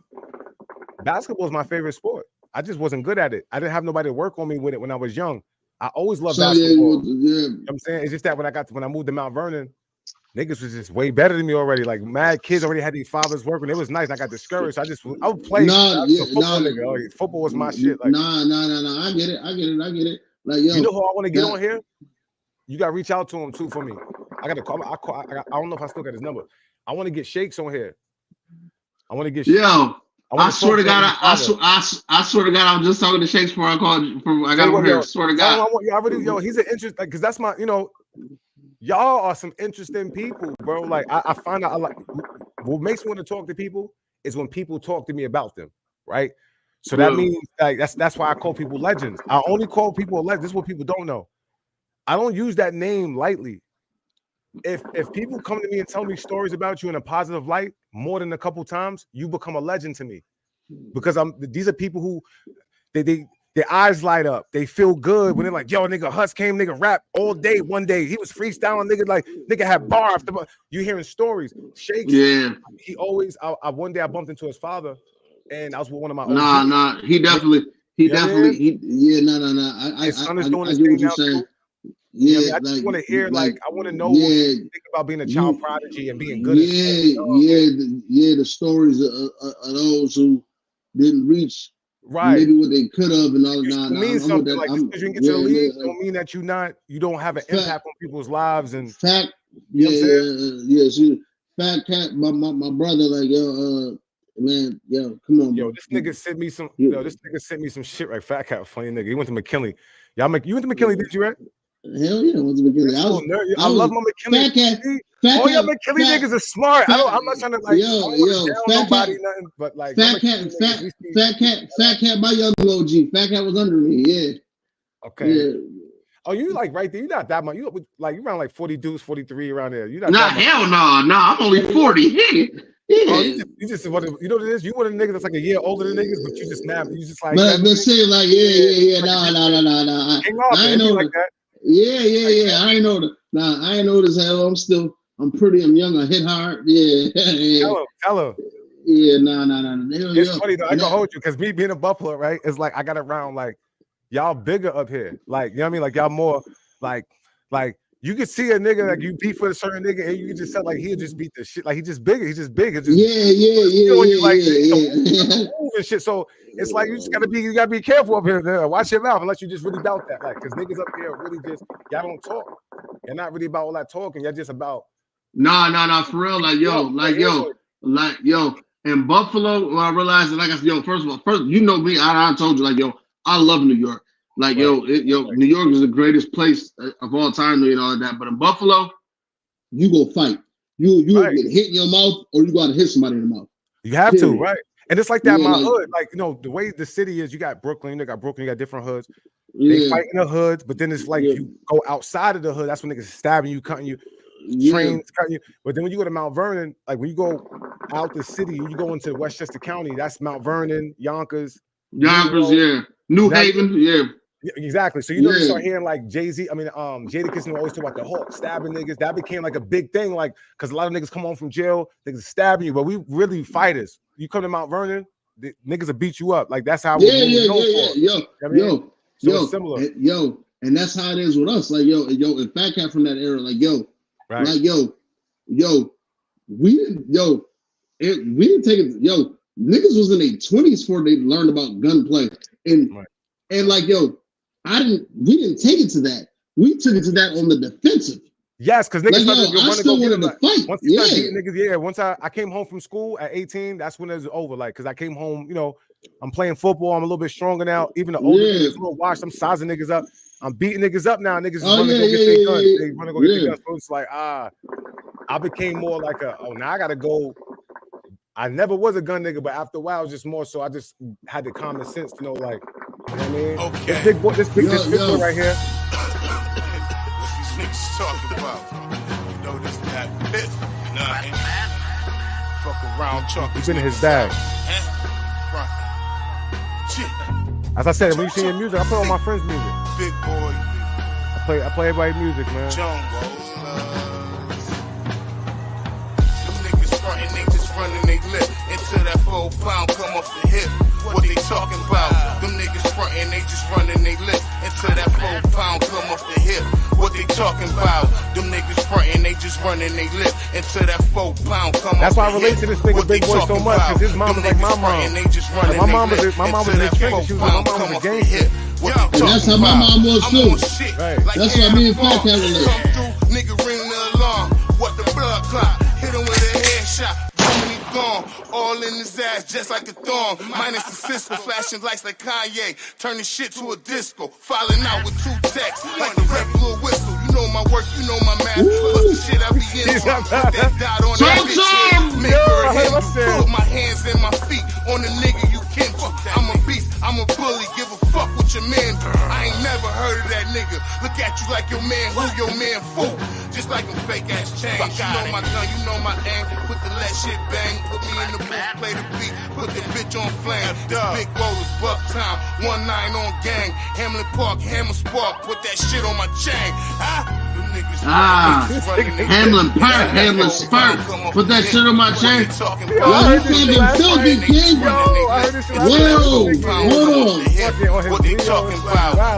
[SPEAKER 10] basketball is my favorite sport. I just wasn't good at it. I didn't have nobody to work on me with it when I was young. I always loved basketball. You know what I'm saying? It's just that when I moved to Mount Vernon, niggas was just way better than me already. Like mad kids already had these fathers working. It was nice. I got discouraged. I would play. Nigga. Football was my shit. Like,
[SPEAKER 19] nah. I get it. Like, yo,
[SPEAKER 10] you know who I want to get on here? You got to reach out to him too for me. I got to call. I don't know if I still got his number. I want to get Shakes on here. I want to get.
[SPEAKER 19] Yo, I swear to God, I swear to God, I was just talking to Shakespeare. I got him here. Swear to God.
[SPEAKER 10] He's an interest, like, because that's my, y'all are some interesting people, bro. Like, I find out, what makes me want to talk to people is when people talk to me about them, right? So that means, like, that's why I call people legends. I only call people legends. This is what people don't know. I don't use that name lightly. If people come to me and tell me stories about you in a positive light more than a couple times, you become a legend to me, because these are people who their eyes light up. They feel good when they're like, yo, nigga, Hus came, nigga, rap all day. One day he was freestyling, nigga had bar after bar. You hearing stories. Shakes, he always. One day I bumped into his father, and I was with one of my OGs.
[SPEAKER 19] He definitely. His
[SPEAKER 10] son is doing his thing now too. Yeah, I just want to hear, I want to know what you think about being a child prodigy and being good.
[SPEAKER 19] The stories of those who didn't reach maybe what they could have, and all that.
[SPEAKER 10] Means something like just because you get to the league don't mean that you don't have an impact on people's lives. And
[SPEAKER 19] Fat Cat, my brother, like, man, come on,
[SPEAKER 10] this nigga sent me some. This nigga sent me some shit. Right, Fat Cat, funny nigga. He went to McKinley. You went to McKinley, did you? Right?
[SPEAKER 19] Hell yeah, I went to McKinley.
[SPEAKER 10] I love my McKinley. All y'all McKinley niggas are smart. I'm not trying to nobody nothing, but like
[SPEAKER 19] Fat Cat, my young OG. Fat Cat was under me. Yeah.
[SPEAKER 10] Okay. Yeah. Oh, you like right there? You're not that much. You around like 42, 43 around there. You not?
[SPEAKER 19] Nah, hell no. I'm only 40. Yeah.
[SPEAKER 10] Oh, you just you know what it is? You one of the niggas that's like a year older than niggas, but you just mad. You just like.
[SPEAKER 19] But say like nah. I ain't know like that. Yeah. I ain't know that. Nah, I ain't know this hell. I'm young. I hit hard. Yeah.
[SPEAKER 10] Tell her.
[SPEAKER 19] Yeah, nah.
[SPEAKER 10] It's funny though. I can hold you because me being a Buffalo, right? It's like I got around like y'all bigger up here. Like, you know what I mean? Like y'all more like you can see a nigga like you beat for a certain nigga and you can just tell like he'll just beat the shit. Like he's just bigger. It's just
[SPEAKER 19] yeah.
[SPEAKER 10] And shit. So it's like you gotta be careful up here. Watch your mouth unless you just really about that. Like, because niggas up here really just y'all don't talk. You're not really about all that talking. You're just about
[SPEAKER 19] Nah, for real. In Buffalo, when I realized that, like I said, first, you know me, I told you, like, I love New York. Like, New York is the greatest place of all time, and all that. But in Buffalo, you go fight. You get hit in your mouth, or you got to hit somebody in the mouth.
[SPEAKER 10] You have to, right? And it's like that in my hood. Like, the way the city is, you got Brooklyn, you got different hoods. They fight in the hoods, but then it's like you go outside of the hood, that's when niggas stabbing you, cutting you, trains cutting you. But then when you go to Mount Vernon, like when you go out the city, you go into Westchester County, that's Mount Vernon, Yonkers,
[SPEAKER 19] New Haven,
[SPEAKER 10] exactly. So you start hearing like Jay-Z, Jadakiss always talk about the Hawk stabbing niggas. That became like a big thing, like because a lot of niggas come home from jail, niggas stabbing you, but we really fighters. You come to Mount Vernon, the niggas will beat you up. Like that's how similar.
[SPEAKER 19] And that's how it is with us. Like, if Fat Cat from that era, like, we didn't take it. Niggas was in their 20s before they learned about gunplay, and like, we didn't take it to that. We took it to that on the defensive.
[SPEAKER 10] Yes, because niggas
[SPEAKER 19] I still wanted to fight.
[SPEAKER 10] Once you start beating niggas, once I came home from school at 18, that's when it was over. Like, because I came home, I'm playing football. I'm a little bit stronger now. Even the older niggas, a little washed. I'm sizing niggas up. I'm beating niggas up now. Niggas run to go get their guns. They run to go get their guns. So it's like, I became more like now I gotta go. I never was a gun nigga, but after a while, it was just more so I just had the common sense to know, like, you know what I mean?
[SPEAKER 15] Okay.
[SPEAKER 10] This big boy right here.
[SPEAKER 15] What these niggas talking about? This that bit. Fuck around talking.
[SPEAKER 10] He's in his bag. As I said, when you see your music, I play all my friends' music.
[SPEAKER 15] Big boy.
[SPEAKER 10] I play everybody's music, man.
[SPEAKER 15] Them niggas frontin', they just running they lip until that 4 pound come off the hip. What they talking about? Them niggas frontin', they just running they lip until that 4 pound come off the hip. What they talking about? Them niggas frontin', they just running they lip until that 4 pound come off the hip.
[SPEAKER 10] That's why I relate to this nigga Big Boy so much, because his mom was like my mom. Like, my mom was in the street. She was like, my mom was a gangster.
[SPEAKER 19] And that's how my mom was too. Right. That's why me and Fat Cat relate.
[SPEAKER 15] Nigga ring the alarm. What the blood clot? Hit him with a headshot. gone. All in his ass just like a thong. Minus the Cisco, flashing lights like Kanye. Turning shit to a disco. Falling out with 2 texts like the red blue whistle. You know my work, you know my math. Plus the shit I be in on. Put that dot on that bitch. Make her a him. Put my hands and my feet on the nigga you can't fuck. I'm a beast, I'm a bully. Give a fuck what your man do. I ain't never heard of that nigga. Look at you like your man, who your man fool. Just like a fake ass chain. You know my gun, you know my aim. Put the let shit bang. Put me in the booth, play the beat. Put the bitch on flame. Big rollers, buck time. 1-9 on gang. Hamlin Park, Hammer Spark. Put that shit on my chain.
[SPEAKER 19] Hamlin Park, Hamlin Spark. Put that shit on my chain. Yo, you fucking filthy, kid. Whoa, hold on.
[SPEAKER 15] What they talking about?
[SPEAKER 19] I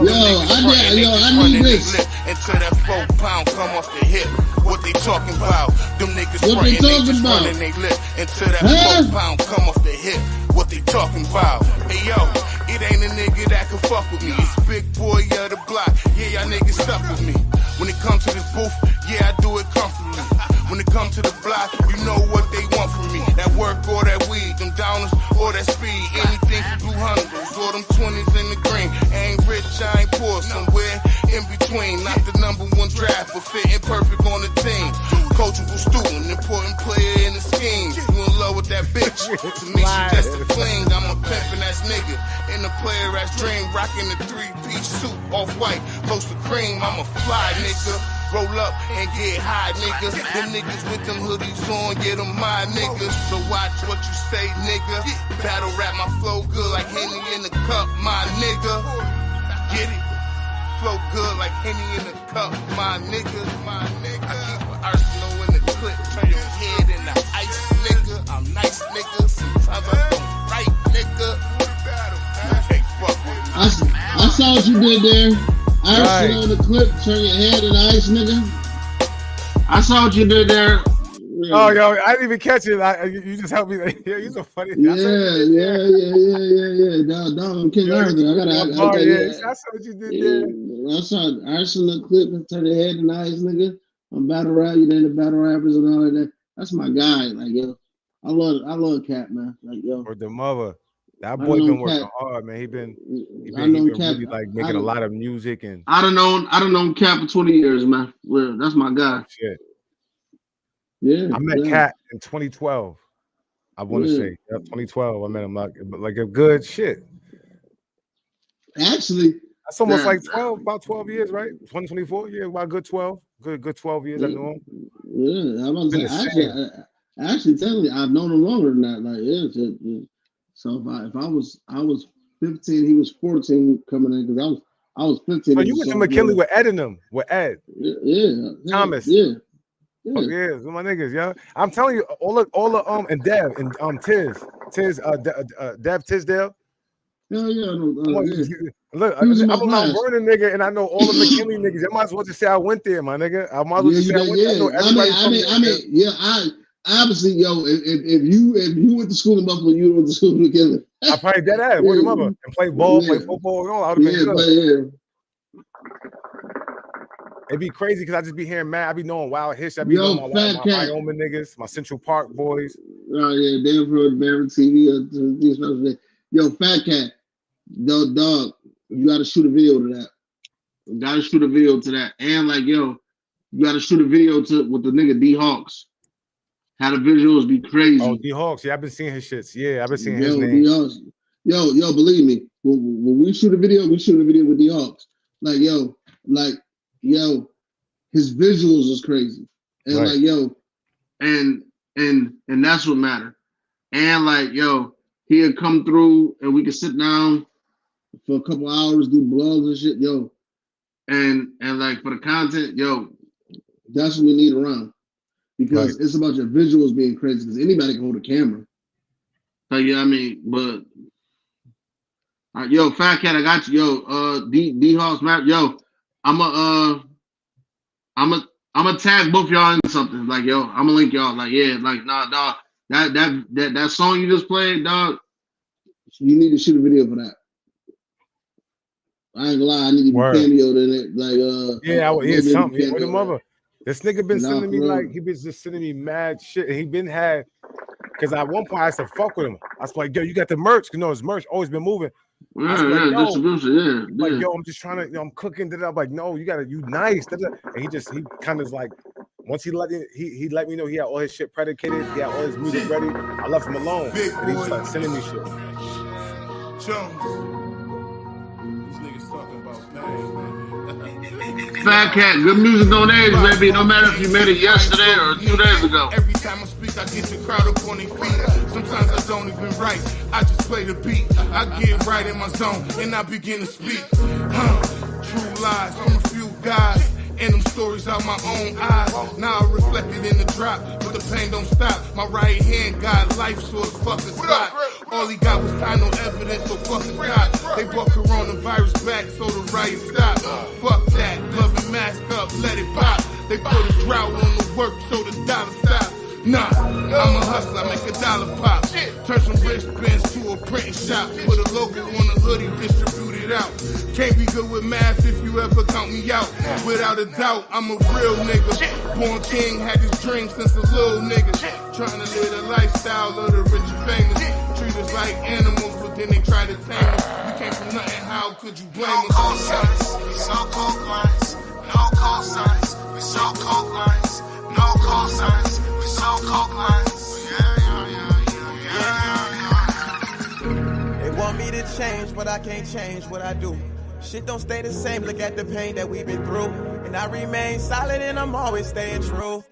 [SPEAKER 19] need this.
[SPEAKER 15] Until that 4 pound come off the hip. What they talking about? Them niggas
[SPEAKER 19] what they talking about?
[SPEAKER 15] They lip until that 4 pound come off the hip. What they talking about? Hey yo, it ain't a nigga that can fuck with me. It's big boy of the block. Yeah, y'all niggas stuck with me. When it comes to this booth, yeah, I do it comfortably. When it comes to the block, you know what they want from me. That work or that weed, them downers or that speed. Anything for blue hundreds or them 20s in the green. I ain't rich, I ain't poor, somewhere in between. Not the #1 draft, but fitting perfect on the team. Coachable student, important player in the scheme. You in love with that bitch? To me, she just a fling. I'm a pimpin' ass nigga in the player ass dream. Rocking the 3-piece suit, off white, close to cream. I'm a fly nigga. Roll up and get high, niggas. Them niggas with them hoodies on, yeah, them my niggas. So watch what you say, nigga. Battle rap my flow good like Henny in the cup, my nigga. Get it? Flow good like Henny in the cup, my nigga, my nigga. I keep an arsenal in the clip, turn your head in the ice, nigga. I'm nice, nigga. Sometimes I don't right, nigga. You can't fuck with me.
[SPEAKER 19] I saw what you did there. Arsenal in the clip, turn your head in the ice, nigga. I saw what you did there.
[SPEAKER 10] Yeah. Oh, yo, I didn't even catch it. You just helped me. Yeah, you're so funny.
[SPEAKER 19] Yeah. Dog, King Arthur. I saw
[SPEAKER 10] what you did there.
[SPEAKER 19] I saw Arsenal in the clip and turn your head in the ice, nigga. I'm battle rap, you know, the battle rappers and all of that. That's my guy. Like, yo, I love Cap, man. Like, yo.
[SPEAKER 10] Or the mother. That boy been working hard, man. He been really like making a lot of music and
[SPEAKER 19] I don't know Cap for 20 years, man. Well, that's my guy.
[SPEAKER 10] Shit.
[SPEAKER 19] Yeah.
[SPEAKER 10] I met Cap in 2012. I want to say 2012. I met him like a good shit.
[SPEAKER 19] Actually,
[SPEAKER 10] that's almost like about 12 years, right? 2024, yeah, about a good 12. Good 12 years I knew him.
[SPEAKER 19] Yeah, I'm about to say, actually, technically, I've known him longer than that. Like, so if I was 15, he was 14 coming in because I was 15.
[SPEAKER 10] So you went to McKinley with Ed and them, with Ed.
[SPEAKER 19] Yeah.
[SPEAKER 10] Thomas.
[SPEAKER 19] Yeah.
[SPEAKER 10] Oh, yeah, my niggas, yo. I'm telling you, all the and Dev and Dev Tisdale.
[SPEAKER 19] Yeah.
[SPEAKER 10] Look, I'm a Mount Vernon nigga, and I know all the McKinley niggas. I might as well just say I went there, my nigga. I might as well just say I went there. I know everybody.
[SPEAKER 19] Obviously, yo, if you went to school in Buffalo, you went to school in McKinley.
[SPEAKER 10] I probably dead ass. Where's your mother? And play ball, play football, and all. I would have been good. It'd be crazy because I just be hearing mad. I be knowing wild history. I be knowing my Wyoming niggas, my Central Park boys.
[SPEAKER 19] Oh yeah, Danville, Barron TV. Yo, Fat Cat, dog, you gotta shoot a video to that. And like, yo, you gotta shoot a video with the nigga D Hawks. How the visuals be crazy.
[SPEAKER 10] Oh, D Hawks, yeah, I've been seeing his shits. Yeah, I've been seeing his name.
[SPEAKER 19] Yo, believe me, when we shoot a video with D Hawks. Like, yo, his visuals is crazy. And right. Like, yo, and that's what matter. And like, yo, he'll come through and we can sit down for a couple hours, do blogs and shit, yo. And like for the content, yo, that's what we need around. Because it's about your visuals being crazy, because anybody can hold a camera. Like, yeah, I mean, but yo, Fat Cat, I got you. Yo, D Hawks map, yo, I'm a tag both y'all in something. Like, yo, I'm gonna link y'all. Like, yeah, like, nah, dog. That song you just played, dog. You need to shoot a video for that. I ain't gonna lie, I need to be cameoed in it. Like,
[SPEAKER 10] something. With the mother. This nigga been sending me he been just sending me mad shit. And he been had Because at one point I used to fuck with him. I was like, yo, you got the merch. You know, his merch always been moving. I was like, yo,
[SPEAKER 19] distribution,
[SPEAKER 10] like, yo, I'm just trying to, I'm cooking. I'm like, no, you gotta, you nice. And he kind of like, once he let me know he had all his shit predicated, he had all his music ready. I left him alone, and he just started sending me shit.
[SPEAKER 19] Fat Cat, good music don't age, baby. No matter if you made it yesterday or 2 days ago.
[SPEAKER 15] Every time I speak, I get the crowd up on their feet. Sometimes I don't even write, I just play the beat. I get right in my zone and I begin to speak. True lies from a few guys. And them stories out my own eyes. Now I reflected in the drop, but the pain don't stop. My right hand got life, so it's fucking spot. All he got was kind of evidence, so fucking God. They brought coronavirus back, so the riot stopped. Fuck that, glove and mask up, let it pop. They put a drought on the work, so the dollar stops. Nah, I'm a hustler, I make a dollar pop. Turn some wristbands to a printing shop. Put a logo on a hoodie, distribute it out. Can't be good with math if you ever count me out. Without a doubt, I'm a real nigga. Born king, had this dream since a little nigga. Trying to live the lifestyle of the rich and famous. Treat us like animals, but then they try to tame us. We came from nothing, how could you blame us?
[SPEAKER 20] No call signs, we saw coke lines. No call signs, we saw coke lines. No call signs, we saw coke lines.
[SPEAKER 16] They want me to change, but I can't change what I do. Shit don't stay the same, look at the pain that we've been through. And I remain solid and I'm always staying true.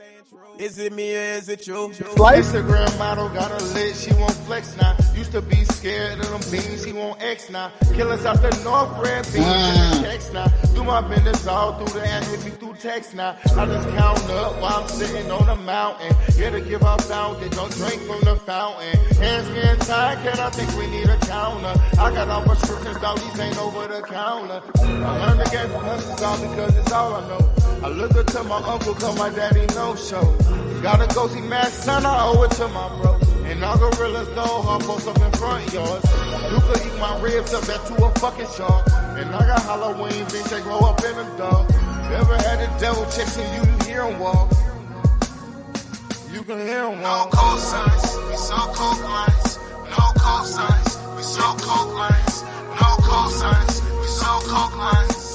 [SPEAKER 16] Is it me or is it you?
[SPEAKER 20] Instagram model got her lit, she won't flex now. Used to be scared of them beans, she won't X now. Killers out the north, red beans in the text now. Do my business all through the app, hit me through text now. I just count up while I'm sitting on the mountain. Here to give up fountain, don't drink from the fountain. Hands getting tired, can I think we need a counter? I got all prescriptions, dog, these ain't over the counter. I learned the game from hustlers all because it's all I know. I look up to my uncle, cause my daddy no show. Gotta go see Matt son, I owe it to my bro. And all gorillas know I'm post up in front yards. You could eat my ribs up that to a fucking shark. And I got Halloween, bitch, they grow up in the dog. Ever had the devil chasing you, you hear him walk. You can hear him walk. No call signs, we saw coke lines. No call signs, we saw coke lines. No call signs, we saw coke lines.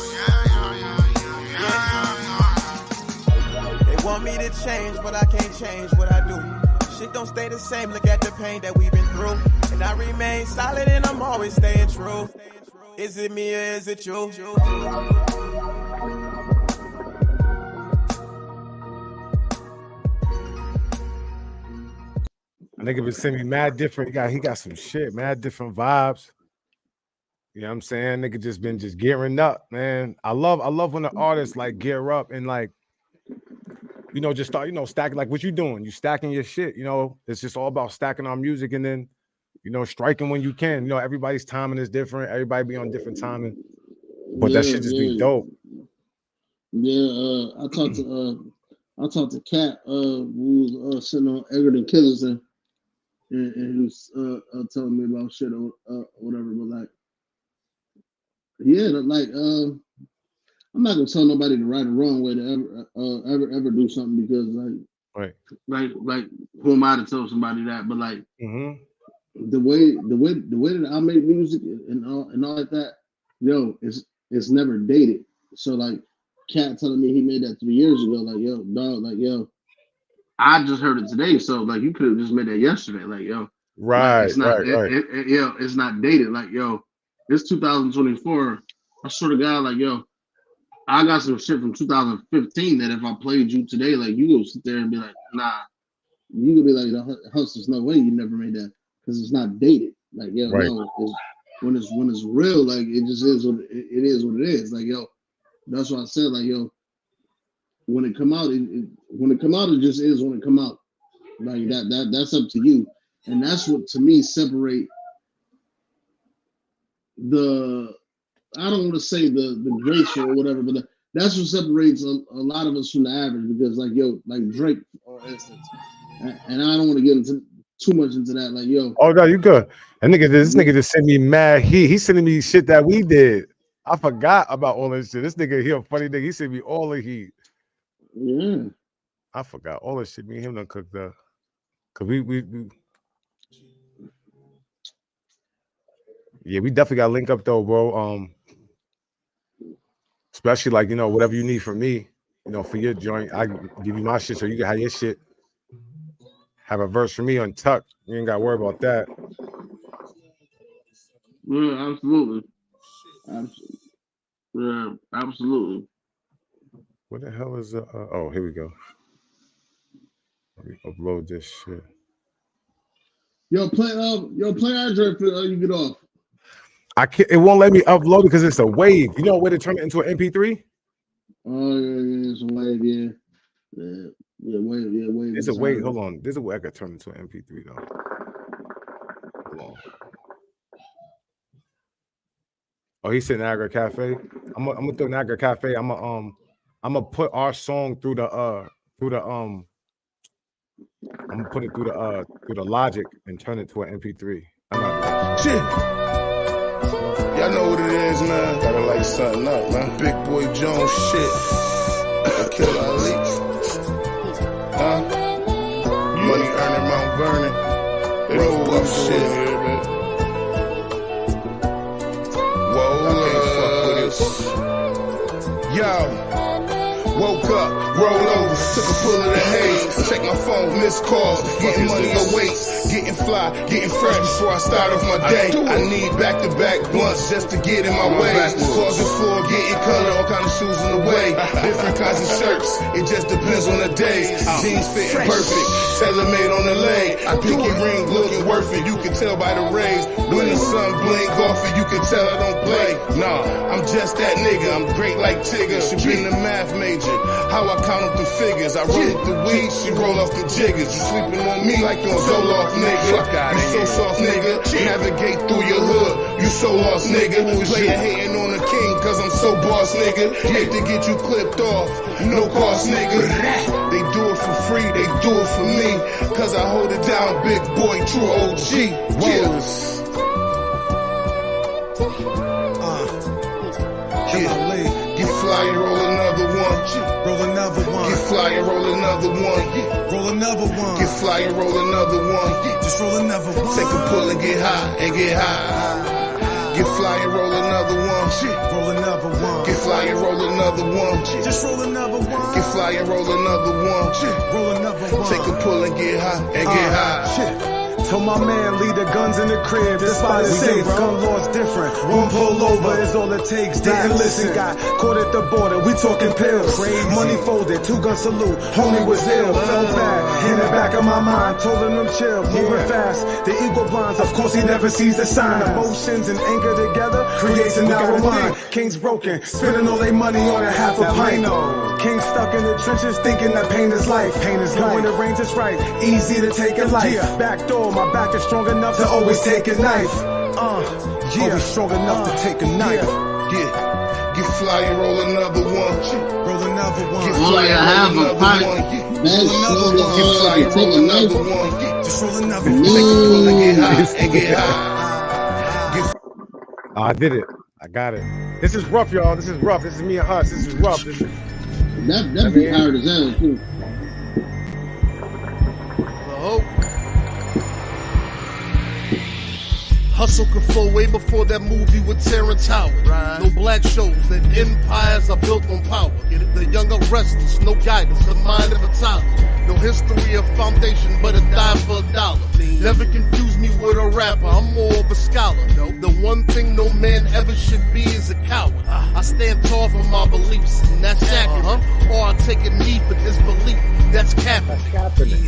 [SPEAKER 16] They want me to change, but I can't change what I do. Shit don't stay the same, look at the pain that we've been through. And I remain solid and I'm always staying true. Is it me or is it you?
[SPEAKER 10] A nigga been sending me mad different. He got some shit, mad different vibes. You know what I'm saying? Nigga just been gearing up, man. I love when the artists like gear up and like, you know, just start, you know, stacking like what you doing. You stacking your shit, you know. It's just all about stacking our music and then, you know, striking when you can. You know, everybody's timing is different. Everybody be on different timing. But that shit just be dope.
[SPEAKER 19] Yeah, I talked to Cat, who was sitting on Egerton Killers and he was telling me about shit or whatever. But like, yeah, like I'm not gonna tell nobody the right or wrong way to ever do something because like who am I to tell somebody that? But like the way that I make music and all like that, yo, it's never dated. So like Cat telling me he made that 3 years ago, like yo, dog, like yo, I just heard it today. So like you could have just made that yesterday, like yo,
[SPEAKER 10] right,
[SPEAKER 19] like, it's not,
[SPEAKER 10] right.
[SPEAKER 19] Yo, it's not dated, like yo, it's 2024. I swear to God, like yo, I got some shit from 2015 that if I played you today, like you go sit there and be like, nah, you gonna be like, the hustler's no way you never made that because it's not dated. Like yo, no, when it's real, like it just is what it is. What it is. Like yo, that's why I said like yo, when it come out, it just is when it come out. Like that's up to you, and that's what to me separate the. I don't want to say the greats or whatever, but that's what separates a lot of us from the average. Because like yo, like Drake, for instance, and I don't want to get into too much into that. Like yo,
[SPEAKER 10] oh no, you good. And this nigga just sent me mad heat. He's sending me shit that we did. I forgot about all this shit. This nigga here, funny nigga. He sent me all the heat.
[SPEAKER 19] Yeah,
[SPEAKER 10] I forgot all this shit. Me and him done cooked up. Cause we Yeah, we definitely got to link up though, bro. Especially like, you know, whatever you need from me, you know, for your joint, I give you my shit so you can have your shit. Have a verse for me untucked. You ain't got to worry about that.
[SPEAKER 19] Yeah, absolutely. Yeah, absolutely.
[SPEAKER 10] What the hell is oh, here we go. Let me upload this shit.
[SPEAKER 19] Yo, play our joint for you get off.
[SPEAKER 10] I can't. It won't let me upload it because it's a wave. You know a way to turn it into an MP3?
[SPEAKER 19] Oh yeah, it's a wave. Yeah, wave.
[SPEAKER 10] It's a wave. Hold on. There's a way I could turn it into an MP3 though. Hold on. Oh, he said Niagara Cafe. I'm gonna throw Niagara Cafe. I'm gonna put our song through the I'm gonna put it through the Logic and turn it to an MP3.
[SPEAKER 15] Shit. Y'all know what it is, man. Gotta light something up, man. Big Boy Jones shit. Kill Ali. Huh? Money earning Mount Vernon. Roll up shit. Whoa, yo. Woke up, roll over, took a pull of the haze. Check my phone, missed calls, getting money away, getting fly, getting fresh before I start off my day. I need back-to-back blunts just to get in my way. Closet floor, getting color, all kind of shoes in the way. Different kinds of shirts, it just depends on the days. Jeans fitting perfect, tailor-made on the leg. Pinky ring looking worth it, you can tell by the rays. When the sun blink off it, you can tell I don't play. Nah, I'm just that nigga, I'm great like Tigger. Should be in the math major. How I count up the figures. I roll up the weed, she roll off the jiggers. You sleeping on me like you're a Zoloft nigga. You so soft nigga. Navigate through your hood. You so lost nigga. Player hating on the king cause I'm so boss nigga. Hate to get you clipped off. No cost nigga. They do it for free, they do it for me. Cause I hold it down, big boy, true OG. Get fly and roll another one.
[SPEAKER 9] Roll another one.
[SPEAKER 15] Get fly and roll another one.
[SPEAKER 9] Roll another one.
[SPEAKER 15] Get fly and roll another one.
[SPEAKER 9] Just roll another one.
[SPEAKER 15] Take a pull and get high and get high. Get fly and roll another one.
[SPEAKER 9] Roll another one.
[SPEAKER 15] Get fly and roll another one.
[SPEAKER 9] Just roll another one.
[SPEAKER 15] Get fly and roll another one.
[SPEAKER 9] Roll another one.
[SPEAKER 15] Take a pull and get high and get high.
[SPEAKER 9] Told my man, leave the guns in the crib. This spot is safe, gun law's different. One pull over is all it takes. Didn't listen, got caught at the border. We talking pills. Money folded, 2-gun salute. Homie was ill, felt bad. In the back of my mind, told him chill. Moving fast, the ego blinds. Of course, he never sees the sign. Emotions and anger together creates an narrow mind. Kings broken, spending all their money on a half a pint. Kings stuck in the trenches, thinking that pain is life. Pain is life. When the range is right, easy to take a life. Back door, my back is strong enough to always take a knife. Always strong enough to take a knife.
[SPEAKER 15] Get fly and roll another one.
[SPEAKER 9] Roll another one.
[SPEAKER 15] Get fly and roll another one. Roll another one. Get fly and roll another one.
[SPEAKER 9] Just roll another one.
[SPEAKER 15] Take a pull and get high and get high.
[SPEAKER 10] I did it. I got it. This is rough, y'all. This is rough. This is me and us. This is rough. This is
[SPEAKER 19] that be hard as hell too.
[SPEAKER 20] Hustle could flow way before that movie with Terrence Howard. No black shows, that empires are built on power. The young are restless, no guidance, the mind of a toddler. No history or foundation, but a dime for $1. Never confuse me with a rapper, I'm more of a scholar. The one thing no man ever should be is a coward. I stand tall for my beliefs, and that's accurate. Or I take a knee for disbelief, that's capping.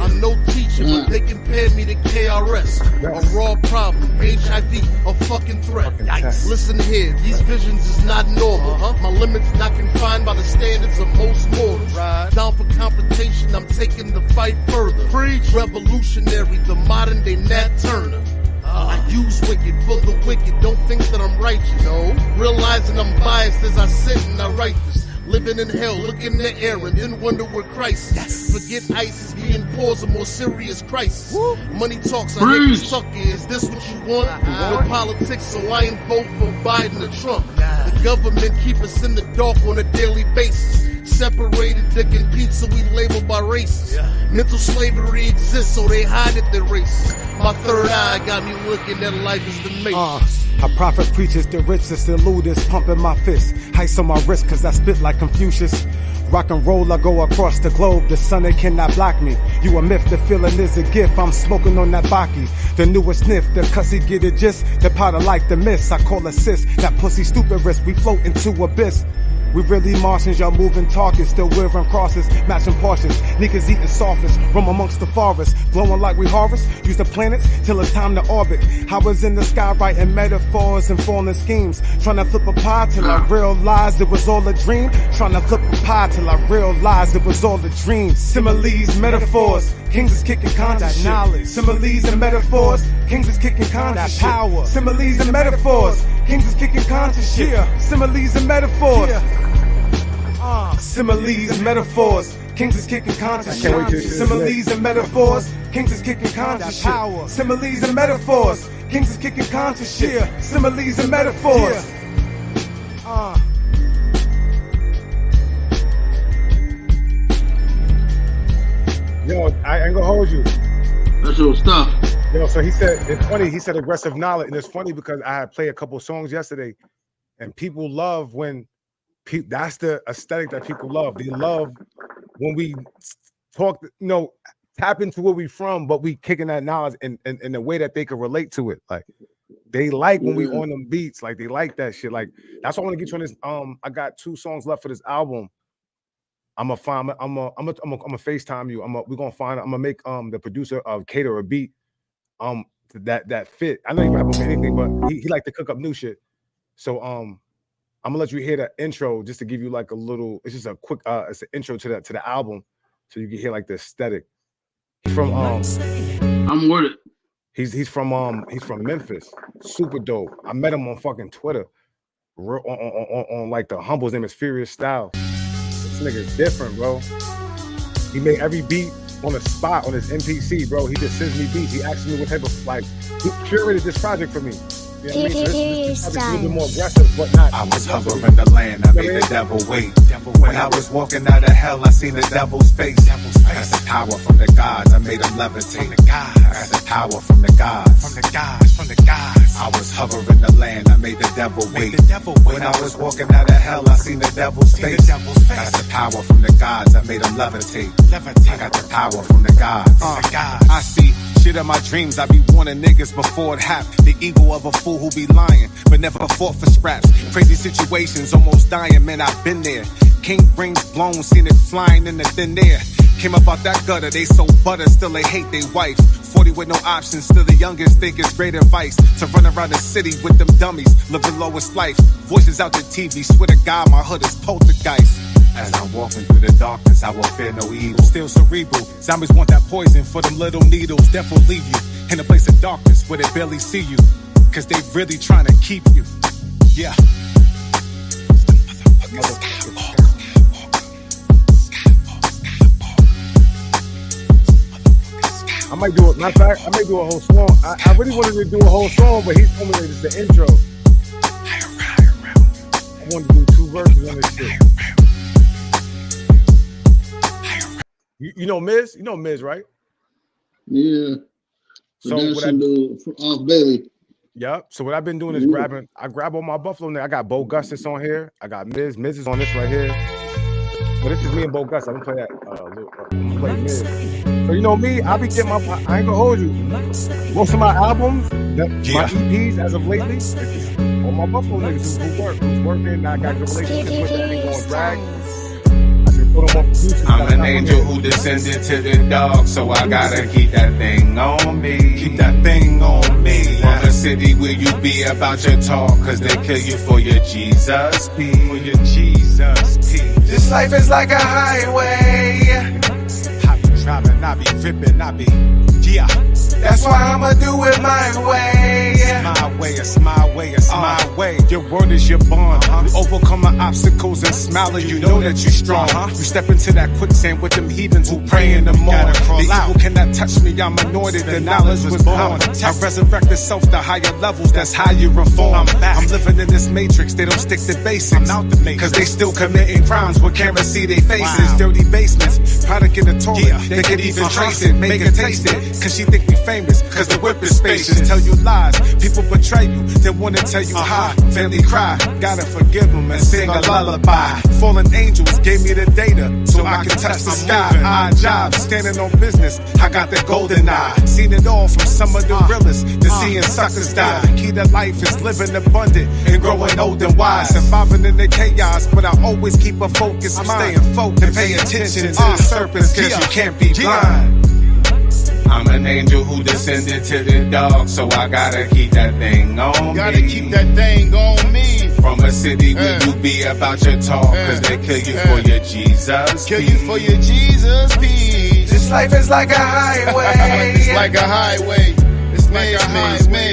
[SPEAKER 20] I'm no teacher, but they compare me to KRS. A raw problem, HIV, a fucking threat. Listen here, these visions is not normal. My limits not confined by the standards of most mortals. Down for confrontation, I'm taking the fight further. Preach. Revolutionary, the modern day Nat Turner. I use wicked for the wicked, don't think that I'm righteous. No, realizing I'm biased as I sit and I write this. Living in hell, look in the air and then wonder what crisis. Forget ISIS, being pause a more serious crisis. Money talks, I hate this sucker. Is this what you want? No politics, so I ain't vote for Biden or Trump. The government keep us in the dark on a daily basis. Separated, dick and pizza, we labeled by races. Mental slavery exists, so they hide it, they're racist. My third eye got me looking at life as the matrix.
[SPEAKER 21] A prophet preaches the richest and lewdest, pumping my fist. Ice on my wrist, cause I spit like Confucius. Rock and roll, I go across the globe. The sun, it cannot block me. You a myth, the feeling is a gift. I'm smoking on that Baki. The newest sniff, the cussy get it just. The powder like the mist. I call assist. That pussy stupid wrist. We float into abyss. We really Martians, y'all moving targets, still wearing crosses, matching Porsches, niggas eating softest, roam amongst the forest, glowing like we harvest, use the planets till it's time to orbit. I was in the sky writing metaphors and falling schemes, trying to flip a pie till I realized it was all a dream, trying to flip a pie till I realized it was all a dream. Similes, metaphors, kings is kicking conscious knowledge. Similes and metaphors, kings is kicking conscious power. Similes and metaphors, kings is kicking conscious shit. Similes and metaphors. Similes and metaphors, kings is kicking conscious shit. Similes and metaphors, kings is kicking conscious shit. Similes and metaphors, kings is kicking conscious shit. Similes and metaphors.
[SPEAKER 10] Yo, I ain't gonna hold you.
[SPEAKER 19] That's your stuff.
[SPEAKER 10] Yo, so he said, it's funny, he said aggressive knowledge, and it's funny because I had played a couple songs yesterday, and people love when that's the aesthetic that people love. They love when we talk, tap into where we from, but we kicking that knowledge in a way that they can relate to it. Like they like when we on them beats, like they like that shit. Like that's why I want to get you on this. I got 2 songs left for this album. I'm gonna FaceTime you. We're gonna find. I'm gonna make the producer of cater a beat that fit. I know you can rap on anything, but he like to cook up new shit. So I'm gonna let you hear the intro just to give you like a little. It's just a quick. It's an intro to the album, so you can hear like the aesthetic. He's from
[SPEAKER 19] I'm with it.
[SPEAKER 10] He's from Memphis. Super dope. I met him on fucking Twitter. On like the humble. His name is Furious Style. This nigga's different, bro. He made every beat on the spot on his MPC, bro. He just sends me beats. He asks me what type of he curated this project for me. You know what I mean? So this is a little bit more aggressive, but not.
[SPEAKER 5] I was hovering the land, I made the devil wait. When I was walking out of hell, I seen the devil's face. I got the power from the gods, I made him levitate. I got the power from the gods. I was hovering the land, I made the devil wait. When I was walking out of hell, I seen the devil's face. I got the power from the gods, I made him levitate. I got the power from the gods.
[SPEAKER 1] I see shit in my dreams, I be warning niggas before it happened. The ego of a fool who be lying, but never fought for scraps. Crazy situations, almost dying, man, I've been there. King rings blown, seen it flying in the thin air. Came up out that gutter, they so butter, still they hate they wife. 40 with no options, still the youngest think it's great advice. To run around the city with them dummies, live the lowest life. Voices out the TV, swear to God, my hood is poltergeist.
[SPEAKER 5] As I'm walking through the darkness, I won't fear no evil.
[SPEAKER 1] Still cerebral, zombies want that poison for them little needles. Death will leave you in a place of darkness where they barely see you. Cause they really trying to keep you. Yeah.
[SPEAKER 10] I might do it. Matter of fact, I may do a whole song. I really wanted to do a whole song, but he told me that it's the intro. I wanted to do 2 verses on this shit. You know Miz? You know Miz, right?
[SPEAKER 19] Yeah.
[SPEAKER 10] So
[SPEAKER 19] what I do off Bailey.
[SPEAKER 10] Yep. So what I've been doing is I grab all my Buffalo niggas. I got Bo Gustus on here. I got Miz. Miz is on this right here. But this is me and Bo Gus. I'm gonna play that. I'm gonna play Miz. So you know me, I be getting I ain't gonna hold you. Most of my albums, my EPs as of lately, it's just all my Buffalo niggas who's working. I got good relationship with them. They going drag.
[SPEAKER 5] I'm an angel who descended to the dog, so I gotta keep that thing on me.
[SPEAKER 1] Keep that thing on me.
[SPEAKER 5] On the city where you be about your talk, cause they kill you for your Jesus P.
[SPEAKER 1] For your Jesus P.
[SPEAKER 5] This life is like a highway.
[SPEAKER 1] I be driving, I be ripping, I be, yeah.
[SPEAKER 5] That's why I'ma do it my way.
[SPEAKER 1] It's my way, it's my way, it's my way.
[SPEAKER 21] Your word is your bond. You overcome my obstacles and smile, and you know that you're strong. You step into that quicksand with them heathens who pray in the morning. The evil cannot touch me, I'm anointed, the knowledge was born. I resurrected self to higher levels, that's how you reform. I'm living in this matrix, they don't stick to basics. Cause they still committing crimes where cameras see their faces. Dirty basements, product in the toilet, they can even trace it, make her taste it. Cause she think we famous, cause the whip is spacious. Tell you lies, people betray you, they wanna tell you hi. Family cry, gotta forgive them and sing a lullaby. Fallen angels gave me the data, so I can touch the sky. Odd job, standing on business, I got the golden eye. Seen it all from some of the realest to seeing suckers die. The key to life is living abundant and growing old and wise. Surviving in the chaos, but I always keep a focused mind. Staying focused and pay attention to the serpents, cause you can't be blind.
[SPEAKER 4] I'm an angel who descended to the dark, so I gotta keep that thing on me.
[SPEAKER 7] Gotta keep that thing on me.
[SPEAKER 4] From a city where you be about your talk, cause they kill you for your Jesus.
[SPEAKER 7] Kill you for your Jesus peace.
[SPEAKER 4] This life is like a highway.
[SPEAKER 7] It's like a highway. It's like a highway.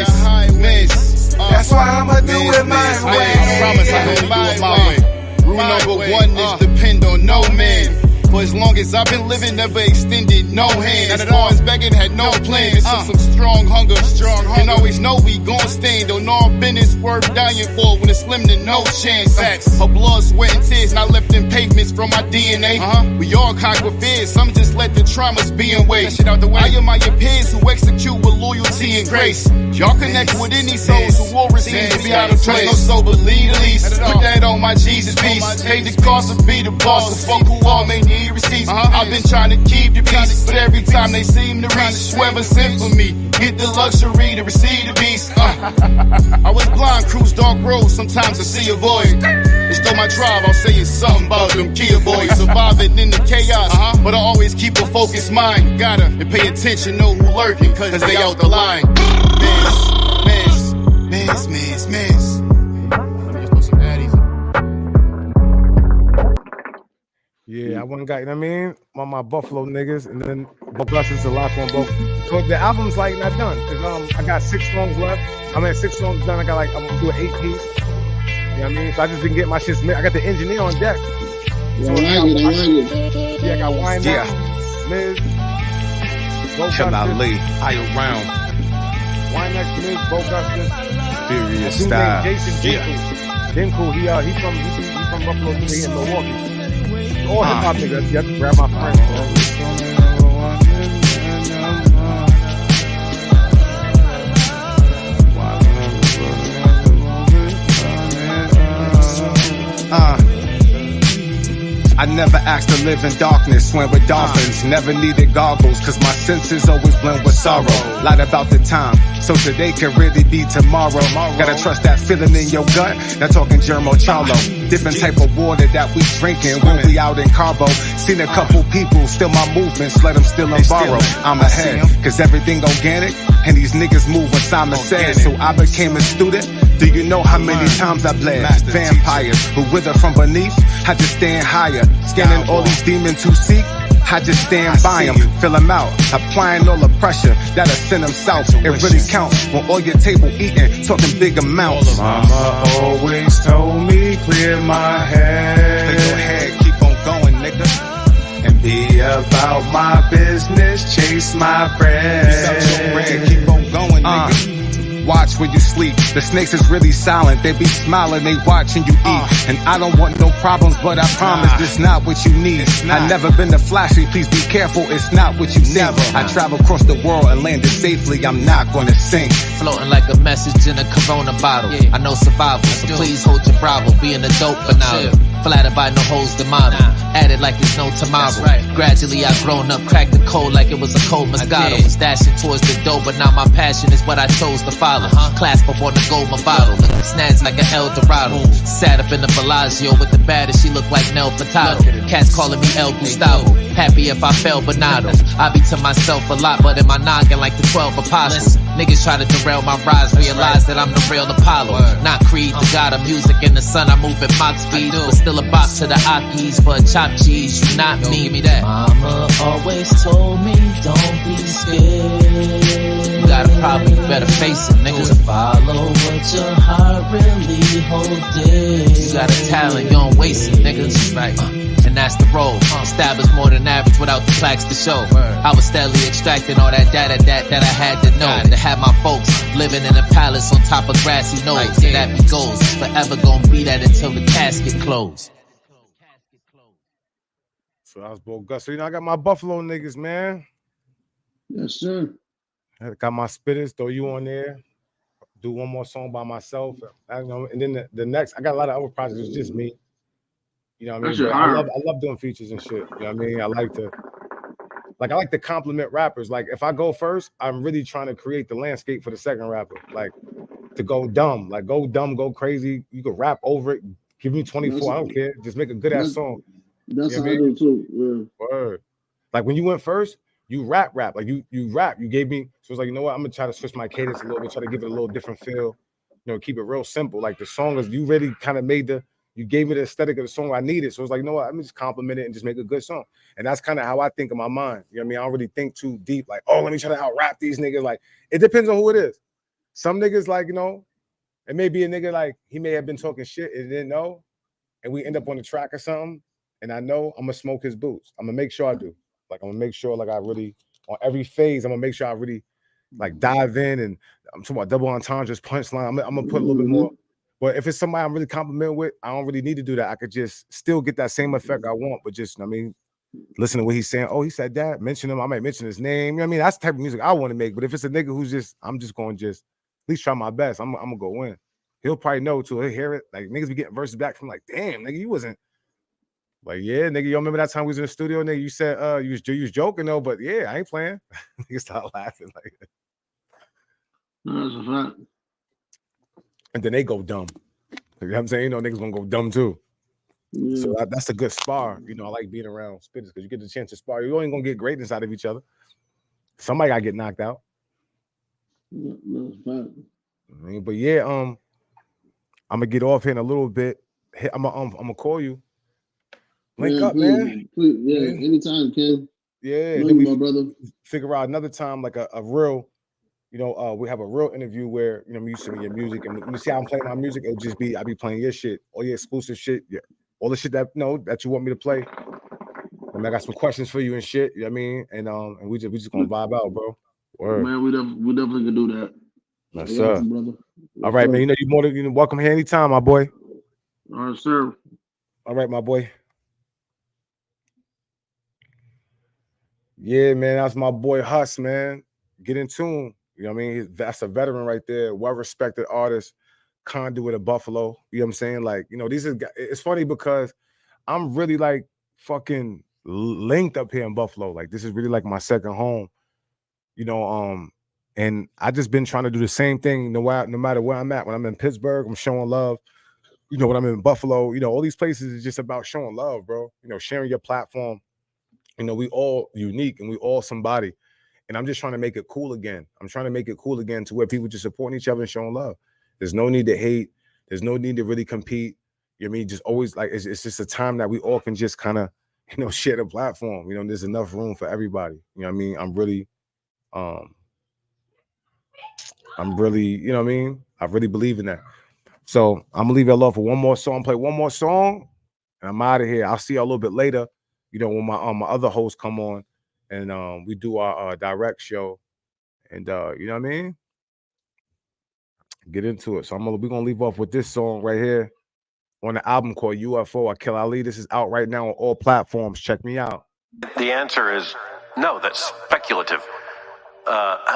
[SPEAKER 4] That's why I'ma do it my way.
[SPEAKER 7] I promise I'm gonna do it my way. Rule number one is depend on no man. For as long as I've been living, never extended no hand. As far as begging, had no plans. Some strong hunger. And always know we gon' stand on all business worth dying for when it's slim to no chance. Facts. Her blood, sweat, and tears not left in pavements from my DNA. We all cock with fears. Some just let the traumas be in way. Shit out the way. I admire your peers who execute with loyalty and grace. Y'all connect with any souls who will receive to be out of place. No sober leaders. Put that on my Jesus piece. Pay the cost to be the boss. So fuck who all made the receipts. I've been trying to keep the peace, but every time they seem to reach, whoever sent for me, get the luxury to receive the beast. I was blind, cruise dark roads, sometimes I see a void. It's though my drive, I'll say it's something about them Kia boys. Surviving in the chaos, but I always keep a focused mind. Gotta pay attention, know who lurking, cause they out the line. Miss.
[SPEAKER 10] Yeah, I went got, you know what I mean? My Buffalo niggas, and then blessings to life on both. So the album's like not done, cause I got 6 songs left. I'm at 6 songs done. I got I'm gonna do an 8-piece. You know what I mean? So I just been getting my shit. I got the engineer on deck. So I like it. Yeah, I got Wine Miz,
[SPEAKER 4] Kill Ali, I around.
[SPEAKER 10] Wine Next, Miz, Bo Gustus,
[SPEAKER 4] Furious Style.
[SPEAKER 10] Jason Dinkle. He from Buffalo, he in Milwaukee. All hip hop niggas, you have to grab my friend.
[SPEAKER 4] I never asked to live in darkness, swim with dolphins. Never needed goggles, cause my senses always blend with sorrow. Lied about the time, so today can really be tomorrow. Gotta trust that feeling in your gut, not talking Germo Charlo. Different type of water that we drinking when we out in Cabo. Seen a couple people, still my movements, let them steal and borrow. I'm ahead, cause everything organic, and these niggas move what Simon said. So I became a student. Do you know how many times I bled? Vampires who wither from beneath, I just stand higher. Scanning all these demons who seek, I just stand by them, fill them out, applying all the pressure that'll send them south. It really counts when all your table eating, talking big amounts. Mama always told me, clear my head. Clear your head, keep on going, nigga. And be about my business, chase my bread. Your bread, keep on going, nigga. Watch when you sleep. The snakes is really silent. They be smiling, they watching you eat. And I don't want no problems, but I promise it's not what you need. I never been the flashy, please be careful, it's not what you need. I travel across the world and landed safely, I'm not gonna sink.
[SPEAKER 8] Floating like a message in a Corona bottle. I know survival, so please hold your bravo. Being a dope phenomenal. Flattered by no hoes to model. Added like it's no tomorrow. Gradually I've grown up, cracked the code like it was a cold Moscato. Was dashing towards the dough, but now my passion is what I chose to follow. Clasp up on the gold, my bottle. Snazz like an El Dorado. Sat up in the Bellagio with the baddest, she look like Nel Furtado. Cats calling me El Gustavo. Happy if I fell Bernardo. I be to myself a lot, but in my noggin like the 12 apostles. Niggas try to derail my rise, realize that I'm the real Apollo. Not Creed, the god of music. In the sun I move at Mach speed, but still a box to the Akis for a chopped cheese. You not me. Give me that. Mama always told me don't be scared. You got a problem, better face it, nigga.
[SPEAKER 3] To follow what your heart really holds.
[SPEAKER 8] You got a talent, you don't waste it, nigga. Right. And that's the role. Established more than average without the plaques to show. I was steadily extracting all that data that I had to know. To have my folks living in a palace on top of grassy knolls. And that be goals. Forever gonna be that until the casket closed.
[SPEAKER 10] So I was Bo Gus. So, I got my Buffalo niggas, man.
[SPEAKER 19] Yes, sir.
[SPEAKER 10] I got my spitters, throw you on there. Do one more song by myself. And then the next, I got a lot of other projects. It's just me. You know what I mean? But I love doing features and shit. You know what I mean? I like to compliment rappers. Like if I go first, I'm really trying to create the landscape for the second rapper. Like to go dumb, go crazy. You can rap over it. Give me 24. I don't care. Just make a good ass song.
[SPEAKER 19] That's how I do too. Yeah.
[SPEAKER 10] Word. Like when you went first, you rap. Like you rap. You gave me. So it's like, you know what? I'm gonna try to switch my cadence a little bit. Try to give it a little different feel. You know, keep it real simple. Like the song is, you really kind of you gave me the aesthetic of the song I needed. So it's like, you know what? Let me just compliment it and just make a good song. And that's kind of how I think in my mind. You know what I mean? I don't really think too deep. Like, oh, let me try to out rap these niggas. Like, it depends on who it is. Some niggas, like, you know, it may be a nigga like he may have been talking shit and didn't know, and we end up on the track or something. And I know I'm gonna smoke his boots. I'm gonna make sure I do. Like, I'm gonna make sure, like, I really on every phase, I'm gonna make sure I really like dive in. And I'm talking about double entendres, punchline. I'm gonna put a little bit more. But if it's somebody I'm really complimenting with, I don't really need to do that. I could just still get that same effect I want, but just, I mean, listen to what he's saying. Oh, he said that. Mention him. I might mention his name. You know what I mean? That's the type of music I want to make. But if it's a nigga who's just, I'm just going to just at least try my best. I'm gonna go in. He'll probably know too. He'll hear it. Like niggas be getting verses back from like, damn, nigga, you wasn't. Like, yeah, nigga, you remember that time we was in the studio, nigga? You said you was joking though, but yeah, I ain't playing. Niggas start laughing like that.
[SPEAKER 19] No, that's a fact.
[SPEAKER 10] And then they go dumb. You know what I'm saying? You know, niggas gonna go dumb too. Yeah. So that's a good spar. You know, I like being around spitters because you get the chance to spar. You ain't gonna get greatness out of each other. Somebody gotta get knocked out.
[SPEAKER 19] No, it's fact.
[SPEAKER 10] I mean, but yeah, I'm gonna get off here in a little bit. I'm gonna call you. Link up, man.
[SPEAKER 19] Please, yeah, anytime, Ken.
[SPEAKER 10] Yeah,
[SPEAKER 19] then we my brother.
[SPEAKER 10] Figure out another time, like a real. You know, we have a real interview where, you know, you send me your music, and you see how I'm playing my music, it'll just be, I be playing your shit, all your exclusive shit, yeah, all the shit that you want me to play. I mean, I got some questions for you and shit, you know what I mean? And we just gonna vibe out, bro. Word.
[SPEAKER 19] Man, we definitely can do that.
[SPEAKER 10] Yes, sir. Brother. All right, man. You know, you're more than welcome here anytime, my boy.
[SPEAKER 19] All right, sir.
[SPEAKER 10] All right, my boy. Yeah, man, that's my boy Huss, man. Get in tune. You know what I mean? That's a veteran right there, well-respected artist, conduit of Buffalo. You know what I'm saying? Like, you know, it's funny because I'm really like fucking linked up here in Buffalo. Like, this is really like my second home, you know, and I just been trying to do the same thing no matter where I'm at. When I'm in Pittsburgh, I'm showing love. You know, when I'm in Buffalo, you know, all these places is just about showing love, bro. You know, sharing your platform. You know, we all unique and we all somebody. And I'm just trying to make it cool again. I'm trying to make it cool again to where people just supporting each other and showing love. There's no need to hate. There's no need to really compete. You know what I mean? Just always like, it's just a time that we all can just kind of, you know, share the platform. You know, there's enough room for everybody. You know what I mean? I'm really, you know what I mean? I really believe in that. So I'm gonna leave you alone for one more song, play one more song, and I'm out of here. I'll see you a little bit later, you know, when my other hosts come on. And we do our direct show, and you know what I mean? Get into it. So we're gonna leave off with this song right here on the album called UFO. I Kill Ali. This is out right now on all platforms. Check me out.
[SPEAKER 22] The answer is no, that's speculative.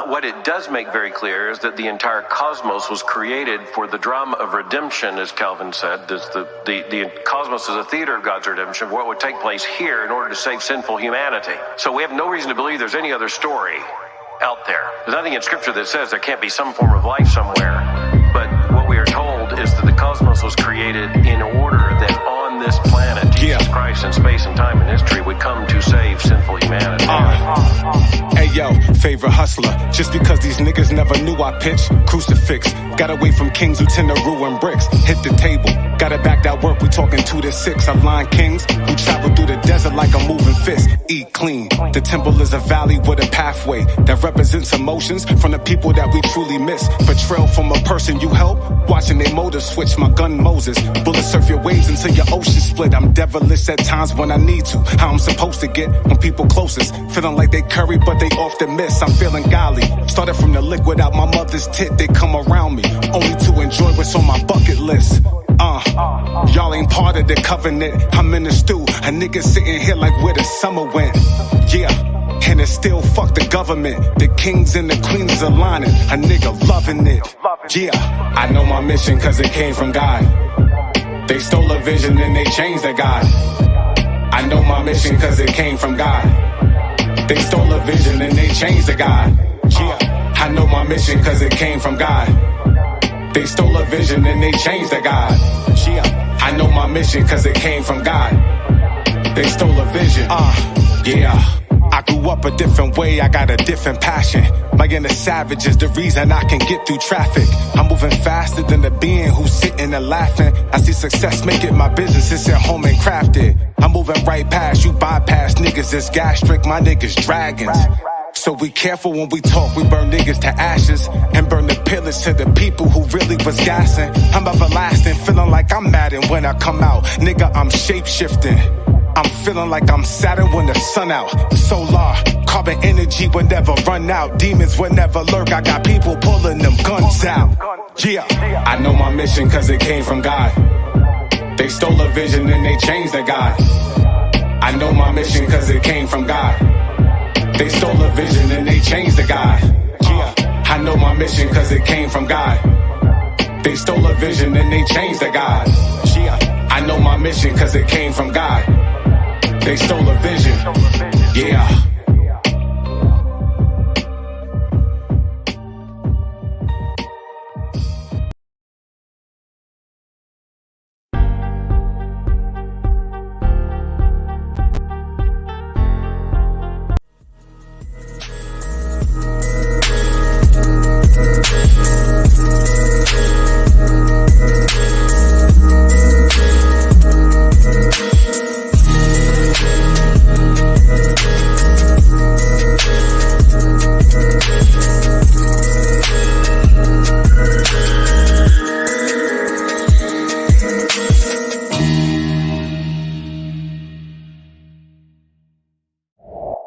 [SPEAKER 22] What it does make very clear is that the entire cosmos was created for the drama of redemption, as Calvin said. The cosmos is a theater of God's redemption, what would take place here in order to save sinful humanity. So we have no reason to believe there's any other story out there. There's nothing in Scripture that says there can't be some form of life somewhere. But what we are told is that the cosmos was created in order that on this planet, Jesus Christ in space and time and history would come to save sinful humanity.
[SPEAKER 1] Hey yo, favorite hustler. Just because these niggas never knew I pitched. Crucifix. Got away from kings who tend to ruin bricks. Hit the table. Gotta back that work. We talking 2 to 6. I'm lying kings who travel through the desert like a moving fist. Eat clean. The temple is a valley with a pathway that represents emotions from the people that we truly miss. Betrayal from a person you help. Watching their motives switch. My gun Moses. Bullets surf your waves until your ocean split. I'm devilish at times when I need to. How I'm supposed to get when people closest. Feeling like they curry but they often miss. I'm feeling golly. Started from the liquid out my mother's tit. They come around me only to enjoy what's on my bucket list. Y'all ain't part of the covenant. I'm in the stew. A nigga sitting here like where the summer went. Yeah. And it's still fuck the government. The kings and the queens aligning. A nigga loving it. Yeah. I know my mission cause it came from God. They stole a vision and they changed the God. I know my mission cause it came from God. They stole a vision and they changed the God. Yeah. I know my mission cause it came from God. They stole a vision and they changed the God. Yeah. I know my mission cause it came from God. They stole a vision. Yeah. I grew up a different way, I got a different passion. My inner savage is the reason I can get through traffic. I'm moving faster than the being who's sitting and laughing. I see success, make it my business, it's at home and crafted. I'm moving right past you, bypass niggas, it's gastric, my niggas dragons. So be careful when we talk, we burn niggas to ashes and burn the pillars to the people who really was gassing. I'm everlasting, feeling like I'm Madden when I come out. Nigga, I'm shape-shifting. I'm feeling like I'm Saturn when the sun out. Solar, carbon energy will never run out. Demons will never lurk. I got people pulling them guns out. Yeah, I know my mission cause it came from God. They stole a vision and they changed the God. I know my mission cause it came from God. They stole a vision and they changed the God. Yeah, I know my mission cause it came from God. They stole a vision and they changed the God. Yeah, I know my mission cause it came from God. They stole a vision. Yeah.